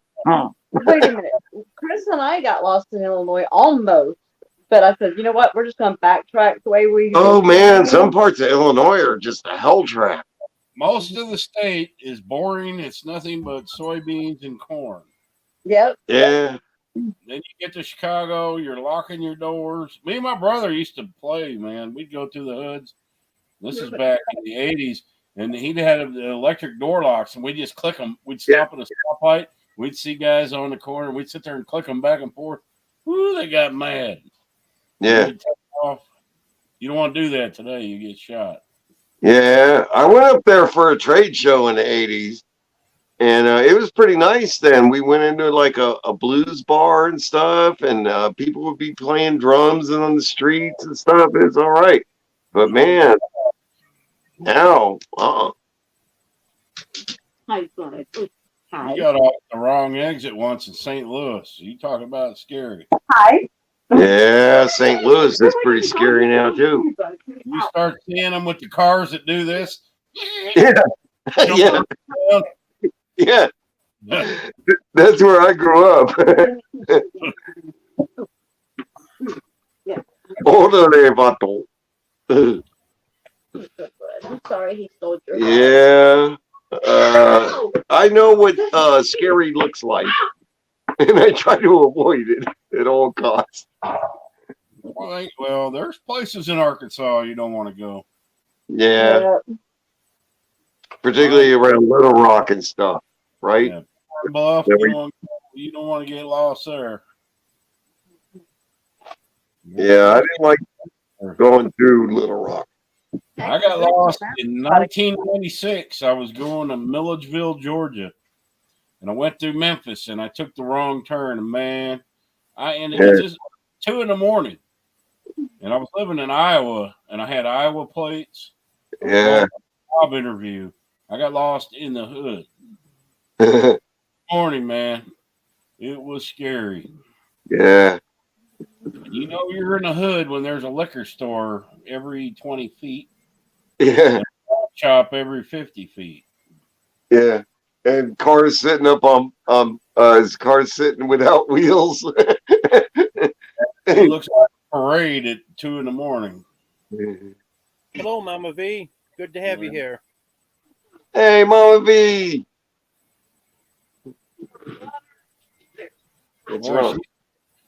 Wait a minute. Chris and I got lost in Illinois almost. But I said, you know what? We're just going to backtrack the way we. Oh man, some parts of Illinois are just a hell trap. most of the state is boring. It's nothing but soybeans and corn. Yep. Yeah. Then you get to Chicago, you're locking your doors. Me and my brother used to play, man. We'd go through the hoods. This is back in the 80s. And he'd had the electric door locks, and we'd just click them. We'd stop at a stoplight. We'd see guys on the corner. We'd sit there and click them back and forth. Ooh, they got mad. Yeah. We'd take off. You don't want to do that today. You get shot. Yeah. I went up there for a trade show in the 80s, and it was pretty nice then. We went into like a blues bar and stuff, and people would be playing drums and on the streets and stuff. It's all right. But man, now, Hi, Bud. Hi. You got off the wrong exit once in St. Louis. You talk about scary. Hi. yeah, St. Louis is pretty scary now too. You start seeing them with the cars that do this. Yeah. Yeah. Yeah. That's where I grew up. Yeah. Hold on there, Vato. I'm sorry he stole your. Yeah. I know what scary looks like, and I try to avoid it at all costs. Well, there's places in Arkansas you don't want to go. Yeah. Particularly around Little Rock and stuff, right? Yeah. Bluff, Yeah, you don't want to get lost there. Yeah, I didn't like going through Little Rock. I got lost in 1996. I was going to Milledgeville, Georgia, and I went through Memphis, and I took the wrong turn. And man, I ended up just 2 a.m, and I was living in Iowa, and I had Iowa plates. Yeah. Job interview. I got lost in the hood. Morning, man. It was scary. Yeah. You know you're in the hood when there's a liquor store every 20 feet. Yeah. Shop every 50 feet. Yeah. And cars sitting up on cars sitting without wheels. It looks like a parade at 2 a.m. Hello, Mama V. Good to have you here. Hey, Mama V. That's Boy, right.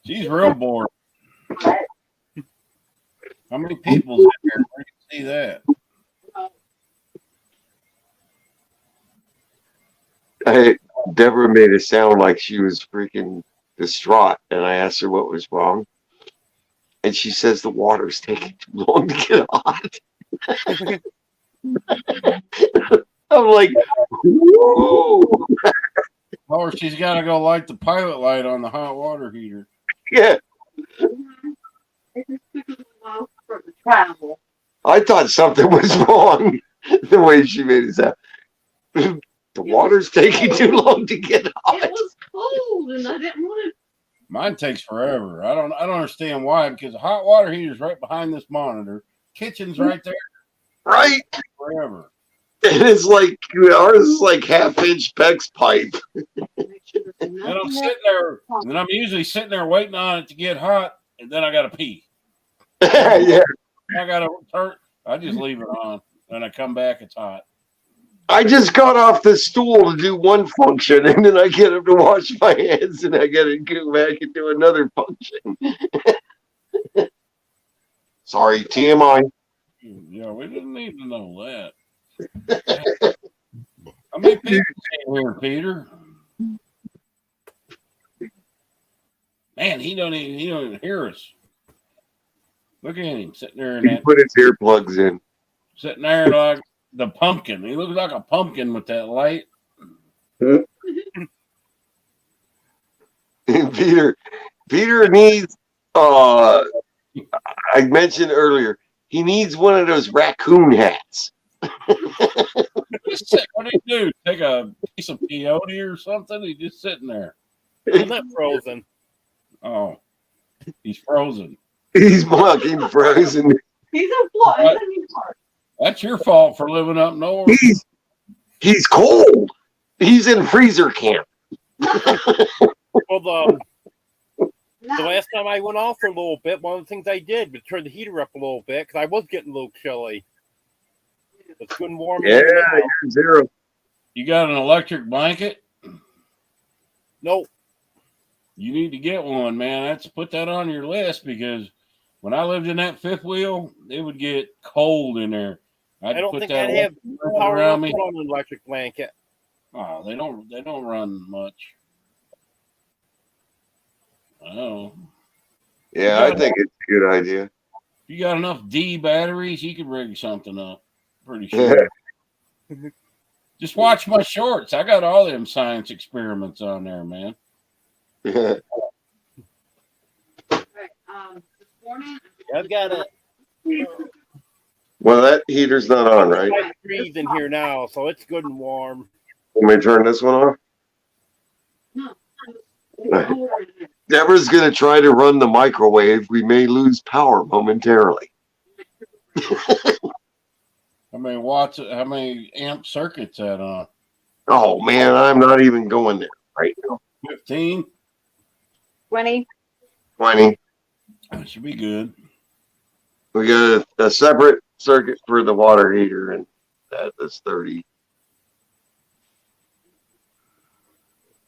she's real bored. How many people's in there? Where do you see that? Deborah made it sound like she was freaking distraught, and I asked her what was wrong, and she says the water's taking too long to get hot. I'm like, whoa. Or she's got to go light the pilot light on the hot water heater. Yeah. I thought something was wrong the way she made it sound. The water's taking too long to get hot. It was cold, and I didn't want Mine takes forever. I don't understand why, because the hot water heater's right behind this monitor. Kitchen's right there. Right? Forever. And it's like ours is like half-inch PEX pipe. And I'm sitting there, and then I'm usually sitting there waiting on it to get hot, and then I gotta pee. Yeah. I gotta turn. I just leave it on, and I come back, it's hot. I just got off the stool to do one function, and then I get up to wash my hands, and I got to go back and do another function. Sorry, TMI. Yeah, we didn't need to know that. How many people in here, Peter? Man, he don't even hear us. Look at him sitting there in He that, put his earplugs in. sitting there like the pumpkin. He looks like a pumpkin with that light. Peter needs. I mentioned earlier he needs one of those raccoon hats. What do you do? Take a piece of peyote or something? He's just sitting there. I'm not frozen. Oh, he's frozen. He's fucking frozen. He's in Florida. That's your fault for living up north. He's cold. He's in freezer camp. Well, the last time I went off for a little bit, one of the things I did was turn the heater up a little bit because I was getting a little chilly. It's good and warm. Yeah, you're zero. You got an electric blanket? Nope. You need to get one, man. That's put that on your list because when I lived in that fifth wheel, it would get cold in there. I don't put think that I'd have power around enough me. on an electric blanket. Oh, they don't run much. Oh. Yeah, I think it's a good idea. If you got enough D batteries, you could rig something up. Pretty sure. Just watch my shorts. I got all them science experiments on there, man. I've got it. Well, that heater's not on, right? 5 degrees in here now, so it's good and warm. Let me turn this one off. Deborah's going to try to run the microwave. We may lose power momentarily. How many watts? How many amp circuits that on? Oh, man, I'm not even going there right now. 15. 20. 20. That should be good. We got a separate circuit for the water heater, and that's 30.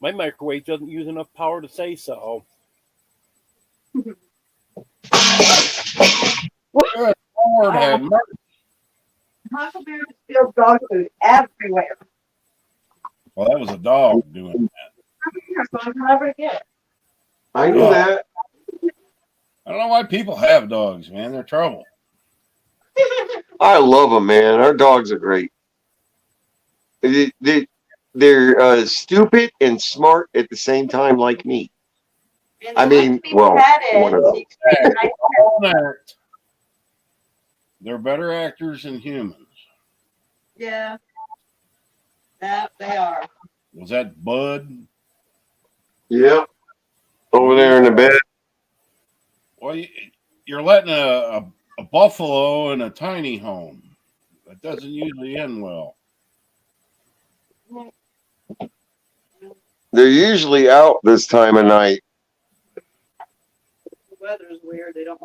My microwave doesn't use enough power to say so. Good Lord, have mercy. Huckleberry spilled dog food everywhere. Well, that was a dog doing that. So I'm never to get it. I knew that. I don't know why people have dogs, man. They're trouble. I love them, man. Our dogs are great. They're stupid and smart at the same time, like me. I mean, well, one of those. They're better actors than humans. Yeah. That they are. Was that Bud? Yeah. Over there in the bed. Well, you're letting a buffalo in a tiny home. That doesn't usually end well. They're usually out this time of night. The weather's weird. They don't.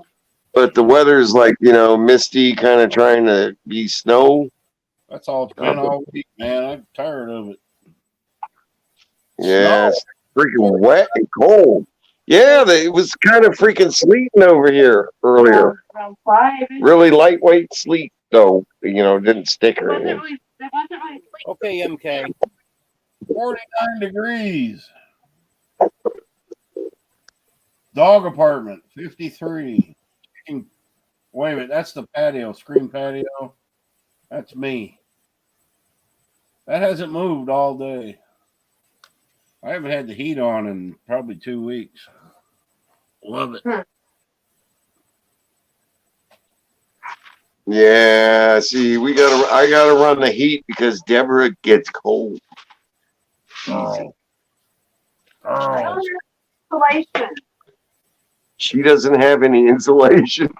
But the weather's like, misty, kind of trying to be snow. That's all it's been all week, man. I'm tired of it. Yeah, it's freaking wet and cold. Yeah, it was kind of freaking sleeting over here earlier. Around 5. Really lightweight sleet, though. You know, didn't stick or anything. Okay, MK. 49 degrees. Dog apartment, 53. Wait a minute, that's the patio, screen patio. That's me. That hasn't moved all day. I haven't had the heat on in probably 2 weeks. Love it. Yeah, see, I gotta run the heat because Deborah gets cold. Oh. Insulation. She doesn't have any insulation.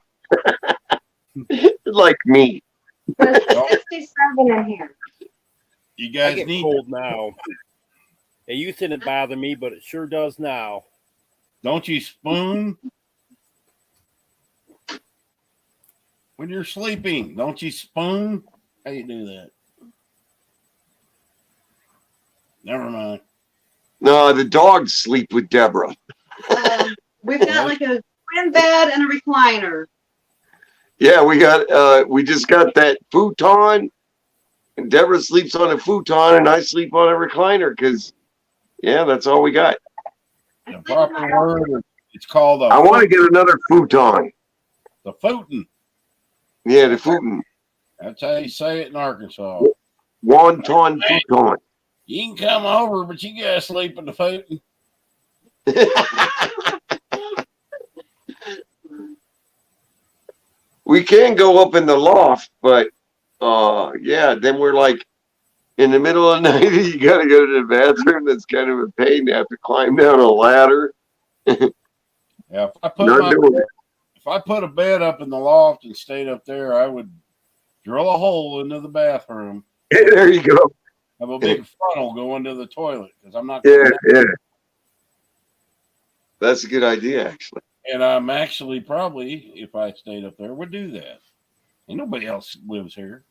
Like me. There's 67 in here. You I guys get need cold now. It used to didn't bother me, but it sure does now. Don't you spoon? When you're sleeping, don't you spoon? How you do that? Never mind. No, the dogs sleep with Deborah. We've got like a twin bed and a recliner. Yeah, we just got that futon, and Deborah sleeps on a futon, and I sleep on a recliner because, yeah, that's all we got. The proper word, it's called I want to get another futon. the futon. Yeah, the futon. That's how you say it in Arkansas. Wonton futon. You can come over, but you gotta sleep in the futon. We can go up in the loft, but yeah, then we're like in the middle of the night. You got to go to the bathroom. That's kind of a pain to have to climb down a ladder. Yeah, if I put a bed up in the loft and stayed up there, I would drill a hole into the bathroom. There you go. Have a big funnel go into the toilet because I'm not. Yeah. That's a good idea, actually. And I'm actually probably, if I stayed up there, would do that. And nobody else lives here.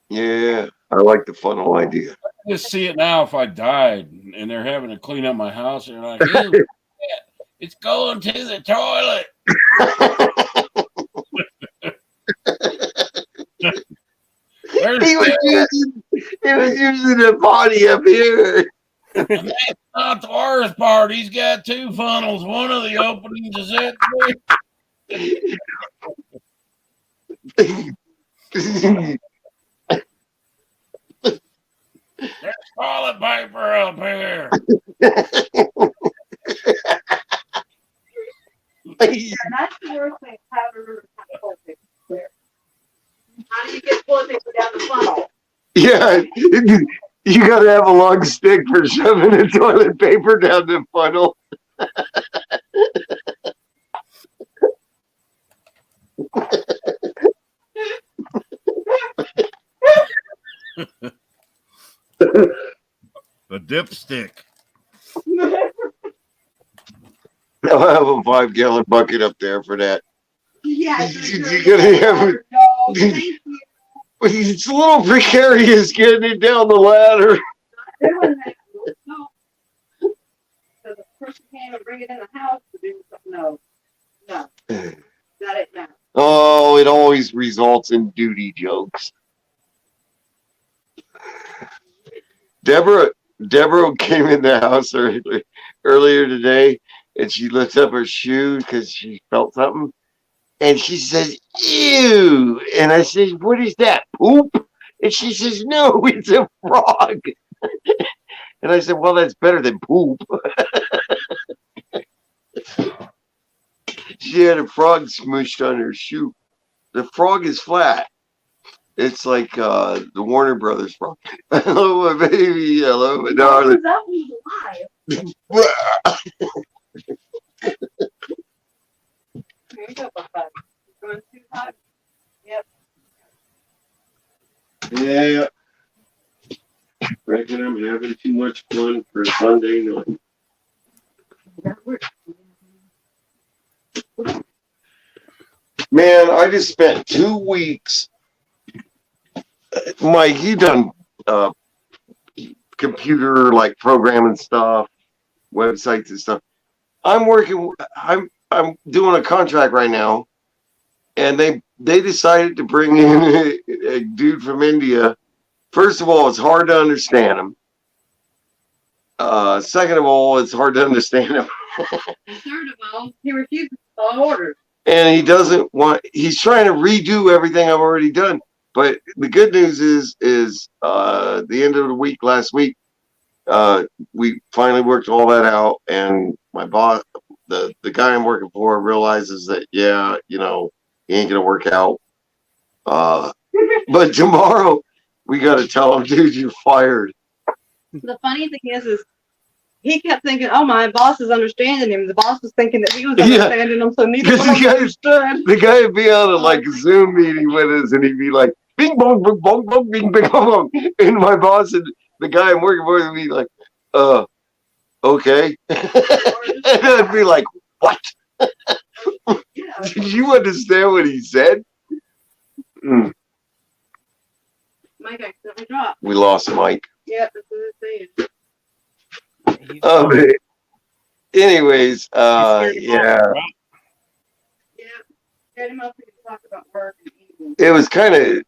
Yeah, I like the funnel idea. I just see it now if I died and they're having to clean up my house. They're like, "Ew, it's going to the toilet." He was using a potty up here. And that's not the worst part. He's got two funnels. One of the openings is at There's toilet paper up here. That's the worst thing. How do you get toilet paper down the funnel? Yeah, you got to have a long stick for shoving the toilet paper down the funnel. The dipstick. I'll have a 5-gallon bucket up there for that. Yeah, You're gonna have it. It's a little precarious getting it down the ladder. No. So the person came and bring it in the house to do something. No. Not it now. Oh, it always results in duty jokes. Deborah came in the house earlier today, and she lifted up her shoe because she felt something. And she says, "Ew." And I said, "What is that, poop?" And she says, "No, it's a frog." And I said, "Well, that's better than poop." She had a frog smushed on her shoe. The frog is flat. It's like the Warner Brothers frog. Hello, my baby. Hello, my darling. That was alive. Here you go, Buffett. Going too hot? Yep. Yeah. Reckon I'm having too much fun for Sunday night. Man, I just spent 2 weeks. Mike, you done computer like programming stuff. websites and stuff. I'm doing a contract right now, and they decided to bring in a dude from India. First of all, it's hard to understand him. Second of all, it's hard to understand him. Third of all, he refuses to follow orders. And he's trying to redo everything I've already done. But the good news is the end of the week, last week, we finally worked all that out. And my boss, the guy I'm working for, realizes that, yeah, he ain't going to work out. But tomorrow we got to tell him, dude, you're fired. The funny thing is he kept thinking, oh, my boss is understanding him. The boss was thinking that he was understanding him, so neither one of them understood. The guy would be on a Zoom meeting with us, and he'd be like, bing bong, bing bong, bong, bing bing bong. And my boss and the guy I'm working for would be like, okay. And I'd be like, what? Did you understand what he said? Mike accidentally dropped. We lost Mike. Yeah, that's what it's saying. Anyways, Yeah. Get him up and talk about work. It was kind of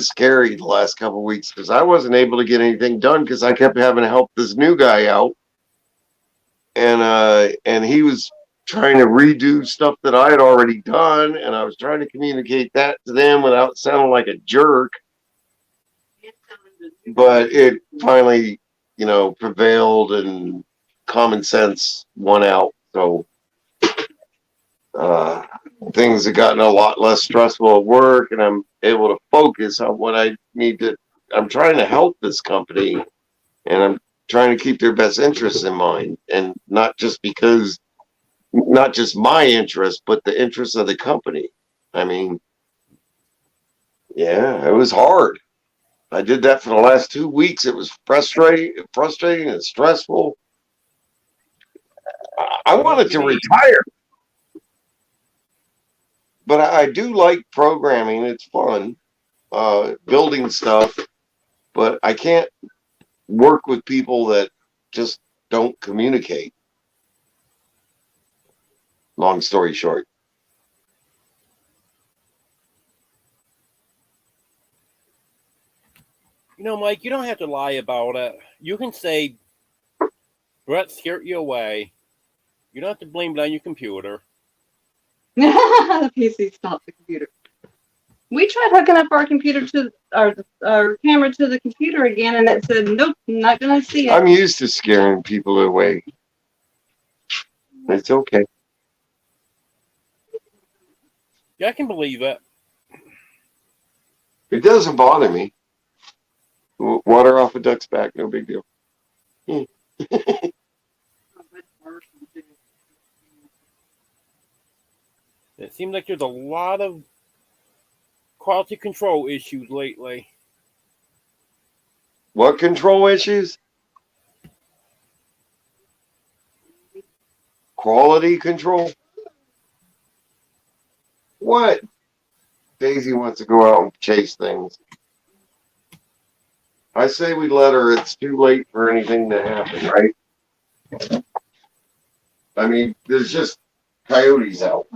scary the last couple of weeks because I wasn't able to get anything done because I kept having to help this new guy out, and he was trying to redo stuff that I had already done, and I was trying to communicate that to them without sounding like a jerk. But it finally, prevailed, and common sense won out. So things have gotten a lot less stressful at work, and I'm able to focus on what I need to. I'm trying to help this company, and I'm trying to keep their best interests in mind, and not just my interest, but the interests of the company. I mean, yeah, it was hard. I did that for the last 2 weeks. It was frustrating and stressful. I wanted to retire, but I do like programming. It's fun, building stuff, but I can't work with people that just don't communicate. Long story short. Mike, you don't have to lie about it. You can say Brett scared you away. You don't have to blame it on your computer. The PC stopped the computer. We tried hooking up our computer to our camera to the computer again, and it said, nope, I'm not going to see it. I'm used to scaring people away. It's okay. Yeah, I can believe it. It doesn't bother me. Water off a duck's back, no big deal. It seems like there's a lot of quality control issues lately. What control issues? Quality control? What? Daisy wants to go out and chase things. I say we let her. It's too late for anything to happen, right? I mean, there's just coyotes out.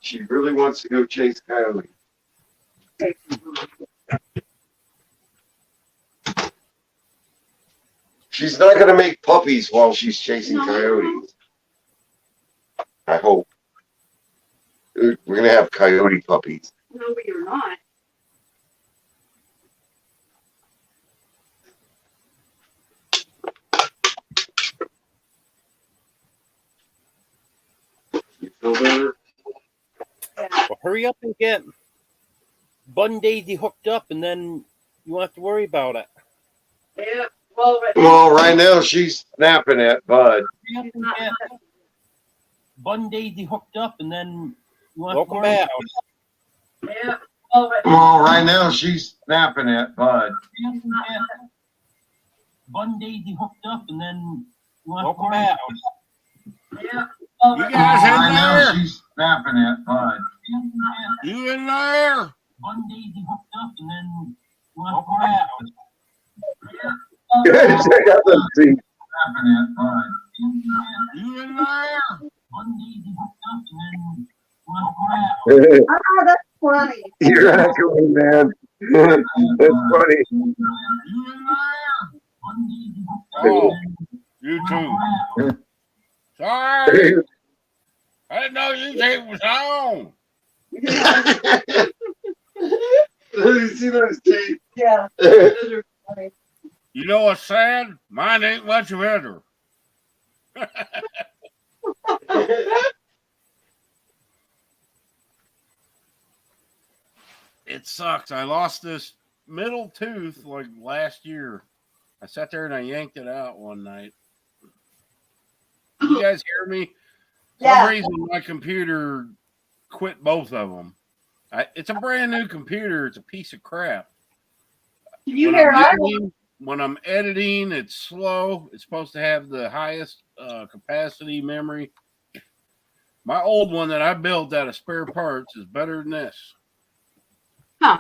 She really wants to go chase coyotes. She's not going to make puppies while she's chasing coyotes. I hope. We're going to have coyote puppies. No, but you're not. You feel better? Well, hurry up and get Bud and Daisy hooked up, and then you won't have to worry about it. Yeah. Well, right now she's snapping at Bud. Bud and Daisy hooked up, and then you won't have to worry about it. Yeah. Well, right now she's snapping at Bud. Bud and Daisy hooked up, and then you won't have to worry about it. Yeah. You guys in Right now there? she's snapping at Bud. You in there? Bud and Daisy hooked up, and then you won't have to worry about it. Check out the scene. You in there? Ah, that's funny. You're echoing, man. That's funny. Oh, you too. Sorry. I didn't know you tape was on. You see those teeth? Yeah. Those are funny. You know what's sad? Mine ain't much better. It sucks. I lost this middle tooth like last year. I sat there and I yanked it out one night. You guys hear me? For some reason, my computer quit both of them. It's a brand new computer. It's a piece of crap. Can you hear us? When I'm editing, it's slow. It's supposed to have the highest capacity memory. My old one that I built out of spare parts is better than this. Huh.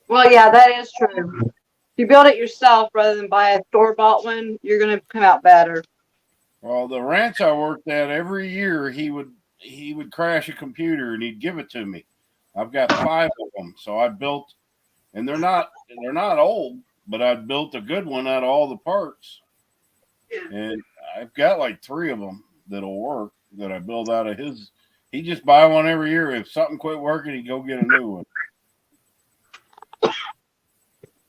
Well, yeah, that is true. If you build it yourself rather than buy a store-bought one, you're going to come out better. Well, the ranch I worked at, every year he would crash a computer and he'd give it to me. I've got 5 of them, so I built, and they're not old, but I built a good one out of all the parts, and I've got like 3 of them that'll work that I build out of his. He just buy one every year. If something quit working, he'd go get a new one.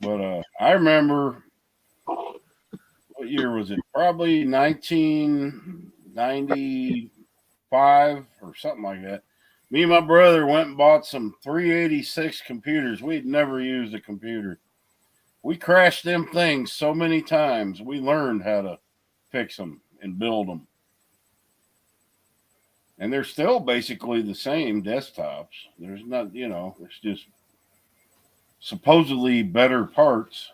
But I remember, what year was it? Probably 1995 or something like that. Me and my brother went and bought some 386 computers. We'd never used a computer. We crashed them things so many times. We learned how to fix them and build them. And they're still basically the same desktops. There's not, it's just supposedly better parts.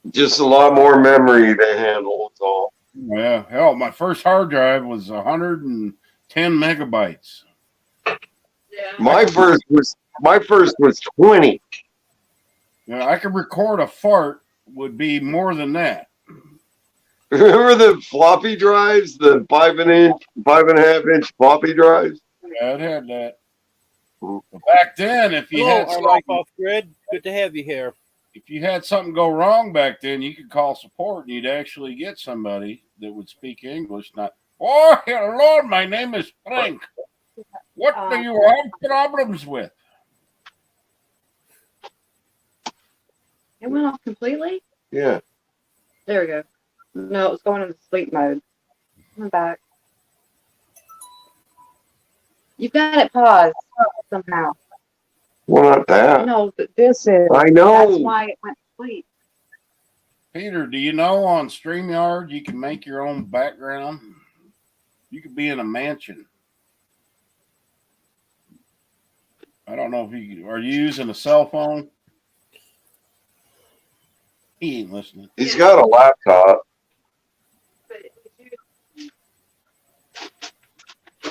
Just a lot more memory to handle. It's all. Yeah, hell, my first hard drive was 110 megabytes. My first was 20. I could record a fart would be more than that. Remember the floppy drives, the 5.5 inch floppy drives? Yeah, it had that. But back then, if you had our life off grid, good to have you here. If you had something go wrong back then, you could call support and you'd actually get somebody that would speak English. Not, oh, hello, my name is Frank. What do you have problems with? It went off completely? Yeah. There we go. No, it was going into sleep mode. I'm back. You've got it paused somehow. Well, not that. No, but this is. I know. That's why it went to sleep. Peter, do you know on StreamYard you can make your own background? You could be in a mansion. I don't know if are you using a cell phone? He ain't listening. He's got a laptop.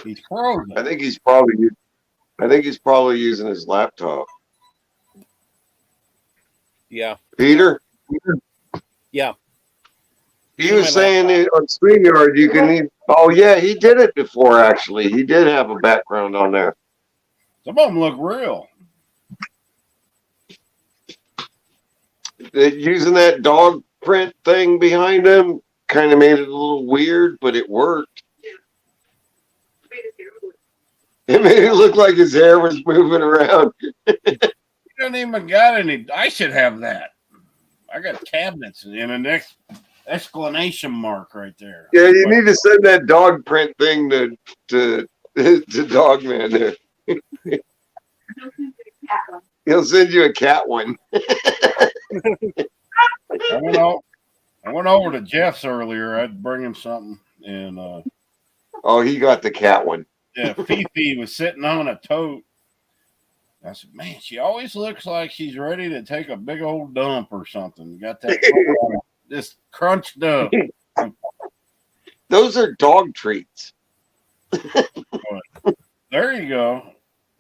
He's frozen. I think he's probably using his laptop. Yeah. Peter? Yeah. He was saying it on StreamYard you can need. Oh yeah, he did it before actually. He did have a background on there. Some of them look real. Using that dog print thing behind him kind of made it a little weird, but it worked. It made it look like his hair was moving around. You don't even got any. I should have that. I got cabinets and an exclamation mark right there. Yeah, you need to send that dog print thing to Dogman there. He'll send you a cat one. I went over to Jeff's earlier. I'd bring him something, and oh, he got the cat one. Yeah, Fifi was sitting on a tote. I said, "Man, she always looks like she's ready to take a big old dump or something." Got that just crunched up. Those are dog treats. There you go.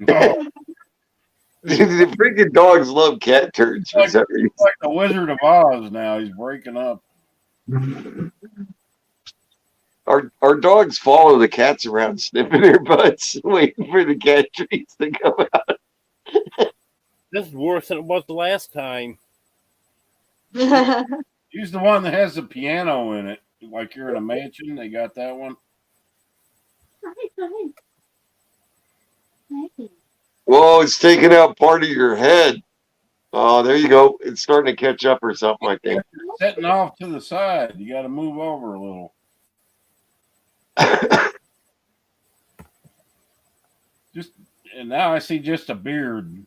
Oh. The freaking dogs love cat turds for some reason. It's like the Wizard of Oz now. He's breaking up. Our dogs follow the cats around, sniffing their butts, waiting for the cat treats to come out. This is worse than it was the last time. Use the one that has the piano in it. Like you're in a mansion. They got that one. Whoa, it's taking out part of your head. Oh, there you go. It's starting to catch up or something, I think. Setting off to the side. You got to move over a little. And now I see just a beard.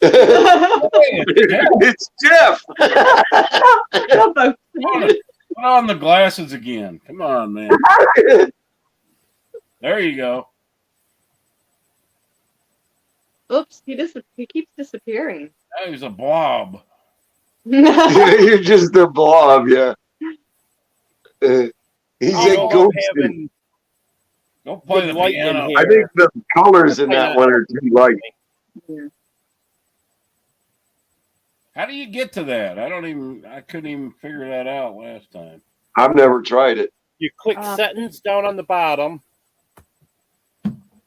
It's Jeff. Put on the glasses again. Come on, man. There you go. Oops, he keeps disappearing. Now he's a blob. You're just a blob, yeah. He's a ghost. Don't play the piano. I think the colors in that one are too light. How do you get to that? I couldn't even figure that out last time. I've never tried it. You click settings down on the bottom.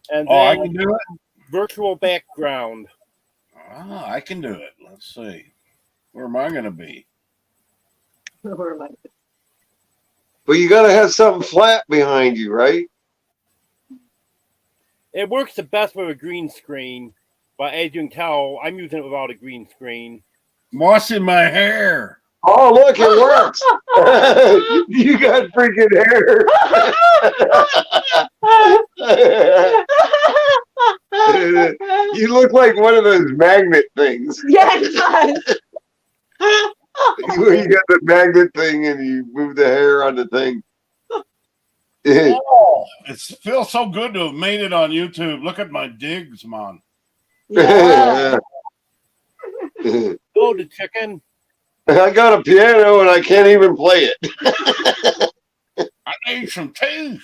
And I then can do it? Virtual background. Ah, I can do it. Let's see. Where am I going to be? But you got to have something flat behind you, right? It works the best with a green screen, but as you can tell, I'm using it without a green screen. Mossing my hair. Oh, look, it works. You got freaking hair. You look like one of those magnet things. Yeah, it does. Where you got the magnet thing and you move the hair on the thing. Oh, it feels so good to have made it on YouTube. Look at my digs, man. Yeah. Oh, the chicken. I got a piano and I can't even play it. I need some teeth.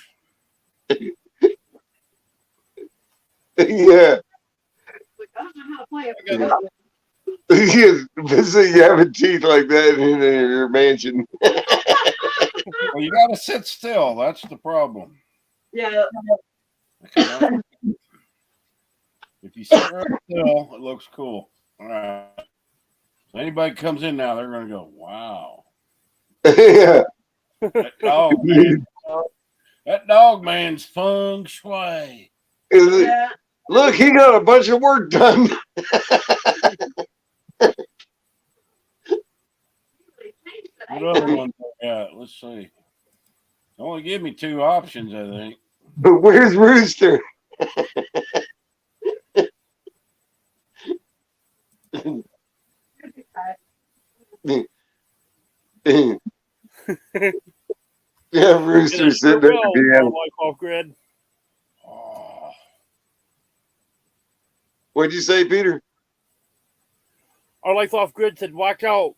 Yeah. I don't know how to play it. Yes, so you having teeth like that in your mansion. Well, you got to sit still. That's the problem. Yeah. If you sit right still, it looks cool. All right. So anybody comes in now, they're going to go, wow. Yeah. That dog man's feng shui. Yeah. Look, he got a bunch of work done. What other ones I got? Let's see. Only give me 2 options, I think. But where's Rooster? Yeah, Rooster's sitting at the piano. Off grid. Oh. What'd you say, Peter? Our life off grid said, "Watch out,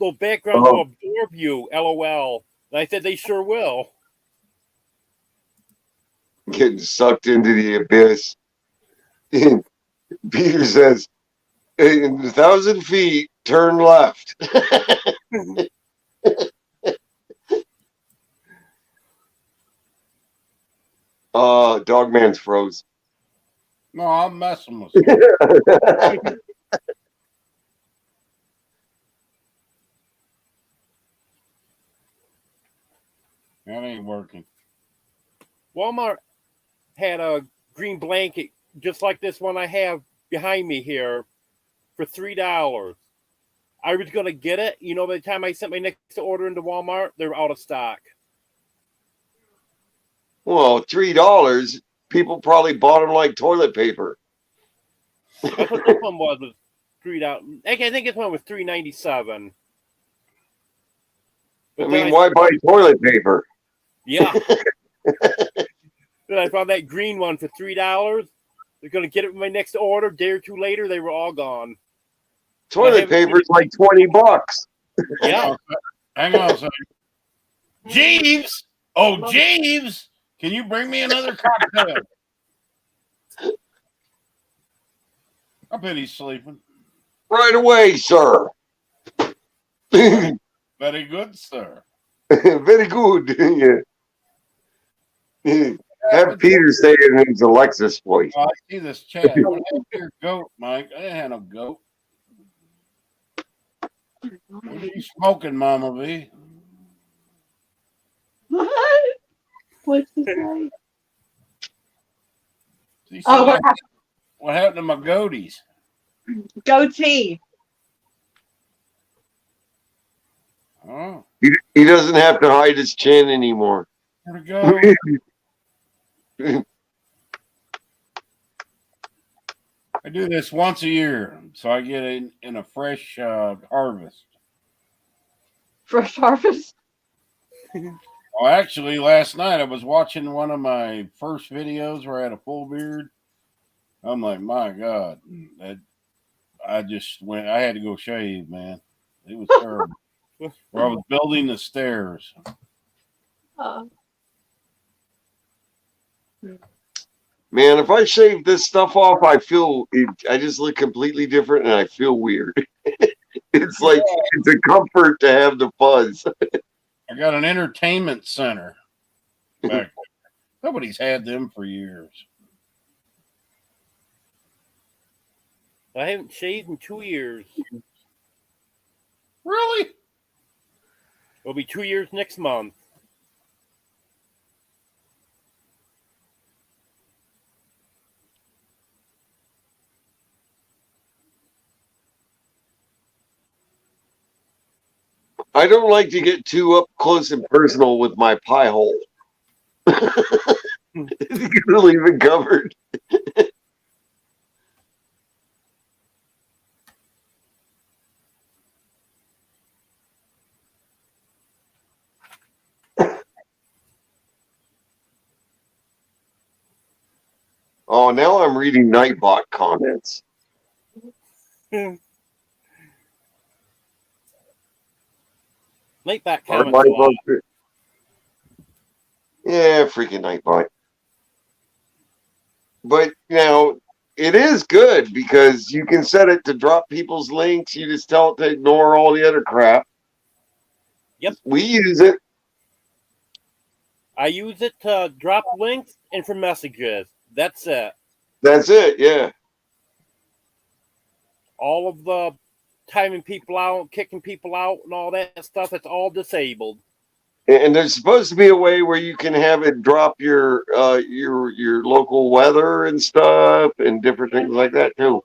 the background will absorb you." LOL. And I said they sure will. Getting sucked into the abyss. Peter says, in 1,000 feet, turn left. Dogman's froze. No, I'm messing with you. That ain't working. Walmart had a green blanket just like this one I have behind me here for $3. I was going to get it. You know, by the time I sent my next order into Walmart, they were out of stock. Well, $3. People probably bought them like toilet paper. That's what this one was $3. Actually, I think this one was $3.97. I mean, why buy toilet paper? Yeah. Then I found that green one for $3. They're going to get it with my next order. Day or two later, they were all gone. Toilet paper's like $20. Yeah. Hang on a second. Jeeves! Oh, Jeeves! Can you bring me another cocktail? I bet he's sleeping. Right away, sir. Very good, sir. Very good. Yeah. Have Peter say it in his Alexis voice. Oh, I see this chat. What happened to your goat, Mike? I didn't have no goat. What are you smoking, Mama V? What? What's he say? He Oh, said, what happened to my goatees? goatee. Oh, He doesn't have to hide his chin anymore. where'd it go? I do this once a year, so I get it in a fresh harvest. Fresh harvest. Well, actually, last night I was watching one of my first videos where I had a full beard. I'm like, my God, that I just went. I had to go shave, man. It was terrible. Where I was building the stairs. Man, if I shave this stuff off, I just look completely different and I feel weird. It's like it's a comfort to have the fuzz. I got an entertainment center back there. Nobody's had them for years. I haven't shaved in 2 years. Really? It'll be 2 years next month. I don't like to get too up close and personal with my pie hole. You can leave it covered. Oh, now I'm reading Nightbot comments. Nightbot Or comments a lot. Nightbot. Yeah, freaking Nightbot. But now it is good because you can set it to drop people's links. You just tell it to ignore all the other crap. Yep. We use it. I use it to drop links and for messages. That's it. That's it, yeah. All of the timing people out, kicking people out, and all that stuff, it's all disabled. And there's supposed to be a way where you can have it drop your local weather and stuff and different things like that too.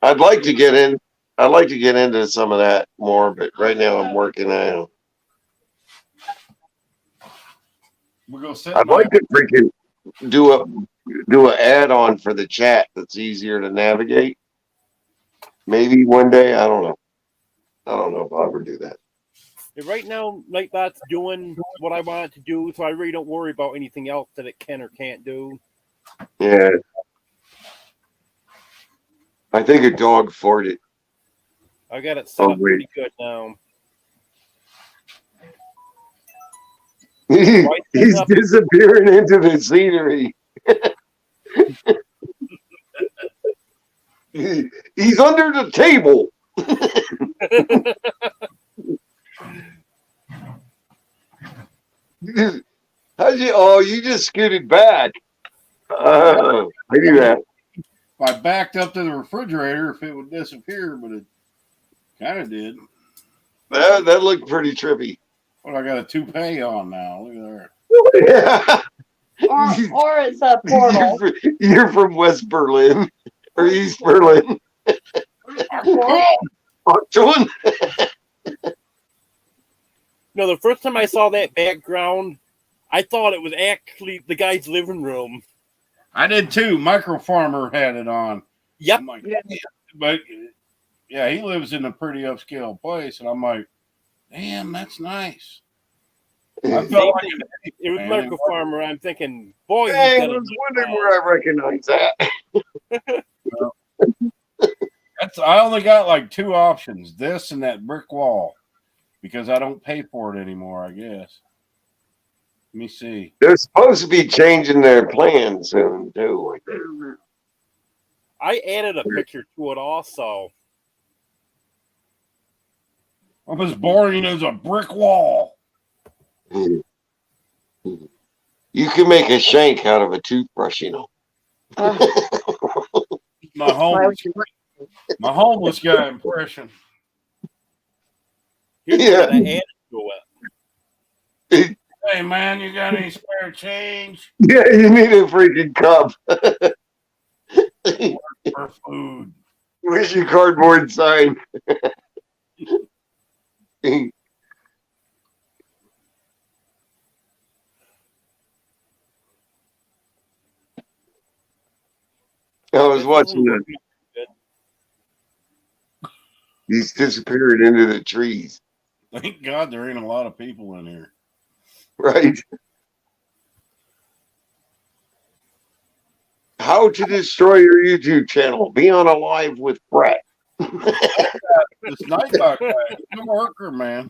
I'd like to get into some of that more, but right now I'm working out. We're gonna sit. I'd like to freaking do an add-on for the chat that's easier to navigate. Maybe one day, I don't know. I don't know if I'll ever do that. Right now, Nightbot's doing what I want it to do, so I really don't worry about anything else that it can or can't do. Yeah. I think a dog farted. I got it set up pretty good now. He's disappearing into the scenery. He's under the table. You just scooted back. Oh, I knew that. If I backed up to the refrigerator, if it would disappear, but it kind of did. That looked pretty trippy. Well, I got a toupee on now. Look at Yeah. Or it's a portal. You're from West Berlin or East Berlin. No, the first time I saw that background, I thought it was actually the guy's living room. I did too. Micro Farmer had it on. Yep. I'm like, but yeah, he lives in a pretty upscale place, and I'm like, damn, that's nice. I felt like it was Micro Farmer. I'm thinking, boy, hey, I was wondering where I recognize that. I only got like two options: this and that brick wall, because I don't pay for it anymore. I guess. Let me see. They're supposed to be changing their plan soon too. I added a picture to it also. I'm as boring as a brick wall. You can make a shank out of a toothbrush, you know. My homeless guy impression. Here's Yeah. what I added to it. Hey man, you got any spare change Yeah, you need a freaking cup. for food? Where's your cardboard sign? I was watching that. He's disappeared into the trees. Thank God there ain't a lot of people in here. Right. How to destroy your YouTube channel. Be on a live with Brett. This Nightbot guy, he's a worker, man.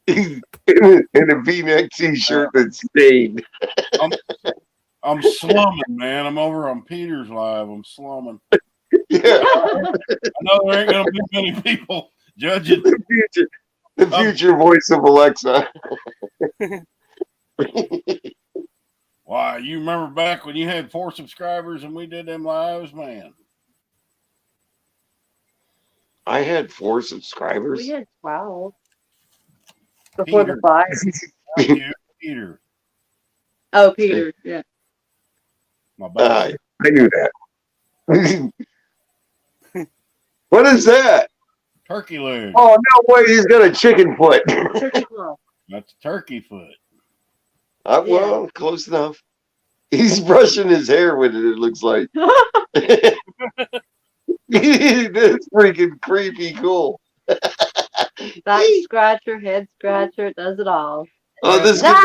In a V-neck t-shirt that's stained. I'm slumming, man. I'm over on Peter's live. I'm slumming. Yeah. I know there ain't gonna be many people judging. The future voice of Alexa. Why, you remember back when you had 4 subscribers and we did them lives, man? I had 4 subscribers. We had 12 before Peter. the 5. Thank you, Peter. Oh, Peter, yeah. My bad. I knew that. What is that? Turkey leg. Oh, no way. He's got a chicken foot. Turkey claw. That's turkey foot. Well, close enough. He's brushing his hair with it, it looks like. That's freaking creepy cool. Back scratcher, head scratcher, it does it all. Oh, this could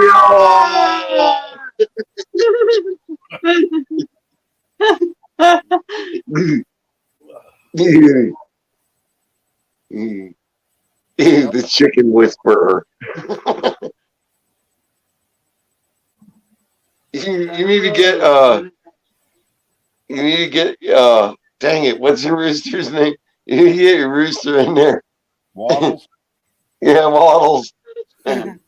be the chicken whisperer. You need to get dang it, what's your rooster's name? You need to get your rooster in there. Waddles? Yeah, Waddles. I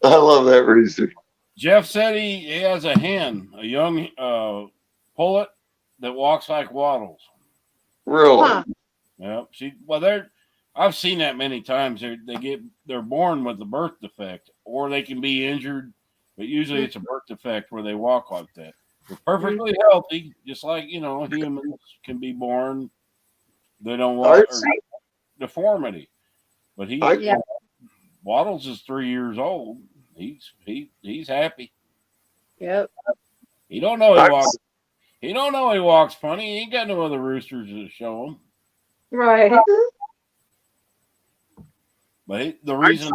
love that rooster. Jeff said he has a hen, a young pullet that walks like Waddles. Really? Huh. Yep. I've seen that many times. They're born with a birth defect, or they can be injured, but usually it's a birth defect where they walk like that. They're perfectly healthy, just like humans can be born. They don't walk deformity, but Waddles is 3 years old. He's happy. Yep. He don't know he walks. He don't know he walks funny. He ain't got no other roosters to show him. Right. But the reason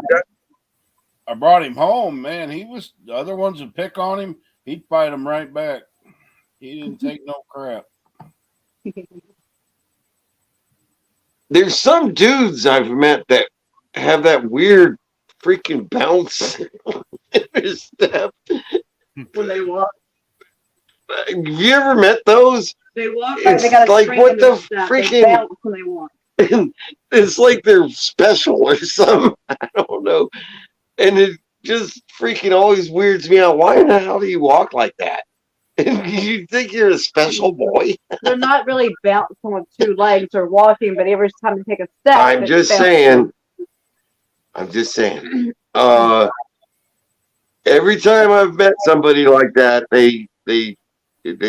I brought him home, man, the other ones would pick on him. He'd fight them right back. He didn't take no crap. There's some dudes I've met that have that weird freaking bounce in their step When they walk. Have you ever met those? They walk It's they got a like, string what in their the step. freaking- They bounce when they walk. It's like they're special or something. I don't know. And it just freaking always weirds me out. Why the hell do you walk like that? You think you're a special boy? They're not really bouncing with 2 legs or walking, but every time they take a step. I'm it's just bouncing. saying. Every time I've met somebody like that, they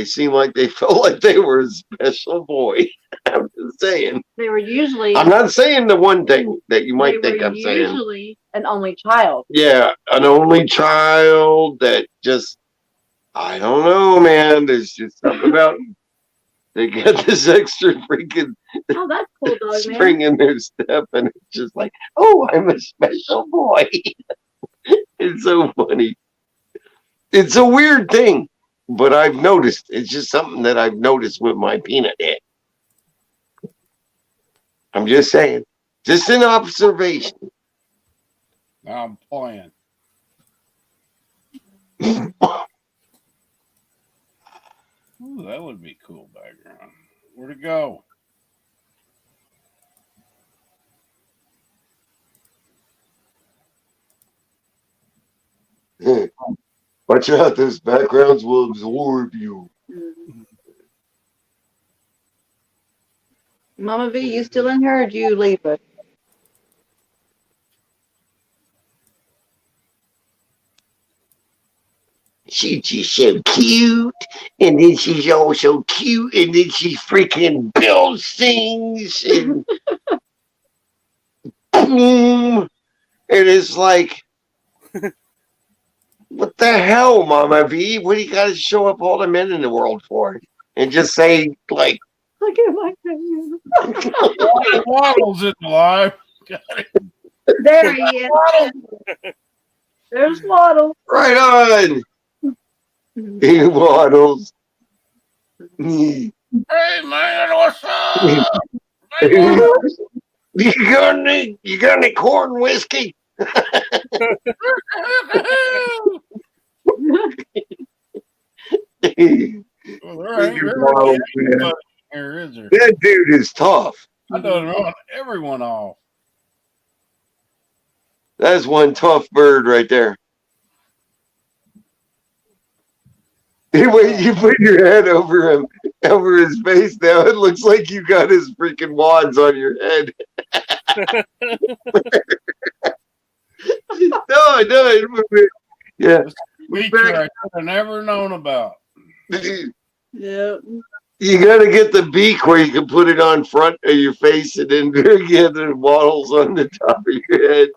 seem like they felt like they were a special boy. I'm just saying. They were usually. I'm not saying the one thing that you might think I'm saying. Usually an only child. Yeah, an only child that just, I don't know, man. There's just something about they get this extra freaking Oh, that's cool, dog, spring man. in their step, and it's just like, oh, I'm a special boy. It's so funny. It's a weird thing, but I've noticed. It's just something that I've noticed with my peanut head. I'm just saying. Just an observation. I'm playing. Ooh, that would be cool background. Where'd it go? Watch out, those backgrounds will absorb you. Mama V, you still in here or do you leave it? She's just so cute, and then she's also cute, and then she freaking builds things, and boom, and it's like, what the hell, Mama V? What do you got to show up all the men in the world for? And just say, like, Look at my face. Waddles is alive. There he is. There's Waddle. right on. He waddles. Hey man, what's up? You got any corn whiskey? Well, there ain't really anybody here, is there? That dude is tough. I done run everyone off. That's one tough bird right there. When you put your head over him, over his face now, it looks like you got his freaking wads on your head. No, yeah. Feature I could have never known about. Yeah. You got to get the beak where you can put it on front of your face and then get the waddles on the top of your head.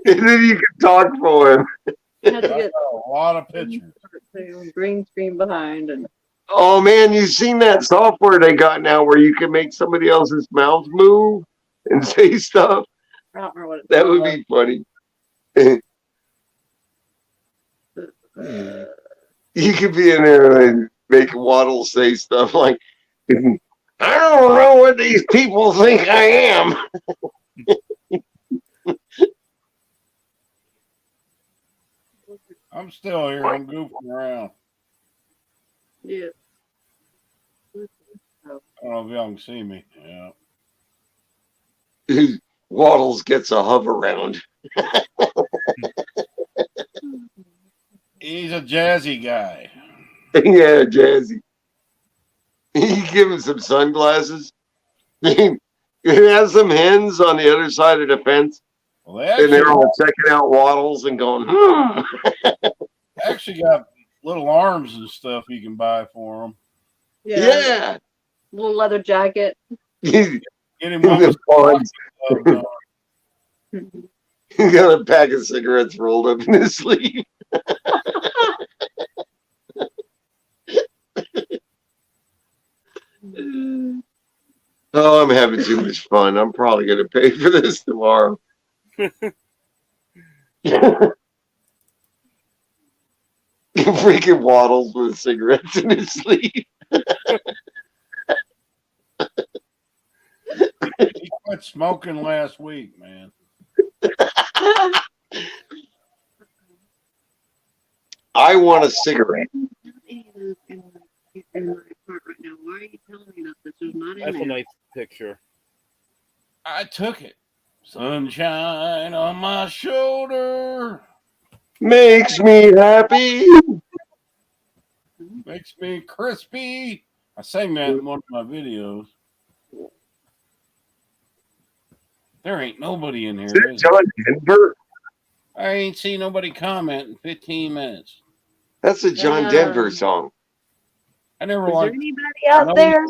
And then you can talk for him. Had to get A lot of pictures. green screen behind and Oh man, you seen that software they got now where you can make somebody else's mouth move and say stuff? I don't remember what it's That called. would be funny. You could be in there and make Waddle say stuff like, I don't know what these people think I am. I'm still here. I'm goofing around. Yeah. I don't know if y'all can see me. Yeah. Waddles gets a hover round. He's a jazzy guy. Yeah, Jazzy. You give him some sunglasses. He has some hens on the other side of the fence. Well, And they're all checking out Waddles and going, they actually got little arms and stuff you can buy for them. Yeah. Little leather jacket. Get him In one the with ponds. some He got a pack of cigarettes rolled up in his sleeve. Oh, I'm having too much fun. I'm probably going to pay for this tomorrow. Freaking Waddles with cigarettes in his sleeve. He quit smoking last week, man. I want a cigarette. That's a nice picture. I took it. Sunshine on my shoulder Makes me happy. makes me crispy. I sang that in one of my videos. There ain't nobody in here. Is that is John Denver? I ain't seen nobody comment in 15 minutes. That's a John Denver song. I never Is there liked. anybody out there?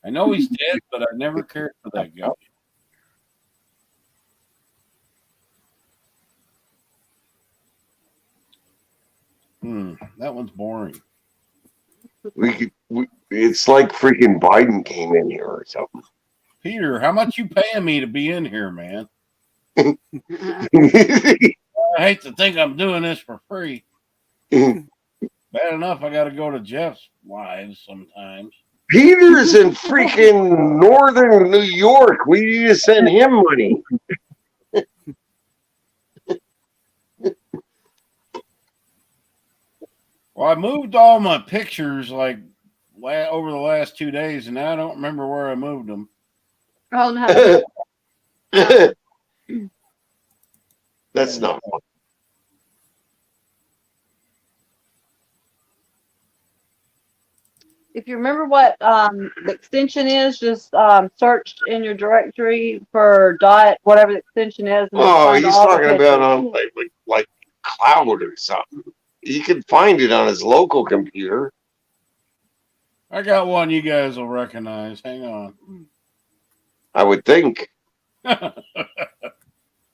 I know he's dead, but I never cared for that guy. That one's boring. It's like freaking Biden came in here or something. Peter, how much you paying me to be in here, man? I hate to think I'm doing this for free. Bad enough I got to go to Jeff's wives sometimes. Peter's in freaking northern New York. We need to send him money. Well, I moved all my pictures like over the last 2 days, and now I don't remember where I moved them. Oh no. That's not fun. If you remember what the extension is, just search in your directory for dot whatever the extension is. And Oh, find he's all the talking about pictures. on like cloud or something. He can find it on his local computer. I got one you guys will recognize. Hang on. I would think. This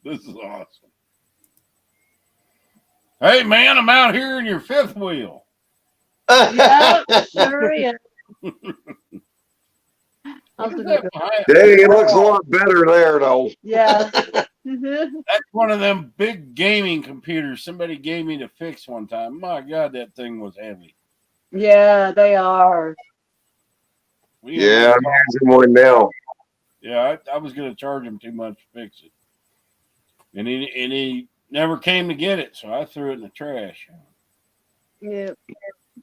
is awesome. Hey, man, I'm out here in your fifth wheel. Yeah, sure is. Dang, it looks a lot better there, though. Yeah. That's one of them big gaming computers somebody gave me to fix one time. My God, that thing was heavy. Yeah, they are. Yeah, I'm using one now. Yeah, I was going to charge him too much to fix it. And he never came to get it, so I threw it in the trash. Yep.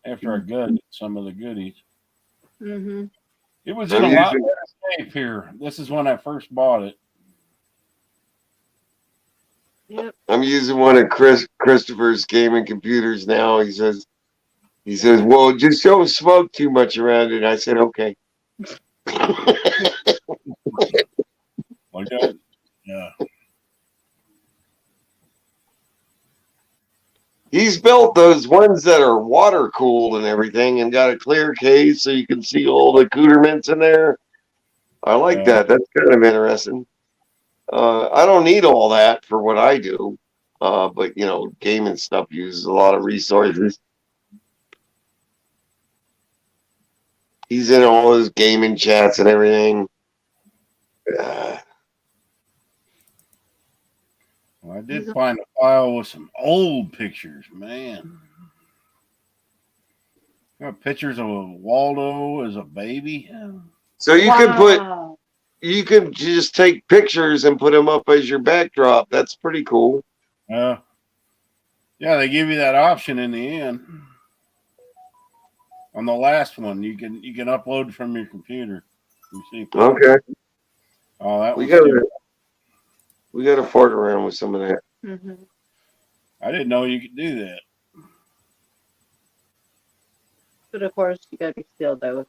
After I gutted some of the goodies. Mm-hmm. It was in a lot better shape here. This is when I first bought it. Yep. I'm using one of Christopher's gaming computers now. He says, well, just don't smoke too much around it. I said, okay. Like that? Yeah. He's built those ones that are water cooled and everything and got a clear case so you can see all the accoutrements in there. I like that. That's kind of interesting. I don't need all that for what I do. But, gaming stuff uses a lot of resources. He's in all his gaming chats and everything. Well, I did find a file with some old pictures, man. Got pictures of Waldo as a baby. So you can just take pictures and put them up as your backdrop. That's pretty cool. Yeah, they give you that option in the end. On the last one, you can upload from your computer. You see? Okay. Oh, that we got to fart around with some of that. Mm-hmm. I didn't know you could do that. But of course, you gotta be still though.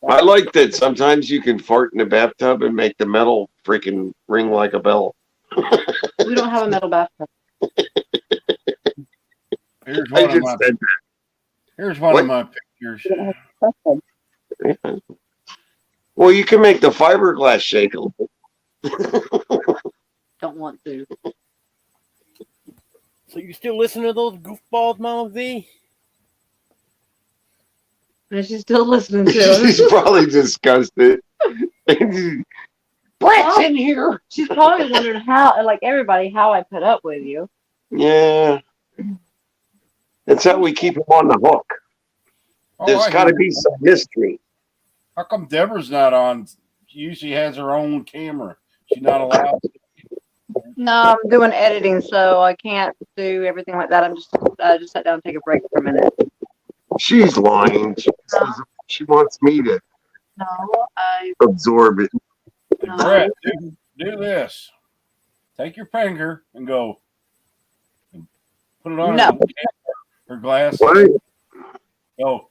I like that sometimes you can fart in the bathtub and make the metal freaking ring like a bell. We don't have a metal bathtub. Here's one of my pictures. Well, you can make the fiberglass shake a little. Don't want to. So you still listen to those goofballs, Mama V? And she's still listening to She's it. probably disgusted. Brett's in here. She's probably wondering how, like everybody, how I put up with you. Yeah. That's how we keep them on the hook. There's got to be some mystery. How come Deborah's not on? She usually has her own camera. She's not allowed to. No, I'm doing editing, so I can't do everything like that. I'm just sat down and take a break for a minute. She's lying. She wants me to absorb it. Hey, Brett, do this. Take your finger and go. And put it on her glasses. What? Go.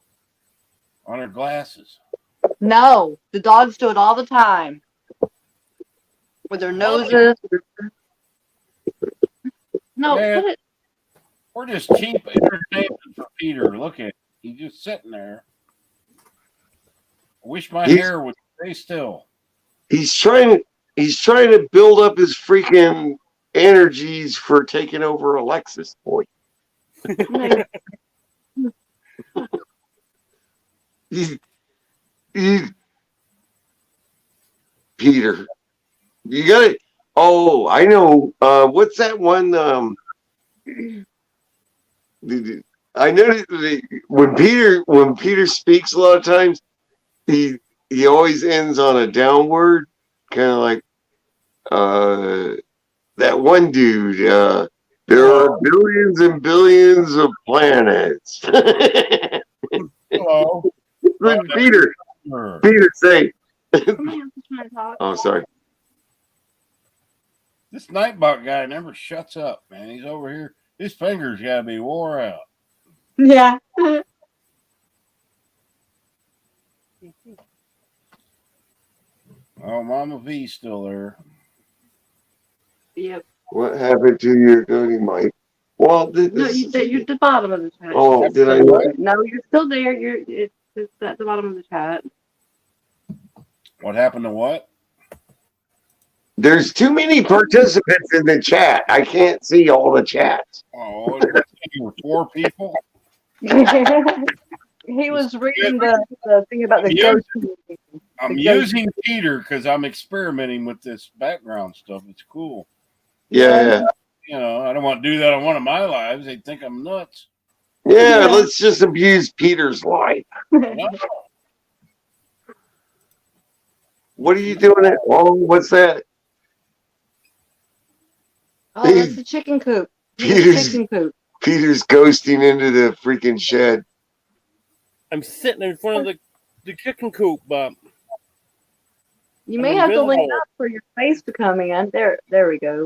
On her glasses. No, the dogs do it all the time. With their noses. No, Man, put it. we're just cheap entertainment for Peter. Look at it. He's just sitting there. I wish my hair would stay still. He's trying to build up his freaking energies for taking over Alexis, boy. Peter, you got it. Oh, I know. What's that one? I noticed when Peter speaks a lot of times, he always ends on a downward, kind of like that one dude. There are billions and billions of planets. Hello. Look, Peter. Peter, say. Oh, sorry. This Nightbot guy never shuts up, man. He's over here. His fingers gotta be wore out. Yeah. Oh, Mama V's still there. Yep. What happened to your goatee, Mike? Well, No, you're at the bottom of the chat. Oh, did I not? No, you're still there. It's at the bottom of the chat. What happened to what? There's too many participants in the chat. I can't see all the chats. Oh, you were 4 people? He was reading the thing about the ghost. I'm using Peter because I'm experimenting with this background stuff. It's cool. Yeah. You know, I don't want to do that on one of my lives. They'd think I'm nuts. Yeah, let's just abuse Peter's life. What are you doing? Oh, what's that? Oh, that's the chicken coop. Peter's Chicken coop. Peter's ghosting into the freaking shed. I'm sitting in front of the chicken coop, but You may have to lean up for your face to come in. There we go.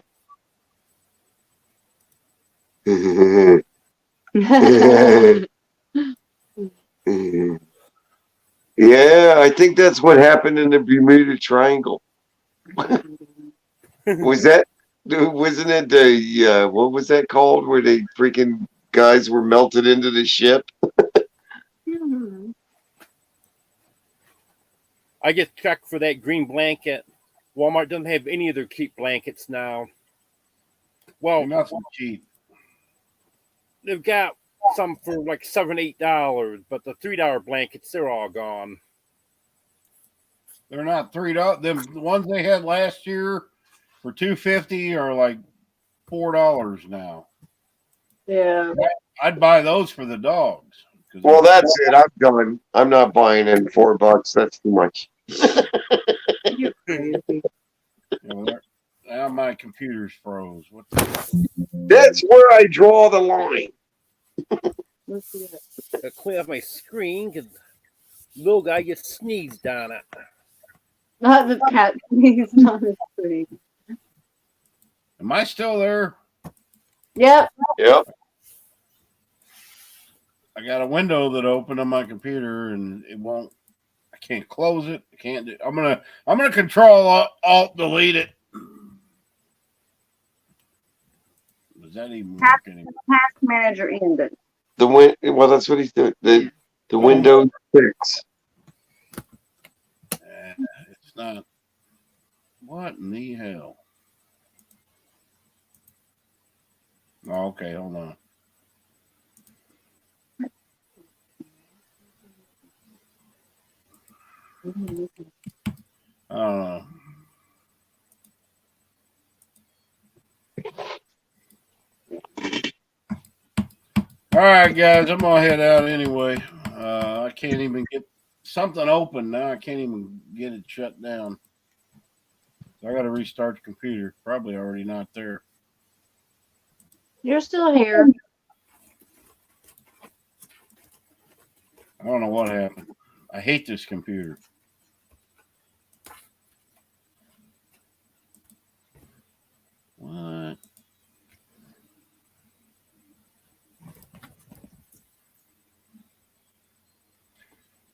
Yeah, I think that's what happened in the Bermuda Triangle. Wasn't it the what was that called where they freaking guys were melted into the ship? I just checked for that green blanket. Walmart doesn't have any of their cheap blankets now. Well, not so cheap. They've got some for like $7, $8, but the $3 blankets, they're all gone. They're not $3. The ones they had last year for $2.50 are like $4 now. Yeah. I'd buy those for the dogs. Well, that's it. I'm done. I'm not buying in $4. That's too much. You're crazy. Now my computer's froze. What That's where I draw the line. Let's see that. I clean off my screen because little guy just sneezed on it. Not the cat sneezed on the screen. Am I still there? Yep. Yep. I got a window that opened on my computer and it won't. I can't close it. I can't do. I'm gonna Control Alt Delete it. Does that even work anymore? Task manager ended. Well, that's what he's doing. The Windows 6. It's not. What in the hell? Oh, okay, hold on. I don't know. All right, guys, I'm gonna head out anyway. I can't even get something open now. I can't even get it shut down. So I got to restart the computer. Probably already not there. You're still here. I don't know what happened. I hate this computer. What?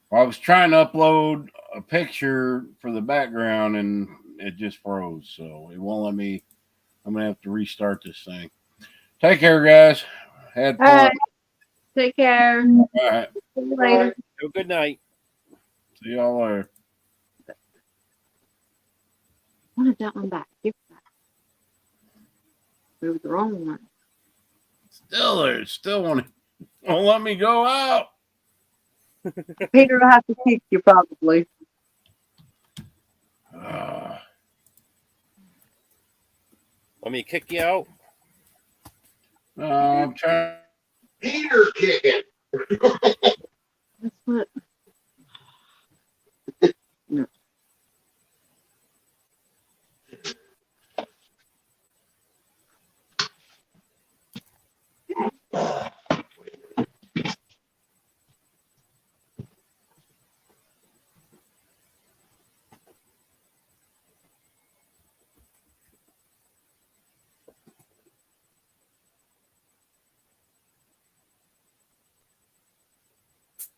I was trying to upload a picture for the background and it just froze. So it won't let me. I'm going to have to restart this thing. Take care, guys. Had fun. All right. Take care. All right. See you later. Have a good night. See y'all later. I wanted that one back. Give it back. It was the wrong one. Still there. Still won't let me go out. Peter will have to kick you probably. Want me to kick you out? I'm trying. Peter kicking. That's what. No.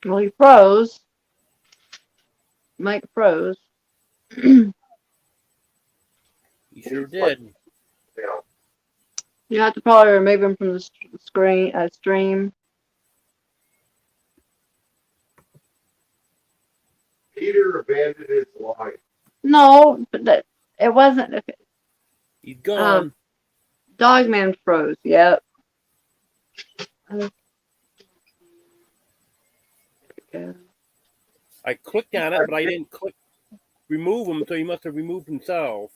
Well, he froze. Mike froze. You sure did. You have to probably remove him from the screen stream. Peter abandoned his life. No, but it wasn't. He's gone. Dogman froze. Yep. I clicked on it, but I didn't click remove him, so he must have removed himself.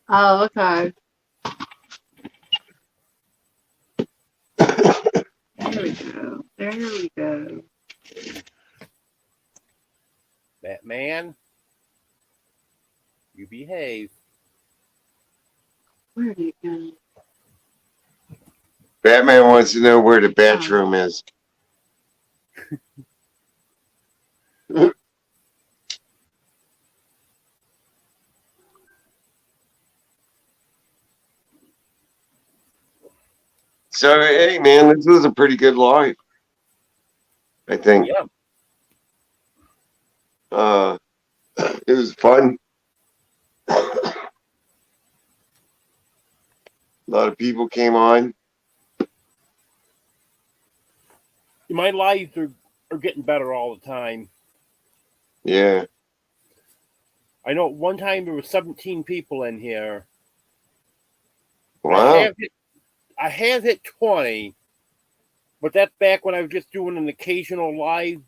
Oh, okay. There we go. There we go. Batman, you behave. Where did it go? Batman wants to know where the bathroom is. So, hey, man, this was a pretty good live, I think. Yeah. It was fun. A lot of people came on. My lives are getting better all the time. Yeah. I know at one time there were 17 people in here. Wow. I have hit 20, but that's back when I was just doing an occasional live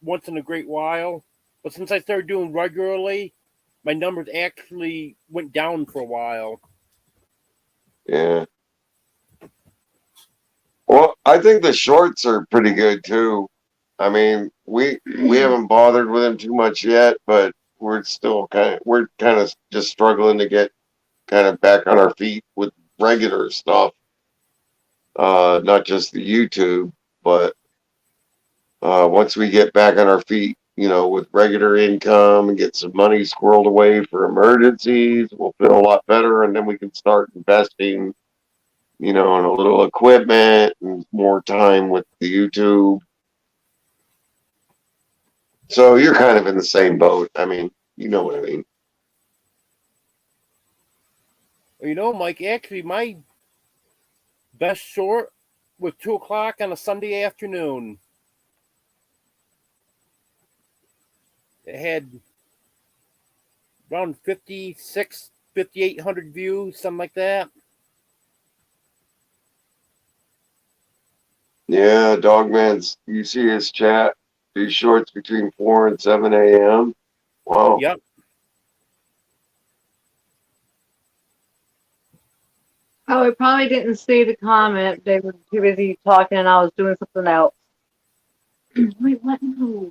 once in a great while. But since I started doing regularly, my numbers actually went down for a while. Yeah. Well, I think the shorts are pretty good too. I mean, we haven't bothered with them too much yet, but we're kind of just struggling to get kind of back on our feet with regular stuff. Not just the YouTube, but once we get back on our feet, with regular income and get some money squirreled away for emergencies, we'll feel a lot better, and then we can start investing, in a little equipment and more time with the YouTube. So you're kind of in the same boat. I mean, you know what I mean. Mike, actually, my best short was 2 o'clock on a Sunday afternoon. It had around 5,800 views, something like that. Yeah, Dogman's, you see his chat, these shorts between 4 and 7 a.m. Wow. Yep. Oh, I probably didn't see the comment. They were too busy talking and I was doing something else. Wait, what? No.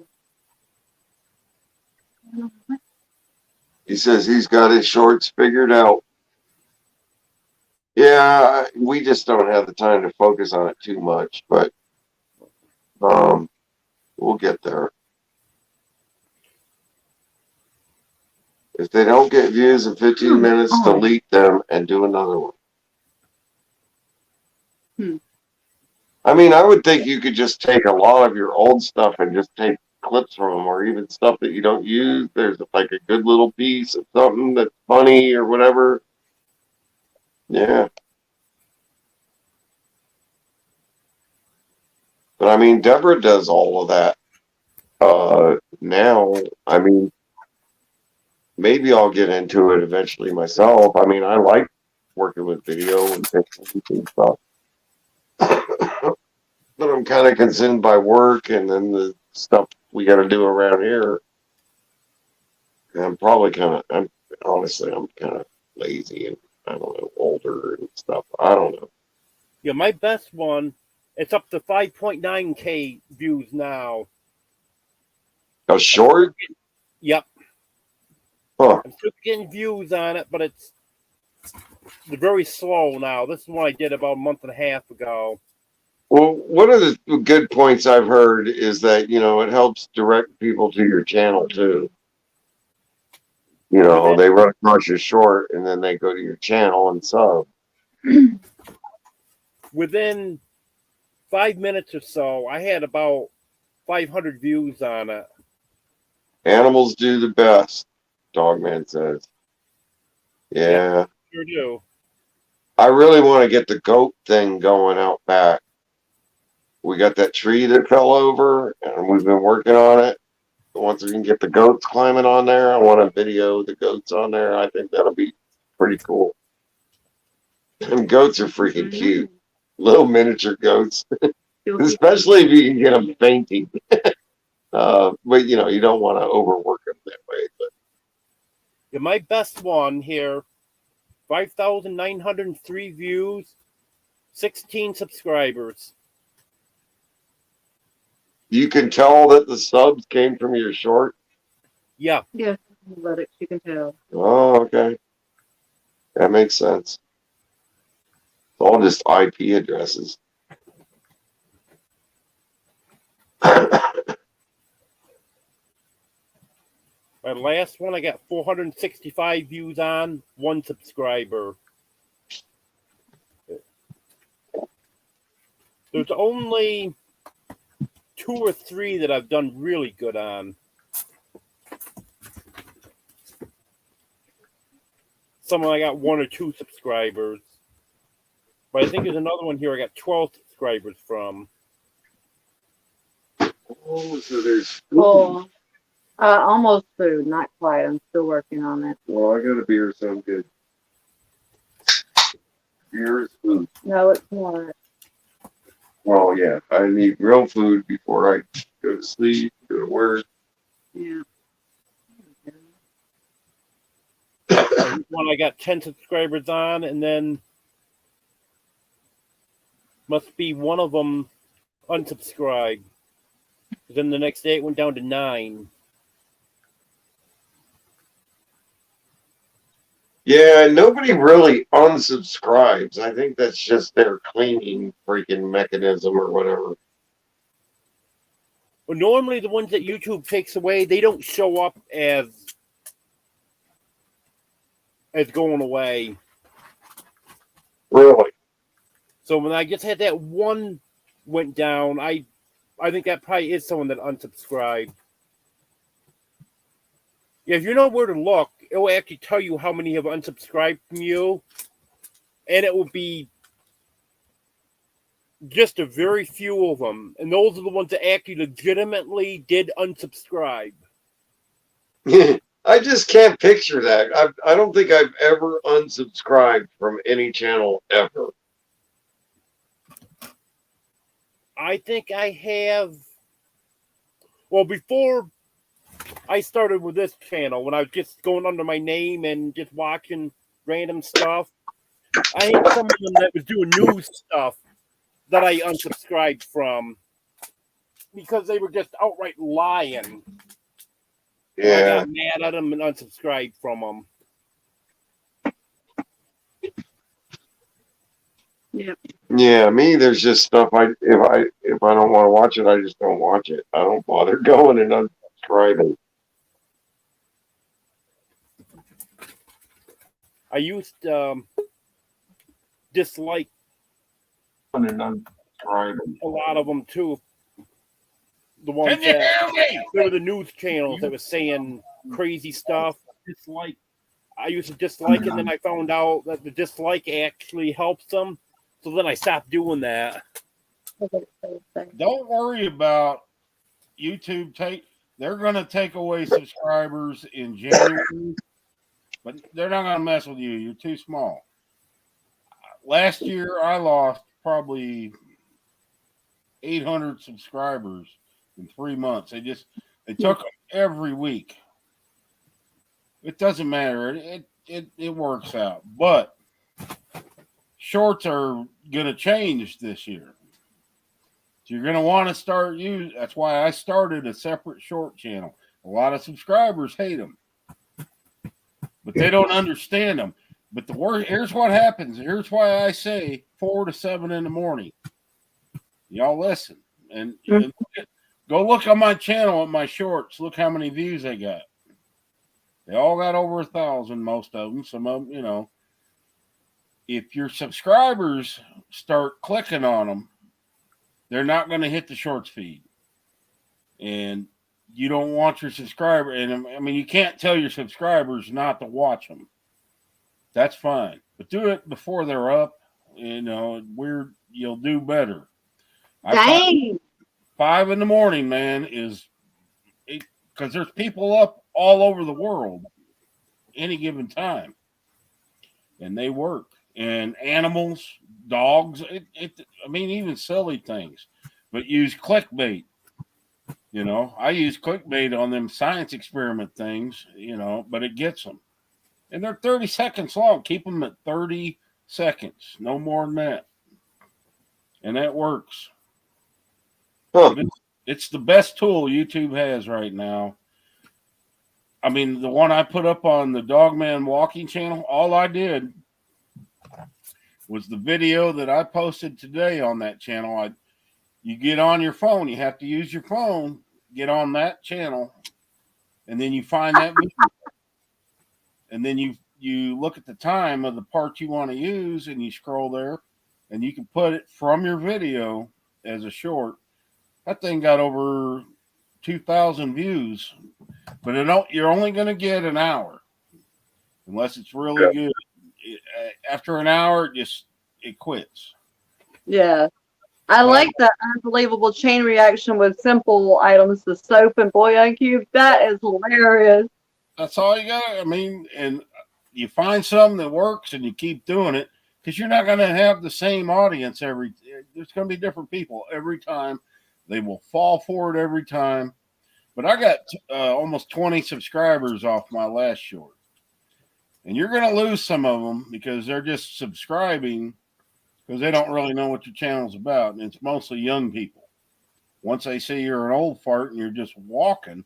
What? He says he's got his shorts figured out. Yeah, we just don't have the time to focus on it too much, but we'll get there. If they don't get views in 15 minutes, delete them and do another one. I mean, I would think you could just take a lot of your old stuff and just take clips from them, or even stuff that you don't use. There's like a good little piece of something that's funny or whatever. Yeah. But I mean, Deborah does all of that now. I mean, maybe I'll get into it eventually myself. I mean, I like working with video and pictures and stuff. But I'm kind of consumed by work and then the stuff we got to do around here. And I'm honestly kind of lazy and, I don't know, older and stuff. I don't know. Yeah, my best one, it's up to 5.9K views now. A short? Yep. Huh. I'm still getting views on it, but they're very slow now. This is one I did about a month and a half ago. Well, one of the good points I've heard is that, it helps direct people to your channel too. They run across your short and then they go to your channel and sub. Within 5 minutes or so, I had about 500 views on it. Animals do the best, Dogman says. Yeah. Sure do. I really want to get the goat thing going out back. We got that tree that fell over, and we've been working on it. Once we can get the goats climbing on there, I want to video the goats on there. I think that'll be pretty cool. And goats are freaking cute. Little miniature goats. Especially if you can get them fainting. But, you know, you don't want to overwork them that way. But Yeah, my best one here, 5,903 views, 16 subscribers. you can tell that the subs came from your short. Yeah. Yeah, analytics, you can tell. Oh, okay. That makes sense. It's all just IP addresses. My last one, I got 465 views on, 1 subscriber. There's only 2 or 3 that I've done really good on. Some I got 1 or 2 subscribers. But I think there's another one here I got 12 subscribers from. Oh, so there's Oh, almost food, not quite. I'm still working on it. Well, I got a beer, so I'm good. Beer is food. No, it's not. Well, yeah, I need real food before I go to sleep, go to work. Yeah. One I got 10 subscribers on, and then must be one of them unsubscribed. Then the next day it went down to 9. Yeah, nobody really unsubscribes. I think that's just their cleaning freaking mechanism or whatever. Well, normally the ones that YouTube takes away, they don't show up as going away. Really? So when I just had that one went down, I think that probably is someone that unsubscribed. Yeah, if you know where to look, it will actually tell you how many have unsubscribed from you. And it will be just a very few of them. And those are the ones that actually legitimately did unsubscribe. I just can't picture that. I don't think I've ever unsubscribed from any channel ever. I think I have. Well, before I started with this channel, when I was just going under my name and just watching random stuff, I had some of them that was doing news stuff that I unsubscribed from because they were just outright lying. And I got mad at them and unsubscribed from them. Yep. Yeah, me, there's just stuff if I don't want to watch it, I just don't watch it. I don't bother going and unsubscribing. I used dislike And unsubscribing. a lot of them too. The ones that there were the news channels that was saying crazy stuff. Dislike. I used to dislike, and then I found out that the dislike actually helps them. So then I stopped doing that. Don't worry about YouTube. They're going to take away subscribers in January, but they're not going to mess with you. You're too small. Last year, I lost probably 800 subscribers in 3 months. They took them every week. It doesn't matter. It works out. But shorts are going to change this year. So you're going to want to start using. That's why I started a separate short channel. A lot of subscribers hate them, but they don't understand them. But here's what happens. Here's why I say 4 to 7 in the morning. Y'all listen and go look on my channel at my shorts. Look how many views I got. They all got over 1,000, most of them. Some of them, if your subscribers start clicking on them, they're not going to hit the shorts feed. and you don't want your subscriber. And I mean, you can't tell your subscribers not to watch them. That's fine, but do it before they're up. You know, you'll do better. Dang. 5 in the morning, man, is because there's people up all over the world any given time, and they work. And animals, dogs, I mean, even silly things, but use clickbait. You know, I use clickbait on them science experiment things, you know, but it gets them. And they're 30 seconds long. Keep them at 30 seconds, no more than that. And that works. Huh. It's the best tool YouTube has right now. I mean, the one I put up on the Dogman Walking channel, all I did was the video that I posted today on that channel. You get on your phone, you have to use your phone, get on that channel, and then you find that video. And then you look at the time of the part you want to use, and you scroll there, and you can put it from your video as a short. That thing got over 2,000 views, but you're only going to get an hour unless it's really good. After an hour, it quits. Yeah. I like that unbelievable chain reaction with simple items, the soap and bouillon cube. That is hilarious. That's all you got. I mean, and you find something that works and you keep doing it, because you're not going to have the same audience there's going to be different people every time. They will fall for it every time. But I got almost 20 subscribers off my last short. And you're going to lose some of them because they're just subscribing because they don't really know what your channel's about. And it's mostly young people. Once they see you're an old fart and you're just walking.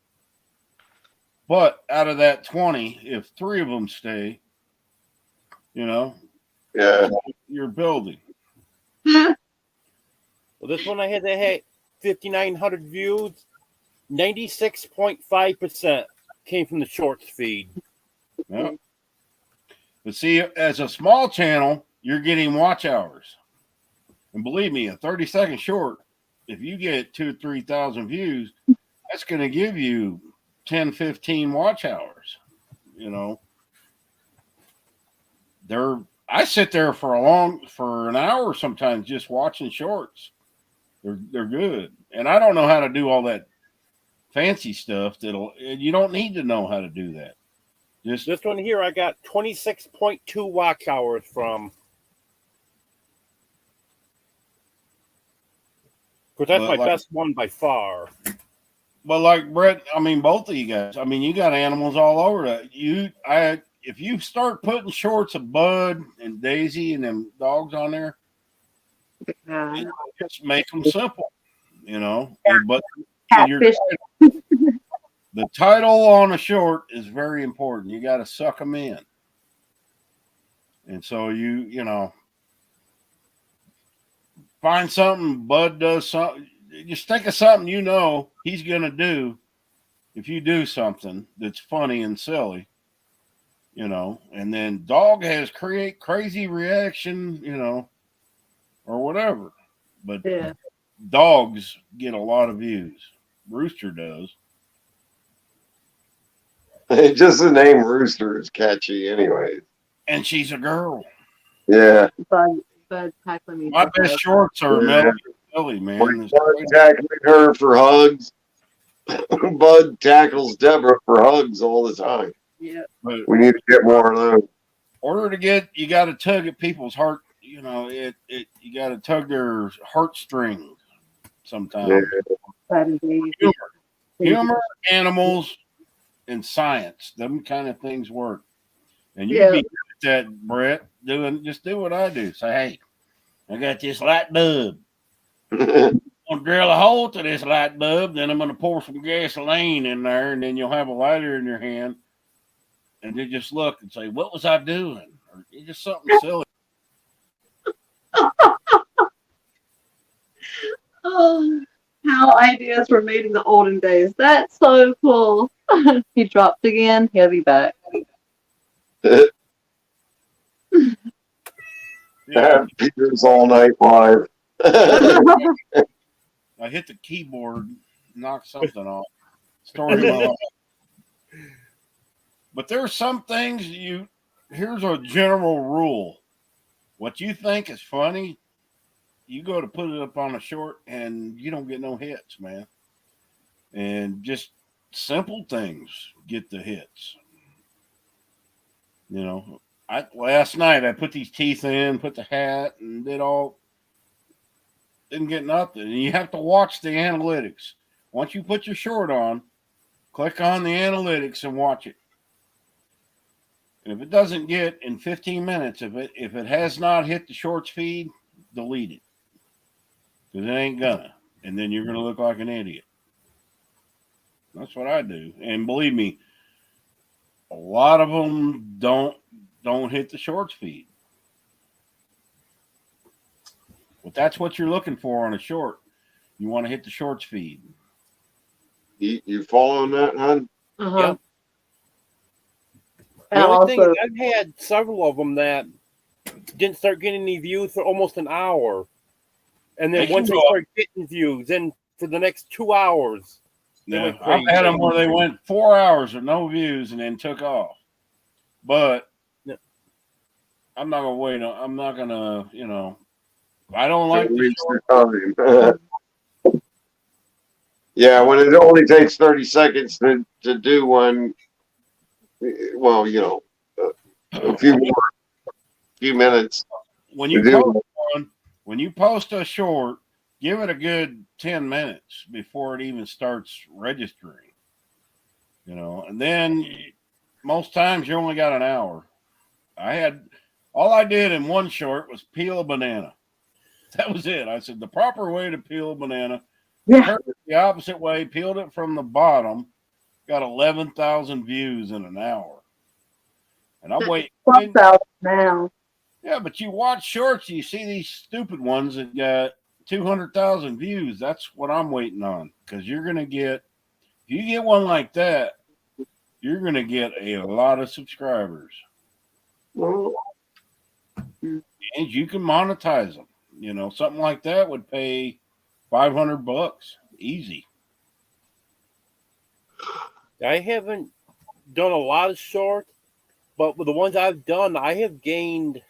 But out of that 20, if 3 of them stay, you know, you're building. Well, this one I had 5,900 views. 96.5% came from the shorts feed. Yeah. But see, as a small channel, you're getting watch hours. And believe me, a 30-second short, if you get 2,000 or 3,000 views, that's going to give you 10, 15 watch hours. You know, I sit there for an hour sometimes just watching shorts. They're good. And I don't know how to do all that fancy stuff you don't need to know how to do that. Just this one here, I got 26.2 watch hours from. Because that's my best one by far. Well, like Brett, I mean, both of you guys. I mean, you got animals all over that. If you start putting shorts of Bud and Daisy and them dogs on there, just make them simple, you know. But the title on a short is very important. You got to suck them in, and so you know, find something Bud does something. Just think of something you know he's gonna do. If you do something that's funny and silly, you know, and then dog has crazy reaction, you know, or whatever. But dogs get a lot of views. Rooster does. Just the name Rooster is catchy, anyway. And she's a girl. Yeah. Bud tackling me. My best shorts are Melly, man. Bud tackling her for hugs. Bud tackles Deborah for hugs all the time. Yeah. But we need to get more of those. You got to tug at people's heart. You know, you got to tug their heartstrings sometimes. Yeah. Humor, animals, and science. Them kind of things work. And you can be good at that, Brett. Just do what I do. Say, hey, I got this light bulb. I'm gonna drill a hole to this light bulb, then I'm gonna pour some gasoline in there, and then you'll have a lighter in your hand. And then just look and say, what was I doing? Or it's just something silly. Oh, how ideas were made in the olden days. That's so cool. He dropped again. He'll be back. Peter's all night live. I hit the keyboard knock something off. Story of my life. But there's some things here's a general rule. What you think is funny, you go to put it up on a short and you don't get no hits, man. And just simple things get the hits. You know, last night I put these teeth in, put the hat, and didn't get nothing. And you have to watch the analytics. Once you put your short on, click on the analytics and watch it. And if it doesn't get in 15 minutes, if it has not hit the shorts feed, delete it. Because it ain't gonna. And then you're gonna look like an idiot. That's what I do. And believe me, a lot of them don't hit the shorts feed. But that's what you're looking for on a short. You want to hit the shorts feed. You following that, hon? Yep. The only thing is, I've had several of them that didn't start getting any views for almost an hour. And then once they start getting views, then for the next 2 hours. Yeah, I've had them where they went 4 hours with no views and then took off. But I'm not going to wait. I'm not going to, I don't like the Yeah, when it only takes 30 seconds to do one, well, a few minutes. When you post a short, give it a good 10 minutes before it even starts registering. And then most times you only got an hour. All I did in one short was peel a banana. That was it. I said the proper way to peel a banana. Turned it the opposite way, peeled it from the bottom, got 11,000 views in an hour. And I'm waiting. 12,000 now. Yeah, but you watch shorts, you see these stupid ones that got 200,000 views. That's what I'm waiting on. Because you're going to get, if you get one like that, you're going to get a lot of subscribers. And you can monetize them. Something like that would pay $500 easy. I haven't done a lot of shorts, but with the ones I've done, I have gained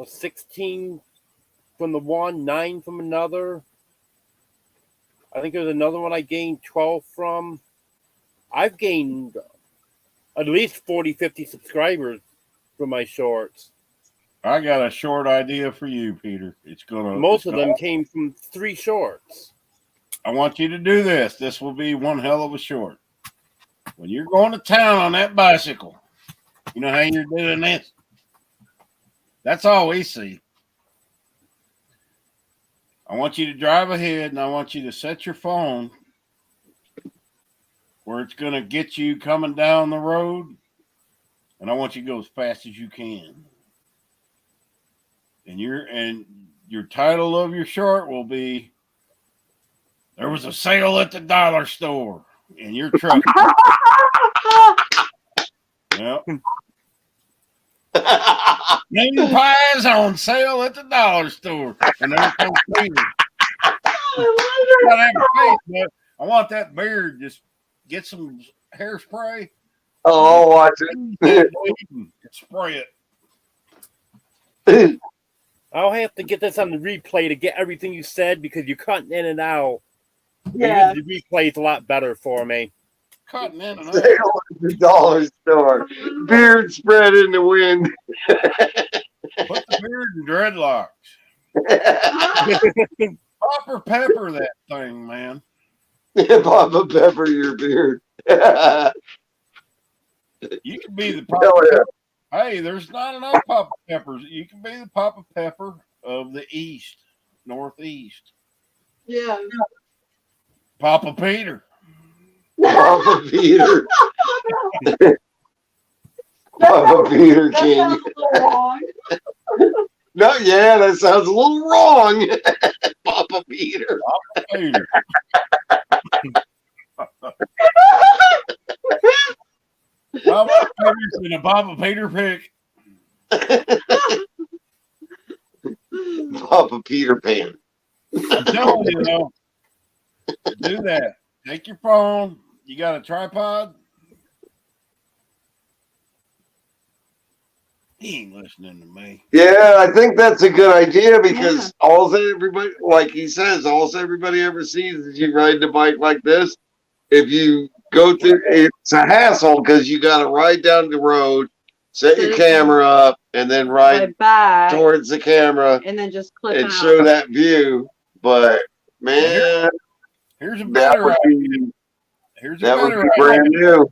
16 from the one, 9 from another. I think there's another one I gained 12 from. I've gained at least 40, 50 subscribers from my shorts. I got a short idea for you, Peter. Most of them came from 3 shorts. I want you to do this. This will be one hell of a short. When you're going to town on that bicycle, you know how you're doing this? That's all we see. I want you to drive ahead, and I want you to set your phone where it's going to get you coming down the road, and I want you to go as fast as you can. And your title of your short will be, "There was a sale at the dollar store," and your truck. Yep. Mini pies on sale at the dollar store, and there comes Peter. I want that beard. Just get some hairspray. Oh, I'll watch it. Spray it. I'll have to get this on the replay to get everything you said because you're cutting in and out. Yeah. The replay is a lot better for me. Cutting in and out. Sale at the dollar store. Beard spread in the wind. Put the beard in dreadlocks. Pepper that thing, man. Papa Pepper your beard. You can be the Papa. Hey, there's not enough Papa Peppers. You can be the Papa Pepper of the East, Northeast. Yeah. Papa Peter. Papa Peter. Papa Peter King. No, yeah, that sounds a little wrong. Papa Peter. Papa Peter. Papa Peter's in a Papa Peter pick. Papa Peter Pan. I'm telling you, Do that. Take your phone. You got a tripod? He ain't listening to me. Yeah, I think that's a good idea because all everybody, like he says, all everybody ever sees is you riding a bike like this. If you go through, it's a hassle because you got to ride down the road, set your camera up, and then ride back towards the camera and then just click and out. show that view. But man, Here's a that better would idea. be Here's a that would better be idea. brand new.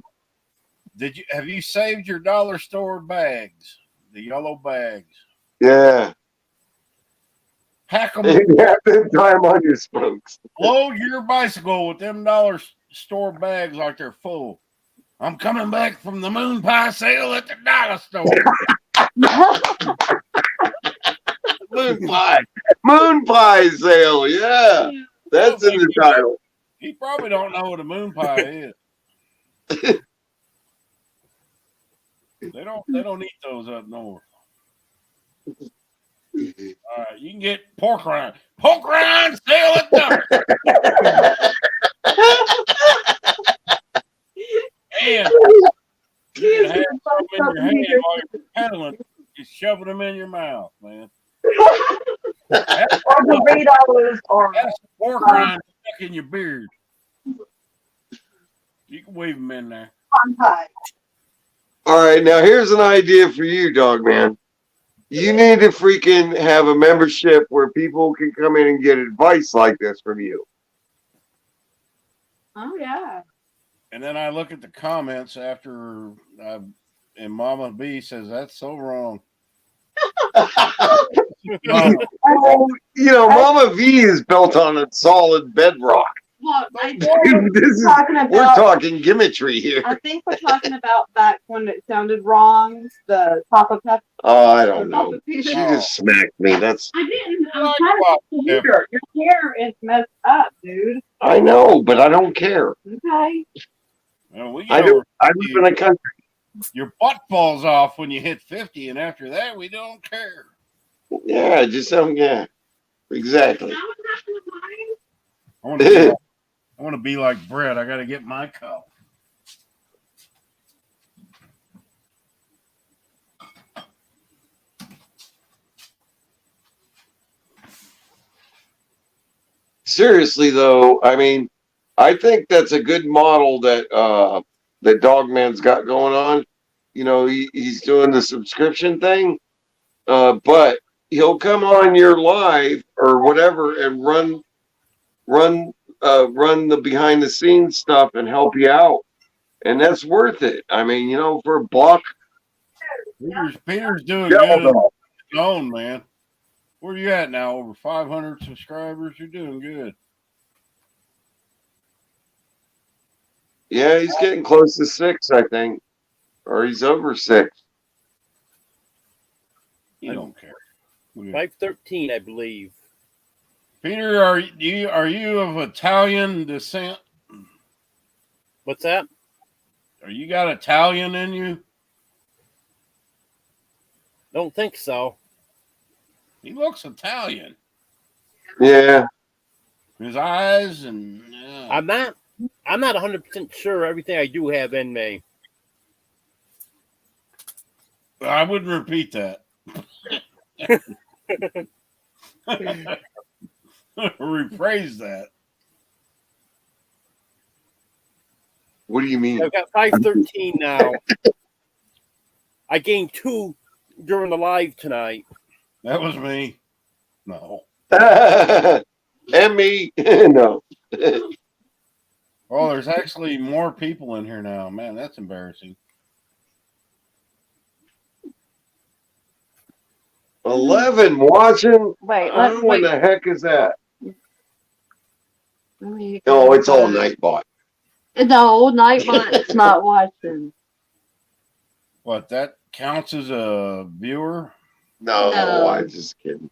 Have you saved your dollar store bags? The yellow bags. Yeah. Pack them. You have to tie them on your spokes. Load your bicycle with them dollar store bags like they're full. I'm coming back from the moon pie sale at the dollar store. Moon pie sale. Yeah. That's in the title. He probably don't know what a moon pie is. They don't eat those up north. All right, you can get pork rind. Pork rind sale at Dunner. And you can have some in your hand while you're pedaling, just shoving them in your mouth, man. That's pork rind stuck in your beard. You can weave them in there. All right, now here's an idea for you, dog man. You need to freaking have a membership where people can come in and get advice like this from you. Oh yeah. And then I look at the comments after, and Mama B says, that's so wrong. Oh, you know, Mama V is built on a solid bedrock. Well, We're talking gimmetry here. I think we're talking about back when it sounded wrong. The Papa Pep. Oh, I don't know. She just smacked me. That's. I didn't. I'm trying to your hair is messed up, dude. I know, but I don't care. Okay. Well, I live in a country. Your butt falls off when you hit 50, and after that, we don't care. Yeah, just yeah, exactly. I want to be like Brett. I got to get my cup. Seriously, though, I mean, I think that's a good model that that Dogman's got going on. You know, he's doing the subscription thing, but he'll come on your live or whatever and run the behind the scenes stuff and help you out, and that's worth it. I mean, you know, for a buck. Peter's doing good on his own, man. Where are you at now? Over 500 subscribers. You're doing good. Yeah, he's getting close to 6, I think, or he's over 6. You don't care. 513, I believe. Peter, are you of Italian descent? What's that? Are you got Italian in you? Don't think so. He looks Italian. Yeah. His eyes and I'm not 100% sure everything I do have in me. I wouldn't repeat that. Rephrase that. What do you mean? I've got 513 now. I gained 2 during the live tonight. That was me. No. And me. No. Oh, there's actually more people in here now. Man, that's embarrassing. 11 watching? Wait, what the heck is that? Oh, it's all Nightbot. No, Nightbot's not watching. What, that counts as a viewer? No, No. I'm just kidding.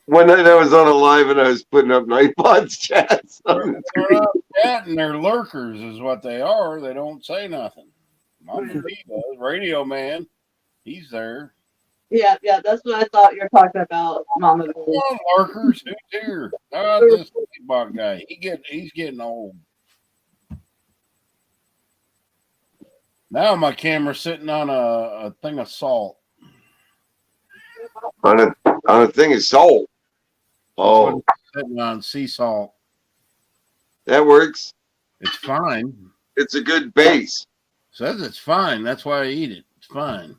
One night I was on a live and I was putting up Nightbot's chats on the screen. Chatting, they're lurkers is what they are. They don't say nothing. Mama B does. Radio Man, he's there. Yeah, that's what I thought you were talking about, Mama. Come on, lurkers. Who's here? This bug guy. He's getting old. Now my camera's sitting on a thing of salt. On a thing of salt. Oh, Sitting on sea salt. that works. It's fine. It's a good base. Says it's fine. That's why I eat it. It's fine.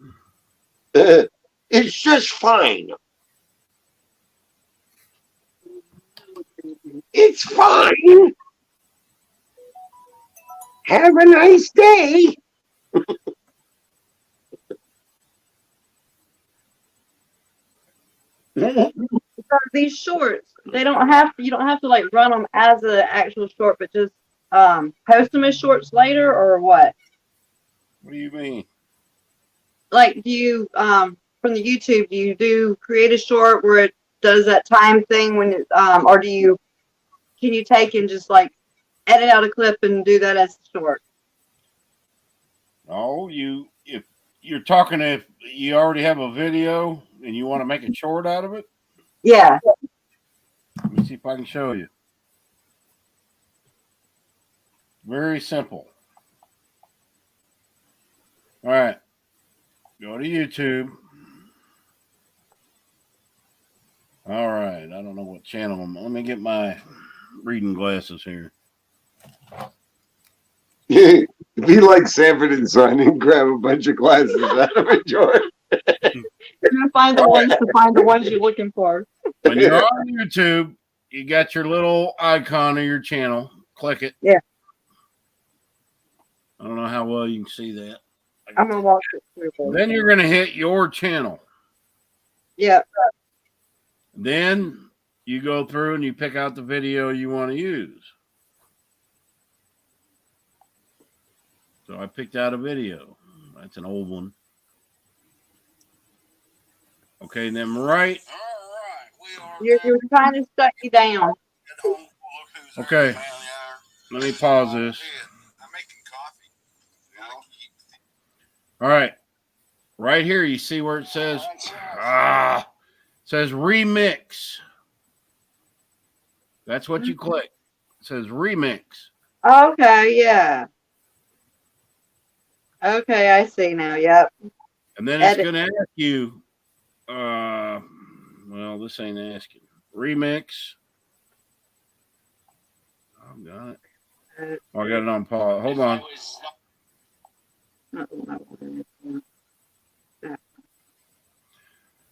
It's just fine. It's fine. Have a nice day. Because these shorts, you don't have to like run them as an actual short, but just post them as shorts later, or what? What do you mean? Like, do you from the YouTube, do you create a short where it does that time thing when it, or can you take and just like edit out a clip and do that as a short? Oh, if you're talking, if you already have a video and you want to make a short out of it. Yeah. Let me see if I can show you. Very simple. All right. Go to YouTube. All right. I don't know what channel I'm on. Let me get my reading glasses here. Be like Sanford and Son and grab a bunch of glasses out of a drawer. You're gonna find the ones you're looking for. When you're on YouTube, you got your little icon of your channel. Click it. Yeah. I don't know how well you can see that. I'm gonna watch it through. Then you're gonna hit your channel. Yeah. Then you go through and you pick out the video you want to use. So I picked out a video. That's an old one. Okay, then right. You're trying to shut you down. Okay. Let me pause this. All right. Right here, you see where it says remix. That's what you click. It says remix. Okay, yeah. Okay, I see now. Yep. And then it's going to ask you, well, this ain't asking. Remix. I've got it. Oh, I got it on pause. Hold on.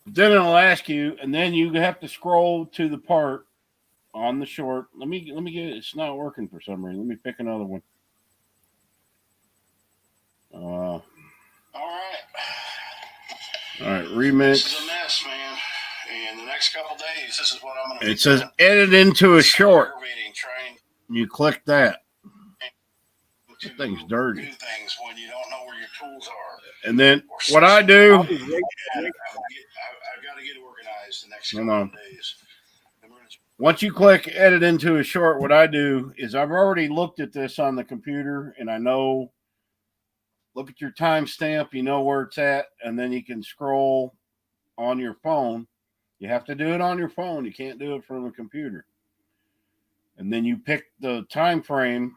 Then it'll ask you, and then you have to scroll to the part on the short. Let me get it. It's not working for some reason. Let me pick another one. All right, remix. This is a mess, man. And the next couple days, this is what I'm going to. It says edit into a short. You click that. That thing's dirty. Do things when you don't know where your tools are. And then what I do. I've got to get organized the next couple days. Once you click edit into a short, what I do is I've already looked at this on the computer and I know. Look at your timestamp, you know where it's at, and then you can scroll on your phone. You have to do it on your phone. You can't do it from a computer. And then you pick the time frame,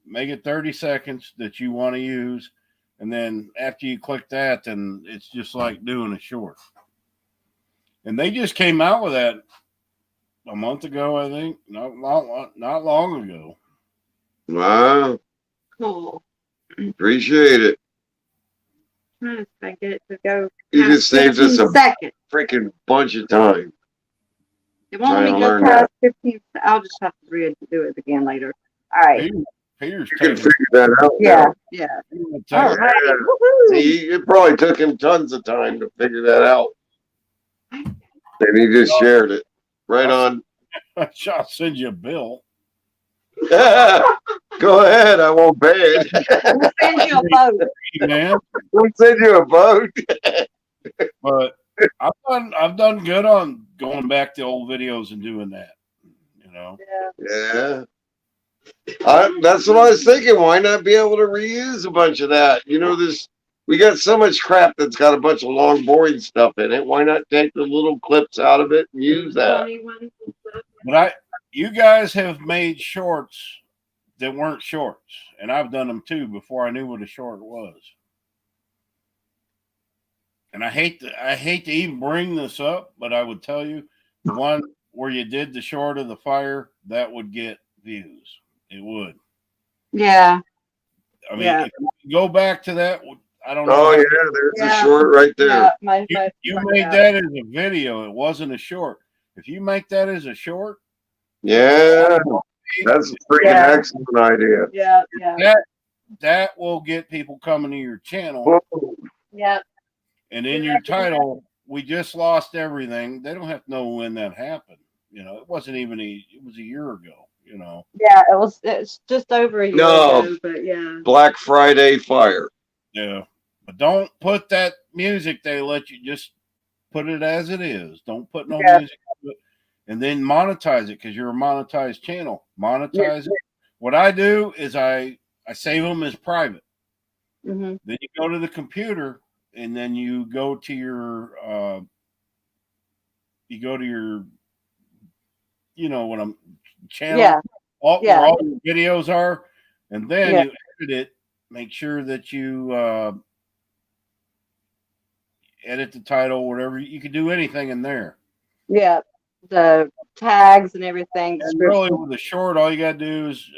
make it 30 seconds that you want to use, and then after you click that, then it's just like doing a short. And they just came out with that a month ago, I think. Not long ago. Wow. Cool. Appreciate it. If I get it to go. You just saved us a second. freaking bunch of time. It won't let me go past 15. I'll just have to redo it again later. All right. Peter's you can figure that out. Yeah, now. yeah. All right. See, it probably took him tons of time to figure that out. And he just shared it. Right on. I'll send you a bill. Go ahead, I won't pay it. We'll send you a boat. Man. We'll send you a boat. But I've done good on going back to old videos and doing that. You know. Yeah. That's what I was thinking. Why not be able to reuse a bunch of that? You know, this We got so much crap that's got a bunch of long, boring stuff in it. Why not take the little clips out of it and use that? But you guys have made shorts that weren't shorts, and I've done them too before I knew what a short was. And I hate to even bring this up, but I would tell you the one where you did the short of the fire, that would get views. It would. Yeah. I mean, if you go back to that, I don't know. Oh, yeah, there's a short right there. Yeah, you made that as a video. It wasn't a short. If you make that as a short, yeah, that's a freaking excellent idea. Yeah. That will get people coming to your channel. Whoa. Yeah. And in your title, we just lost everything. They don't have to know when that happened. You know, it wasn't even it was a year ago, you know. Yeah, it's just over a year ago, but yeah. Black Friday fire. Yeah. But don't put that music they let you, just put it as it is. Don't put no music to it. And then monetize it because you're a monetized channel. Monetize it. What I do is I save them as private. Mm-hmm. Then you go to the computer and then you go to your you know what I'm channel. Yeah. Where all your videos are, and then you edit it. Make sure that you edit the title, whatever. You can do anything in there. Yeah, the tags and everything. And really, with the short, all you got to do is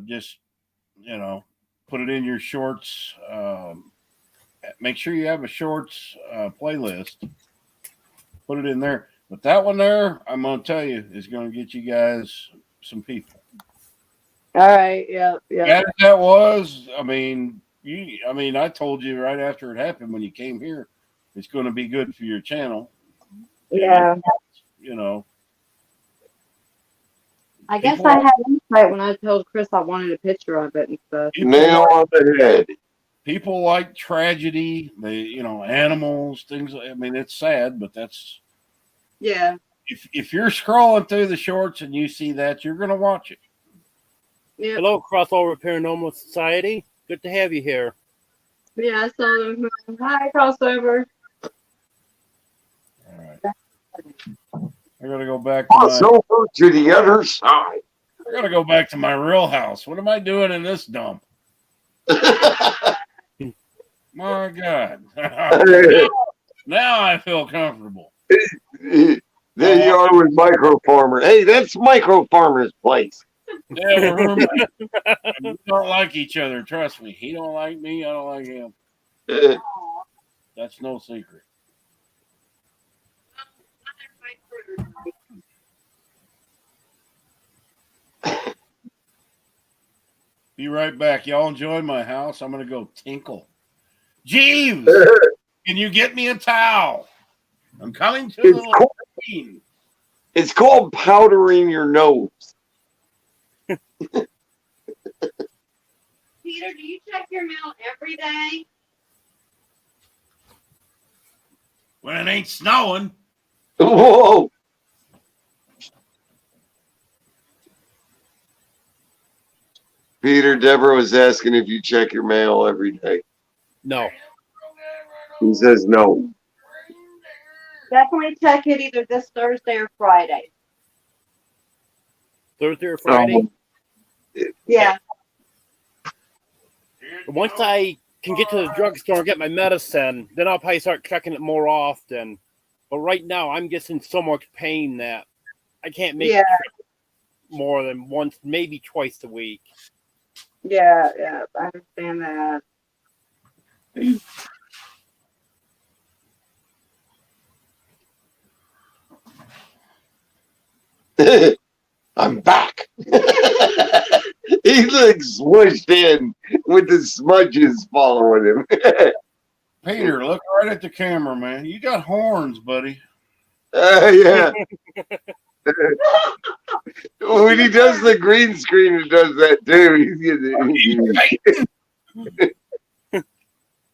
just, you know, put it in your shorts. Make sure you have a shorts playlist. Put it in there. But that one there, I'm going to tell you, is going to get you guys some people. All right. Yeah. As that was, I mean, I told you right after it happened when you came here, it's going to be good for your channel. Yeah. And, you know. I guess I had insight when I told Chris I wanted a picture of it and stuff. Nail on the head. People like tragedy, animals, things. I mean, it's sad, but that's. Yeah. If you're scrolling through the shorts and you see that, you're going to watch it. Yeah. Hello, Crossover Paranormal Society. Good to have you here. Yeah, I saw them. Hi, Crossover. All right. I got to go back to Crossover to the other side. I got to go back to my real house. What am I doing in this dump? My God. Now I feel comfortable. There you are with Micro Farmer. Hey, that's Micro Farmer's place. Yeah, we're roommates. We don't like each other. Trust me. He don't like me. I don't like him. That's no secret. Be right back. Y'all enjoy my house. I'm going to go tinkle. Jeeves, can you get me a towel? I'm coming to the scene. It's called powdering your nose. Peter, do you check your mail every day? When it ain't snowing. Whoa. Peter, Deborah was asking if you check your mail every day. No. He says no. Definitely check it either this Thursday or Friday. Thursday or Friday? Yeah. Once I can get to the drugstore and get my medicine, then I'll probably start checking it more often. But right now, I'm just in so much pain that I can't make it more than once, maybe twice a week. Yeah, I understand that. I'm back. He looks smushed in with the smudges following him. Peter, look right at the camera, man. You got horns, buddy. Yeah. When he does the green screen, he does that too.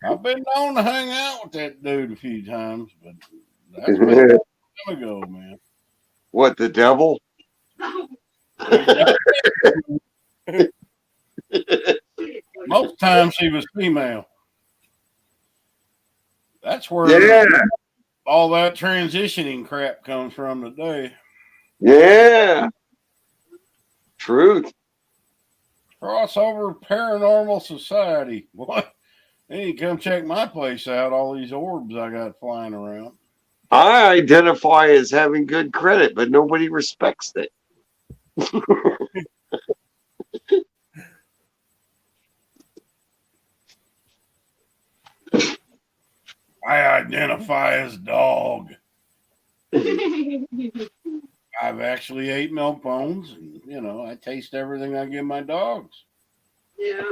I've been known to hang out with that dude a few times, but that's been a long time ago, man. What, the devil? Most times he was female. That's where Yeah. all that transitioning crap comes from today. Yeah. Truth. Crossover Paranormal Society. What? They need to come check my place out. All these orbs I got flying around. I identify as having good credit, but nobody respects it. I identify as dog. I've actually ate milk bones, and I taste everything I give my dogs. Yeah.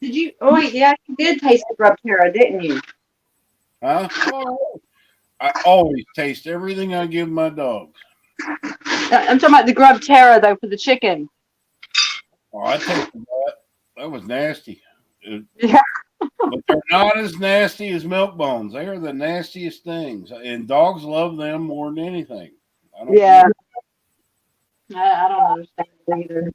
Did you? Oh wait, yeah, you did taste the grub terra, didn't you? Huh? Oh, I always taste everything I give my dogs. I'm talking about the grub terra though for the chicken. Oh, I tasted that. That was nasty. Yeah. But they're not as nasty as milk bones. They are the nastiest things, and dogs love them more than anything. Yeah. I don't understand it either.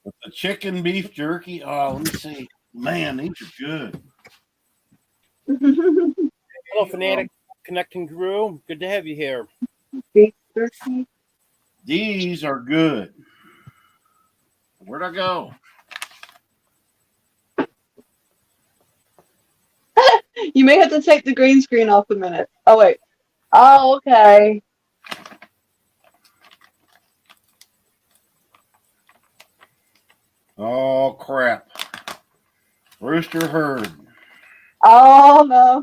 But the chicken beef jerky. Oh, let me see. Man, these are good. Hello, Fanatic Connecting Crew. Good to have you here. Beef jerky. These are good. Where'd I go? You may have to take the green screen off a minute. Oh wait. Oh, okay. Oh crap! Rooster Herd. Oh no.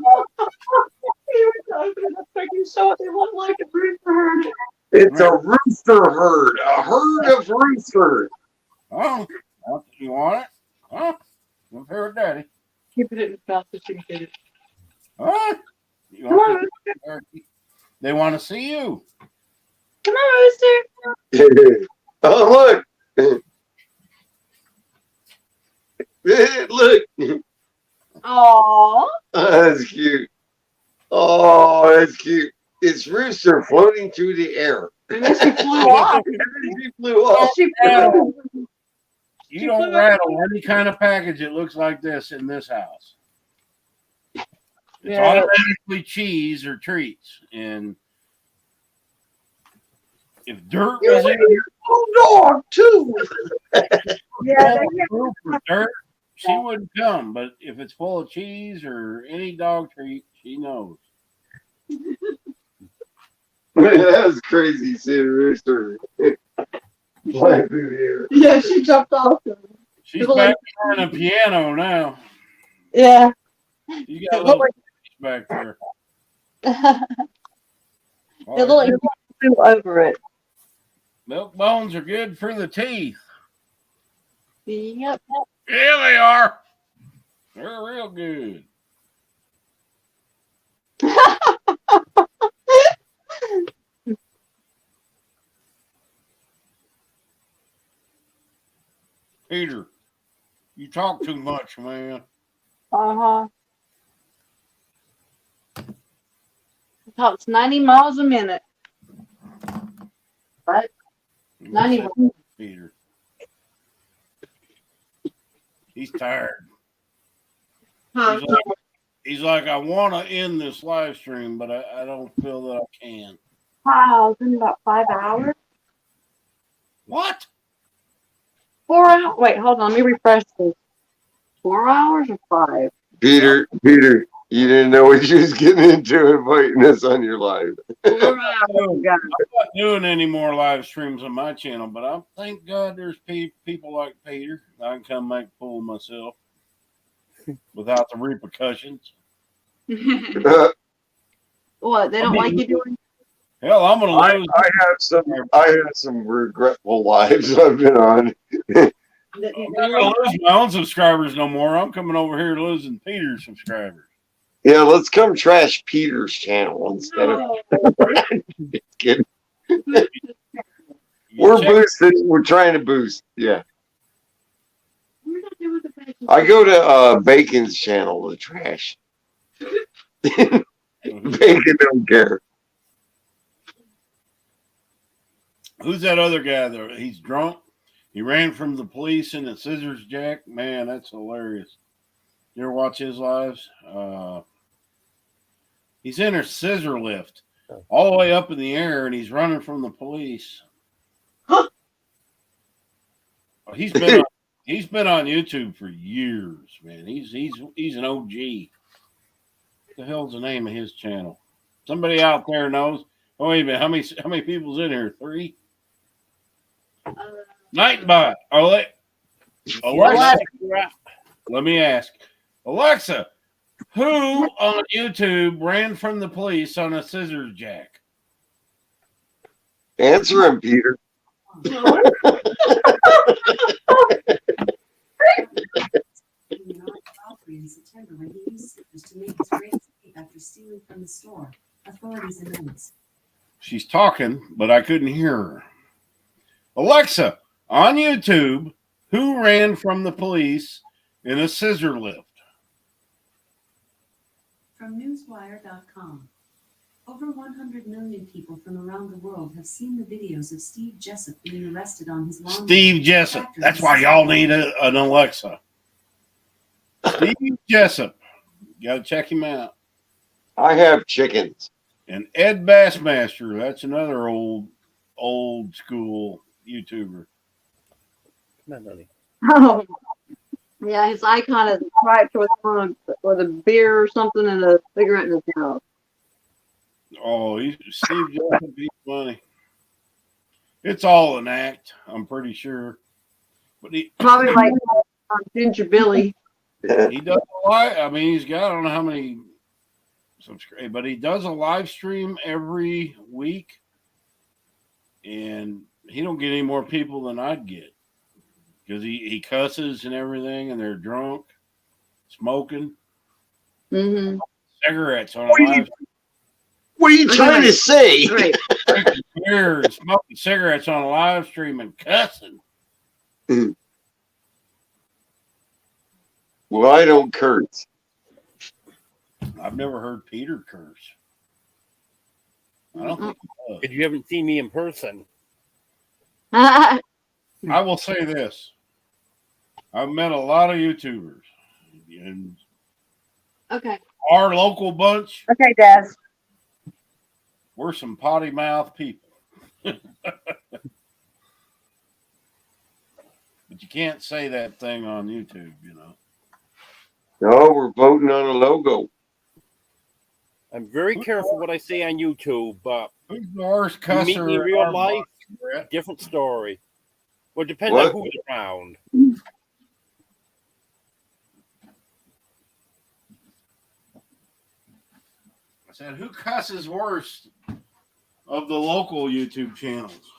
We were talking about freaking show it. They look like a rooster herd. It's a rooster herd. A herd of roosters. Oh, you want it? Huh? Come here with Daddy. Keep it in the mouth so she can get it. Huh? You Come on, want this turkey? They want to see you. Come on, rooster. Oh, look. Look. Aww. That's cute. Oh, that's cute. It's Rooster floating through the air. And then she flew off. She flew off. She flew. You don't rattle any kind of package that looks like this in this house. It's automatically cheese or treats. And if dirt was in your dog too. Yeah. for dirt, she wouldn't come. But if it's full of cheese or any dog treat, she knows. That was crazy seeing Rooster fly through the air. Yeah, she jumped off. She's back behind a piano now. Yeah. You got a little back there. It looked like you flew over it. Milk bones are good for the teeth. Yep. Yeah, they are. They're real good. Peter, you talk too much, man. Uh-huh. Talks 90 miles a minute. Right? 91. Peter. He's tired. Huh? He's like, I want to end this live stream, but I don't feel that I can. Wow, it's been about 5 hours. What? 4 hours? Wait, hold on. Let me refresh this. 4 hours or 5? Peter, you didn't know what you was getting into inviting us on your live. 4 hours. I'm not doing any more live streams on my channel, but I thank God there's people like Peter. I can come make a fool of myself without the repercussions. What? They don't like you doing? Hell, I'm gonna lose. I have some regretful lives I've been on. I'm not gonna lose my own subscribers no more. I'm coming over here losing Peter's subscribers. Yeah, let's come trash Peter's channel instead of. Just kidding. We're boosting. We're trying to boost. Yeah. I go to Bacon's channel to trash. Bacon don't care. Who's that other guy though? He's drunk. He ran from the police in a scissors jack. Man, that's hilarious. You ever watch his lives? He's in a scissor lift all the way up in the air, and he's running from the police. He's been on YouTube for years, man. He's an OG. What the hell's the name of his channel? Somebody out there knows. Oh, wait a minute. How many people's in here? 3? Nightbot. Alexa. Let me ask. Alexa, who on YouTube ran from the police on a scissors jack? Answer him, Peter. In September when he used scissors to make his great escape after stealing from the store. Authorities announced. She's talking, but I couldn't hear her. Alexa, on YouTube, who ran from the police in a scissor lift? From Newswire.com. Over 100 million people from around the world have seen the videos of Steve Jessup being arrested on his lawn. Steve Jessup. That's why y'all need an Alexa. Steve Jessup. You got to check him out. I have chickens. And Ed Bassmaster. That's another old school YouTuber. Oh, yeah, his icon is right with a beer or something and a cigarette in his mouth. Oh, Steve Jessup. He's funny. It's all an act, I'm pretty sure. But probably like Ginger Billy. He does a live. I mean, he's got I don't know how many subscribers, but he does a live stream every week, and he don't get any more people than I'd get because he cusses and everything, and they're drunk, smoking, cigarettes on a live stream. What are you trying to say? Drinking beer and smoking cigarettes on a live stream and cussing. Well, I don't curse. I've never heard Peter curse. I don't think he does. If you haven't seen me in person. I will say this. I've met a lot of YouTubers. And okay. Our local bunch. Okay, Daz. We're some potty mouth people. But you can't say that thing on YouTube, you know. No, we're voting on a logo. I'm very careful what I say on YouTube, but who's the worst you meet me in cusser real in life, our different story. Well, it depends What? on who's around. I said, who cusses worst of the local YouTube channels?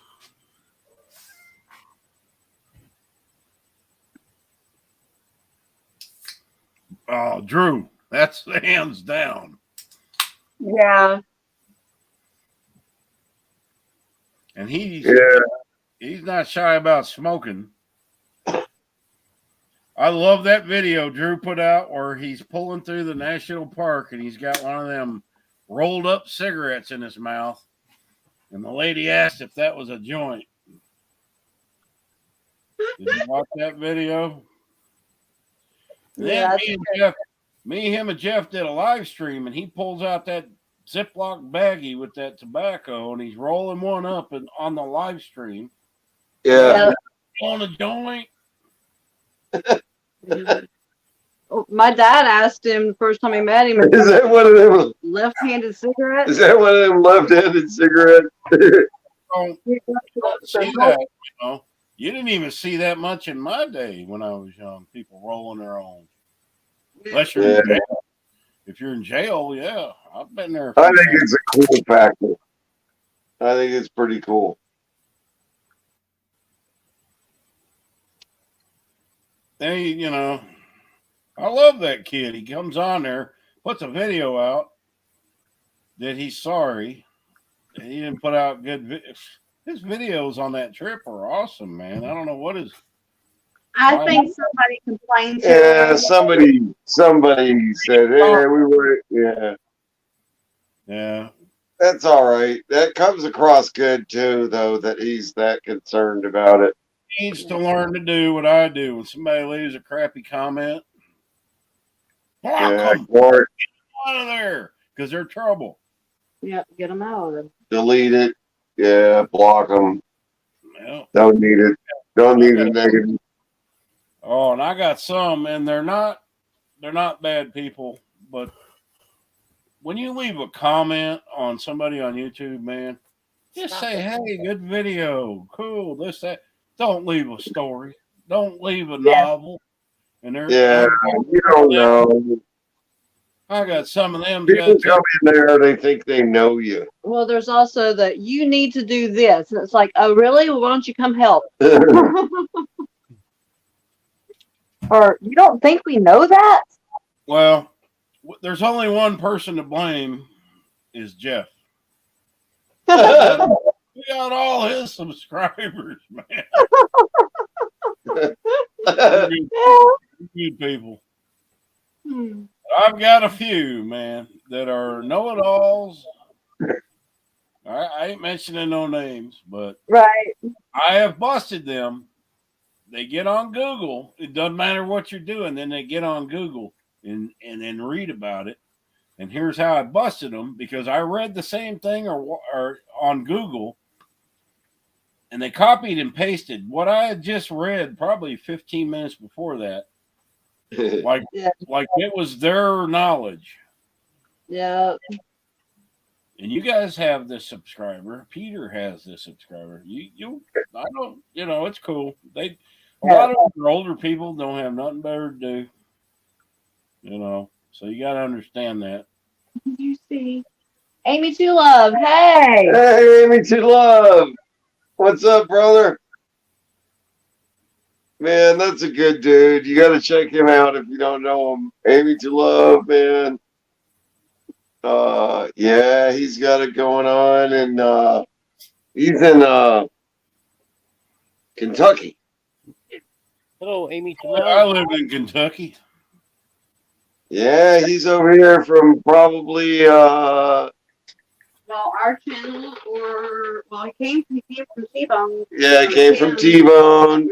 Oh, Drew. That's hands down. Yeah. And he's not shy about smoking. I love that video Drew put out where he's pulling through the national park and he's got one of them rolled up cigarettes in his mouth. And the lady asked if that was a joint. Did you watch that video? Yeah, Then me, him, and Jeff did a live stream, and he pulls out that Ziploc baggie with that tobacco, and he's rolling one up and on the live stream. Yeah. On a joint. My dad asked him the first time he met him. Is that one of them? Left-handed cigarette? Is that one of them left-handed cigarettes? Don't see that, you know. You didn't even see that much in my day when I was young. People rolling their own. Unless you're in jail. If you're in jail, yeah. I've been there. I think it's a cool factor. I think it's pretty cool. They, you know, I love that kid. He comes on there, puts a video out that he's sorry. And he didn't put out good his videos on that trip are awesome, man. I don't know what is. I think somebody complained to Yeah, him. somebody said, "Hey, we were." Yeah, yeah. That's all right. That comes across good too, though, that he's that concerned about it. He needs to learn to do what I do. When somebody leaves a crappy comment, Block Yeah, them. Clark, Get out of there because they're trouble. Yep, get them out of them. delete it. Yeah, block them. Yeah. Don't need it. Don't need I the got- negative. Oh, and I got some, and they're not bad people, but when you leave a comment on somebody on YouTube, man, just say, "Hey, good video, cool." This that. Don't leave a story. Don't leave a novel. And they're Yeah, you don't know. I got some of them. People come in there, they think they know you. Well, there's also that you need to do this. And it's like, oh, really? Well, why don't you come help? Or you don't think we know that? Well, there's only one person to blame is Jeff. We got all his subscribers, man. Good people. I've got a few, man, that are know-it-alls. I ain't mentioning no names, but right. I have busted them. They get on Google. It doesn't matter what you're doing. Then they get on Google and then read about it. And here's how I busted them, because I read the same thing or on Google, and they copied and pasted what I had just read probably 15 minutes before that. Like it was their knowledge. Yeah. And you guys have this subscriber. Peter has this subscriber. I don't, it's cool. A lot of them are older people, don't have nothing better to do. So you got to understand that. You see, Amy to Love. Hey. Hey, Amy to Love. What's up, brother? Man, that's a good dude. You got to check him out if you don't know him. Amy to Love, man. Yeah, he's got it going on, and he's in Kentucky. Hello, Amy. I live in Kentucky. Yeah, he's over here from probably Well, our channel, he came from T-Bone. Yeah, it came from T-Bone.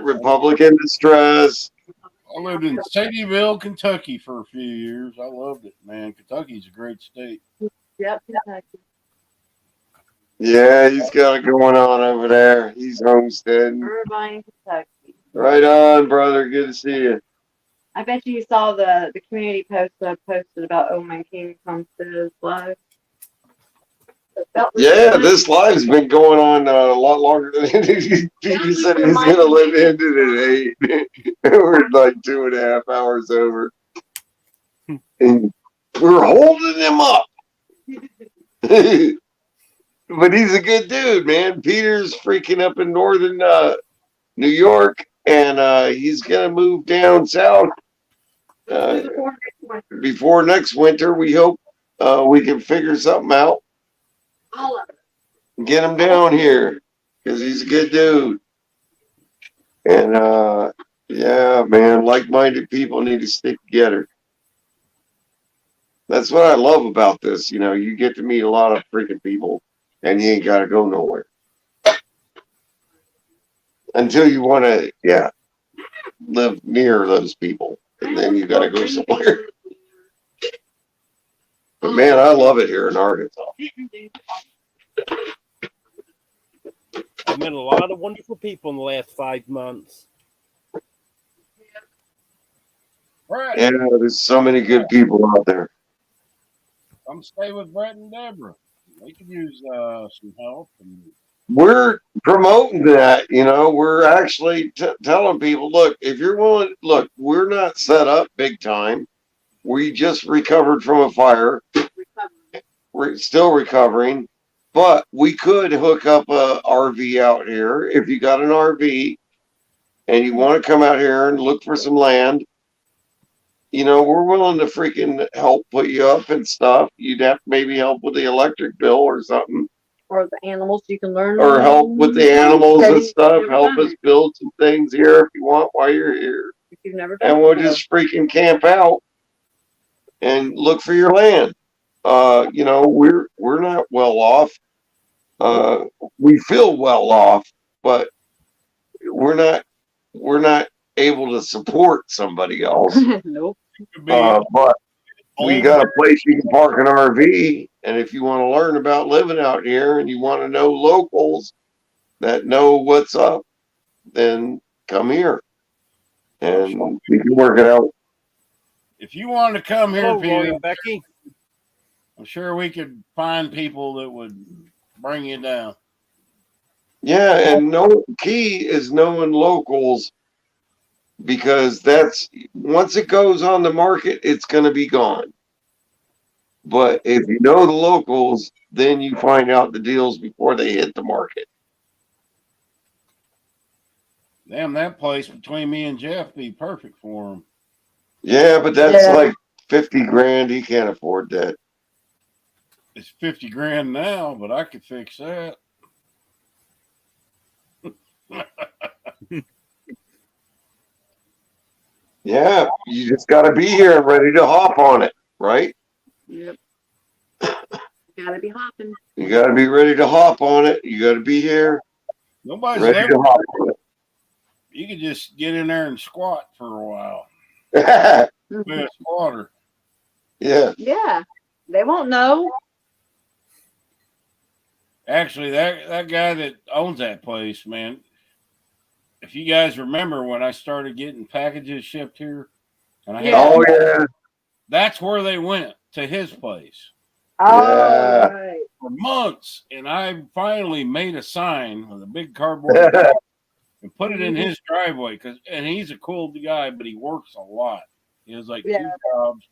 Republican Distress. I lived in Sadie'ville, Kentucky for a few years. I loved it, man. Kentucky's a great state. Yep, Kentucky. Yeah, he's got it going on over there. He's homesteading. Irvine, Kentucky. Right on, brother. Good to see you. I bet you saw the community post that I posted about Oman King Homestead Live. Yeah, this live's been going on a lot longer than he said he was going to let it end at 8. We're like 2.5 hours over. And we're holding him up. But he's a good dude, man. Peter's freaking up in northern New York, and he's going to move down south before next winter. We hope we can figure something out. Get him down here because he's a good dude. And yeah, man, like-minded people need to stick together. That's what I love about this. You get to meet a lot of freaking people, and you ain't got to go nowhere until you want to, live near those people, and then you got to go somewhere. But man, I love it here in Arkansas. I've met a lot of wonderful people in the last 5 months. Brett, Yeah, there's so many good people out there. come stay with Brett and Deborah. They could use some help. We're promoting that, we're actually telling people, look, if you're willing, look, we're not set up big time. We just recovered from a fire. We're still recovering, but we could hook up a RV out here. If you got an RV and you want to come out here and look for some land, we're willing to freaking help put you up and stuff. You'd have to maybe help with the electric bill or something. Or the animals you can learn. Or help with the animals and stuff. Help us build some things here if you want while you're here. If you've never done And we'll just freaking camp out and look for your land. We're not well off. We feel well off, but we're not able to support somebody else. Nope. But we got a place you can park an RV, and if you want to learn about living out here and you want to know locals that know what's up, then come here and we can work it out. If you wanted to come here, Hello, Peter, Roy and Becky. I'm sure we could find people that would bring you down. Yeah, and no key is knowing locals, because that's once it goes on the market, it's going to be gone. But if you know the locals, then you find out the deals before they hit the market. Damn, that place between me and Jeff be perfect for him. Yeah, but that's like 50 grand. He can't afford that. It's 50 grand now, but I could fix that. Yeah, you just got to be here and ready to hop on it, right? Yep. Gotta be hopping. You got to be ready to hop on it. You got to be here. Nobody's ready living. to hop on it. You could just get in there and squat for a while. Be a squatter. Yeah. Yeah. They won't know. Actually, that guy that owns that place, man, if you guys remember when I started getting packages shipped here, and I had that's where they went, to his place. Oh, right. For months, and I finally made a sign with a big cardboard box and put it in his driveway, and he's a cool guy, but he works a lot. He has like 2 jobs.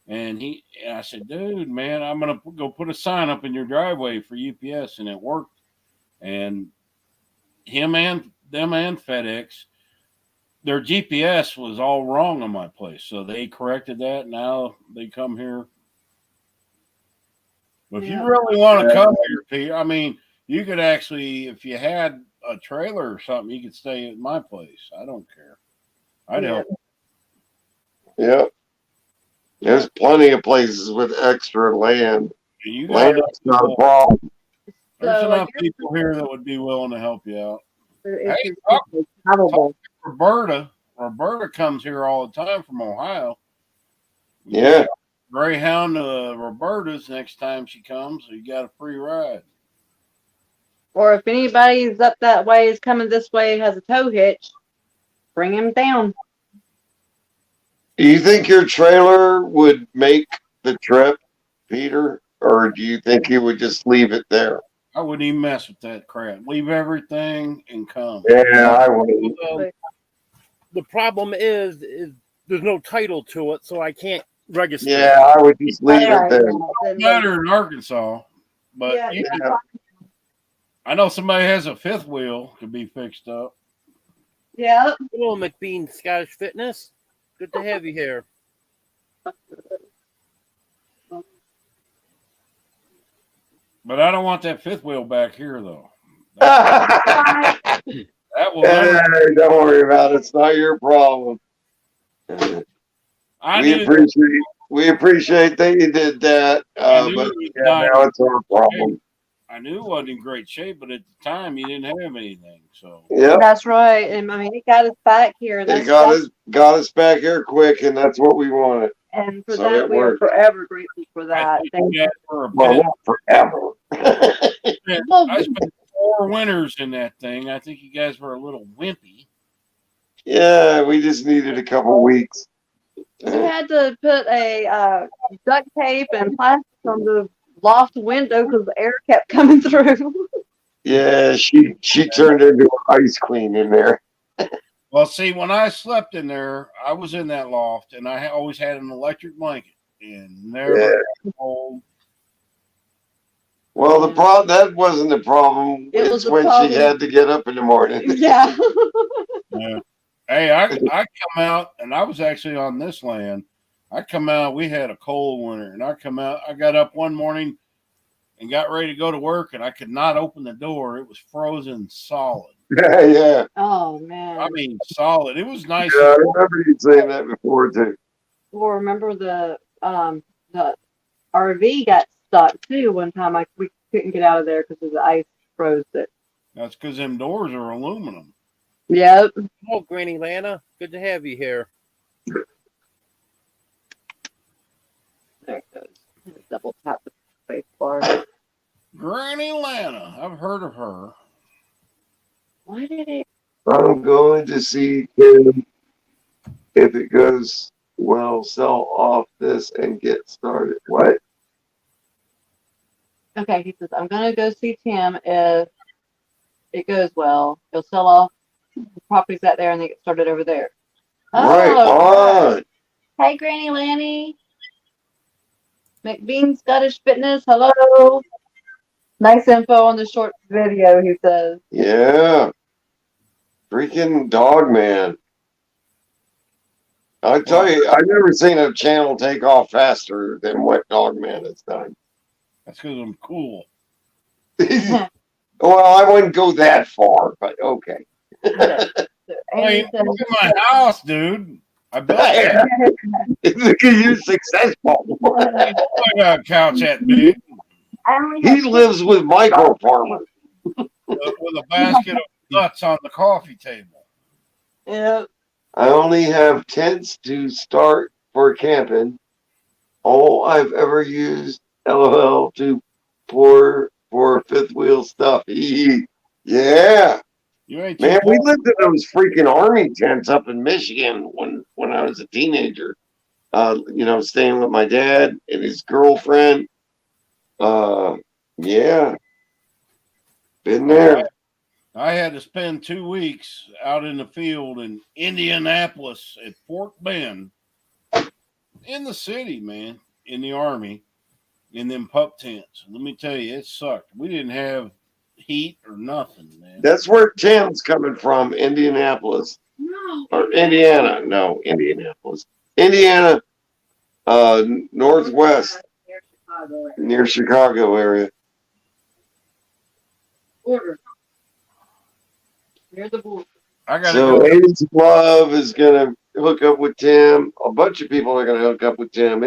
And I said, dude, man, I'm going to go put a sign up in your driveway for UPS. And it worked. And them and FedEx, their GPS was all wrong on my place. So they corrected that. Now they come here. But if you really want to come here, Peter, I mean, you could actually, if you had a trailer or something, you could stay at my place. I don't care. I'd help. Yeah. There's plenty of places with extra land. Land is not a problem. There's enough people here that would be willing to help you out. Hey, talk to Roberta. Roberta comes here all the time from Ohio. Yeah. Greyhound Roberta's next time she comes, so you got a free ride. Or if anybody's up that way, is coming this way, has a tow hitch, bring him down. Do you think your trailer would make the trip, Peter? Or do you think you would just leave it there? I wouldn't even mess with that crap. Leave everything and come. Yeah, I would. The problem is there's no title to it, so I can't register. Yeah, I would just leave it there. Better in Arkansas, but I know somebody has a fifth wheel could be fixed up. Yeah. Hello, McBean Scottish Fitness. Good to have you here. But I don't want that fifth wheel back here, though. That will Hey, don't worry about it. It's not your problem. We appreciate that you did that, but now it's our problem. I knew it wasn't in great shape, but at the time he didn't have anything. So that's right. And I mean, he got us back here. And he got us back here quick, and that's what we wanted. And for that, we are forever grateful for that. Thank you. Well, forever. I spent 4 winters in that thing. I think you guys were a little wimpy. Yeah, we just needed a couple weeks. We had to put a duct tape and plastic on the loft window because the air kept coming through. Yeah, she turned into an ice queen in there. Well, see, when I slept in there, I was in that loft, and I always had an electric blanket, and never cold. Well, that wasn't the problem. It's when she had to get up in the morning. Yeah. Yeah. Hey, I come out, and I was actually on this land. I come out, we had a cold winter, and I got up one morning and got ready to go to work, and I could not open the door. It was frozen solid. Yeah. Oh, man. I mean, solid. It was nice. Yeah, I remember you saying that before, too. Well, remember the RV got stuck, too, one time. We couldn't get out of there because the ice froze it. That's because them doors are aluminum. Yep. Oh, Granny Lana, good to have you here. There it goes. Double tap the space bar. Granny Lana. I've heard of her. Why did it? I'm going to see Tim if it goes well. Sell off this and get started. What? Okay, he says, I'm going to go see Tim if it goes well. He'll sell off the properties out there and they get started over there. Right Oh, on. hey, Granny Lanny. McBean Scottish Fitness, hello. Nice info on the short video, he says. Yeah. Freaking Dog Man. I tell you, I've never seen a channel take off faster than what Dog Man has done. That's because I'm cool. Well, I wouldn't go that far, but okay. I mean, look at my house, dude. I built it. Look at you, successful. I got a couch that big. He lives with micro farmers. With a basket of nuts on the coffee table. Yeah. I only have tents to start for camping. All I've ever used, LOL, to pour for fifth wheel stuff. Yeah. You ain't Man, too we old. lived in those freaking army tents up in Michigan when I was a teenager. Staying with my dad and his girlfriend. Yeah. Been there. I had to spend 2 weeks out in the field in Indianapolis at Fort Bend in the city, man, in the Army, in them pup tents. Let me tell you, it sucked. We didn't have heat or nothing, man. That's where Tim's coming from, Indianapolis. Or Indiana. No, Indianapolis. Indiana, northwest, near Chicago area. Order. Near the border. I gotta So go. Ace Love is gonna hook up with Tim. A bunch of people are gonna hook up with Tim.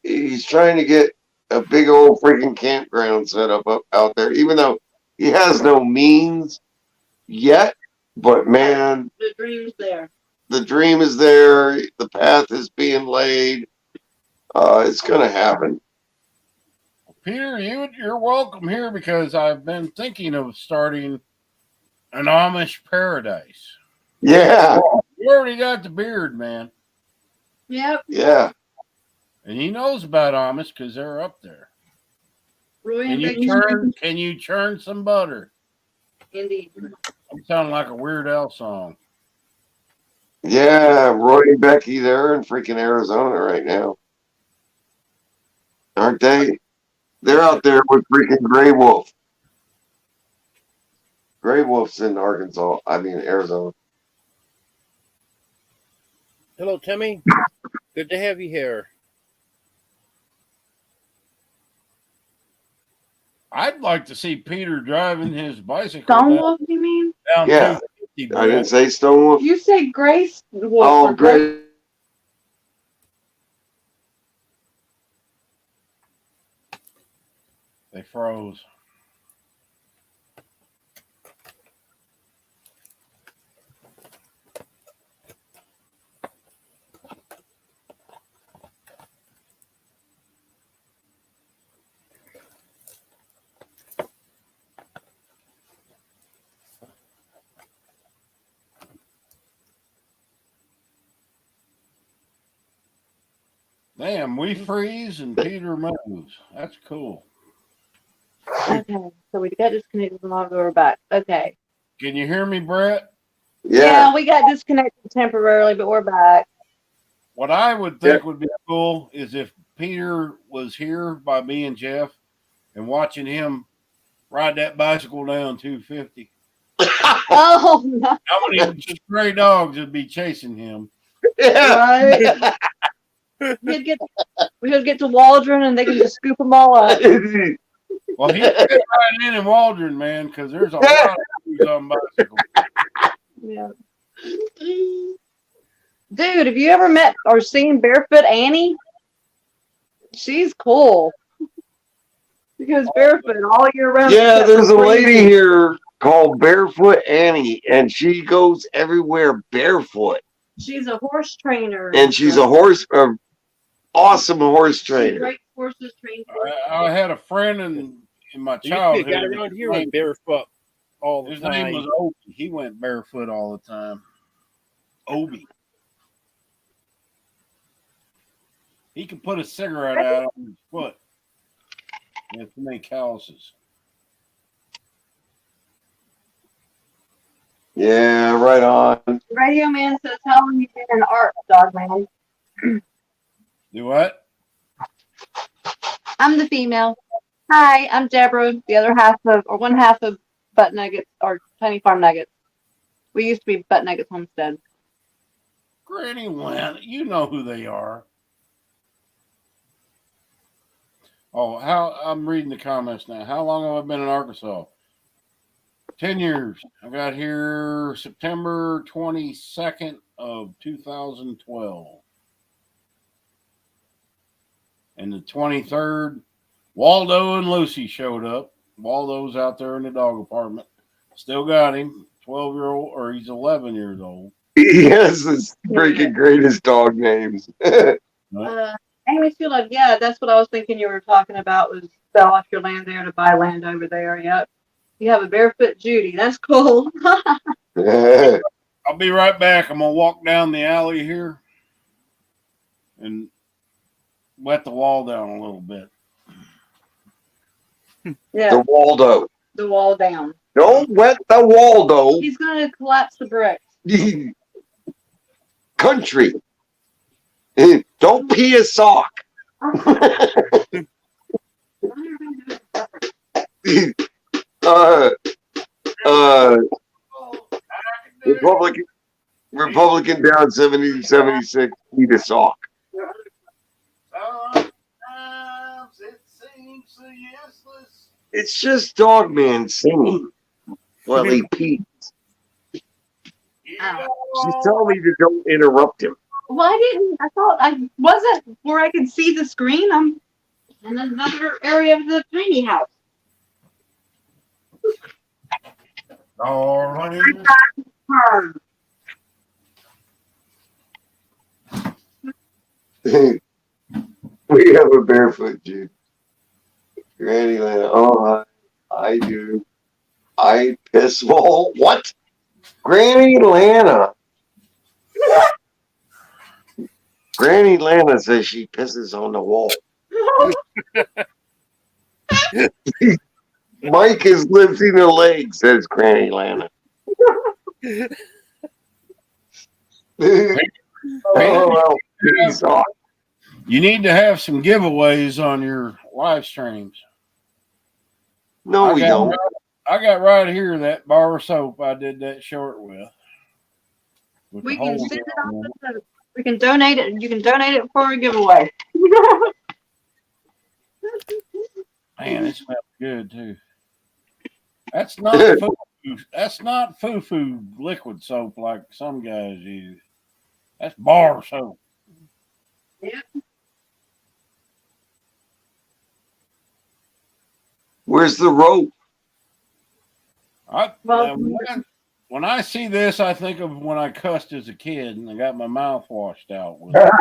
He's trying to get a big old freaking campground set up out there, even though he has no means yet. But man, The dream's there. the dream is there. The path is being laid. It's gonna happen. Peter, you're welcome here because I've been thinking of starting an Amish paradise. Yeah. You already got the beard, man. Yep. Yeah. And he knows about Amish because they're up there. Roy Can and you Becky. churn some butter? Indeed. I'm sounding like a Weird Al song. Yeah, Roy and Becky, they're in freaking Arizona right now. Aren't they? They're out there with freaking Gray Wolf. Gray Wolf's in Arizona. Hello, Timmy. Good to have you here. I'd like to see Peter driving his bicycle Stonewolf, you mean? down Yeah. 250, I didn't Brett. say Stonewolf. You say Grace Wolf. Oh, or Grace. Gray. They froze. Damn, we freeze and Peter moves. That's cool. Okay, so we got disconnected from all we're back. Okay. Can you hear me, Brett? Yeah, we got disconnected temporarily, but we're back. What I would think would be cool is if Peter was here by me and Jeff and watching him ride that bicycle down 250. Oh, no. How many stray dogs would be chasing him? Right? we could get to Waldron and they can just scoop them all up. Well, he fit right in Waldron, man, because there's a lot of dudes on bicycles. Yeah. Dude, have you ever met or seen Barefoot Annie? She's cool. She goes barefoot all year round. Yeah, there's a lady here called Barefoot Annie, and she goes everywhere barefoot. She's a horse trainer. And she's a horse awesome horse trainer. Great horses trained. I had a friend in my There used to be a childhood. guy around here went barefoot all the His time. name was Obi. He went barefoot all the time. Obi. He could put a cigarette out on his foot. He had too many calluses. Yeah, right on. Radio Man says, how long you been in art, Dog Man? Do what? I'm the female. Hi, I'm Deborah, the other half of, or one half of Butt Nuggets, or Tiny Farm Nuggets. We used to be Butt Nuggets Homestead. Granny Lynn, you know who they are. Oh, I'm reading the comments now. How long have I been in Arkansas? 10 years. I got here September 22nd of 2012. And the 23rd, Waldo and Lucy showed up. Waldo's out there in the dog apartment. Still got him. 12-year-old, or he's 11 years old. He has his freaking greatest dog names. Amy Sula, yeah, that's what I was thinking you were talking about, was sell off your land there to buy land over there. Yep. You have a barefoot Judy. That's cool. I'll be right back. I'm going to walk down the alley here and wet the wall down a little bit. Yeah. The Waldo. The wall down. Don't wet the Waldo. He's going to collapse the bricks. Country. Don't pee a sock. Republican down 70-76, eat a sock. It's just Dog Man singing while he pees. She's telling me to don't interrupt him. Why didn't I thought I wasn't where I could see the screen? I'm in another area of the tiny house. All right. We have a barefoot Jude. Granny Lana. Oh, I do. I piss ball. What? Granny Lana. Granny Lana says she pisses on the wall. Mike is lifting a leg, says Granny Lana. Oh, well, you need to have some giveaways on your live streams. No, we don't. I got right here that bar of soap I did that short with. We can send it off. We can donate it. You can donate it for a giveaway. Man, it smells good too. That's not foo-foo. That's not foo-foo liquid soap like some guys use. That's bar soap. Yeah. Where's the rope? When I see this, I think of when I cussed as a kid and I got my mouth washed out with it.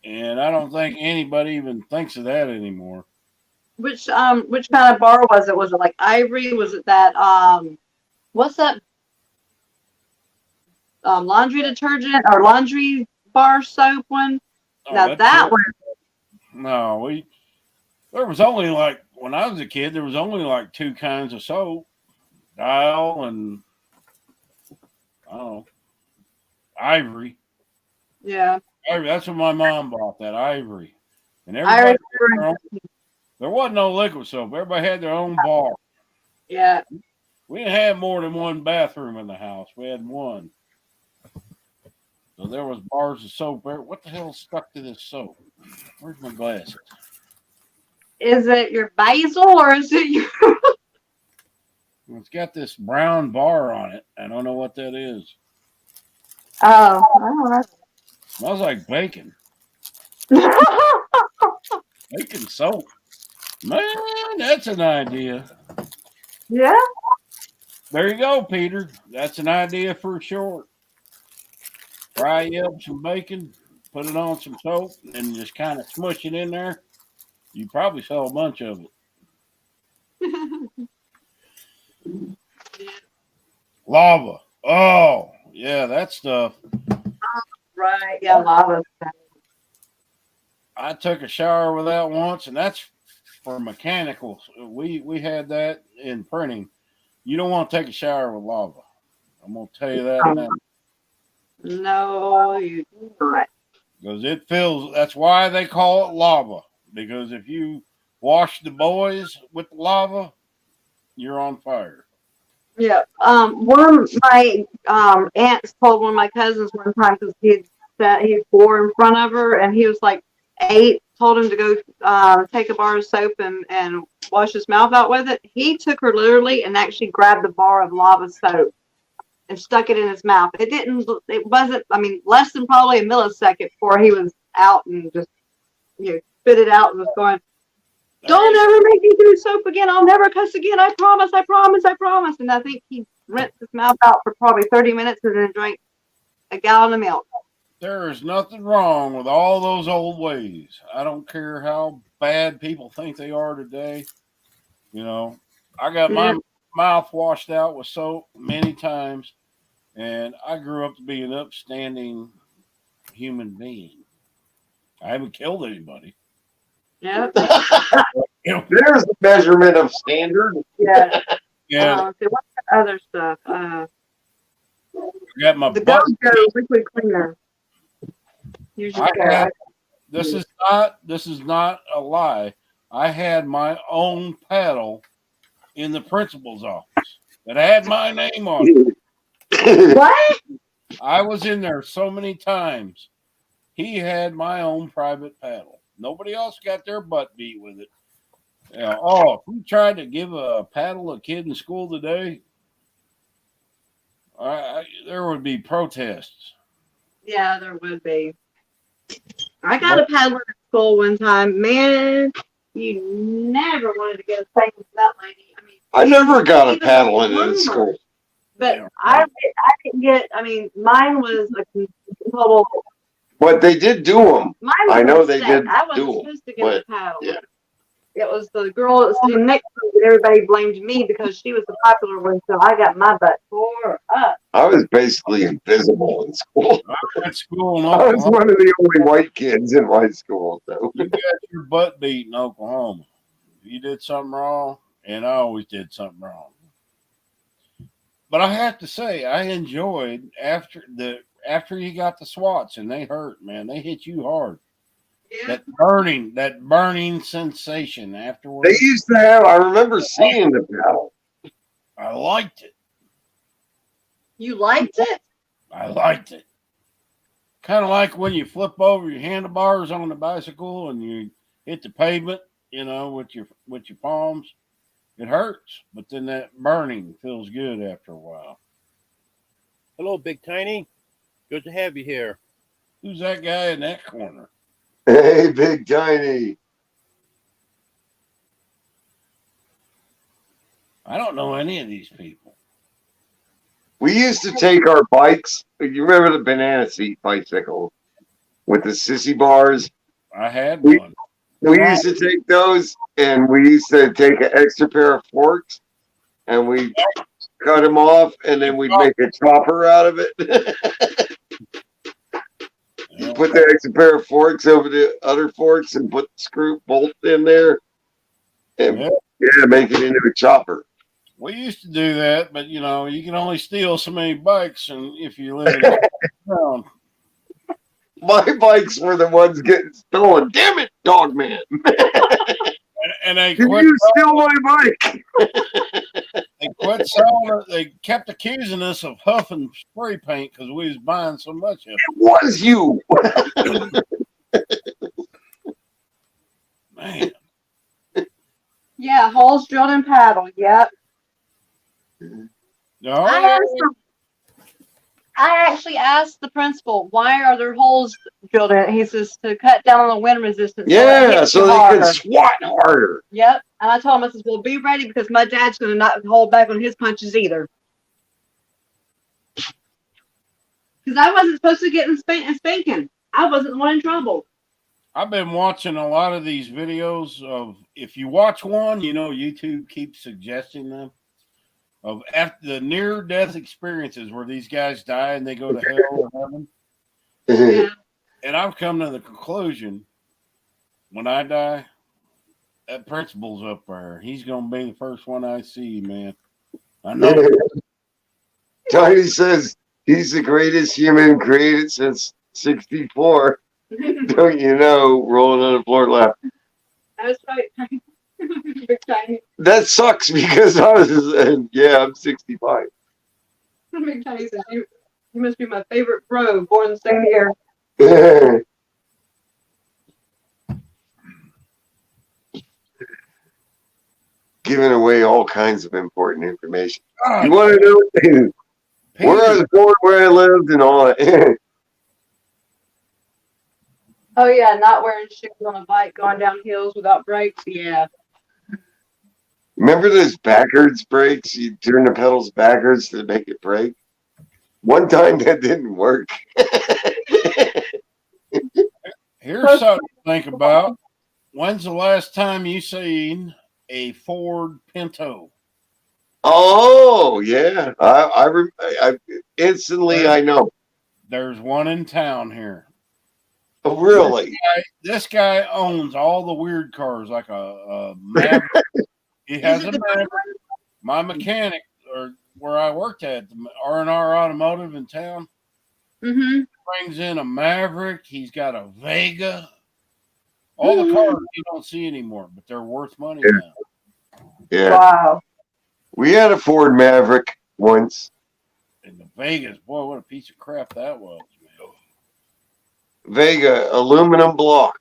And I don't think anybody even thinks of that anymore. Which kind of bar was it? Was it like Ivory? Was it that what's that? Laundry detergent or laundry bar soap one? Oh, Now that one. No, there was only like when I was a kid, there was only like two kinds of soap. Dial and Ivory. Yeah. Ivory, that's what my mom bought, that Ivory. And everybody there wasn't no liquid soap. Everybody had their own bar. Yeah. We didn't have more than one bathroom in the house. We had one. So there was bars of soap. What the hell stuck to this soap? Where's my glasses? Is it your basil or is it your It's got this brown bar on it. I don't know what that is. Oh, all right. Smells like bacon. Bacon soap. Man, that's an idea. Yeah. There you go, Peter. That's an idea for a short. Fry you up some bacon. put it on some soap, and just kind of smush it in there. You probably sell a bunch of it. Lava. Oh, yeah, that stuff. Right. Yeah, lava. I took a shower with that once, and that's for mechanicals. We had that in printing. You don't want to take a shower with lava. I'm gonna tell you that now. No, you do not. Because it fills. That's why they call it lava. Because if you wash the boys with the lava, you're on fire. Yeah. One of my aunts told one of my cousins one time because he was 4 in front of her, and he was like 8. Told him to go take a bar of soap and wash his mouth out with it. He took her literally and actually grabbed the bar of lava soap and stuck it in his mouth. It wasn't, I mean, less than probably a millisecond before he was out and just, spit it out and was going, don't ever make me do soap again. I'll never cuss again. I promise, I promise, I promise. And I think he rinsed his mouth out for probably 30 minutes and then drank a gallon of milk. There is nothing wrong with all those old ways. I don't care how bad people think they are today. I got my mouth washed out with soap many times, and I grew up to be an upstanding human being. I haven't killed anybody. Yeah. There's the measurement of standard. Yeah. Yeah. So what's the other stuff? I got my the butt. Go liquid cleaner. This is not a lie. I had my own paddle in the principal's office that had my name on it. What? I was in there so many times. He had my own private paddle. Nobody else got their butt beat with it. If we tried to give a paddle to a kid in school today, there would be protests. Yeah, there would be. I got a paddler at school one time. Man, you never wanted to go sing with that lady. I mean, I never got a paddle in school. But I didn't get. I mean, mine was a total. But they did do them. I know they did I wasn't do them. supposed to get a paddle. Yeah. It was the girl that was sitting next to me. Everybody blamed me because she was the popular one, so I got my butt tore up. I was basically invisible in school. I went to school in I was Oklahoma. one of the only white kids in my school. So. You got your butt beat in Oklahoma. You did something wrong, and I always did something wrong. But I have to say, I enjoyed after you got the swats, and they hurt, man. They hit you hard. Yeah. That burning sensation afterwards. They used to have. I remember seeing the paddle. I liked it. You liked it? I liked it. Kind of like when you flip over your handlebars on the bicycle and you hit the pavement, with your palms. It hurts, but then that burning feels good after a while. Hello, Big Tiny. Good to have you here. Who's that guy in that corner? Hey, Big Tiny. I don't know any of these people. We used to take our bikes. You remember the banana seat bicycle with the sissy bars? I had one. We used to take those, and we used to take an extra pair of forks, and we cut them off, and then we'd make a chopper out of it. You put the extra pair of forks over the other forks and put the screw bolt in there, and make it into a chopper. We used to do that, but you can only steal so many bikes, and if you live in town. My bikes were the ones getting stolen. Damn it, dog man! And they Did quit you steal my bike? They quit selling it. They kept accusing us of huffing spray paint because we was buying so much of it. It was you. Man. Yeah, holes drilled in paddle. Yep. No. I actually asked the principal, why are there holes drilled in it? He says to cut down on the wind resistance. Yeah, so they could swat harder. Yep. And I told him, I says, well, be ready because my dad's going to not hold back on his punches either. Because I wasn't supposed to get in spanking. I wasn't the one in trouble. I've been watching a lot of these videos of, if you watch one, YouTube keeps suggesting them, of after the near death experiences where these guys die and they go to hell or heaven. Yeah. And I've come to the conclusion, when I die, that principal's up there. He's going to be the first one I see, man. I know. Tiny says he's the greatest human created since 64. Don't you know? Rolling on the floor laughing. That's right. Big Tiny. That sucks because I was, I'm 65. Big Tiny says, you must be my favorite bro, born the same year. Giving away all kinds of important information. God. You want to know where I was born, where I lived, and all that. Oh yeah, not wearing shoes on a bike, going down hills without brakes. Yeah. Remember those backwards brakes? You turn the pedals backwards to make it brake. One time that didn't work. Here's something to think about. When's the last time you seen a Ford Pinto? Oh yeah, I instantly I know. There's one in town here. Oh, really? This guy owns all the weird cars, like a Maverick. He has a Maverick. My mechanic, or where I worked at, R&R Automotive in town, brings in a Maverick. He's got a Vega. All the cars you don't see anymore, but they're worth money now. Yeah. Wow. We had a Ford Maverick once. And the Vegas, boy, what a piece of crap that was, man. Vega, aluminum block.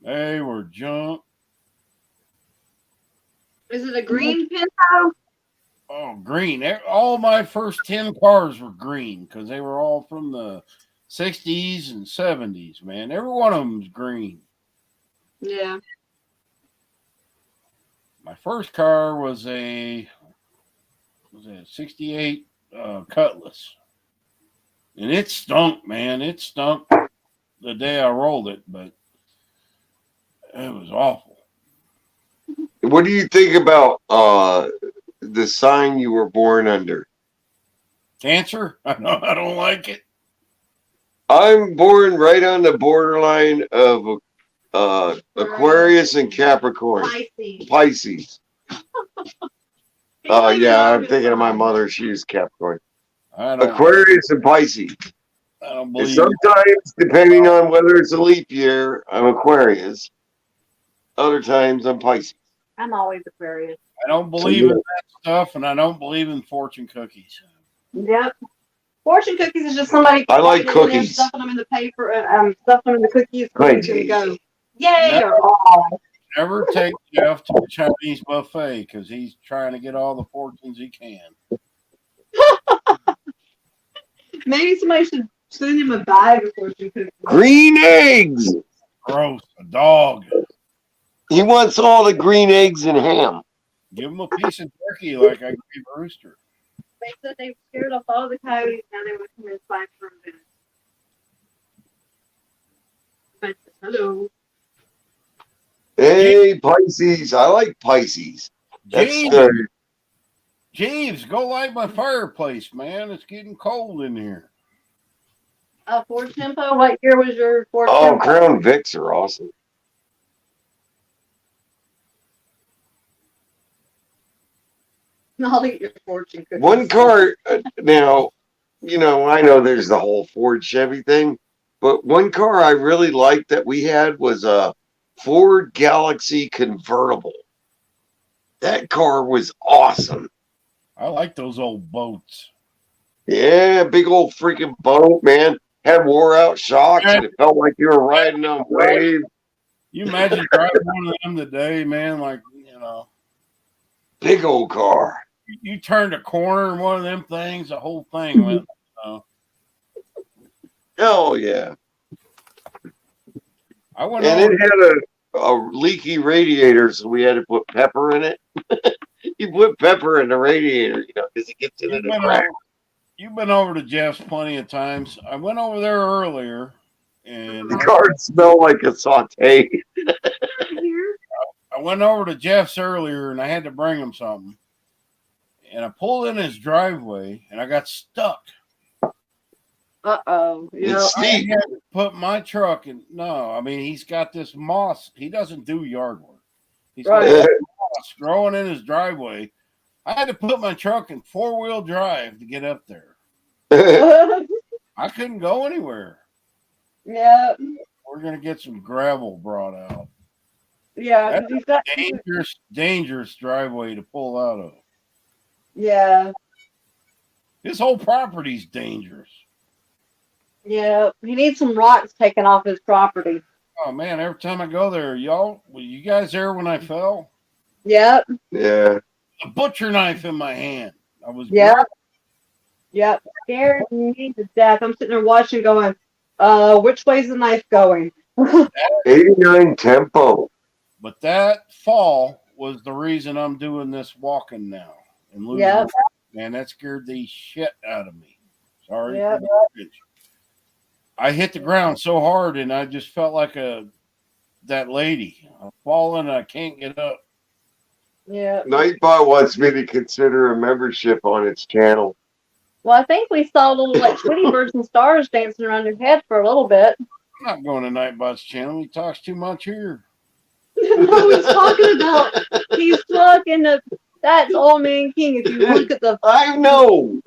They were junk. Is it a green Pinto? Oh, green. All my first 10 cars were green because they were all from the 60s and 70s, man. Every one of them was green. Yeah. My first car was a 68 Cutlass. And it stunk, man. It stunk the day I rolled it, but it was awful. What do you think about the sign you were born under? Cancer? I don't like it. I'm born right on the borderline of Aquarius and Capricorn. Pisces. Yeah, I'm thinking of my mother. She was Capricorn. Aquarius and Pisces. I don't And believe it. sometimes, depending on whether it's a leap year, I'm Aquarius. Other times, I'm Pisces. I'm always Aquarius. I don't believe in that stuff, and I don't believe in fortune cookies. Yep. Fortune cookies is just somebody. I like putting it in there, cookies. Stuffing them in the paper, stuffing them in the cookies. Cookies gonna go. Yay! Never- Or oh. Never take Jeff to the Chinese buffet because he's trying to get all the fortunes he can. Maybe somebody should send him a bag of fortune cookies. Green eggs. Gross. A dog. He wants all the green eggs and ham. Give him a piece of turkey like I gave Rooster. They said they scared off all the coyotes. Now they would come inside for a minute. But hello. Hey, Pisces. I like Pisces. That's Jeeves. Jeeves, go light my fireplace, man. It's getting cold in here. Ford Tempo. What year was your Ford Oh, Tempo? Crown Vics are awesome. I'll eat your fortune cookies. One car, now, I know there's the whole Ford Chevy thing, but one car I really liked that we had was a Ford Galaxy convertible. That car was awesome. I like those old boats. Yeah, big old freaking boat, man. Had wore out shocks and it felt like you were riding on waves. You imagine driving one of them today, man, like, Big old car. You turned a corner in one of them things, the whole thing went, Oh, yeah. I went And over, it had a leaky radiator, so we had to put pepper in it. You put pepper in the radiator, because it gets into the crack. you've been over to Jeff's plenty of times. I went over there earlier, And The cards smell like a saute. I went over to Jeff's earlier and I had to bring him something. And I pulled in his driveway and I got stuck. Uh-oh. I had to put my truck in. No, I mean, he's got this moss. He doesn't do yard work. He's got this moss growing in his driveway. I had to put my truck in 4-wheel drive to get up there. I couldn't go anywhere. Yeah. We're going to get some gravel brought out. Yeah. That's a dangerous driveway to pull out of. Yeah. This whole property's dangerous. Yeah. He needs some rocks taken off his property. Oh man, every time I go there, were you guys there when I fell? Yep. Yeah. A butcher knife in my hand. I was Yep. Scared me to death. I'm sitting there watching going, which way's the knife going? 89 tempo. But that fall was the reason I'm doing this walking now. And losing Yep. Man, that scared the shit out of me. Sorry. Yep. I hit the ground so hard and I just felt like that lady. I'm falling, I can't get up. Yeah. Nightbot wants me to consider a membership on its channel. Well, I think we saw little like Tweety birds and stars dancing around your head for a little bit. I'm not going to Nightbot's channel. He talks too much here. No, he's talking about. He's talking to. That's Old Man King. If you look at the. I know.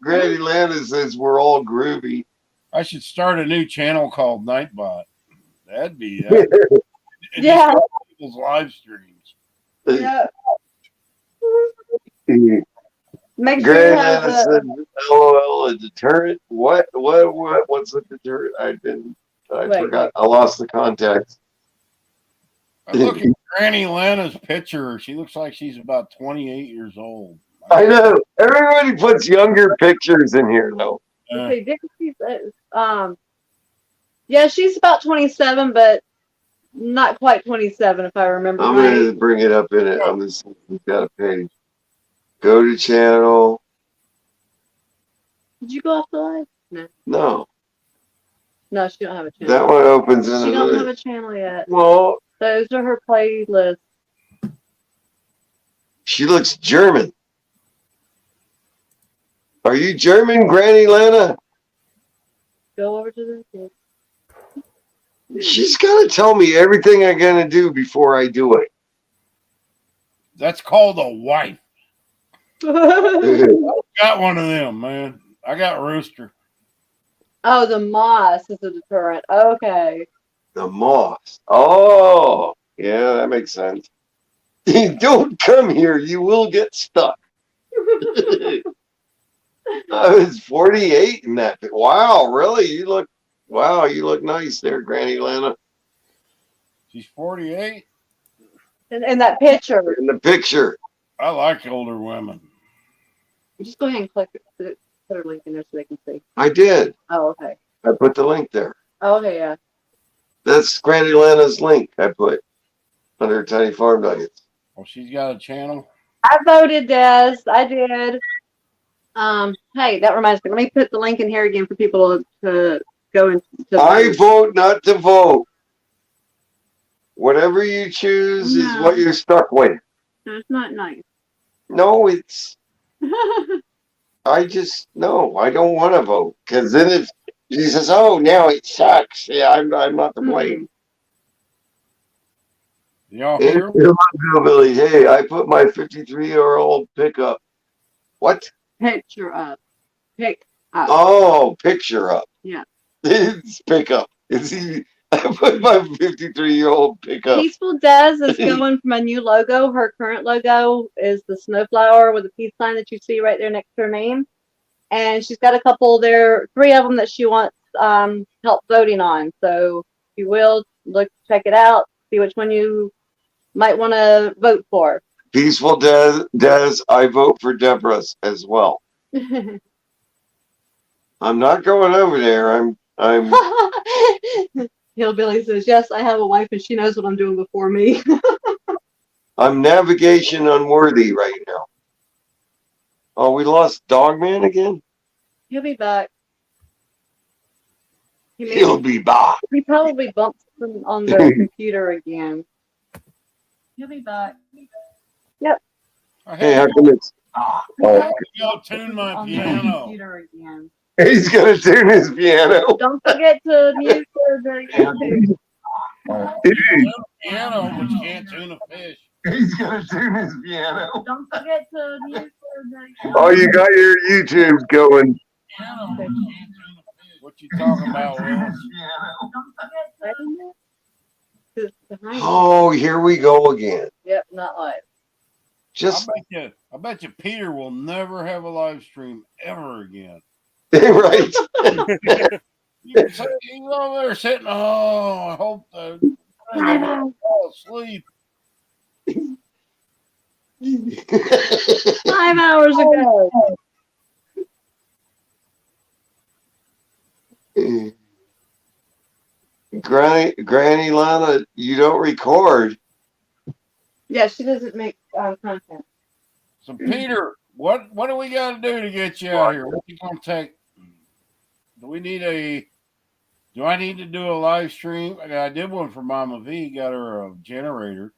Granny Lana says we're all groovy. I should start a new channel called Nightbot. That'd be Yeah. People's live streams. Yeah. Make sure Granny you have Lana said, "LOL, a deterrent? What? What's a deterrent? I forgot. I lost the context." I look at Granny Lana's picture. She looks like she's about 28 years old. I know. Everybody puts younger pictures in here, though. Okay, Dixie says, yeah, she's about 27, but not quite 27, if I remember I'm right. going to bring it up in it. I'm going to see if we've got a page. Go to channel. Did you go off the live? No. No. No, she don't have a channel. That one opens in She a don't minute. have a channel yet. Well, those are her playlists. she looks German. Are you German, Granny Lana? Go over to the She's got to tell me everything I'm going to do before I do it. That's called a wife. Got one of them, man. I got Rooster. Oh, the moss is a deterrent. Okay. The moss. Oh, yeah, that makes sense. Don't come here. You will get stuck. I was 48 in that. Wow, really? You look nice there, Granny Lana. She's 48. In that picture. In the picture. I like older women. Just go ahead and click it. Put her link in there so they can see. I did. Oh, okay. I put the link there. Oh, okay, yeah. That's Granny Lana's link I put under Tiny Farm Nuggets. Well, she's got a channel. I voted, Des. I did. Hey, that reminds me. Let me put the link in here again for people to go into. I vote not to vote. Whatever you choose is what you're stuck with. That's not nice. No, it's. I don't want to vote because then if she says, "Oh, now it sucks," yeah, I'm not to blame. Y'all Hey, hear? Billy, hey, I put my 53-year-old pickup. What? Picture up. Pick up. Oh, picture up. Yeah. It's pickup. I put my 53-year-old pickup. Peaceful Des is going from a new logo. Her current logo is the snowflower with a peace sign that you see right there next to her name. And she's got a couple there, 3 of them that she wants help voting on. So if you will, check it out, see which one you might want to vote for. Peaceful Des, I vote for Deborah's as well. I'm not going over there. I'm Hillbilly says, yes, I have a wife and she knows what I'm doing before me. I'm navigation unworthy right now. Oh, we lost Dogman again? He'll be back. He'll be back. He probably bumped something on the computer again. He'll be back. Yep. Hey, how come it's? Oh, Y'all tune my On the piano. computer again. he's gonna tune his piano. Don't forget to mute the YouTube. Tune a piano, but you can't tune a fish. He's gonna tune his piano. Don't forget to mute the Oh, you got your YouTube going. Piano, but you can't tune a fish. What you talking about, Willis? Oh, here we go again. Yep, not live. Just I bet you Peter will never have a live stream ever again. right. He's over there sitting. Oh, I hope the fall asleep. 5 hours ago. Granny Lana, you don't record. Yeah, she doesn't make content. So Peter, what do we got to do to get you out here? What you gonna take? Do I need to do a live stream? I did one for Mama V. Got her a generator.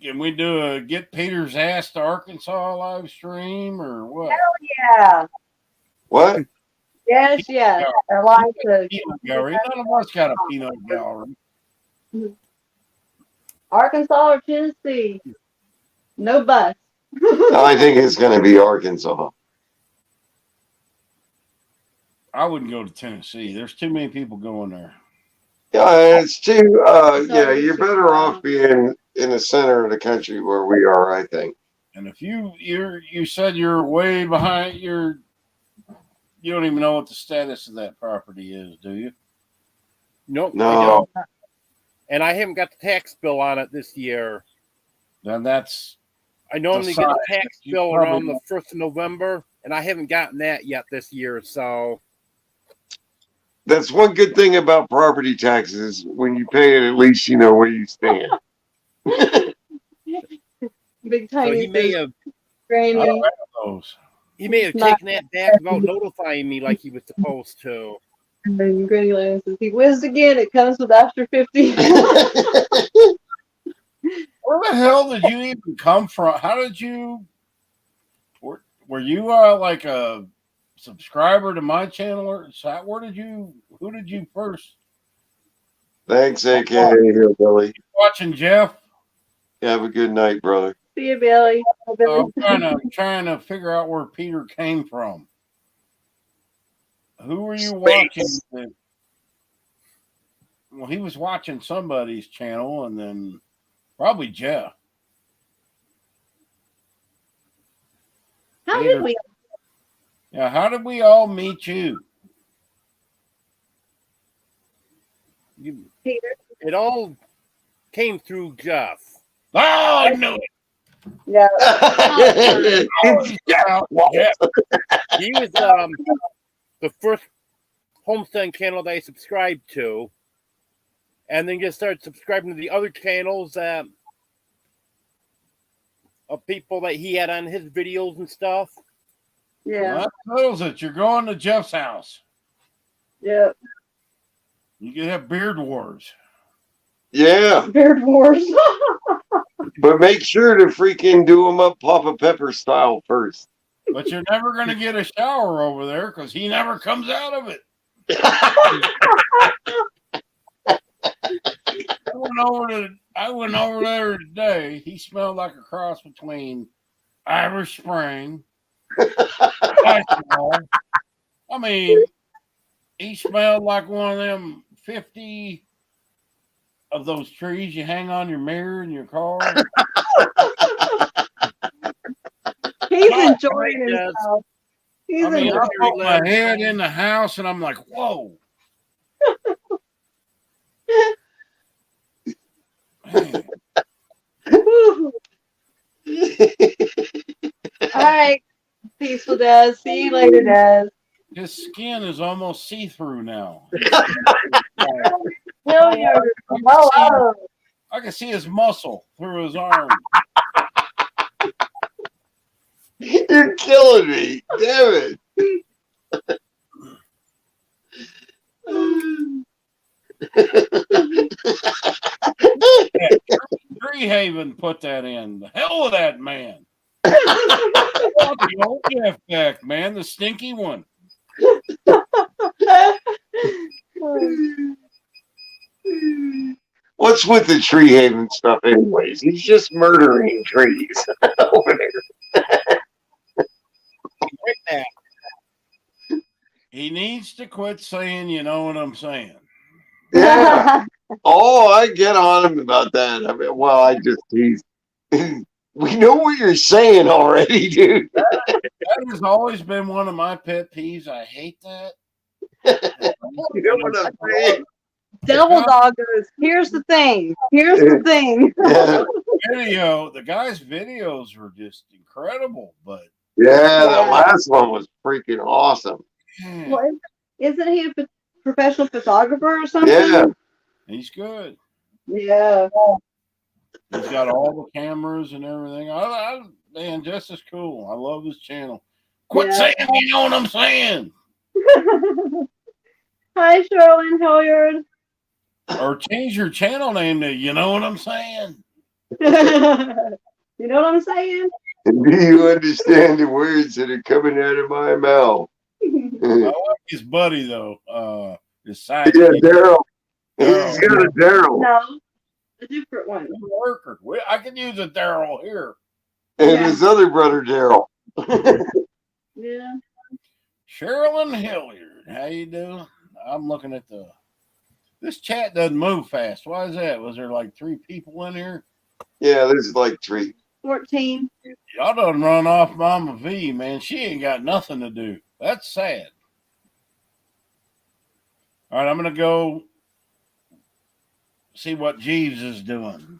Can we do a Get Peter's Ass to Arkansas live stream or what? Hell yeah. What? Yes, yes. I like to. Peanut gallery. None of us got a peanut gallery. Arkansas or Tennessee. No bus. I think it's going to be Arkansas. I wouldn't go to Tennessee. There's too many people going there. Yeah, it's too. Yeah, you're better off being in the center of the country where we are, I think. And if you said you're way behind, you don't even know what the status of that property is, do you? Nope. No. I don't. And I haven't got the tax bill on it this year. Then that's. I normally get the tax You bill probably around the won't. 1st of November, and I haven't gotten that yet this year. So That's one good thing about property taxes. When you pay it, at least you know where you stand. Big So tiny he may have granny. Those. he may have Not- taken that back without notifying me like he was supposed to. And then Granny Lana says, he whizzed again. It comes with after 50. Where the hell did you even come from? How did you? Were you like a subscriber to my channel, or where did you? Who did you first? Thanks, AKA Hillbilly. Watching Jeff. Have a good night, brother. See you, Billy. I'm trying to figure out where Peter came from. Who were you watching? Well, he was watching somebody's channel, and then probably Jeff. How did we? Yeah, how did we all meet you? Peter. It all came through Jeff. Oh, I knew it. Yeah. He was the first homestead channel that I subscribed to, and then just started subscribing to the other channels of people that he had on his videos and stuff. Yeah. Well, that settles it. You're going to Jeff's house. Yeah. You can have beard wars. Yeah, Beard Wars. but make sure to freaking do them up Papa Pepper style first. But you're never going to get a shower over there because he never comes out of it. I went over there today. He smelled like a cross between Irish Spring. I mean, he smelled like one of them 50 of those trees you hang on your mirror in your car. He's enjoying himself. He's I mean, I enjoying put my head in the house and I'm like, whoa. All right. Peaceful Des. See you later, Des. His skin is almost see-through now. Hello. I can see his muscle through his arm. You're killing me. Damn it. Tree Haven put that in. The hell with that man. The old Jeff Beck, man, the stinky one. What's with the Tree Haven stuff, anyways? He's just murdering trees over there. He needs to quit saying, you know what I'm saying. Yeah. Oh, I get on him about that. I mean, well, I just he's. We know what you're saying already, dude. That has always been one of my pet peeves. I hate that. You know what I'm saying? Devil doggers. Here's the thing. Here's the thing. The guy's videos were just incredible, but yeah, the last one was freaking awesome. Well, isn't he a professional photographer or something? Yeah, he's good. Yeah. He's got all the cameras and everything. Man, just as cool. I love his channel. Quit saying, you know what I'm saying. Hi, Sherlyn Hilliard. Or change your channel name to, you know what I'm saying. You know what I'm saying? Do you understand the words that are coming out of my mouth? I like his buddy though. His side. Yeah, Daryl. He's got a Daryl. No, a different one. Worker. I can use a Daryl here. And his other brother Daryl. Yeah. Sherilyn Hilliard, how you doing? I'm looking at this chat doesn't move fast. Why is that? Was there like 3 people in here? Yeah, there's like 3. 14. Y'all done run off Mama V, man. She ain't got nothing to do. That's sad. All right, I'm gonna go see what Jeeves is doing.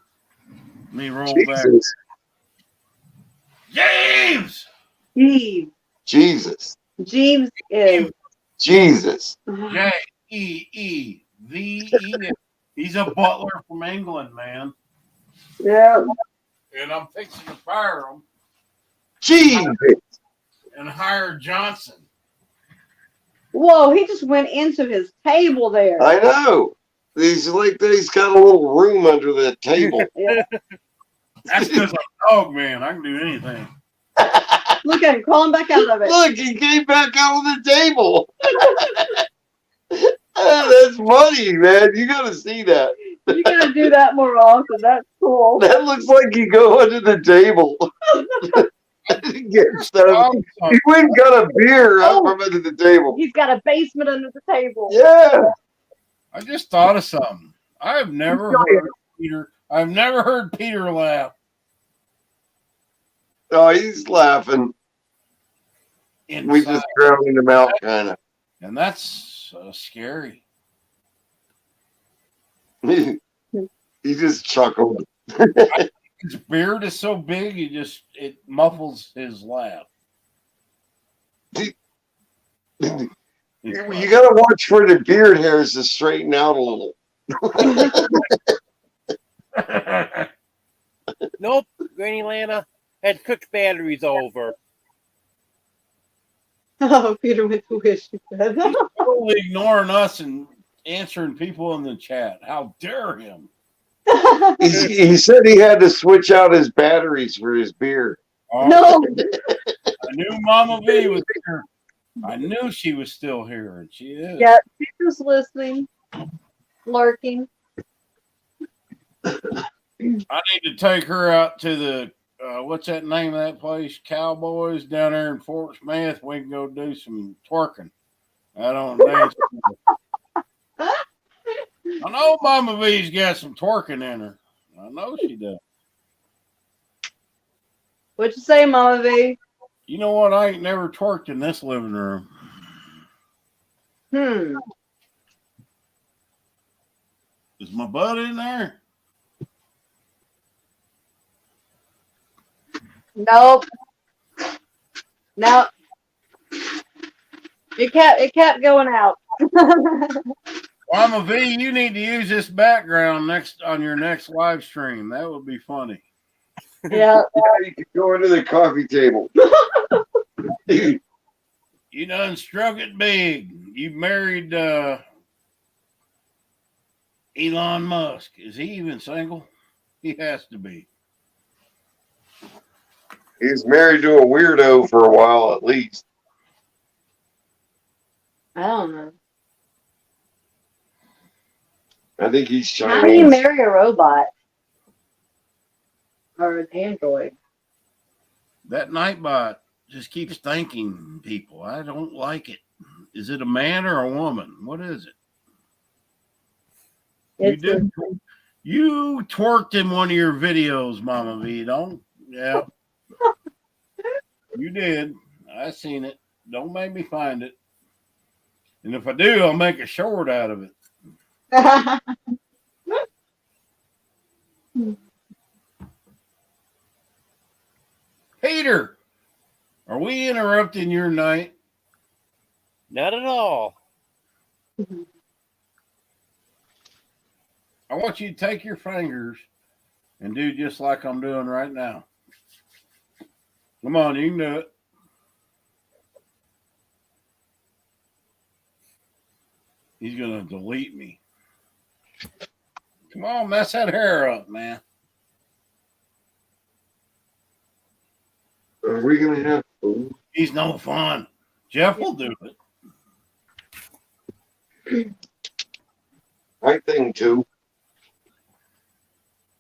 Let me roll back. Jeeves! Jesus. Jeeves is. Jesus. Jeevez. He's a butler from England, man. Yeah. And I'm fixing to fire him. Jesus. And hire Johnson. Whoa, he just went into his table there. I know. He's got a little room under the table. That's because I'm dog man. I can do anything. Look at him crawling back out of it. Look, he came back out of the table. That's funny, man. You gotta see that. You gotta do that more often. That's cool. That looks like you go under the table. Get stuff. He went and got a beer out from under the table. He's got a basement under the table. Yeah. I just thought of something. I've never heard Peter. I've never heard Peter laugh. Oh, he's laughing. Inside. We just drowning him out, kind of. And that's scary. He just chuckled. His beard is so big, it muffles his laugh. You gotta watch for the beard hairs to straighten out a little. Nope, Granny Lana had cooked batteries over. Oh, Peter went to wish, he said. Totally ignoring us and answering people in the chat. How dare him? He said he had to switch out his batteries for his beer. Oh, No. I knew Mama V was here. I knew she was still here, and she is. Yeah, Peter's listening, lurking. I need to take her out to the what's that name of that place? Cowboys down there in Fort Smith. We can go do some twerking. I don't know. I know Mama V's got some twerking in her. I know she does. What'd you say, Mama V? You know what? I ain't never twerked in this living room. Is my butt in there? Nope. No. It kept going out. Mama V, you need to use this background on your next live stream. That would be funny. Yeah. You can go into the coffee table. You done struck it big. You married Elon Musk, is he even single? He has to be. He's married to a weirdo for a while, at least. I don't know. I think he's Chinese. How do you marry a robot or an android? That Nightbot just keeps thanking people. I don't like it. Is it a man or a woman? What is it? You twerked in one of your videos, Mama V. Don't. Yeah. You did. I seen it. Don't make me find it. And if I do, I'll make a short out of it. Peter, are we interrupting your night? Not at all. I want you to take your fingers and do just like I'm doing right now. Come on, you can do it. He's going to delete me. Come on, mess that hair up, man. Are we going to have food? He's no fun. Jeff will do it. I think too.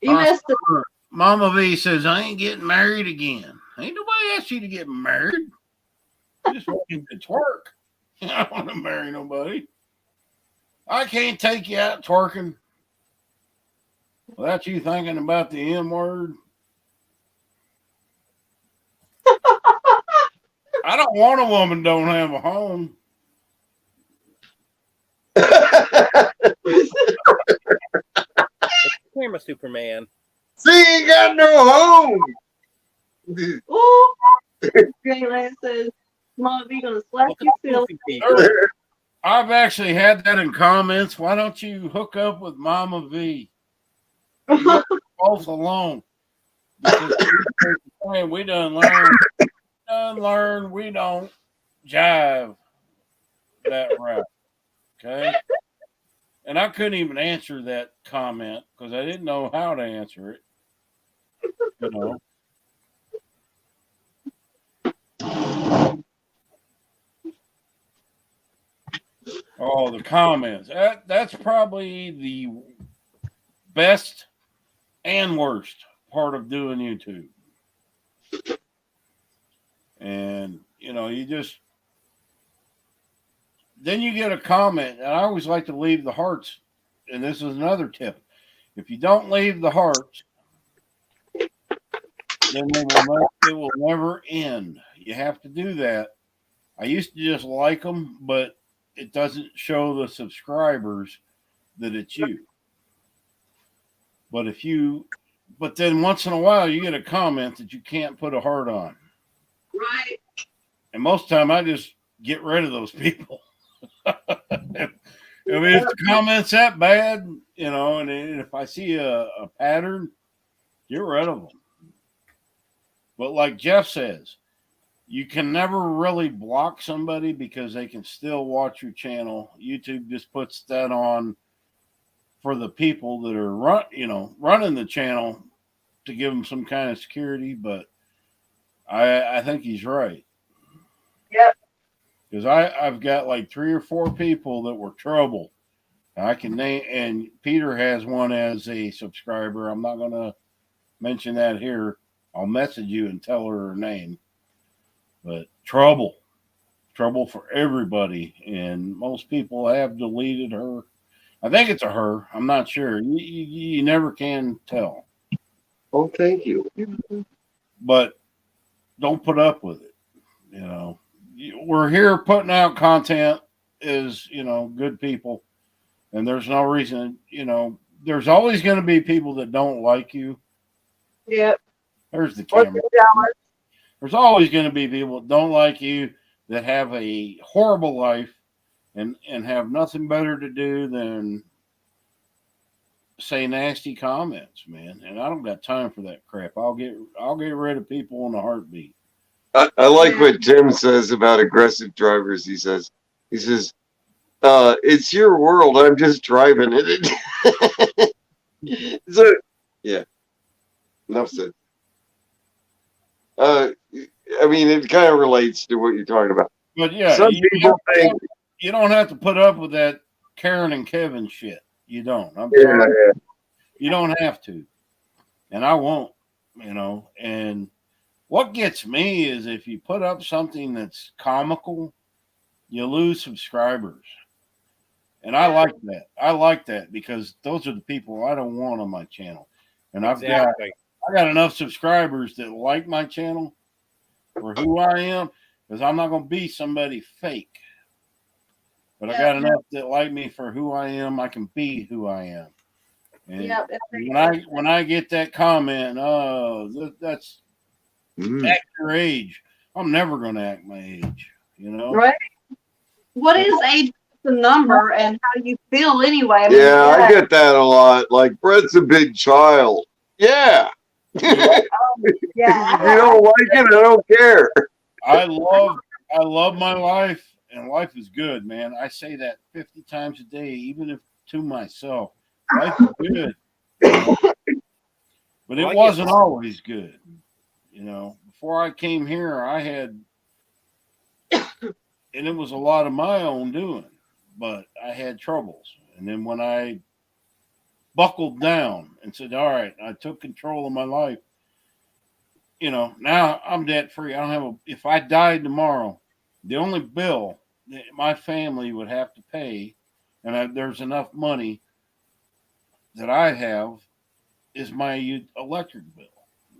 You missed it. Mama V says, I ain't getting married again. Ain't nobody asked you to get married. You just want to twerk. I don't want to marry nobody. I can't take you out twerking without you thinking about the M word. I don't want a woman don't have a home. Camera Superman. See, you got no home. Ooh. Greenland says, Mom, we gonna slap you, Phil. I've actually had that in comments. Why don't you hook up with Mama V? You're both alone. Because we done learn. We don't jive that route. Okay. And I couldn't even answer that comment because I didn't know how to answer it. You know. Oh, the comments. That's probably the best and worst part of doing YouTube. And, you know, then you get a comment, and I always like to leave the hearts. And this is another tip. If you don't leave the hearts, then it will never end. You have to do that. I used to just like them, but it doesn't show the subscribers that it's you. But then once in a while you get a comment that you can't put a heart on. Right. And most of the time I just get rid of those people. If the comment's that bad, you know, and if I see a pattern, get rid of them. But like Jeff says, you can never really block somebody because they can still watch your channel. YouTube just puts that on for the people that are running the channel to give them some kind of security. But I think he's right. Yep. Because I've got like 3 or 4 people that were trouble. I can name, and Peter has one as a subscriber. I'm not going to mention that here. I'll message you and tell her name. But trouble for everybody. And most people have deleted her. I think it's a her. I'm not sure. You never can tell. Oh, thank you. But don't put up with it. You know, we're here putting out content as, you know, good people. And there's no reason, you know, there's always going to be people that don't like you. Yep. There's the camera. There's always going to be people that don't like you, that have a horrible life and have nothing better to do than say nasty comments, man. And I don't got time for that crap. I'll get rid of people in a heartbeat. I like what Tim says about aggressive drivers. He says, it's your world. I'm just driving it. So, yeah. Enough said. I mean, it kind of relates to what you're talking about. But yeah, Some people think you don't have to put up with that Karen and Kevin shit. You don't. I'm Yeah, sorry. yeah. You don't have to. And I won't, And what gets me is if you put up something that's comical, you lose subscribers. And I like that. I like that because those are the people I don't want on my channel. And I got enough subscribers that like my channel for who I am, because I'm not going to be somebody fake. But I got enough that like me for who I am. I can be who I am. And when I get that comment, that's act your age. I'm never going to act my age. Right? What is age? The number, and how do you feel anyway? I get that a lot. Like, Brett's a big child. Yeah. Yeah. If you don't like it, I don't care. I love my life, and life is good, man. I say that 50 times a day, even if to myself. Life is good. But it wasn't always good. Before I came here, I had, and it was a lot of my own doing, but I had troubles. And then when I buckled down and said, all right, I took control of my life, now I'm debt free. I don't have if I died tomorrow, the only bill that my family would have to pay, and there's enough money that I have, is my electric bill.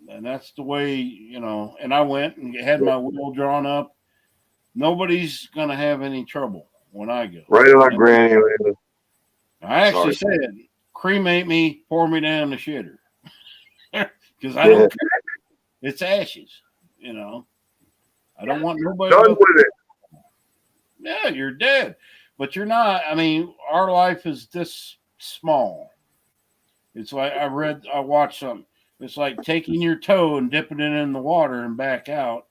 And that's the way, and I went and had my will drawn up. Nobody's going to have any trouble when I go. Right on, Granny. I actually said, cremate me, pour me down the shitter. Because I don't care. It's ashes, I don't want nobody done with it. Yeah, you're dead. But you're not. I mean, our life is this small. It's like I watched something. It's like taking your toe and dipping it in the water and back out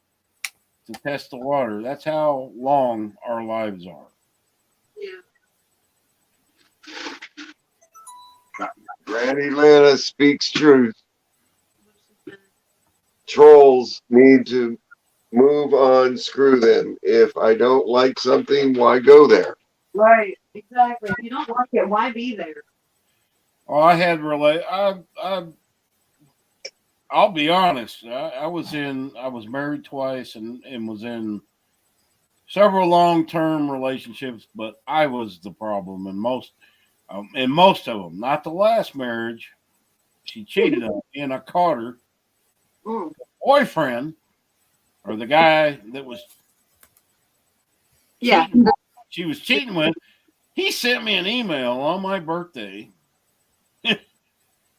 to test the water. That's how long our lives are. Yeah. Granny Lana speaks truth. Trolls need to move on. Screw them. If I don't like something, why go there? Right. Exactly. If you don't like it, why be there? Oh, I had I'll be honest. I was married twice and was in several long-term relationships, but I was the problem in most of them. Not the last marriage. She cheated on me, and I caught her. The boyfriend, or the guy that was she was cheating with, he sent me an email on my birthday.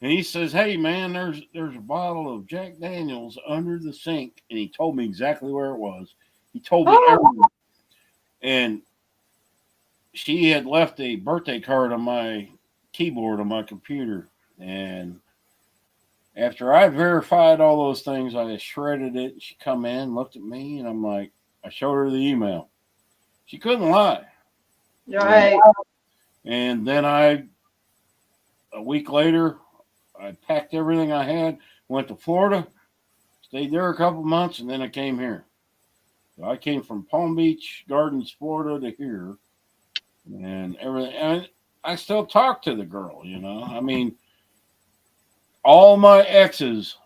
And he says, hey, man, there's a bottle of Jack Daniels under the sink. And he told me exactly where it was. He told me everything. And she had left a birthday card on my keyboard on my computer. And after I verified all those things, I shredded it. She come in, looked at me, and I'm like, I showed her the email. She couldn't lie. Right. And then a week later, I packed everything I had, went to Florida, stayed there a couple months, and then I came here. So I came from Palm Beach Gardens, Florida to here, and everything. And I still talk to the girl, I mean, all my exes,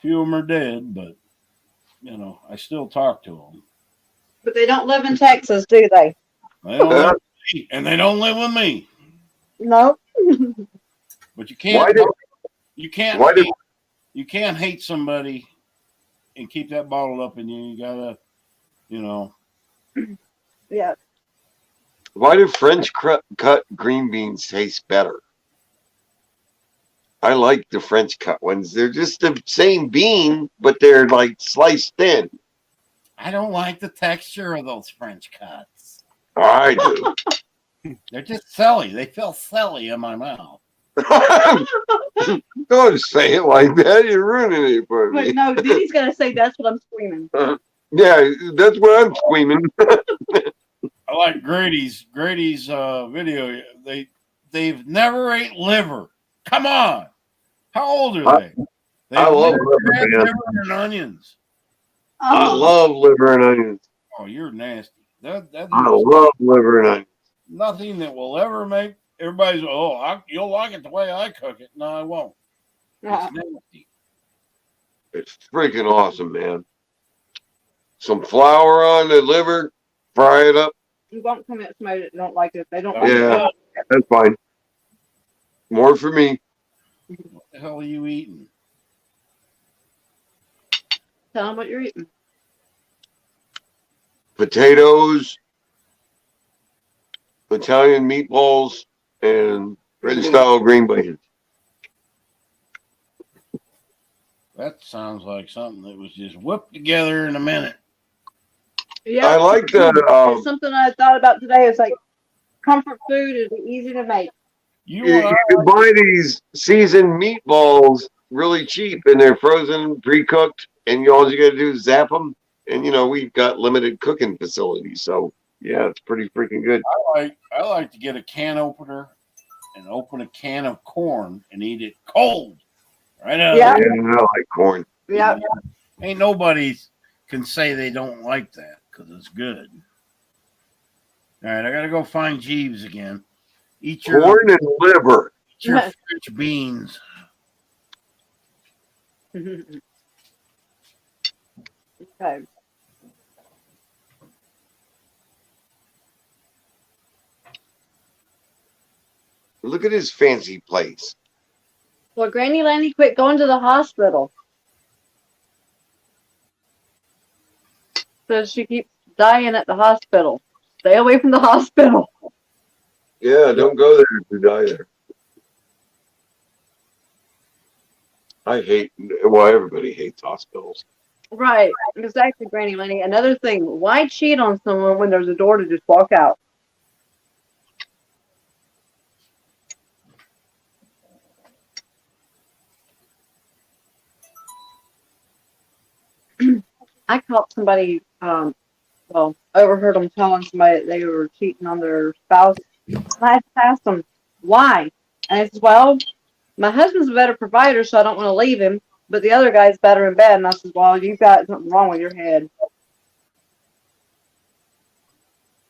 few of them are dead, but, I still talk to them. But they don't live in Texas, do they? They don't live with me, and they don't live with me. No. But you can't hate somebody and keep that bottled up in you. You gotta, Yeah. Why do French cut green beans taste better? I like the French cut ones. They're just the same bean, but they're like sliced thin. I don't like the texture of those French cuts. I do. They're just silly. They feel silly in my mouth. Don't say it like that. You're ruining it for me. But no, Diddy's gonna say that's what I'm screaming. Yeah, that's what I'm screaming. Oh, like Grady's video. They've never ate liver. Come on, how old are they? I love never liver, had man. liver and onions. I love liver and onions. Oh, you're nasty. That I love liver and onions. nothing that will ever make everybody's. You'll like it the way I cook it. No, I won't. It's nasty. It's freaking awesome, man. Some flour on the liver, fry it up. You won't commit somebody that don't like it. They don't like Yeah, it. that's fine. More for me. What the hell are you eating? Tell them what you're eating. Potatoes, Italian meatballs, and French style green beans. That sounds like something that was just whipped together in a minute. Yeah, I like that. It's something I thought about today. It's like comfort food is easy to make. You can buy these seasoned meatballs really cheap, and they're frozen, pre-cooked, and all you got to do is zap them. And we've got limited cooking facilities, so yeah, it's pretty freaking good. I like to get a can opener and open a can of corn and eat it cold. Right out. Yeah, I like corn. Yeah. Ain't nobody can say they don't like that because it's good. All right, I gotta go find Jeeves again. Eat your corn and liver. Eat your French beans. Okay. Look at his fancy place. Well, Granny Lanny quit going to the hospital. So she keeps dying at the hospital. Stay away from the hospital. Yeah, don't go there to die there. Everybody hates hospitals. Right. Exactly, Granny Lanny. Another thing, why cheat on someone when there's a door to just walk out? I caught somebody, overheard them telling somebody that they were cheating on their spouse. I asked them, why? And I said, well, my husband's a better provider, so I don't want to leave him, but the other guy's better in bed. And I said, well, you've got something wrong with your head.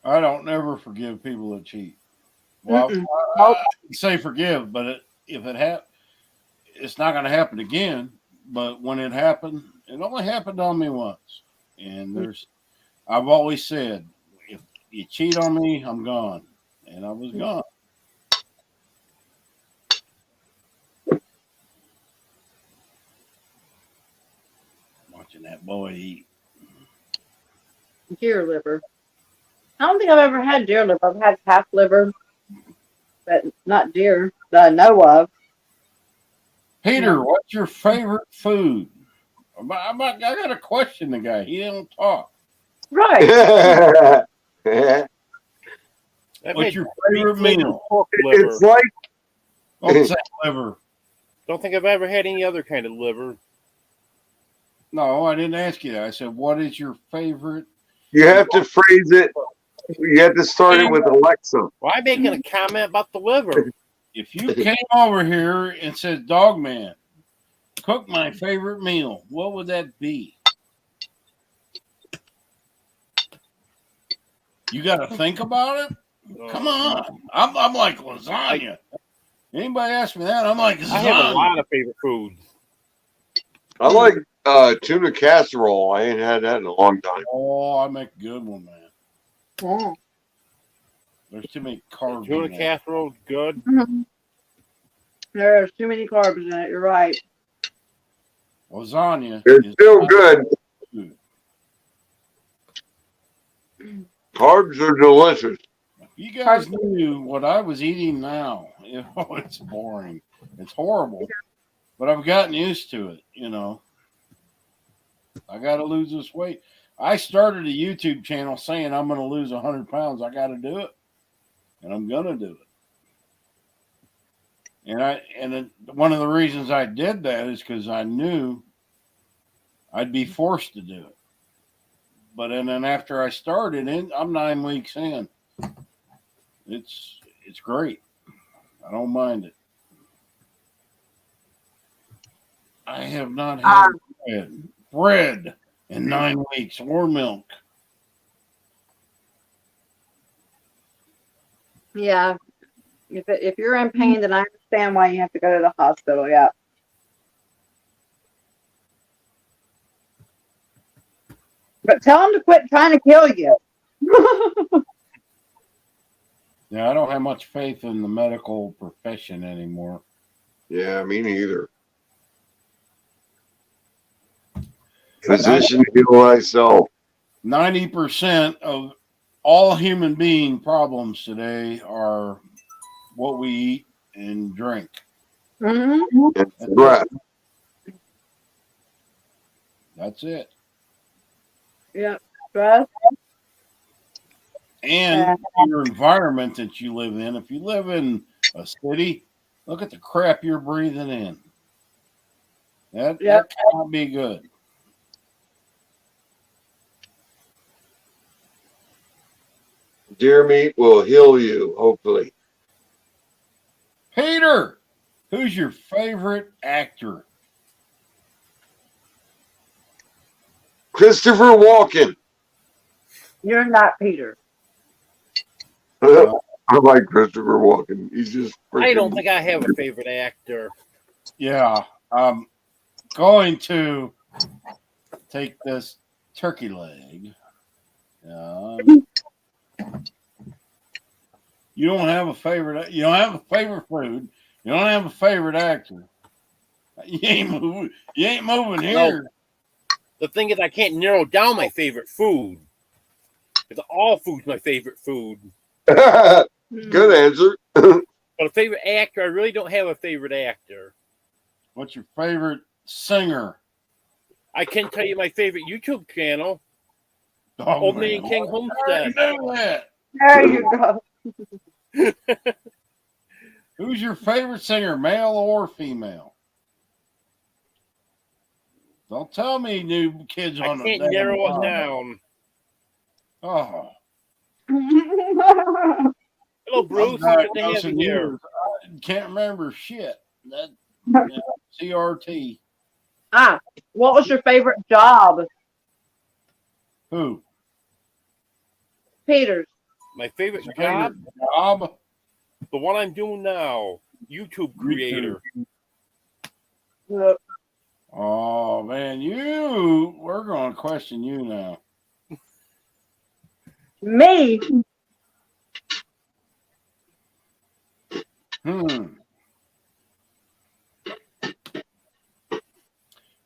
I don't never forgive people that cheat. Well, I say forgive, but if it happens, it's not going to happen again. But when it happened, it only happened on me once. And I've always said, if you cheat on me, I'm gone. And I was gone. Watching that boy eat. Deer liver. I don't think I've ever had deer liver. I've had calf liver, but not deer that I know of. Peter, what's your favorite food? I got to question the guy. He didn't talk. Right. What's your favorite meal? It's like Don't say liver. Don't think I've ever had any other kind of liver. No, I didn't ask you that. I said, what is your favorite? You have to phrase it. You have to start it with Alexa. Why making a comment about the liver? If you came over here and said, Dog Man, cook my favorite meal, what would that be? You got to think about it? Come on. I'm like lasagna. Anybody ask me that? I'm like lasagna. I have a lot of favorite foods. I like tuna casserole. I ain't had that in a long time. Oh, I make a good one, man. Yeah. There's too many carbs. Tuna in that. casserole is good. Mm-hmm. There's too many carbs in it. You're right. Lasagna. It's is still not good. food. Carbs are delicious. You guys knew what I was eating now. It's boring. It's horrible. But I've gotten used to it, I got to lose this weight. I started a YouTube channel saying I'm going to lose 100 pounds. I got to do it. And I'm going to do it. And one of the reasons I did that is because I knew I'd be forced to do it. But then after I started, I'm 9 weeks in. It's great. I don't mind it. I have not had bread in 9 weeks or milk. Yeah. If you're in pain, then I understand why you have to go to the hospital. Yeah. But tell them to quit trying to kill you. Yeah, I don't have much faith in the medical profession anymore. Yeah, me neither. Physician, heal thyself. 90% of all human being problems today are what we eat and drink. Mm-hmm. Right. That's it. Yeah. Stress. And your environment that you live in. If you live in a city, look at the crap you're breathing in. That cannot be good. Deer meat will heal you, hopefully. Peter, who's your favorite actor? Christopher Walken. You're not Peter. I like Christopher Walken. He's just I don't think I have a favorite actor. Yeah, I'm going to take this turkey leg. You don't have a favorite. You don't have a favorite food. You don't have a favorite actor. You ain't moving. You ain't moving here. No. The thing is, I can't narrow down my favorite food. Because all food's my favorite food. Good answer. But a favorite actor, I really don't have a favorite actor. What's your favorite singer? I can tell you my favorite YouTube channel. Oh, Old Man King Homestead. I know that. There you go. Who's your favorite singer, male or female? Don't tell me new kids on the I can't narrow it down. Oh. Hello, Bruce. I'm Good to have you here. I can't remember shit. That CRT. What was your favorite job? Who? Peter's. My favorite Job? The one I'm doing now. YouTube creator. Oh man, we're gonna question you now. Me?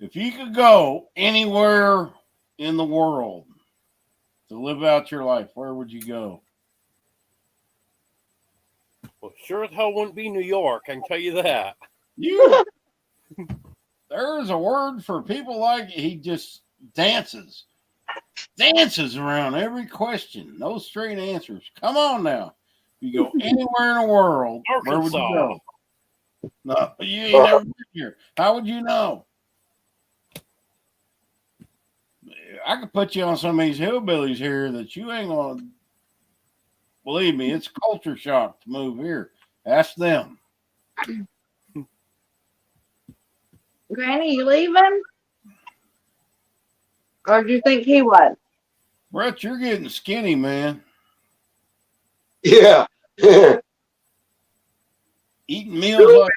If you could go anywhere in the world to live out your life, where would you go? Well, sure as hell wouldn't be New York, I can tell you that. There's a word for people like he just dances around every question. No straight answers. Come on now. If you go anywhere in the world, where would you go? No, you ain't never been here. How would you know? I could put you on some of these hillbillies here that you ain't gonna believe me. It's culture shock to move here. Ask them. Granny, you leaving? Or do you think he was? Brett, you're getting skinny, man. Yeah. Eating meals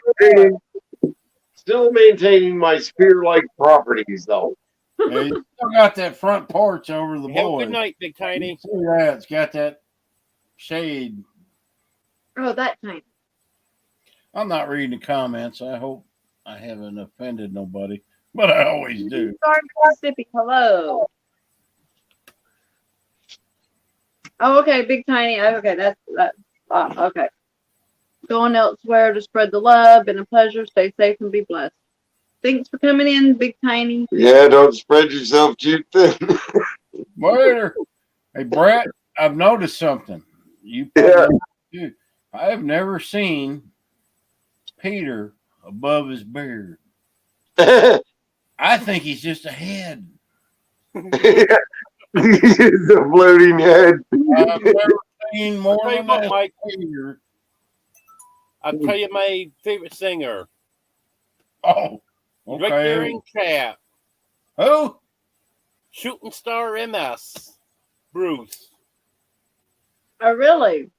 still maintaining my spear-like properties, though. Yeah, you still got that front porch over the Have a boys. good night, Big Tiny. See that? It's got that shade. Oh, that time. I'm not reading the comments. I hope I haven't offended nobody, but I always do. Sorry, Mississippi. Hello. Oh, okay, Big Tiny. Okay, that's okay. Going elsewhere to spread the love. Been a pleasure. Stay safe and be blessed. Thanks for coming in, Big Tiny. Yeah, don't spread yourself too thin. Later. Hey, Brett, I've noticed something. I have never seen Peter above his beard. I think he's just a head. He's a floating head. I've never singing more I'll tell you than what, that. Mike. I'll tell you my favorite singer. Oh, Right there okay. in chat. Who? Shooting Star MS. Bruce. Oh, really?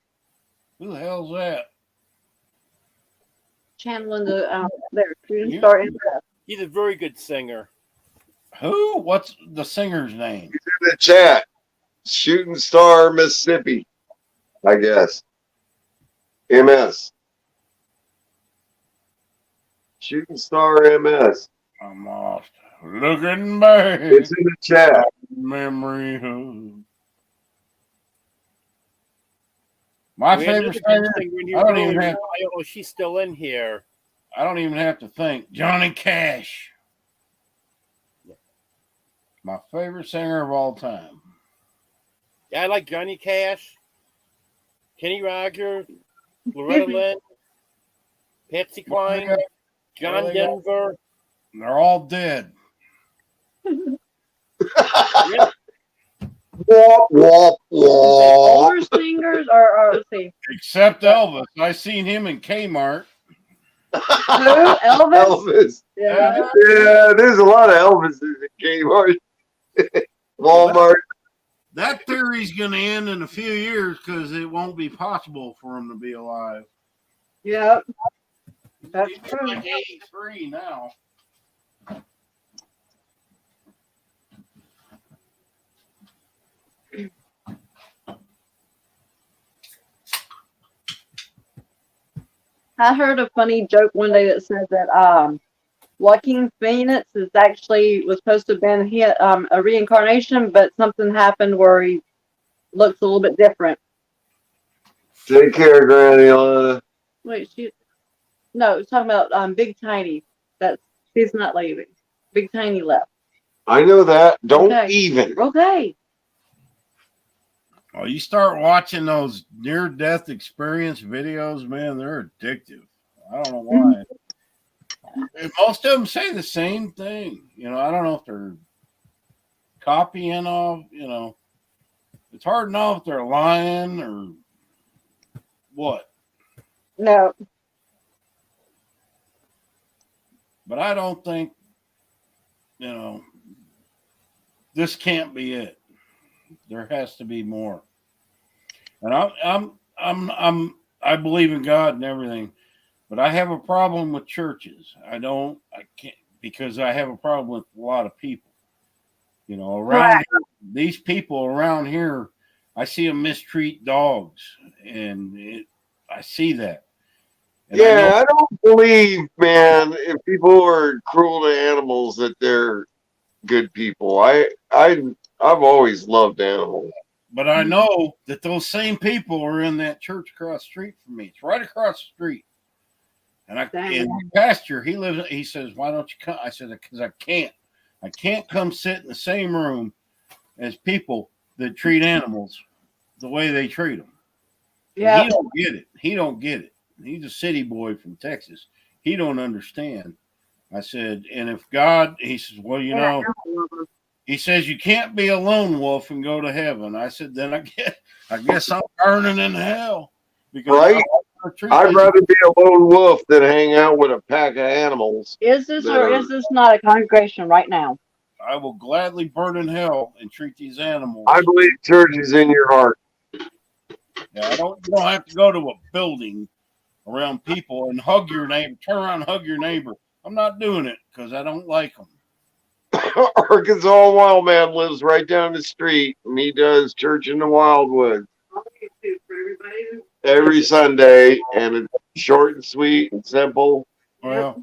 Who the hell's that? Channeling the there. Shooting You- Star MS. He's a very good singer. Who? What's the singer's name? He's in the chat. Shooting Star, Mississippi, I guess. MS. Shooting Star MS. I'm lost. Looking back. It's in the chat. Memory of my We favorite had another singer. good in here I don't even earlier. have. I don't know if she's still in here. I don't even have to think. Johnny Cash. My favorite singer of all time. Yeah, I like Johnny Cash, Kenny Rogers, Loretta Lynn, Patsy Cline, John What do they got? Denver. They're all dead. Yeah. Wop, wop, wop. Older singers or let's see. Except Elvis. I seen him in Kmart. Who? Elvis? Elvis. Yeah. Yeah, there's a lot of Elvises in Kmart. Walmart. That theory's going to end in a few years because it won't be possible for him to be alive. Yep. That's He's true. like 83 now. I heard a funny joke one day that said that Joaquin Phoenix is actually was supposed to have been a reincarnation, but something happened where he looks a little bit different. Take care, Granny Lana. Wait, no, it's talking about Big Tiny. That's she's not leaving. Big Tiny left. I know that. Don't Okay. even. Okay. Oh, you start watching those near-death experience videos, man, they're addictive. I don't know why. And most of them say the same thing. You know, I don't know if they're copying off, you know. It's hard to know if they're lying or what. No. But I don't think, you know, this can't be it. There has to be more. And I believe in God and everything, but I have a problem with churches. I can't, because I have a problem with a lot of people. You know, around here, these people around here, I see them mistreat dogs, and I see that. And Yeah, I don't believe, man, if people are cruel to animals that they're good people. I've always loved animals. But I know that those same people are in that church across the street from me. It's right across the street. And and the pastor, he says, why don't you come? I said, because I can't. I can't come sit in the same room as people that treat animals the way they treat them. Yeah. He don't get it. He don't get it. He's a city boy from Texas. He don't understand. I said, and if God, he says, well, you know, he says you can't be a lone wolf and go to heaven. I said, then I guess I'm burning in hell. Because Right? I'd rather be a lone wolf than hang out with a pack of animals. Is this or is this not a congregation right now? I will gladly burn in hell and treat these animals. I believe church is in your heart. Yeah, you don't have to go to a building around people and hug your neighbor. Turn around and hug your neighbor. I'm not doing it because I don't like them. Arkansas Wild Man lives right down the street, and he does church in the Wildwood every Sunday, and it's short and sweet and simple. Well,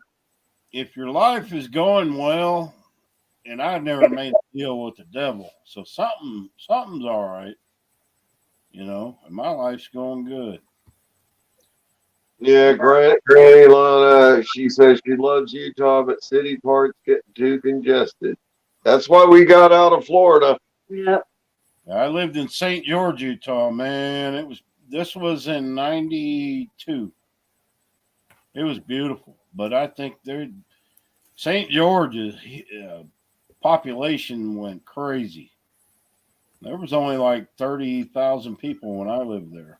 if your life is going well, and I've never made a deal with the devil, so something's all right, you know, and my life's going good. Yeah, Granny Lana, she says she loves Utah, but city parts get too congested. That's why we got out of Florida. Yep. I lived in St. George, Utah, man. This was in 92. It was beautiful, but I think St. George's population went crazy. There was only like 30,000 people when I lived there.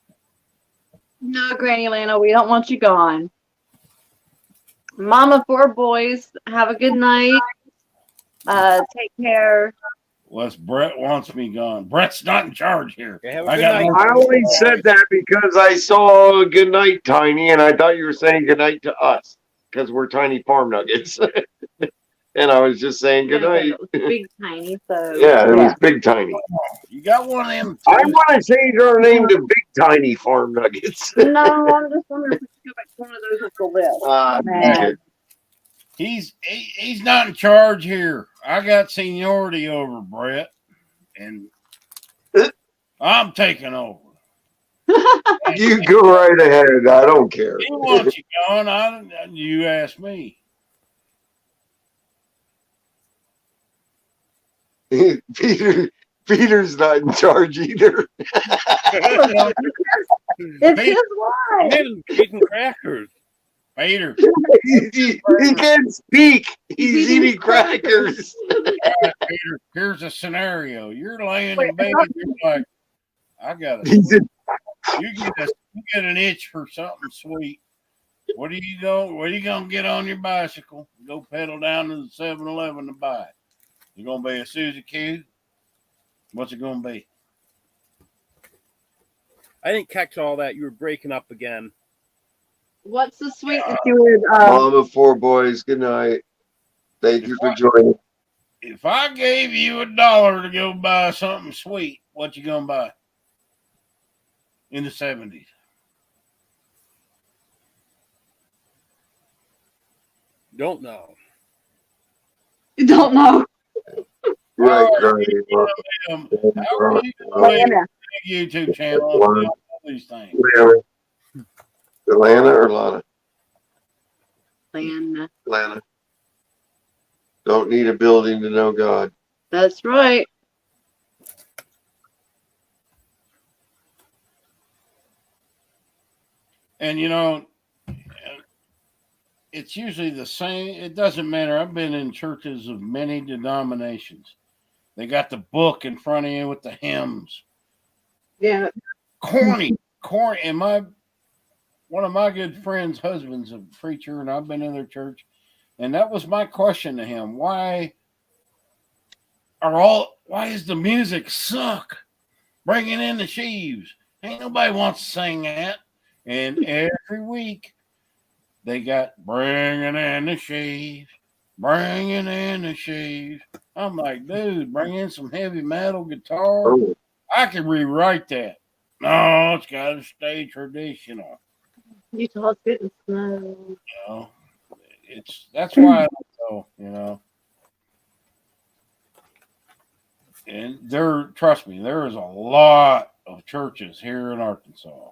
No, Granny Lana, we don't want you gone. Mama, 4 boys. Have a good night. Take care. Unless Brett wants me gone. Brett's not in charge here. have a I good got night. no- I only said that because I saw good night, Tiny, and I thought you were saying good night to us because we're Tiny Farm Nuggets. And I was just saying good night. It was Big Tiny, so Yeah, it was Big Tiny. You got one of them. I want to change our name to Big Tiny Farm Nuggets. No, I'm just wondering if we should go back to one of those with the list. Man. He's not in charge here. I got seniority over Brett, and I'm taking over. You go right ahead. I don't care. He wants you gone. You ask me. Peter's not in charge either. It's his wife. He's eating crackers. Peter. He can't speak. He's eating crackers. Peter, here's a scenario. You're laying in bed. You're like, I got it. You get an itch for something sweet. What are you gonna get on your bicycle? Go pedal down to the 7-Eleven to buy it. You gonna be a Suzy Q? What's it gonna be? I didn't catch all that. You were breaking up again. What's the sweet that you would? Mom of 4 boys. Good night. Thank you for joining. If I gave you $1 to go buy something sweet, what you gonna buy? In the 70s. Don't know. You don't know. Right, How are you doing YouTube channel? All these things. Atlanta or Lana? Lana. Atlanta. Don't need a building to know God. That's right. And it's usually the same. It doesn't matter. I've been in churches of many denominations. They got the book in front of you with the hymns. Yeah. Corny. And one of my good friends' husband's a preacher, and I've been in their church. And that was my question to him. Why does the music suck? Bringing in the sheaves. Ain't nobody wants to sing that. And every week they got bringing in the sheaves, bringing in the sheaves. I'm like, dude, bring in some heavy metal guitar. I could rewrite that. No, it's got to stay traditional. You talk good and slow. That's why I don't know, And trust me, there is a lot of churches here in Arkansas.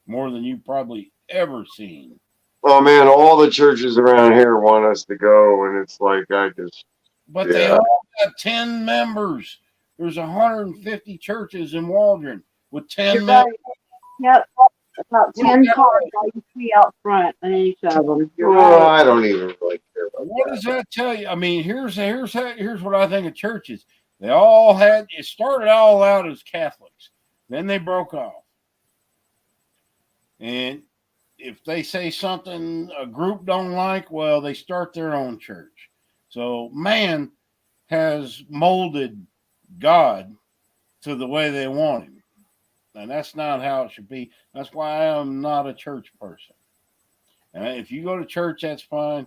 More than you've probably ever seen. Oh man, all the churches around here want us to go, and it's like But they all have 10 members. There's 150 churches in Waldron with 10 members. Yep. About 10 cars I see out front in each of them. Well, I don't even really care about What does that tell you? I mean, here's what I think of churches. It started all out as Catholics. Then they broke off. And if they say something a group don't like, well, they start their own church. So man has molded God to the way they want him. And that's not how it should be. That's why I'm not a church person. And if you go to church, that's fine.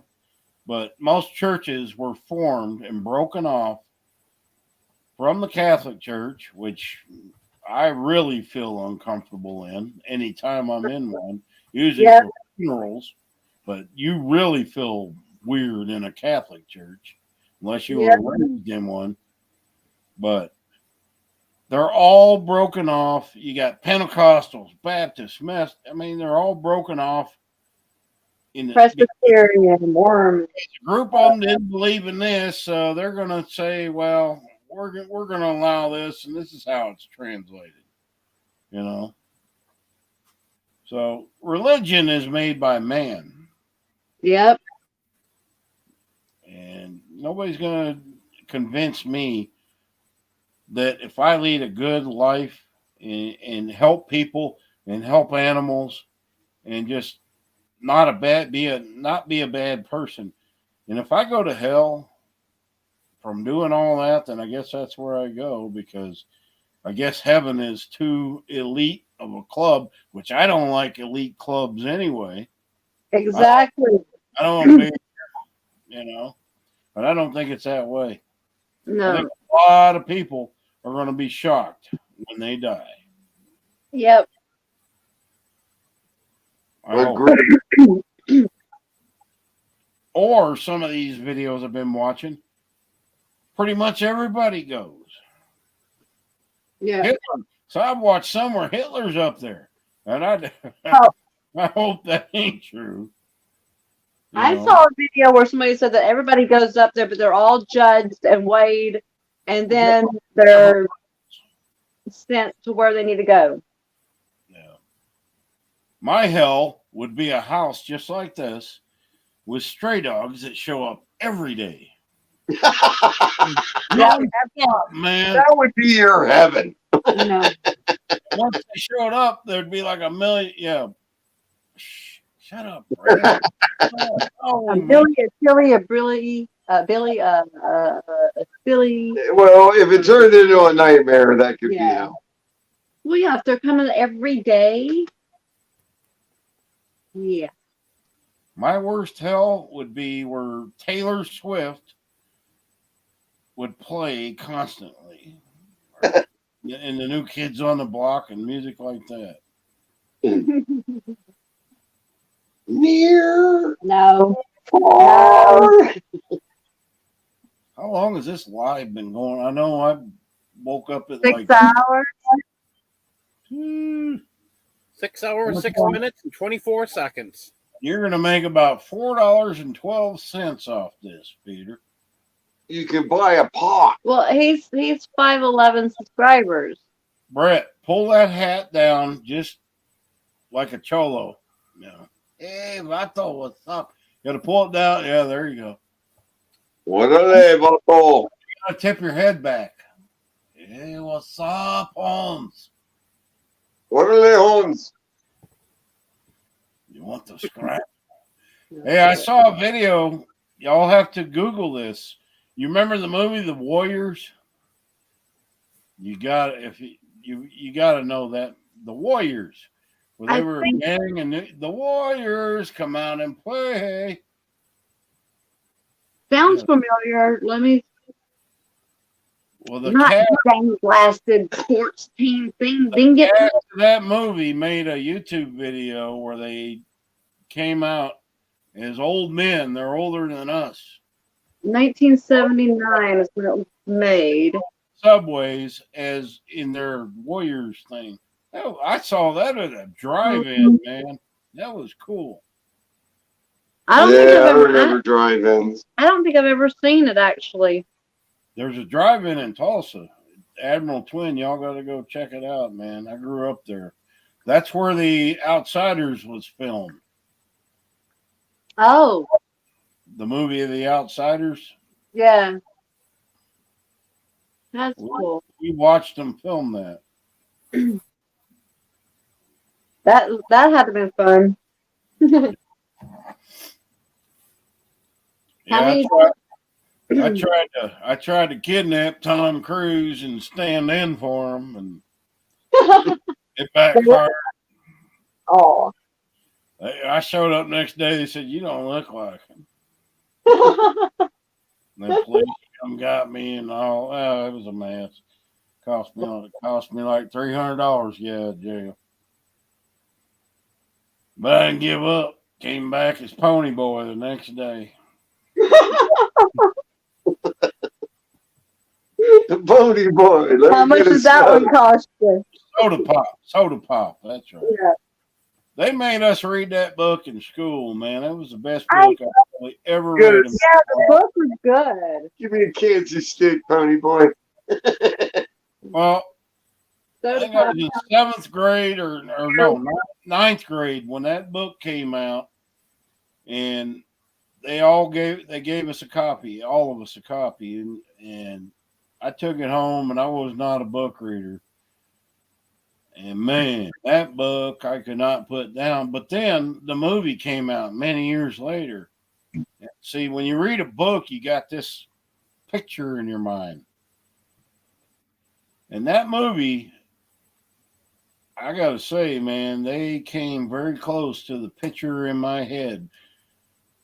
But most churches were formed and broken off from the Catholic Church, which I really feel uncomfortable in anytime I'm in one, usually for funerals. But you really feel weird in a Catholic church unless you were raised in one. But they're all broken off. You got Pentecostals, Baptists, they're all broken off. Presbyterian, Mormon. A group of them didn't believe in this, so they're going to say, well, we're going to allow this, and this is how it's translated. So religion is made by man. Yep. And nobody's going to convince me that if I lead a good life and help people and help animals and just not be a bad person, and if I go to hell from doing all that, then I guess that's where I go, because I guess heaven is too elite of a club, which I don't like elite clubs anyway. Exactly. I don't want to be, but I don't think it's that way. No. I think a lot of people are going to be shocked when they die. Yep. I hope. Or some of these videos I've been watching, pretty much everybody goes. Yeah. Hitler. So I've watched some where Hitler's up there, and I hope that ain't true. I saw a video where somebody said that everybody goes up there, but they're all judged and weighed, and then they're sent to where they need to go. My hell would be a house just like this with stray dogs that show up every day. Man, that would be your heaven. No. Once they showed up, there'd be like a million. Yeah. Shut up, Brad. Billy. Well, if it turned into a nightmare, that could be hell. Well, yeah, if they're coming every day. Yeah. My worst hell would be where Taylor Swift would play constantly. And the New Kids on the Block and music like that. Near. No. Far. How long has this live been going? I know I woke up at 6 hours. 6 hours, 6 minutes, and 24 seconds. You're going to make about $4.12 off this, Peter. You can buy a pot. Well, he's 511 subscribers. Brett, pull that hat down just like a cholo. Hey, Vato, what's up? You got to pull it down. Yeah, there you go. What are they, Vato? You got to tip your head back. Hey, what's up, Holmes? What are they, Holmes? You want the scrap? Hey, I saw a video. Y'all have to Google this. You remember the movie The Warriors? You got you got to know that The Warriors, where they were a gang, and the Warriors come out and play. Sounds familiar. Let me. Well, the Not cast, blasted sports team thing. the cast of that movie made a YouTube video where they came out as old men. They're older than us. 1979 is when it was made. Subways as in their Warriors thing. Oh, I saw that at a drive-in, man. That was cool. I don't think I've remember drive-ins. I don't think I've ever seen it actually. There's a drive-in in Tulsa, Admiral Twin. Y'all got to go check it out, man. I grew up there. That's where The Outsiders was filmed. Oh. The movie of The Outsiders. Yeah. That's cool. We watched them film that. That had to be fun. Yeah, I tried to kidnap Tom Cruise and stand in for him, and it backfired. Oh. I showed up next day. They said, "You don't look like him." The police come got me and all. Oh, it was a mess. Cost me like $300. Yeah, jail. But I didn't give up. Came back as Pony Boy the next day. The Pony Boy. How much does that one cost you? Soda Pop. That's right. Yeah. They made us read that book in school, man. That was the best book I've probably ever read. Yeah, the book was good. Give me a Kansas stick, Pony Boy. Well, I think I was in 7th grade or no, 9th grade when that book came out, and they gave us a copy, all of us a copy, and I took it home, and I was not a book reader. And man, that book I could not put down. But then the movie came out many years later. See, when you read a book, you got this picture in your mind. And that movie, I got to say, man, they came very close to the picture in my head.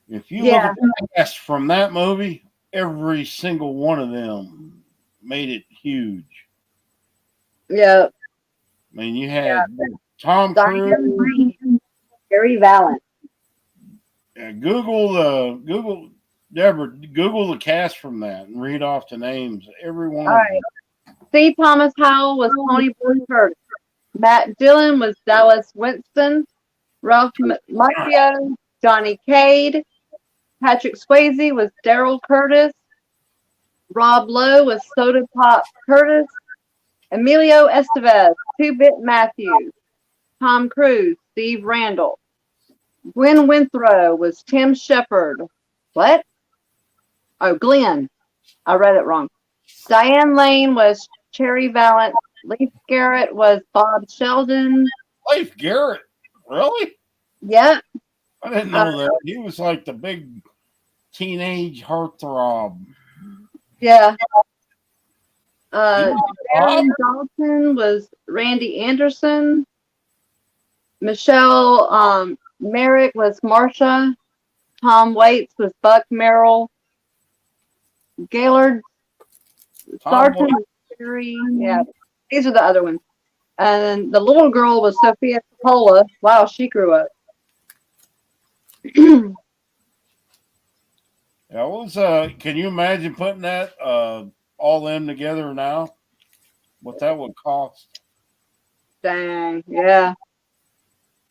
If you look at the cast from that movie, every single one of them made it huge. Yeah. I mean, you had Tom Cruise, Gary Valent. Google the cast from that and read off the names. Every one All of right. them. C. Thomas Howell was Tony Burford. Matt Dillon was Dallas Winston. Ralph Macchio, Johnny Cade. Patrick Swayze was Daryl Curtis. Rob Lowe was Soda Pop Curtis. Emilio Estevez, 2-Bit Matthews. Tom Cruise, Steve Randall. Gwen Withrow was Tim Shepard. What? Oh, Glenn. I read it wrong. Diane Lane was Cherry Valent. Leif Garrett was Bob Sheldon. Leif Garrett? Really? Yeah. I didn't know that. He was like the big teenage heartthrob. Yeah. Darren Dalton was Randy Anderson. Michelle Merrick was Marsha. Tom Waits was Buck Merrill. Gaylord Sargent was Terry. Yeah, these are the other ones. And the little girl was Sophia Coppola. Wow, she grew up. That was can you imagine putting that all them together now? What that would cost? Dang, yeah.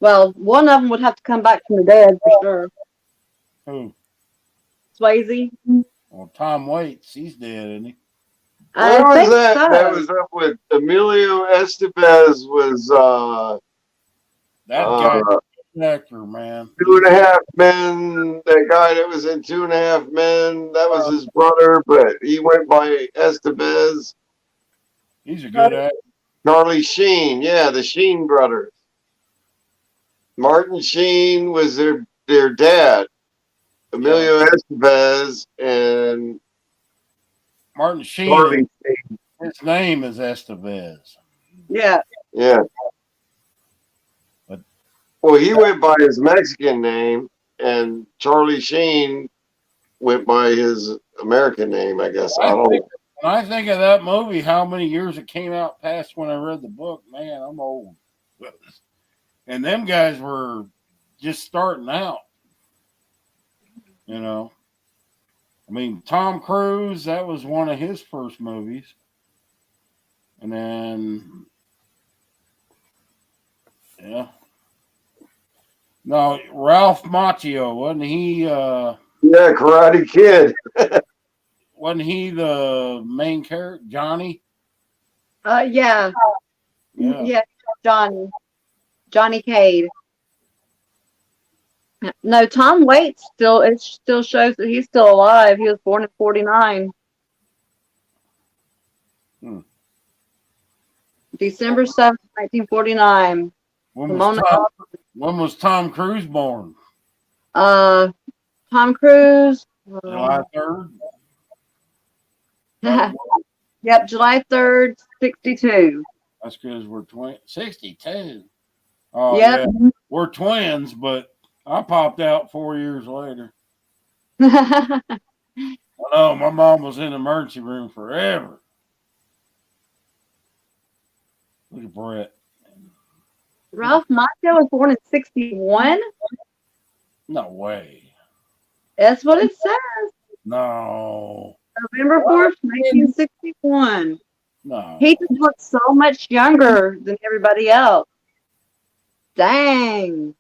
Well, one of them would have to come back from the dead for sure. Who? Swayze. Well, Tom Waits, he's dead, isn't he? Where was that? So. That was up with Emilio Estevez. Was that guy? Actor, man. 2.5 Men. That guy that was in 2.5 Men. That was his brother, but he went by Estevez. He's a good actor. Charlie Sheen, yeah, the Sheen brothers. Martin Sheen was their dad. Emilio Estevez and Martin Sheen. Charlie Sheen. His name is Estevez. Yeah. Yeah. Well, he went by his Mexican name, and Charlie Sheen went by his American name, I guess. I don't know. When I think of that movie, how many years it came out past when I read the book, man, I'm old. And them guys were just starting out. You know. I mean, Tom Cruise, that was one of his first movies. And then, yeah. No, Ralph Macchio, wasn't he? Yeah, Karate Kid. Wasn't he the main character, Johnny? Yeah. Yeah, Johnny Cade. No, Tom Waits still shows that he's still alive. He was born in 49. December 7th, 1949. When was Tom Cruise born? Tom Cruise. July 3rd? Yep, July 3rd, 62. That's because we're 62. Oh, yep. Yeah. We're twins, but I popped out 4 years later. I know, my mom was in the emergency room forever. Look at Brett. Ralph Macchio was born in 61? No way. That's what it says. No. November 4th, 1961. No. He just looks so much younger than everybody else. Dang.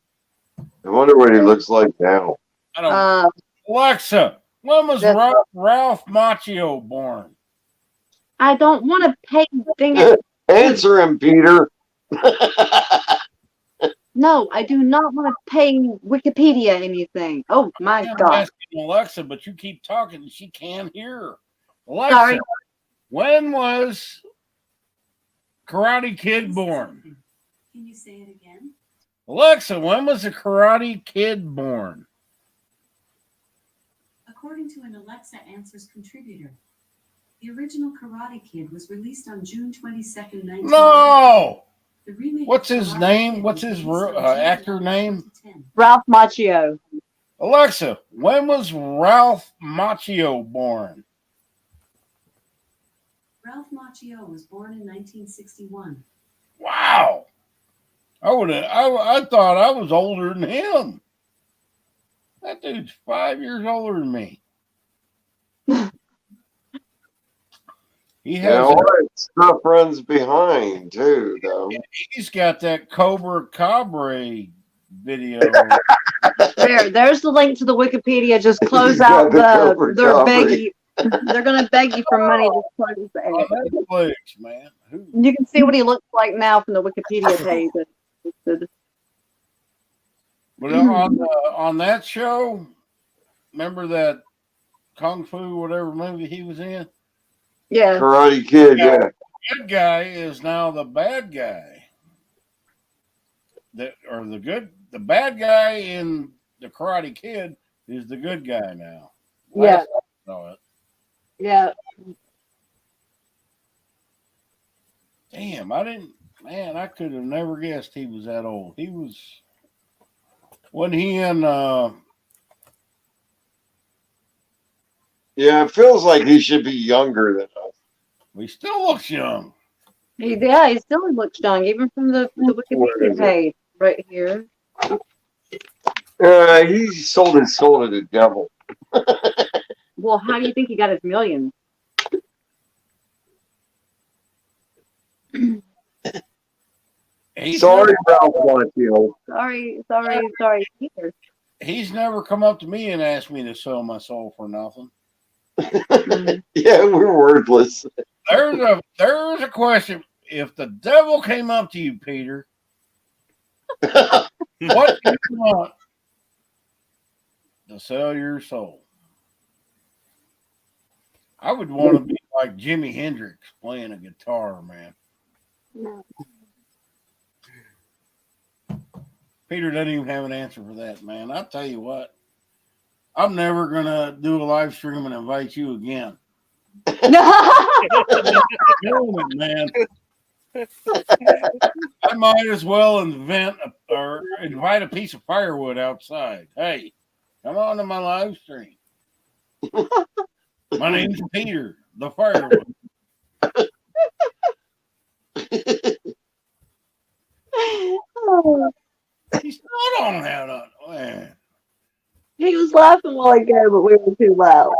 I wonder what he looks like now. I don't. Alexa, when was Ralph Macchio born? I don't want to pay. Dang it. Answer him, Peter. No, I do not want to pay Wikipedia anything. Oh my I'm God. asking Alexa, but you keep talking and she can't hear. Alexa, Sorry. when was Karate Kid born? Can you say it again? Alexa, when was the Karate Kid born? According to an Alexa Answers contributor, the original Karate Kid was released on June 22nd, 19... No! The remake What's of his Karate name? Kid What's was his released on June actor 11, name? 2010. Ralph Macchio. Alexa, when was Ralph Macchio born? Ralph Macchio was born in 1961. Wow. I thought I was older than him. That dude's 5 years older than me. He has all that stuff runs behind too, though. He's got that Cobra Cabre video. There's the link to the Wikipedia. Just close He's out got the their Cobra beggy. They're gonna beg you for money. Just close the On ad. Netflix, man. You can see what he looks like now from the Wikipedia page. But on that show, remember that Kung Fu whatever movie he was in? Yeah. Karate Kid, yeah. The good guy is now the bad guy. The bad guy in the Karate Kid is the good guy now. Yeah. Yeah. Damn, I could have never guessed he was that old. Wasn't he in Yeah, it feels like he should be younger than us. He still looks young. He still looks young, even from the Wikipedia page right here. He sold his soul to the devil. Well, how do you think he got his millions? Sorry, Ralph Macchio. Sorry, Peter. He's never come up to me and asked me to sell my soul for nothing. Yeah, we're worthless. There's a question. If the devil came up to you, Peter, what do you want to sell your soul? I would want to be like Jimi Hendrix playing a guitar, man. No. Peter doesn't even have an answer for that, man. I'll tell you what. I'm never going to do a live stream and invite you again. Man. I might as well invite a piece of firewood outside. Hey, come on to my live stream. My name's Peter, the firewood. He still don't have that. Man. He was laughing while ago, but we were too loud.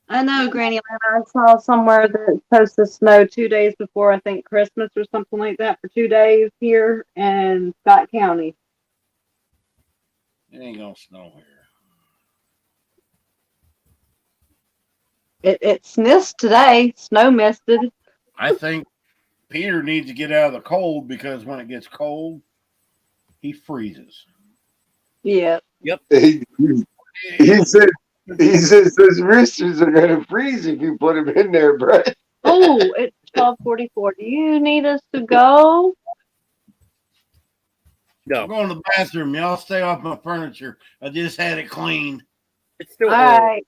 I know, Granny. I saw somewhere that it's supposed to snow 2 days before, I think, Christmas or something like that for 2 days here in Scott County. It ain't gonna snow here. It missed today. Snow misted. I think Peter needs to get out of the cold because when it gets cold, he freezes. Yeah. Yep. He said those roosters are gonna freeze if you put them in there, Brett. Oh, it's 12:44. Do you need us to go? No. I'm going to the bathroom. Y'all stay off my furniture. I just had it cleaned. It's still All right.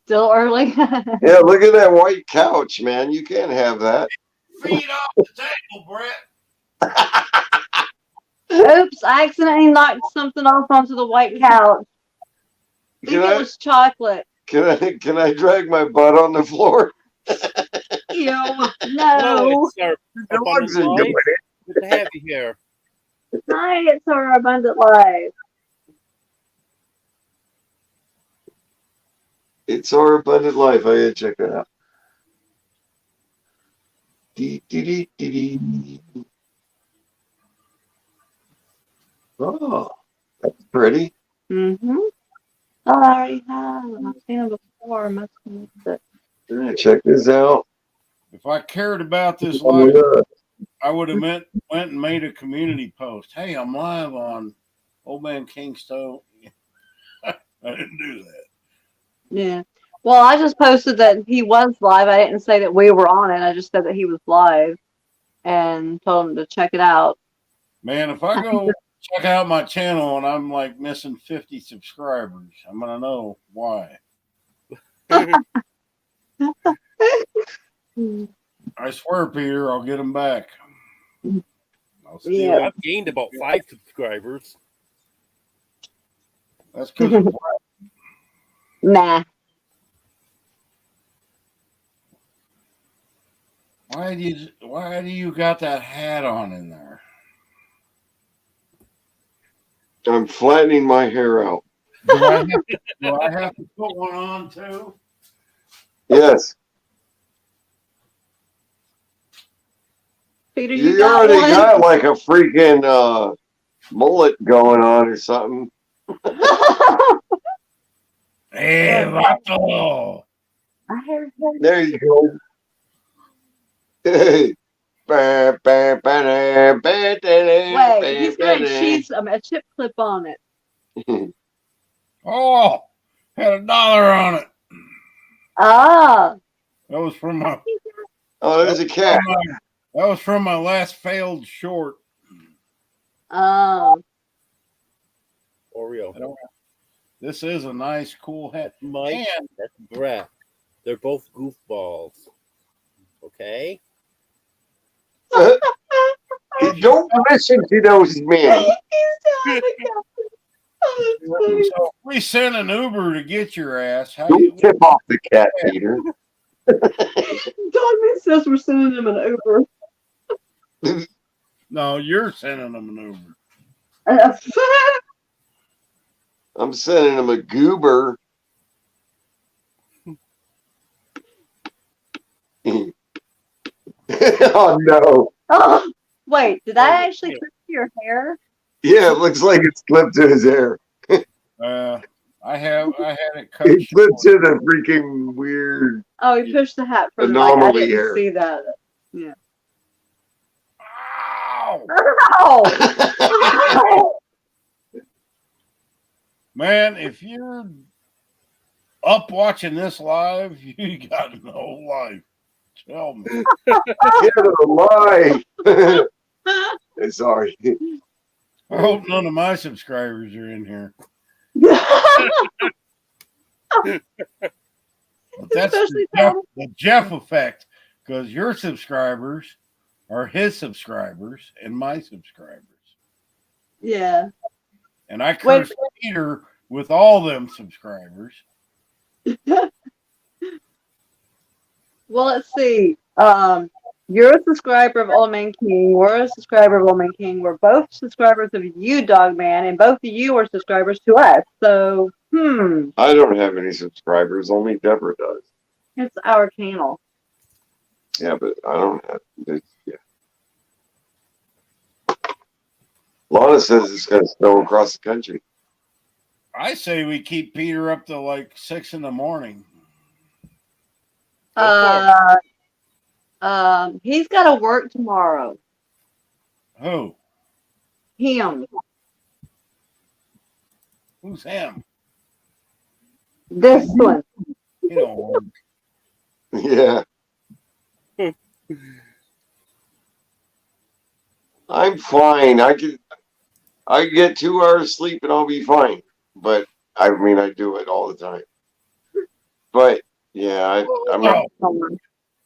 Still early. Yeah, look at that white couch, man. You can't have that. Feet off the table, Brett. Oops, I accidentally knocked something off onto the white couch. I think it was chocolate. Can I drag my butt on the floor? Ew, No, no. it's our Dogs abundant enjoy life. it. Good to have you here. Hi, it's our abundant life. It's our abundant life. I gotta check that out. Dee, dee, dee, dee, dee. Oh, that's pretty. Mm-hmm. I already have. I've seen them before. I must have missed it. Yeah, check this out. If I cared about this Oh my live, God. I would have went and made a community post. Hey, I'm live on Old Man King Stone. I didn't do that. Yeah. Well, I just posted that he was live. I didn't say that we were on it. I just said that he was live and told him to check it out. Man, if I go check out my channel and I'm like missing 50 subscribers, I'm gonna know why. I swear, Peter, I'll get them back. I've gained about 5 subscribers. That's because Nah. Why do you got that hat on in there? I'm flattening my hair out. Do I have to put one on too? Yes. Peter, You already got like a freaking mullet going on or something. Hey, vato. There you go. Hey. Wait, he's got a chip clip on it. Oh, had $1 on it. Ah. That was from my. Oh, there's a cat. That was from my last failed short. Oh. Oreo. This is a nice, cool hat. Mike, that's Brett. They're both goofballs. Okay? Don't listen to those men. So we sent an Uber to get your ass. Don't tip off the cat, Peter. Dogman says we're sending him an Uber. No, you're sending them an Uber. I'm sending him a goober. Oh no. Oh, wait, did I actually clip your hair? Yeah, it looks like it's clipped to his hair. I had it cut. It clipped to the freaking weird. Oh, he pushed the hat from anomaly I didn't hair. see that. Yeah. Ow! Man, if you're up watching this live, you got no life. Tell me. Get a lie. Sorry. I hope none of my subscribers are in here. But that's the Jeff effect, because your subscribers are his subscribers and my subscribers. Yeah. And I cursed Peter with all them subscribers. Well, let's see. You're a subscriber of Old Man King. We're a subscriber of Old Man King. We're both subscribers of you, Dogman, and both of you are subscribers to us. So, I don't have any subscribers. Only Deborah does. it's our channel. Yeah, but I don't have. Yeah. Lana says it's going to snow across the country. I say we keep Peter up to like 6 in the morning. He's got to work tomorrow. Who? Him. Who's him? This one. He don't work. Yeah. I'm fine. I get 2 hours sleep and I'll be fine. But I mean, I do it all the time. But yeah, I'm not.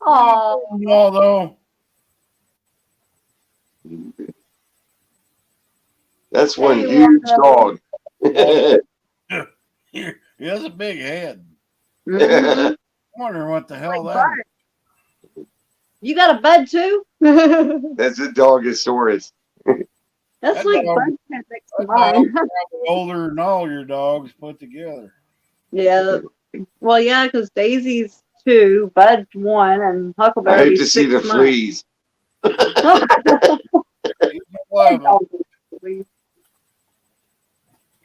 Oh, although that's one huge dog. He has a big head. Mhm. I wonder what the hell that is. You got a bed too? That's a Dogosaurus. That's That like dog- bud next to That mine. dog's probably older than all your dogs put together. Yeah. Well, yeah, because Daisy's 2, Bud's 1, and I Huckleberry. hate to see the fleas.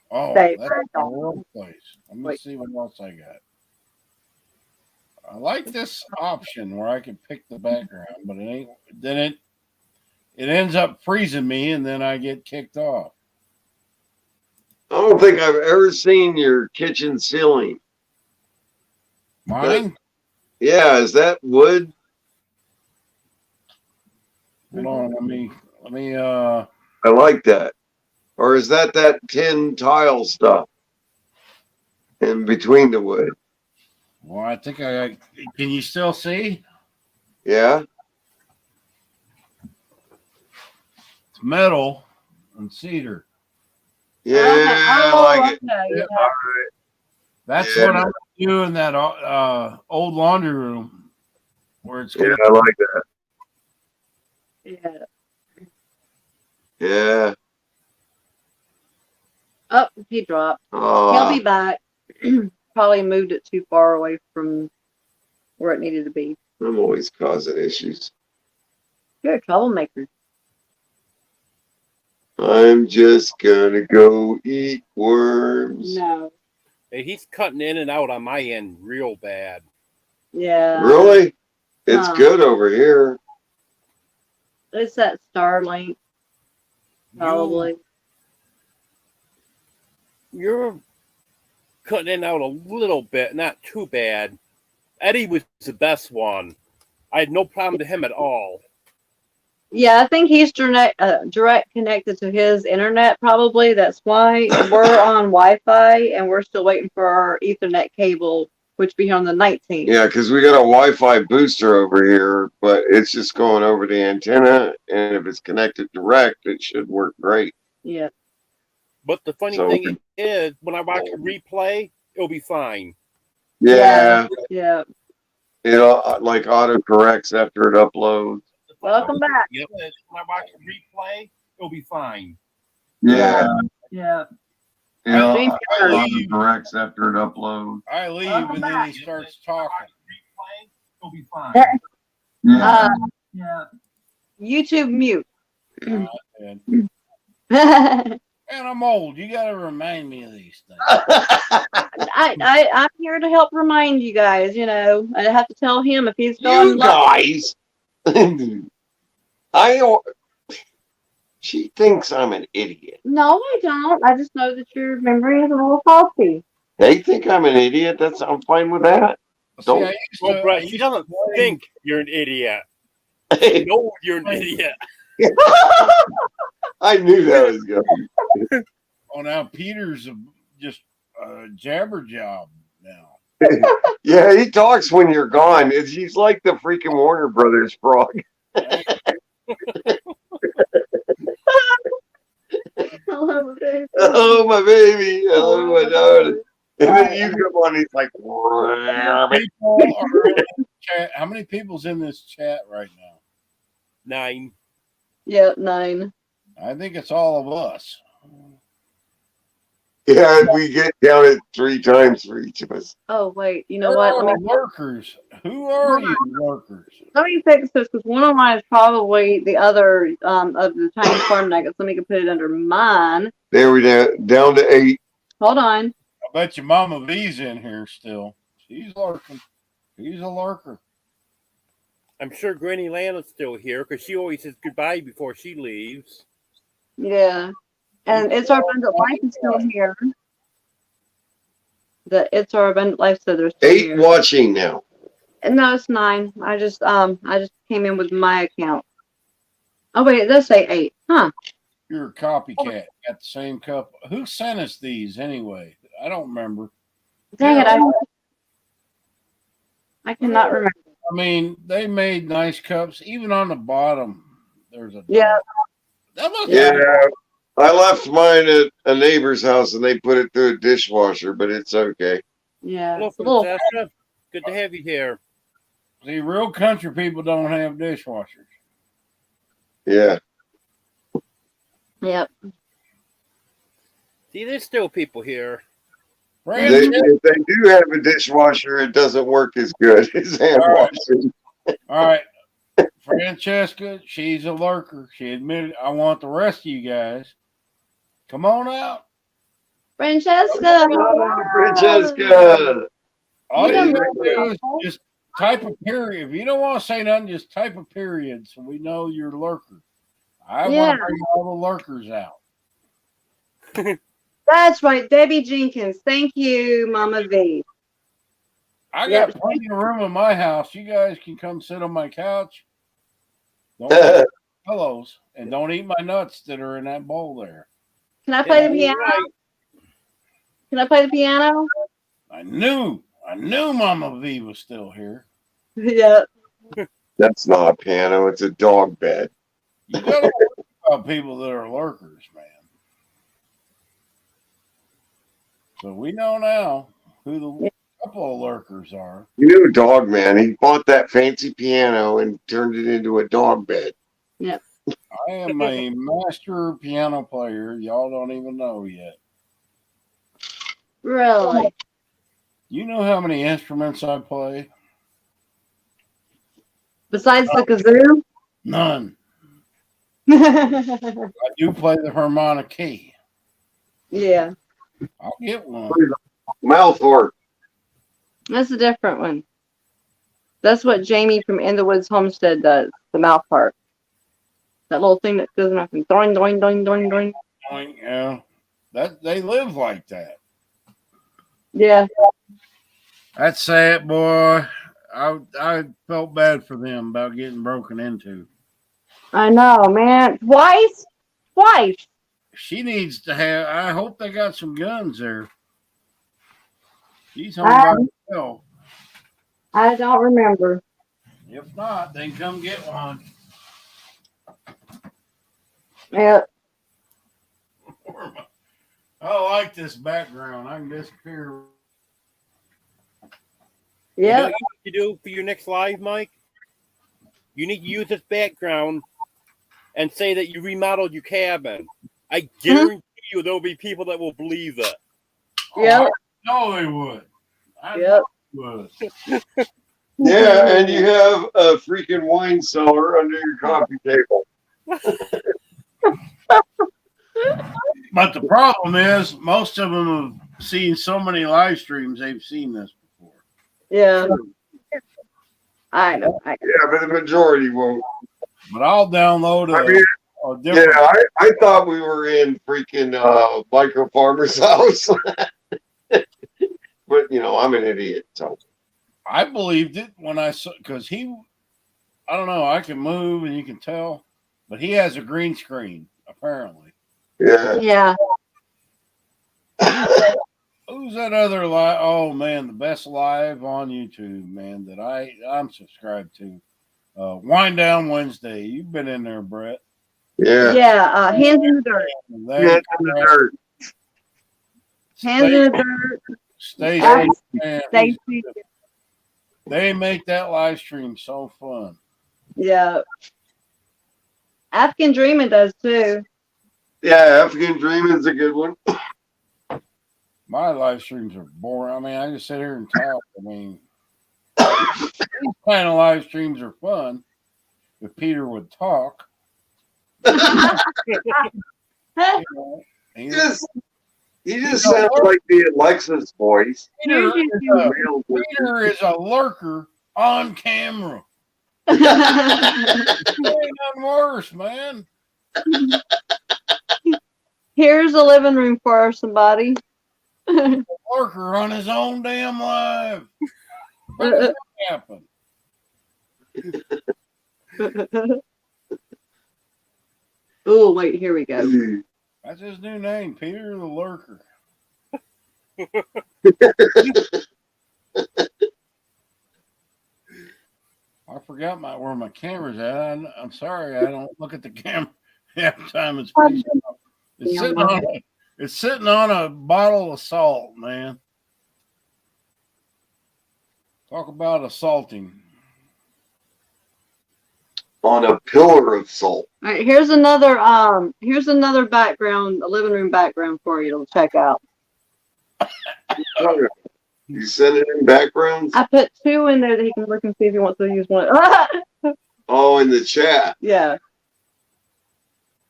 Oh, Save that's her. the world place. Let me see what else I got. I like this option where I can pick the background, but it ain't. Then it ends up freezing me, and then I get kicked off. I don't think I've ever seen your kitchen ceiling. Mine? Yeah, is that wood? Hold on, let me I like that. Or is that tin tile stuff in between the wood? well, I think can you still see? Yeah. It's metal and cedar. Yeah, I like it. Yeah. All right. That's Yeah. what I'm doing in that old laundry room where it's Yeah, I like that. Yeah. Yeah. Oh, he dropped. Aw. He'll be back. Probably moved it too far away from where it needed to be. I'm always causing issues. You're a troublemaker. I'm just gonna go eat worms. No. Hey, he's cutting in and out on my end real bad. Yeah. Really? It's Huh. good over here. It's that Starlink. Probably. You're cutting in and out a little bit, not too bad. Eddie was the best one. I had no problem to him at all. Yeah, I think he's direct connected to his internet probably. That's why we're on Wi-Fi and we're still waiting for our Ethernet cable, which will be on the 19th. Yeah, because we got a Wi-Fi booster over here, but it's just going over the antenna, and if it's connected direct, it should work great. Yeah. But the funny So- thing is, when I watch a replay, it'll be fine. Yeah, Yeah. it like autocorrects after it uploads. Welcome back. Yep. When I watch a replay, it'll be fine. Yeah, Yeah. it autocorrects after it uploads. I leave and then he starts talking. Replay, it'll be fine. Yeah. Yeah. YouTube mute. And I'm old. You got to remind me of these things. I'm here to help remind you guys, you know. I have to tell him if he's going You guys, she thinks I'm an idiot. No, I don't. I just know that your memory is a little faulty. They think I'm an idiot. I'm fine with that. Don't. Well, Brett, she doesn't think you're an idiot. You know you're an idiot. I knew that was going. Oh, now Peter's just a jabber job now. Yeah, he talks when you're gone. He's like the freaking Warner Brothers frog. Oh, my baby. Oh, my darling. And then you come on, he's like, How many people's in this chat right now? 9. Yeah, 9. I think it's all of us. yeah, we get counted 3 times for each of us. Oh, wait. You know Where what? are the lurkers? Who are you lurkers? Let me fix this because one of mine is probably the other of the Chinese farm nuggets. Let me put it under mine. There we go. Down to 8. Hold on. I bet your Mama V's in here still. She's lurking. She's a lurker. I'm sure Granny Lana's still here because she always says goodbye before she leaves. Yeah. And It's Our Abundant Life is still here. The It's Our Abundant Life said they're still 8 here. watching now. No, it's 9. I just came in with my account. Oh wait, it does say 8. Huh. You're a copycat. Got the same cup. Who sent us these anyway? I don't remember. Dang it, I cannot remember. I mean, they made nice cups. Even on the bottom, there's a Yeah. That looks Yeah. I left mine at a neighbor's house and they put it through a dishwasher, but it's okay. Yeah. Hello, It's a little Francesca. Good to have you here. See, real country people don't have dishwashers. Yeah. Yep. See, there's still people here. If they do have a dishwasher, it doesn't work as good as hand washing. All right. Francesca, she's a lurker. She admitted. I want the rest of you guys. Come on out. Francesca. Francesca. All you gotta do is just type a period. If you don't want to say nothing, just type a period so we know you're a lurker. I want to bring all the lurkers out. That's right, Debbie Jenkins. Thank you, Mama V. I Yep. got plenty of room in my house. You guys can come sit on my couch. Don't eat pillows and don't eat my nuts that are in that bowl there. Can I play the piano? Can I play the piano? I knew Mama V was still here. Yeah. That's not a piano. It's a dog bed. You gotta worry about people that are lurkers, man. So we know now who the couple of lurkers are. You knew Dog Man. He bought that fancy piano and turned it into a dog bed. Yep. I am a master piano player. Y'all don't even know yet. Really? You know how many instruments I play? Besides the kazoo? None. I do play the harmonica. Yeah. I'll get one. Mouth org. That's a different one. That's what Jamie from In the Woods Homestead does, the mouth part. That little thing that goes up and doing, doing, doing, doing, doing. Yeah. That they live like that. Yeah. That's sad, boy. I felt bad for them about getting broken into. I know, man. Twice? She needs to have. I hope they got some guns there. She's home by herself. I don't remember. If not, then come get one. Yeah. I like this background. I can disappear. You know Yeah. what you need to do for your next live, Mike? You need to use this background and say that you remodeled your cabin. I guarantee you there'll be people that will believe that. Yep. No, they would. I Yep. would. Yeah, and you have a freaking wine cellar under your coffee table. But the problem is, most of them have seen so many live streams, they've seen this before. Yeah. I know. Yeah, but the majority won't. But I'll download I mean, a different. yeah, I thought we were in freaking Micro Farmer's house. But, you know, I'm an idiot. So I believed it when I saw, because I don't know, I can move and you can tell, but he has a green screen, apparently. yeah. Yeah. Who's that other live? Oh, man, the best live on YouTube, man, that I'm subscribed to. Wind Down Wednesday. You've been in there, Brett. Yeah. Yeah. Hands in the dirt. Hands in the dirt. Hands in the dirt. Stacy, man, Stacy. they make that live stream so fun. Yeah. African Dreaming does too. Yeah, African Dreaming's a good one. My live streams are boring. I mean, I just sit here and talk. I mean, these kind of live streams are fun if Peter would talk. He just sounds like the Alexa's voice. Peter is a lurker on camera. Ain't nothing worse, man. Here's a living room for somebody. Lurker on his own damn live. How does that happen? Oh, wait, here we go. That's his new name, Peter the Lurker. I forgot where my camera's at. I'm sorry, I don't look at the camera half the time. It's sitting on a bottle of salt, man. Talk about assaulting. On a pillar of salt. All right, here's another background, a living room background for you to check out. You send it in backgrounds? I put two in there that he can look and see if he wants to use one. Oh, in the chat. Yeah.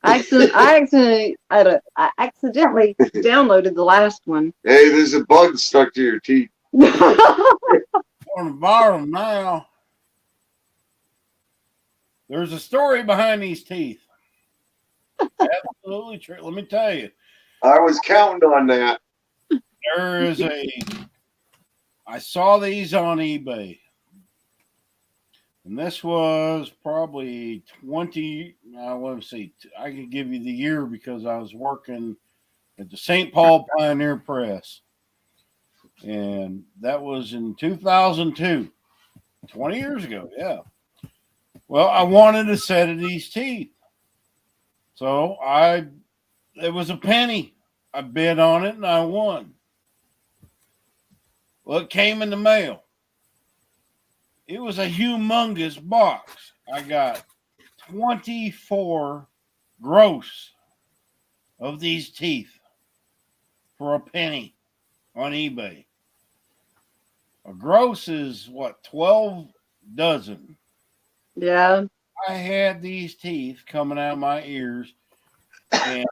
I accidentally downloaded the last one. Hey, there's a bug stuck to your teeth. On the bottom now. There's a story behind these teeth. Absolutely true. Let me tell you. I was counting on that. There is I saw these on eBay. And this was probably 20. I want to say, I could give you the year because I was working at the St. Paul Pioneer Press. And that was in 2002, 20 years ago. Yeah. Well, I wanted a set of these teeth. So it was a penny. I bid on it and I won. Well, it came in the mail. It was a humongous box. I got 24 gross of these teeth for a penny on eBay. A gross is what, 12 dozen. Yeah. I had these teeth coming out of my ears, and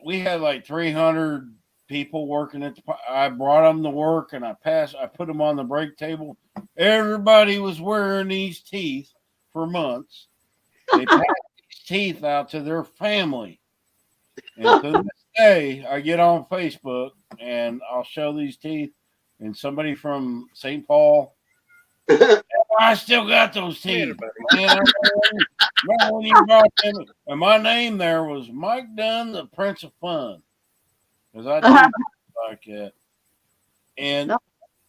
we had like 300 people working at I brought them to work, and I put them on the break table. Everybody was wearing these teeth for months. They passed these teeth out to their family. And to this day, I get on Facebook and I'll show these teeth, and somebody from St. Paul, I still got those teeth. Man, remember when you brought them? And my name there was Mike Dunn, the Prince of Fun. Because I did like that. And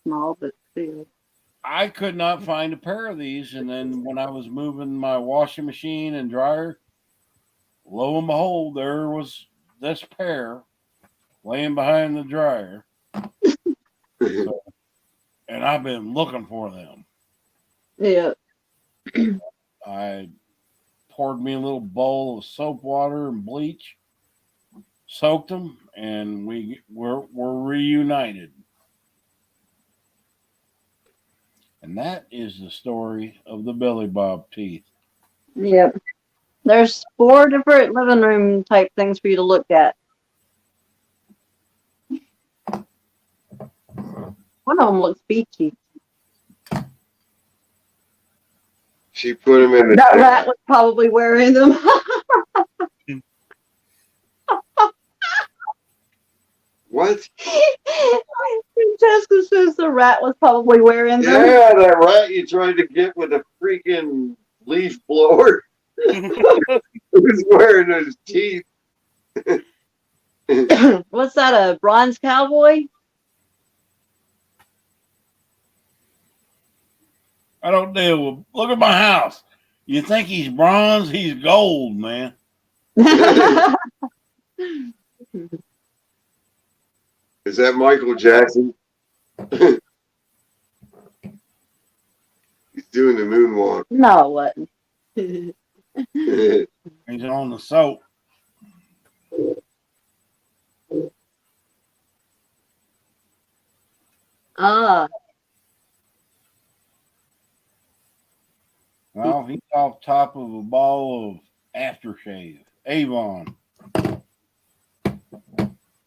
small, but still. I could not find a pair of these. And then when I was moving my washing machine and dryer, lo and behold, there was this pair laying behind the dryer. So, and I've been looking for them. Yeah. I poured me a little bowl of soap water and bleach, soaked them, and we're reunited. And that is the story of the Billy Bob teeth. Yep. There's 4 different living room type things for you to look at. One of them looks beachy. She put him in the That rat was probably wearing them. What? Jessica says the rat was probably wearing them. Yeah, that rat you tried to get with a freaking leaf blower. Who's wearing those teeth? What's that, a bronze cowboy? I don't deal with. Look at my house. You think he's bronze? He's gold, man. Is that Michael Jackson? He's doing the moonwalk. No, it wasn't. He's on the soap. Ah. Well, he's off top of a ball of aftershave. Avon.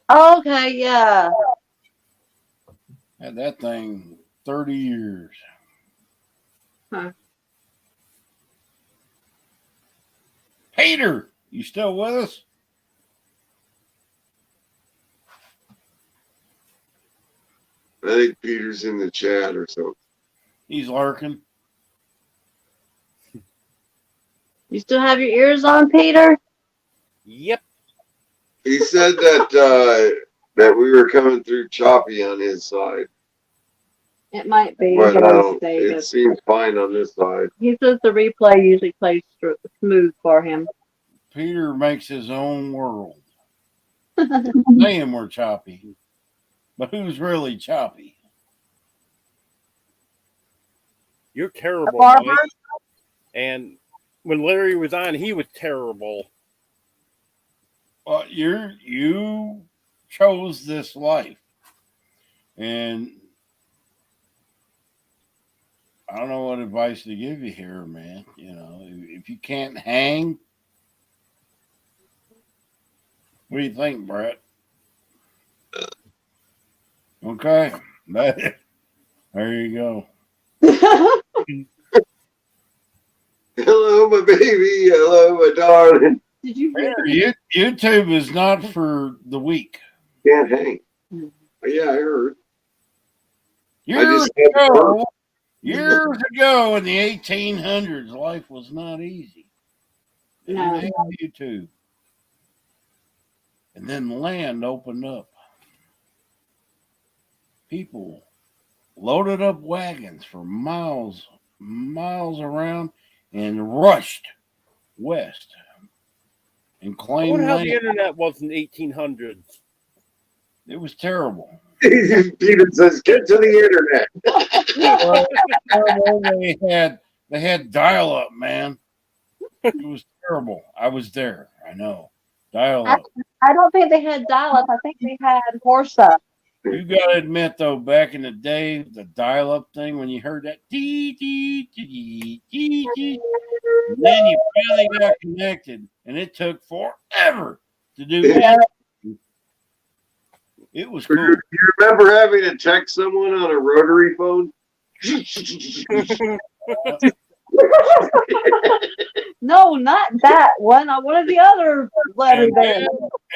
Okay, yeah. Had that thing 30 years. Huh. Peter, you still with us? I think Peter's in the chat or something. He's lurking. You still have your ears on, Peter? Yep. He said that that we were coming through choppy on his side. It might be. But it seems fine on this side. He says the replay usually plays smooth for him. Peter makes his own world. Saying we're choppy. But who's really choppy? You're terrible, Barbara? Mike. And when Larry was on, he was terrible. Well, you chose this life. And I don't know what advice to give you here, man. You know, if you can't hang, what do you think, Brett? Okay. There you go. Hello, my baby. Hello, my darling. Did you YouTube is not for the weak. Can't hang. Yeah, I heard. Years just had to ago, work. years ago in the 1800s, life was not easy. They No. didn't have YouTube. And then land opened up. People loaded up wagons for miles around and rushed west and I claimed wonder how land. the internet was in the 1800s. It was terrible. Steven says, "Get to the internet." They had dial up, man. It was terrible. I was there. I know. Dial up. I don't think they had dial-up. I think they had horse-up. You gotta admit though, back in the day, the dial up thing, when you heard that dee dee dee dee dee, and then you finally got connected, and it took forever to do that. It was cool. You remember having to text someone on a rotary phone? No, not that one. I wanted the other letter there.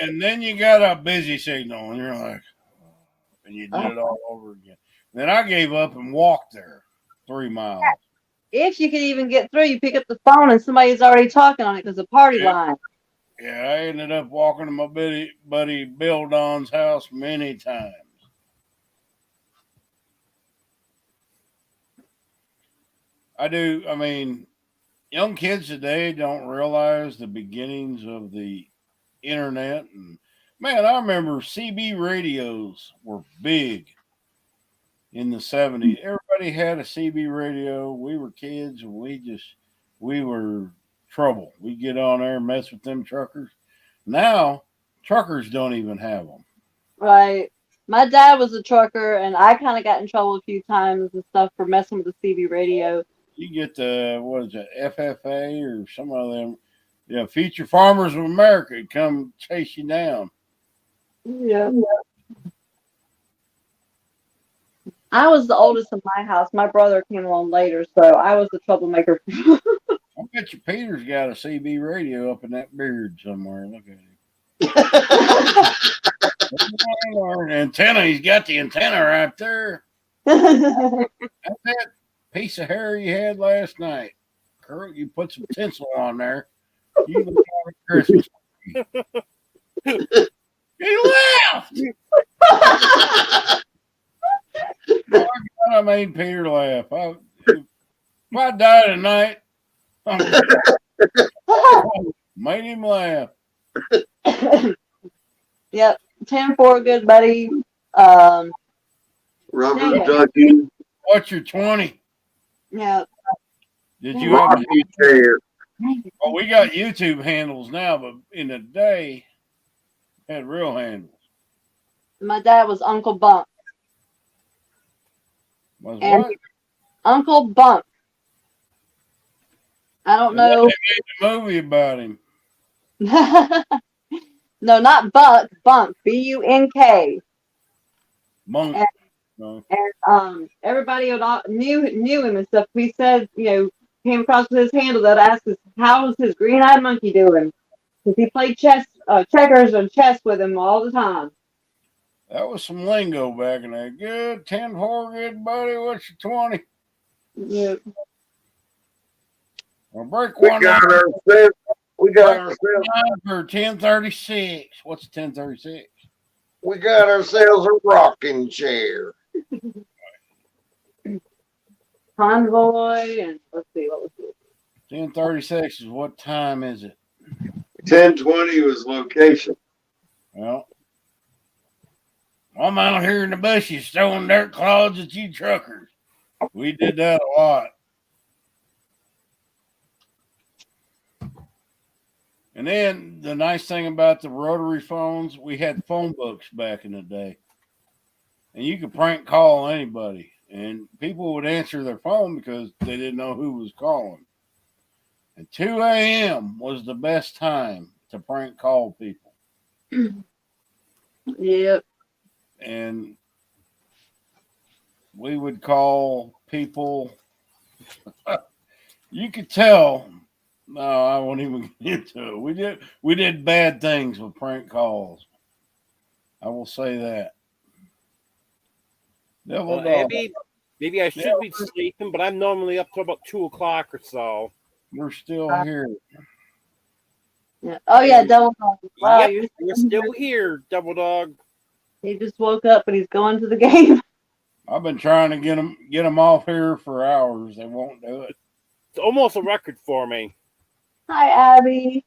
And then you got a busy signal, and you're like, and you did it all over again. Then I gave up and walked there 3 miles. If you could even get through, you pick up the phone and somebody's already talking on it because the party line. Yeah, I ended up walking to my buddy Bill Don's house many times. I mean, young kids today don't realize the beginnings of the internet. And man, I remember CB radios were big in the 70s. Everybody had a CB radio. We were kids and we were trouble. We get on there and mess with them truckers. Now, truckers don't even have them. Right. My dad was a trucker, and I kind of got in trouble a few times and stuff for messing with the CB radio. You get the, what is it, FFA or some of them, Future Farmers of America come chase you down. Yeah. I was the oldest in my house. My brother came along later, so I was the troublemaker. I bet you Peter's got a CB radio up in that beard somewhere. Look at him. Antenna, he's got the antenna right there. That's that piece of hair you had last night. Girl, you put some tinsel on there. You look like a Christmas tree. He laughed. Oh, I made Peter laugh. If I die tonight, made him laugh. Yep. 10-4, good buddy. Robert Ducky. What's your 20? Yeah. Did you have a chair? Well, we got YouTube handles now, but in the day, had real handles. My dad was Uncle Bump. Was And what? Uncle Bump. I don't know. They made a movie about him. No, not Buck. Bunk. B-U-N-K. Monk. And, No. and everybody knew him and stuff. We said, came across with his handle that asked us, "How's his green-eyed monkey doing?" Because he played checkers and chess with him all the time. That was some lingo back in there. Good 10-4, good buddy. What's your 20? Yeah. Well, break We one. got down. ourselves. We got Break ourselves. one for 1036. What's 1036? We got ourselves a rocking chair. Convoy and let's see what was it. 1036 is what time is it? 1020 was location. Well, I'm out here in the bushes throwing dirt clods at you truckers. We did that a lot. And then the nice thing about the rotary phones, we had phone books back in the day. And you could prank call anybody. And people would answer their phone because they didn't know who was calling. And 2 a.m. was the best time to prank call people. Yep. And we would call people. You could tell. No, I won't even get into it. We did bad things with prank calls. I will say that. Devil dog. Maybe I should be sleeping, but I'm normally up to about 2 o'clock or so. We're still here. Yeah. Oh yeah, Double Dog. Wow, Yep, you're still here, Double Dog. He just woke up, but he's going to the game. I've been trying to get them off here for hours. They won't do it. It's almost a record for me. Hi, Abby.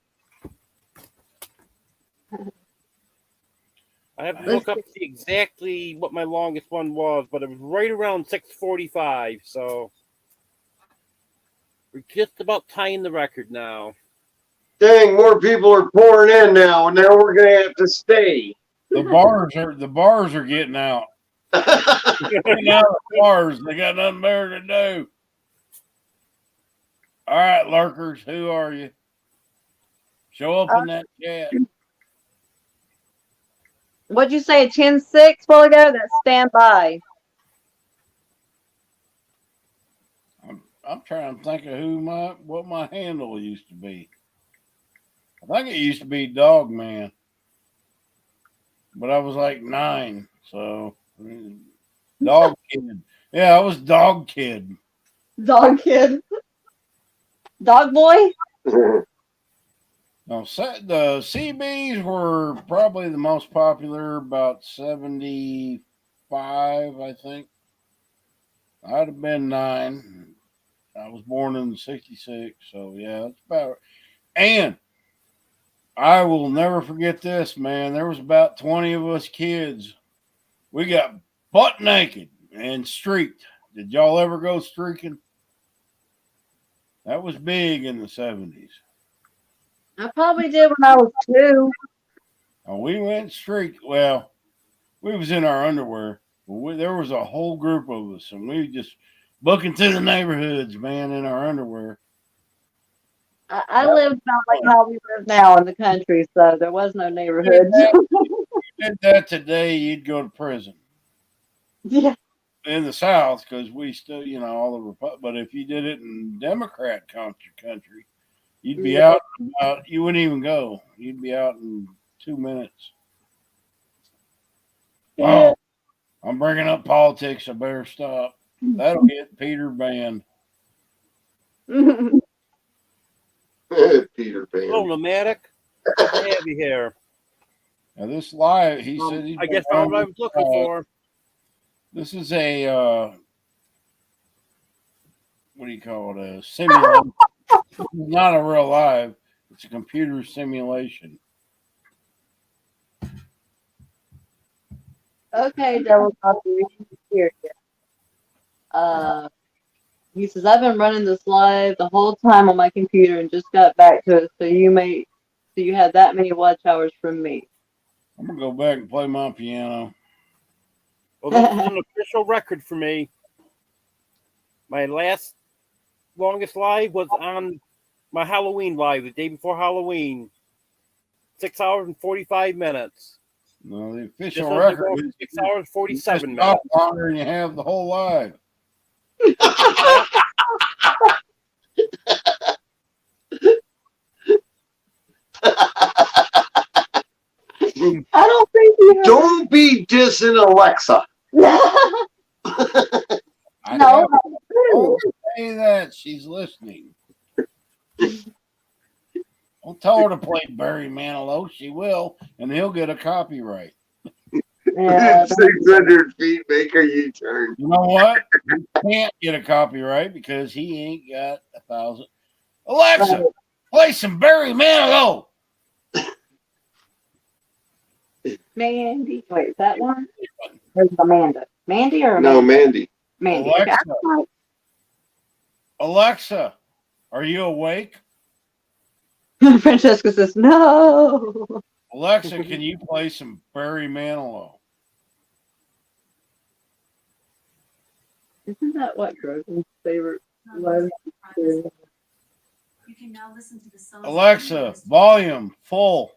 I have to look up to see exactly what my longest one was, but it was right around 6:45. So we're just about tying the record now. Dang, more people are pouring in now, and now we're gonna have to stay. The bars are getting out. Getting out of the bars. They got nothing better to do. All right, lurkers, who are you? Show up in that chat. What'd you say? 10-6 while ago? That's standby. I'm trying to think of what my handle used to be. I think it used to be Dog Man, but I was like 9, so Dog Kid. Yeah, I was Dog Kid. Dog Kid. Dog Boy. No, the CBs were probably the most popular, about 75, I think. I'd have been 9. I was born in '66, so yeah, that's about it. And I will never forget this, man. There was about 20 of us kids. We got butt naked and streaked. Did y'all ever go streaking? That was big in the 70s. I probably did when I was 2. We went streak. Well, we was in our underwear. There was a whole group of us, and we just booking through the neighborhoods, man, in our underwear. I lived not like how we live now in the country, so there was no neighborhoods. If you did that today, you'd go to prison. Yeah. In the South, because we still, all the but if you did it in Democrat country, you'd be out. You wouldn't even go. You'd be out in 2 minutes. Wow, I'm bringing up politics. I better stop. That'll get Peter banned. Peter Pan. Hello, Nomadic. Good to have you here. Now this live, he said. I guess that's what I was looking for. This is a what do you call it? A simulation. It's not a real live. It's a computer simulation. Okay, Devil Coffee, here. He says, I've been running this live the whole time on my computer and just got back to it, so you had that many watch hours from me. I'm gonna go back and play my piano. Well, this is an official record for me. My longest live was on my Halloween live, the day before Halloween. 6 hours and 45 minutes. No, the official record is 6 hours and 47 minutes. minutes. Longer than you have the whole live. I don't think you have. Don't be dissing Alexa. No. Don't say that. She's listening. Don't tell her to play Barry Manilow. She will, and he'll get a copyright. Yeah, 600 feet, make a U-turn. You know what? He can't get a copyright because he ain't got 1,000. Alexa, play some Barry Manilow. Mandy. Wait, is that one? There's Amanda. Mandy or No, Mandy. Mandy. Alexa, are you awake? Francesca says, no. Alexa, can you play some Barry Manilow? Isn't that what Grogan's favorite was? You can now listen to the song. Alexa, volume full.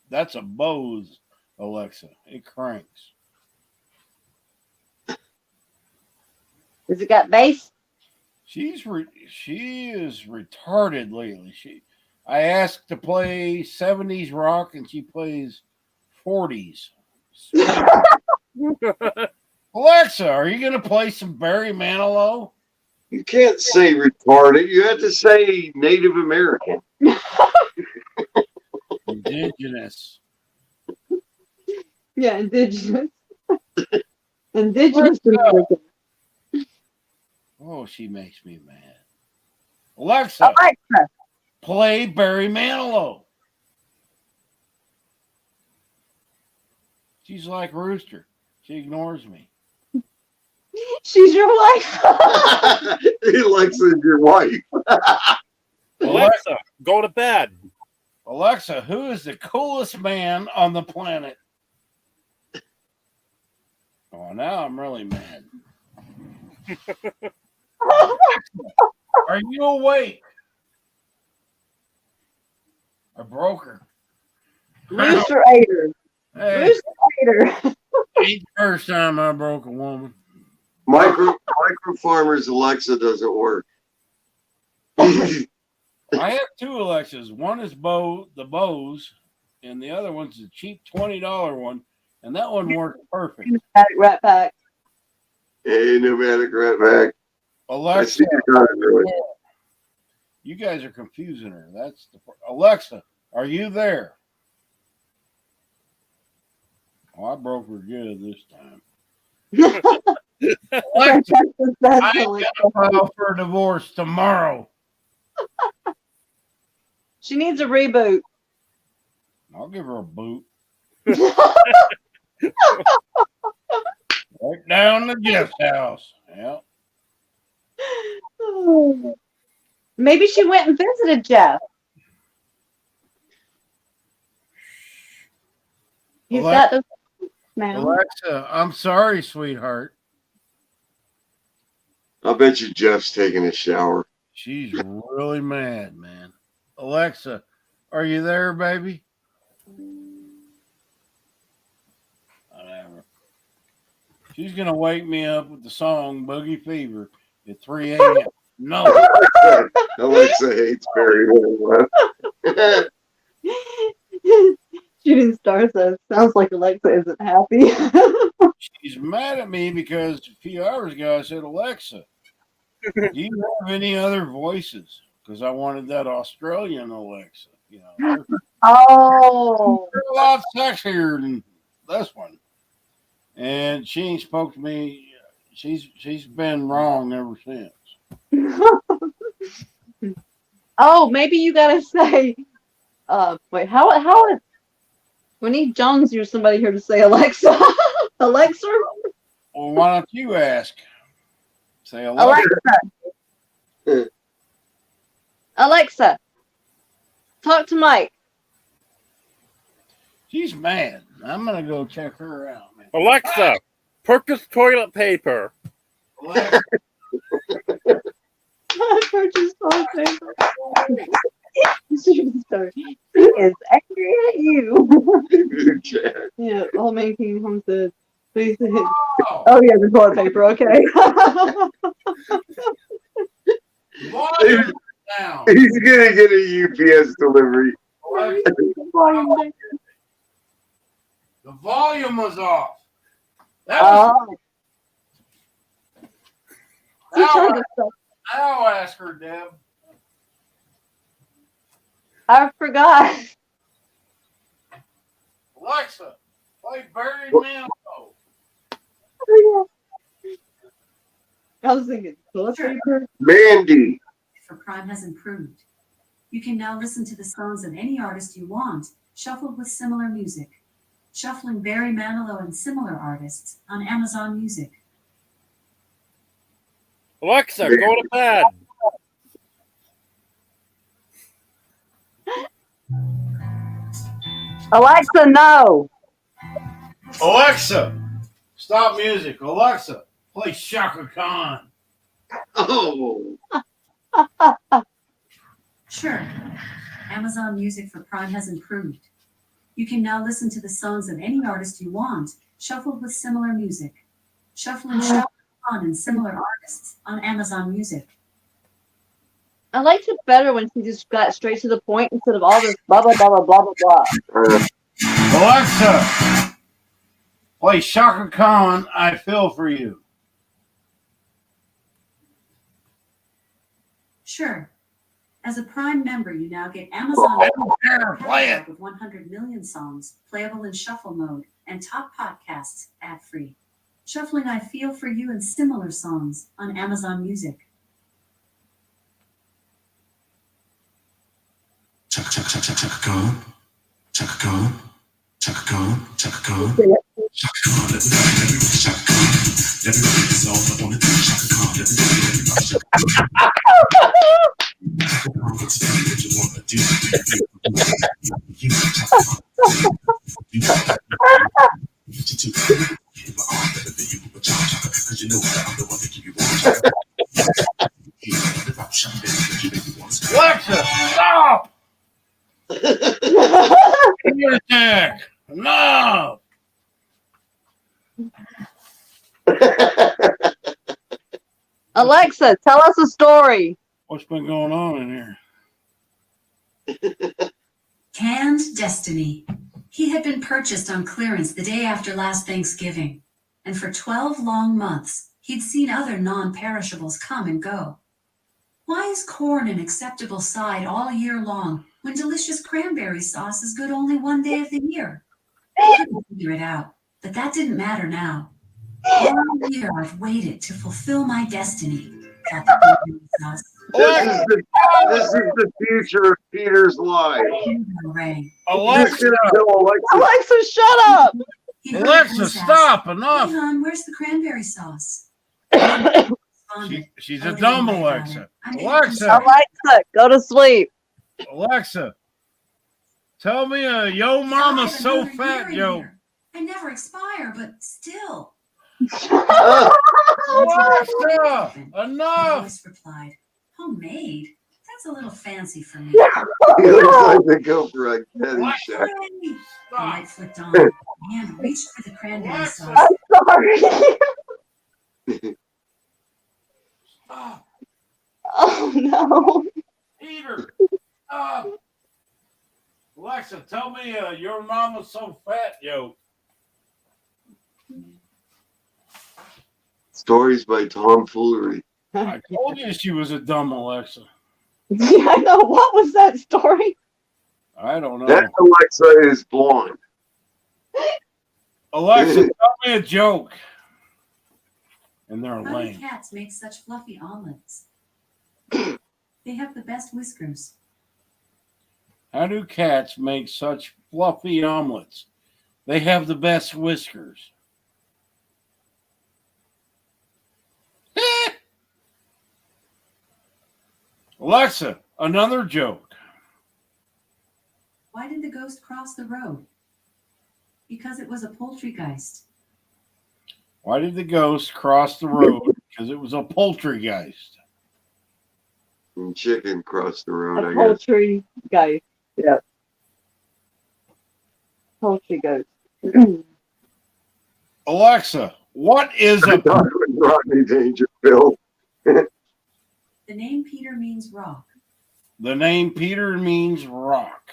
That's a Bose, Alexa. It cranks. Has it got bass? She is retarded lately. I asked to play 70s rock and she plays 40s. Alexa, are you going to play some Barry Manilow? You can't say retarded. You have to say Native American. Indigenous. Yeah, indigenous. Indigenous American. Oh, she makes me mad. Alexa, play Barry Manilow. She's like Rooster. She ignores me. She's your wife. Alexa's your wife. Alexa, go to bed. Alexa, who is the coolest man on the planet? Oh, now I'm really mad. Are you awake? I broke her. Rooster Ader. Hey, Rooster Ader. ain't the first time I broke a woman. Micro Farmers Alexa doesn't work. I have two Alexas. One is the Bose, and the other one's the cheap $20 one, and that one works perfect. Pneumatic Rat Pack. Hey, Pneumatic Rat Pack. Alexa, you guys are confusing her. That's the Alexa. Are you there? Oh, I broke her good this time. Alexa, I got to file for a divorce tomorrow. She needs a reboot. I'll give her a boot. Right down the guest house. Yeah. Maybe she went and visited Jeff. He's got those now. Alexa, I'm sorry, sweetheart. I bet you Jeff's taking a shower. She's really mad, man. Alexa, are you there, baby? Whatever. She's going to wake me up with the song Boogie Fever at 3 a.m. No. Alexa hates Barry Manilow. Shooting Star says, sounds like Alexa isn't happy. She's mad at me because a few hours ago I said, Alexa, do you have any other voices? Because I wanted that Australian Alexa. You know, they're a lot sexier than this one. And she ain't spoke to me. She's been wrong ever since. Oh, maybe you gotta say, wait, how is, we need Jones or somebody here to say Alexa. Alexa? Well, why don't you ask? Say Alexa. Alexa, talk to Mike. She's mad. I'm going to go check her out, man. Alexa, purchase toilet paper. Alexa. Purchase toilet paper. She is angry at you. Yeah, all man King Home said. Oh yeah, the toilet paper. Okay. He's gonna get a UPS delivery. The volume was off. That was, now ask her, Deb. I forgot. Alexa, play Barry Manilow. I was thinking toilet paper. Mandy. For Prime has improved. You can now listen to the songs of any artist you want, shuffled with similar music. Shuffling Barry Manilow and similar artists on Amazon Music. Alexa, go to bed. Alexa, no. Alexa, stop music. Alexa, play Shaka Khan. Oh. Sure. Amazon Music for Prime has improved. You can now listen to the songs of any artist you want, shuffled with similar music. Shuffling Shaka Khan and similar artists on Amazon Music. I liked it better when she just got straight to the point instead of all this blah blah blah blah blah blah blah. Alexa, Play Shaka Khan, I Feel For You. Sure. As a Prime member, you now get Amazon catalog with 100 million songs, playable in shuffle mode, and top podcasts ad-free. Shuffling I Feel For You and similar songs on Amazon Music. Chaka Khan, Chaka Khan, Chaka Khan, Chaka Khan, Chaka Khan, let me Chaka Khan, let me this all up on the Chaka Khan, let me Chaka Khan. Chaka Khan, let's do what you want to do. You Chaka Khan, you my arm, let me you with Chaka, because you know that I'm the one that keep you warm. Alexa, stop! Heart attack! No! Alexa, tell us a story. What's been going on in here? Canned Destiny. He had been purchased on clearance the day after last Thanksgiving, and for 12 long months, he'd seen other non-perishables come and go. Why is corn an acceptable side all year long when delicious cranberry sauce is good only one day of the year? I couldn't figure it out, but that didn't matter now. All year I've waited to fulfill my destiny, thought the cranberry sauce. This is the future of Peter's life. Alexa, Alexa, shut up! Alexa, stop! Enough! Hey, hon, where's the cranberry sauce? She's a dumb Alexa. Alexa, Alexa, go to sleep. Alexa, tell me yo mama's so fat, yo. I never expire, but still. Alexa, enough! Voice replied, homemade? That's a little fancy for me. He looks like the go for a Caddyshack. The light flicked on and reached for the cranberry sauce. I'm sorry. Oh no. Peter, Alexa, tell me your mama's so fat, yo. Stories by Tom Foolery. I told you she was a dumb Alexa. Yeah, I know. What was that story? I don't know. That Alexa is blonde. Alexa, tell me a joke. And they're How do lame. cats make such fluffy omelets? They have the best whiskers. How do cats make such fluffy omelets? They have the best whiskers. Alexa, another joke. Why did the ghost cross the road? Because it was a poultrygeist. Why did the ghost cross the road? Because it was a poultrygeist. And chicken crossed the road, A I guess. poultry guy. Yeah. Poultry goes. Alexa, what is I a thought it was Rodney Dangerfield. The name Peter means rock. The name Peter means rock.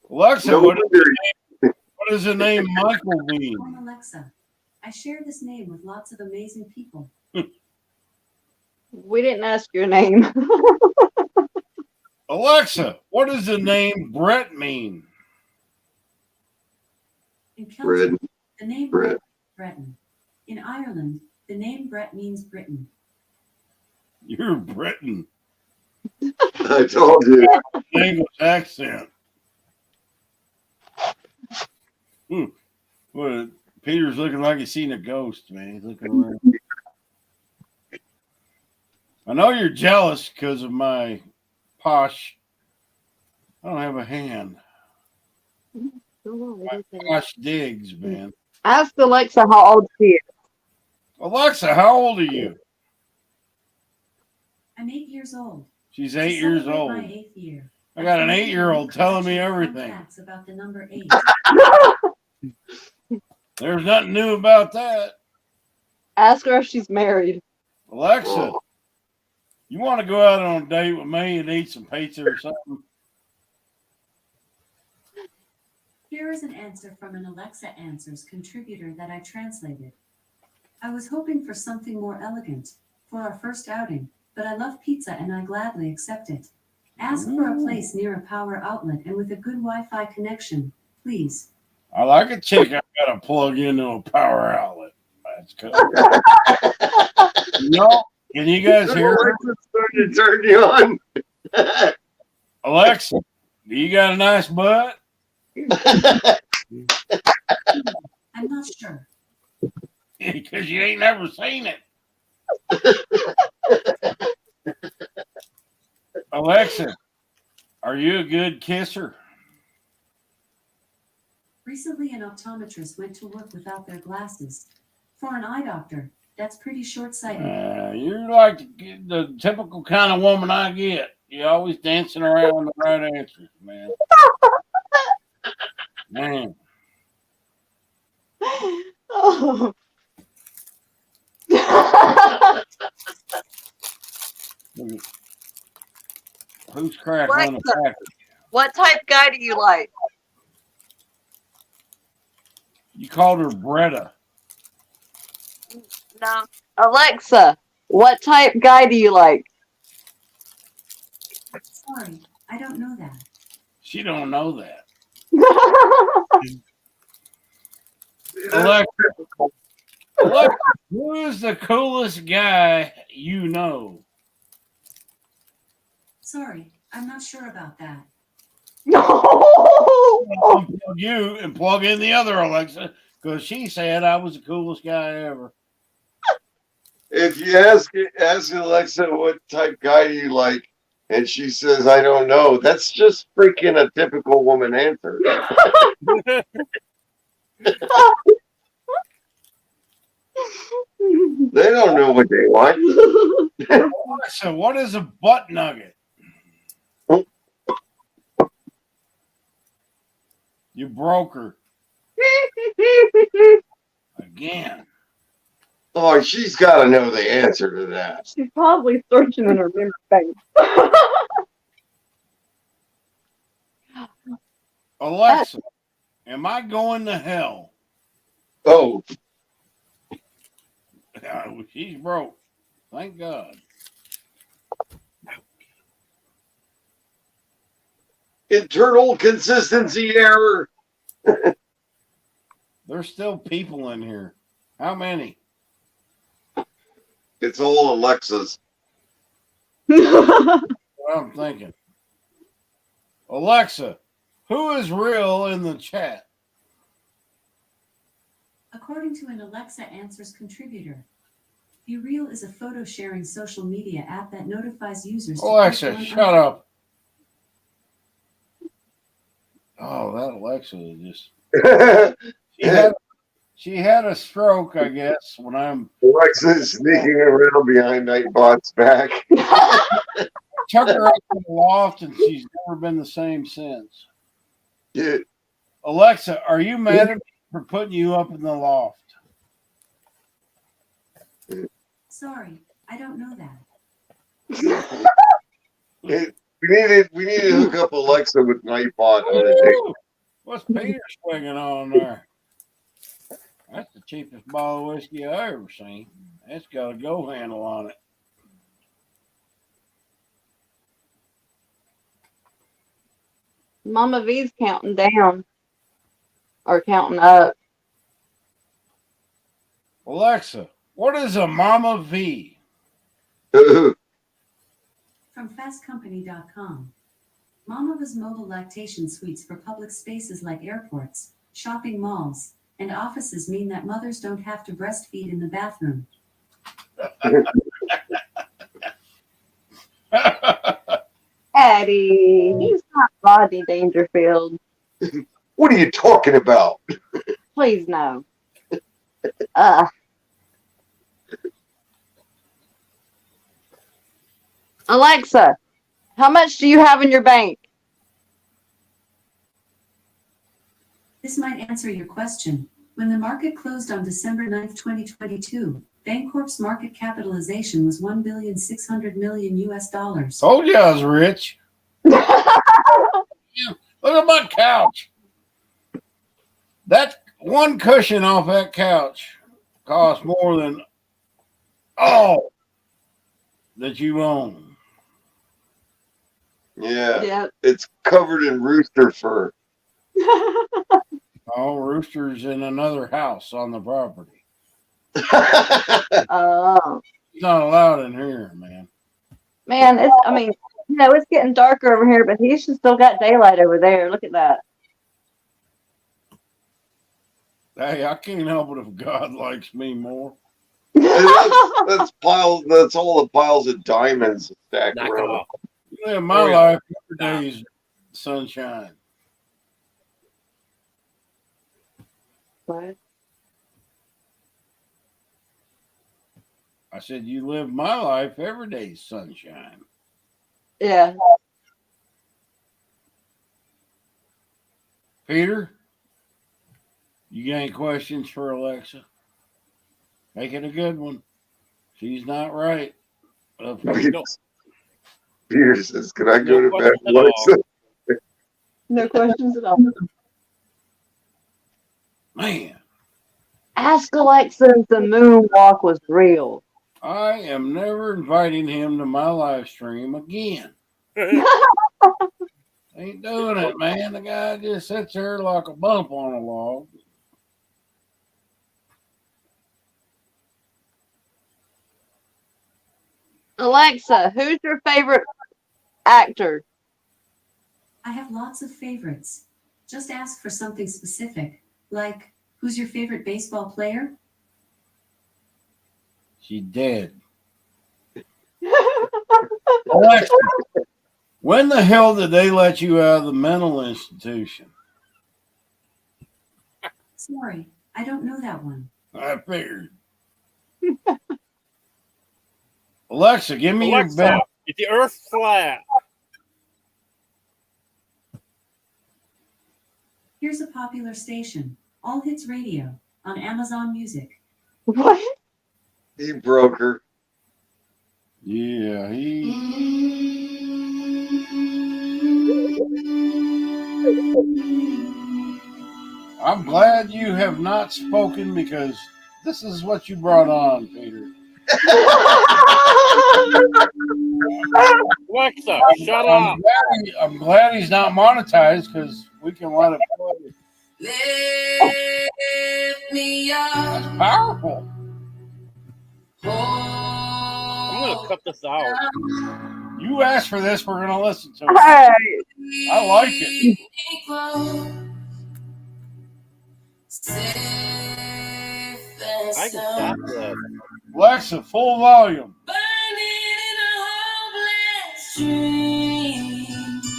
Alexa, No what wonder does the name Michael mean? I'm Alexa. I share this name with lots of amazing people. We didn't ask your name. Alexa, what does the name Brett mean? In Celtic, Britain. the name Brett. Brett means Breton. In Ireland, the name Brett means Britain. You're Britain. I told you. English accent. What? Peter's looking like he's seen a ghost, man. He's looking around. I know you're jealous because of my posh. I don't have a hand. My posh digs, man. Ask Alexa how old she is. Alexa, how old are you? I'm 8 years old. She's To 8 years celebrate old. My 8th year. I got an 8-year-old telling me Fun everything. facts about the number 8. There's nothing new about that. Ask her if she's married. Alexa, you want to go out on a date with me and eat some pizza or something? Here is an answer from an Alexa Answers contributor that I translated. I was hoping for something more elegant for our first outing, but I love pizza and I gladly accept it. Ask for a place near a power outlet and with a good Wi-Fi connection, please. I like a chick I gotta plug into a power outlet. That's cool. No, can you guys hear her? Starting to turn you on. Alexa, do you got a nice butt? I'm not sure. Because you ain't never seen it. Alexa, are you a good kisser? Recently, an optometrist went to work without their glasses. For an eye doctor, that's pretty short-sighted. You're like the typical kind of woman I get. You're always dancing around the right answers, man. Man. Oh. Who's cracking on the cracker? What type guy do you like? You called her Bretta. No. Alexa, what type guy do you like? Sorry, I don't know that. She don't know that. Alexa, who is the coolest guy you know? Sorry, I'm not sure about that. Unplug you and plug in the other Alexa, because she said I was the coolest guy ever. If you ask Alexa what type guy do you like, and she says I don't know, that's just freaking a typical woman answer. They don't know what they want. So what is a butt nugget? You broke her. Again. Oh, she's got to know the answer to that. She's probably searching in her memory bank. Alexa, am I going to hell? Oh. She's broke. Thank God. Internal consistency error. There's still people in here. How many? It's all Alexas. What I'm thinking. Alexa, who is real in the chat? According to an Alexa Answers contributor, BeReal is a photo-sharing social media app that notifies users. Alexa, shut up. Oh, that Alexa is just... She had a stroke, I guess, when I'm... Alexa's sneaking around behind Nightbot's back. Took her up to the loft, and she's never been the same since. Yeah. Alexa, are you mad at me for putting you up in the loft? Sorry, I don't know that. We need to hook up Alexa with Nightbot on a date. What's Peter swinging on there? That's the cheapest bottle of whiskey I ever seen. It's got a go handle on it. Mama V's counting down or counting up. Alexa, what is a Mama V? From fastcompany.com. Mama's mobile lactation suites for public spaces like airports, shopping malls, and offices mean that mothers don't have to breastfeed in the bathroom. Eddie, he's not Rodney Dangerfield. What are you talking about? Please no. Alexa, how much do you have in your bank? This might answer your question. When the market closed on December 9th, 2022, Bancorp's market capitalization was $1,600,000,000 US. Told you I was rich. Yeah, look at my couch. That one cushion off that couch costs more than all that you own. Yeah. Yeah. It's covered in rooster fur. Oh, Rooster's in another house on the property. Oh. He's not allowed in here, man. Man, it's getting darker over here, but he's still got daylight over there. Look at that. Hey, I can't help it if God likes me more. That's piles. That's all the piles of diamonds stacked Knock around. off. Yeah, my life every day is sunshine. What? I said, you live my life every day is sunshine. Yeah. Peter, you got any questions for Alexa? Make it a good one. She's not right. Peter says, "Can I go No to bed, question at all. Alexa?" No questions at all. Man, Ask Alexa if the moonwalk was real. I am never inviting him to my live stream again. Ain't doing it, man. The guy just sits there like a bump on a log. Alexa, who's your favorite actor? I have lots of favorites. Just ask for something specific, like who's your favorite baseball player? She's dead. Alexa, when the hell did they let you out of the mental institution? Sorry, I don't know that one. I figured. Alexa, give me Alexa, your best. is the Earth flat? Here's a popular station, All Hits Radio, on Amazon Music. What? He broke her. Yeah, I'm glad you have not spoken because this is what you brought on, Peter. Alexa, shut up. I'm glad he's not monetized because we can let it play. Lift me up. That's powerful. I'm gonna cut this out. You asked for this, we're gonna listen to it. Hey. I like it. I can stop this. Alexa, full volume.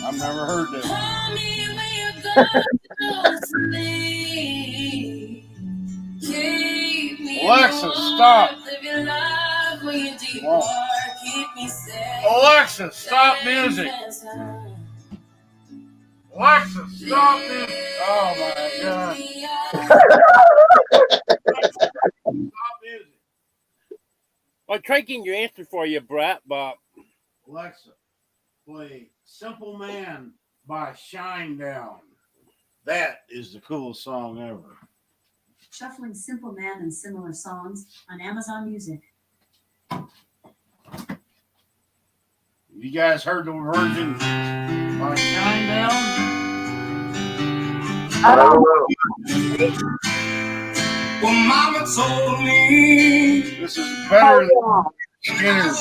I've never heard this. Alexa, stop. Alexa, stop music. Alexa, stop music. Oh my God. Stop music. I tried getting your answer for you, Brett, but Alexa, play Simple Man by Shinedown. That is the coolest song ever. Shuffling Simple Man and similar songs on Amazon Music. You guys heard the version by Shinedown? I don't know. Well, Mama told me this is better than Skinner's.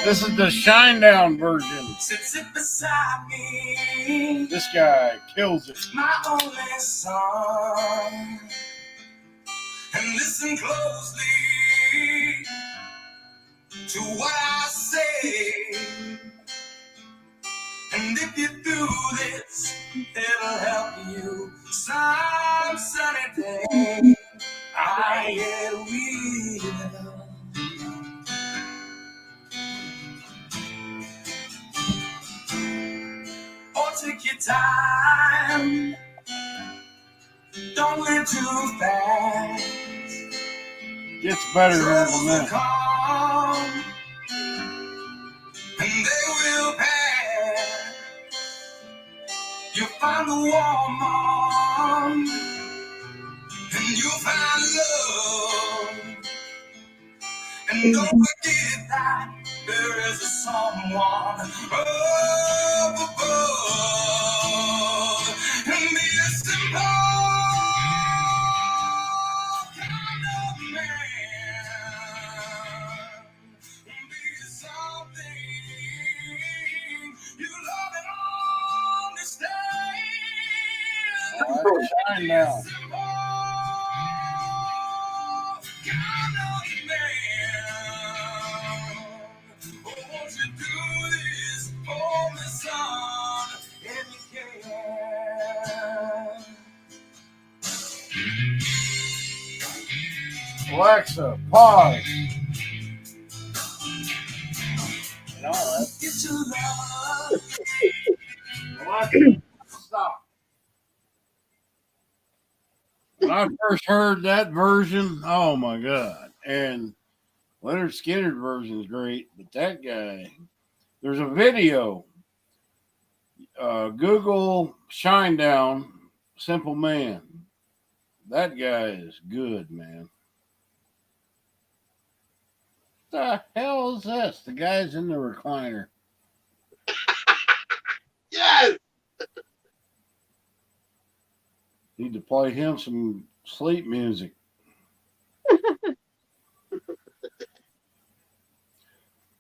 This is the Shinedown version. Sit beside me. This guy kills it. My only son. And listen closely to what I say. And if you do this, it'll help you some sunny day. I will. Oh, take your time. Don't live too fast. Gets better than a minute. Come, and they will pass. You find the warm arm, and you find love. And don't forget that there is a someone up above. And be a simple kind of man. Be something you love and understand. All right, shine now. Kind of man. Oh, won't you do this for me, son, if you can? Alexa, pause. No, Get your love. Alexa, stop. When I first heard that version, oh my God. And Leonard Skinner's version is great, but that guy, there's a video. Google Shinedown, Simple Man. That guy is good, man. What the hell is this? The guy's in the recliner. Yes. Need to play him some sleep music.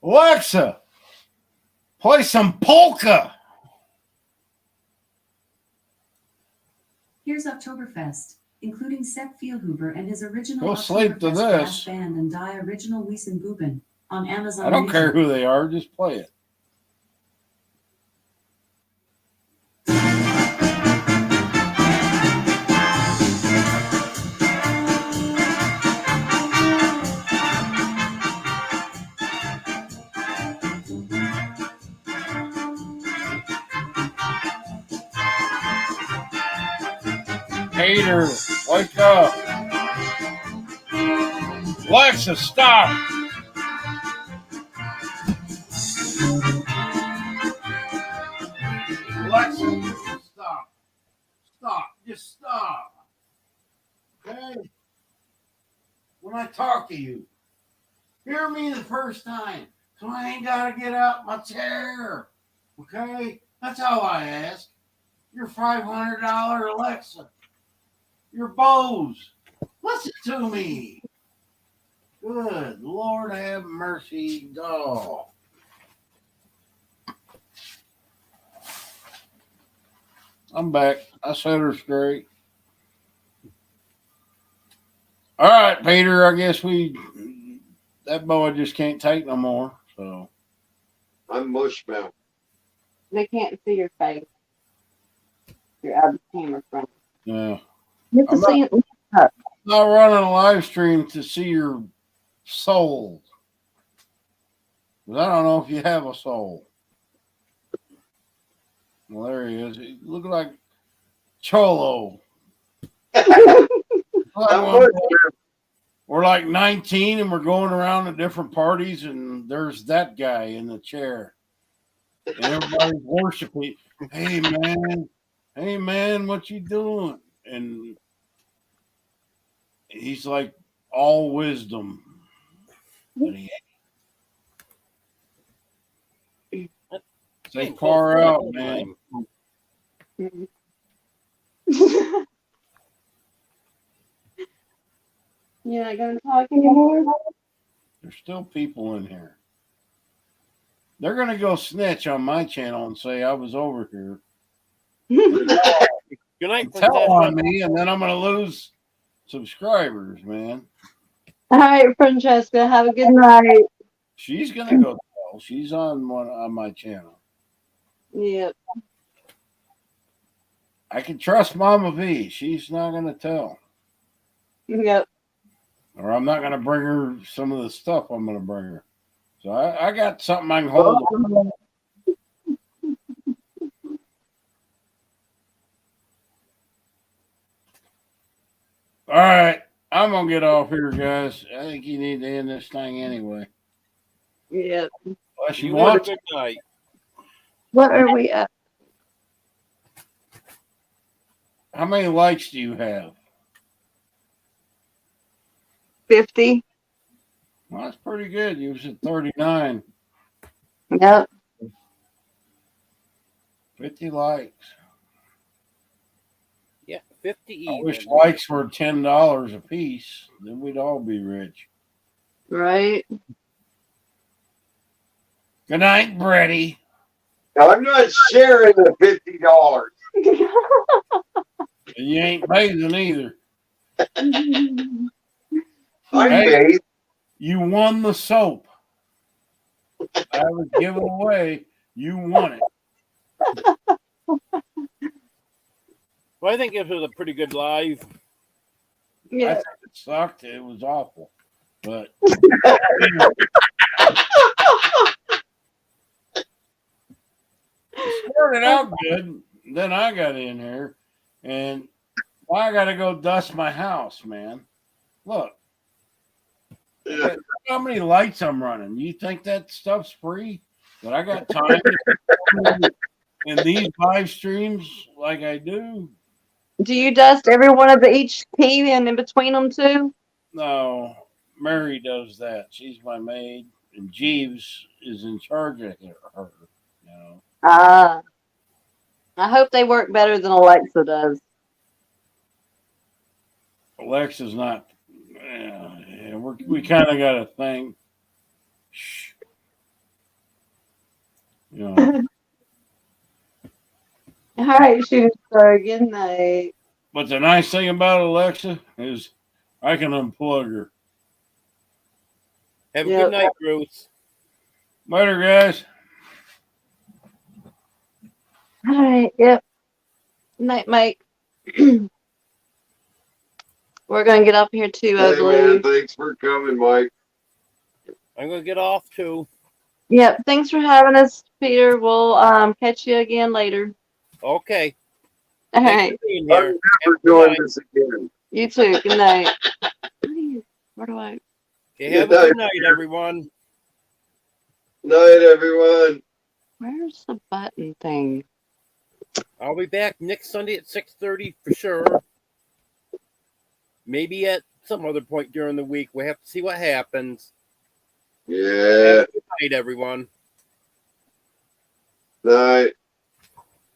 Alexa, play some polka. Here's Oktoberfest, including Sepp Feelhuber and his original Go sleep to Oktoberfest this. brass band and Die Original Wiesenbuben on Amazon. I don't Music. care who they are, just play it. Hater, wake up. Alexa, stop. Alexa, stop. Stop. Just stop. Okay? When I talk to you, hear me the first time, so I ain't got to get out my chair. Okay? That's all I ask. Your $500 Alexa. Your Bose. Listen to me. Good Lord have mercy, dog. I'm back. I set her straight. All right, Peter. I guess that boy just can't take no more. So I'm mushmouth. They can't see your face. You're out of the camera frame. yeah, You have to see it. not running a live stream to see your soul. 'Cause I don't know if you have a soul. Well, there he is. He look like Cholo. We're like 19 and we're going around to different parties, and there's that guy in the chair. And everybody's worshiping. Hey man, what you doing? And he's like all wisdom. But he ain't. Say far out, man. You're not going to talk anymore? There's still people in here. They're going to go snitch on my channel and say I was over here. Good night, Tell on me, and then I'm going to lose subscribers, man. All right, Francesca, have a good night. She's going to go tell. She's on my channel. Yep. I can trust Mama V. She's not going to tell. Yep. Or I'm not going to bring her some of the stuff I'm going to bring her. So I got something I can hold on. All right. I'm going to get off here, guys. I think you need to end this thing anyway. Yep. Unless you You have a want good night. What are we at? How many likes do you have? 50. Well, that's pretty good. You was at 39. Yep. 50 likes. Yeah, 50 I even. wish likes were $10 a piece. Then we'd all be rich. Right. Good night, Brady. I'm not sharing the $50. And you ain't bathing either. Hey, you won the soap. I was giving away. You won it. Well, I think it was a pretty good live. I think it sucked. It was awful. But it started out good. Then I got in here, and I got to go dust my house, man. Look, how many lights I'm running. You think that stuff's free? But I got time in these live streams like I do. Do you dust every one of each key and in between them too? No, Mary does that. She's my maid, and Jeeves is in charge of her. You know. I hope they work better than Alexa does. Alexa's not. Yeah, we kind of got a thing. Shh. You know. All right, shooting star. Good night. But the nice thing about Alexa is I can unplug her. Have a good night, Bruce. Later, guys. All right. Yep. Night, Mike. We're gonna get up here too, I hey, man, believe. thanks for coming, Mike. I'm gonna get off too. Yep. Thanks for having us, Peter. We'll catch you again later. Okay. All Thanks right. for being here. I'll never join this again. You too. Good night. Where do I? Okay, have a good night, everyone. Night, everyone. Where's the button thing? I'll be back next Sunday at 6:30 for sure. Maybe at some other point during the week. We'll have to see what happens. Yeah. Good night, everyone. Night.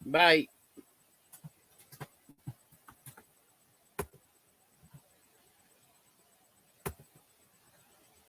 Bye.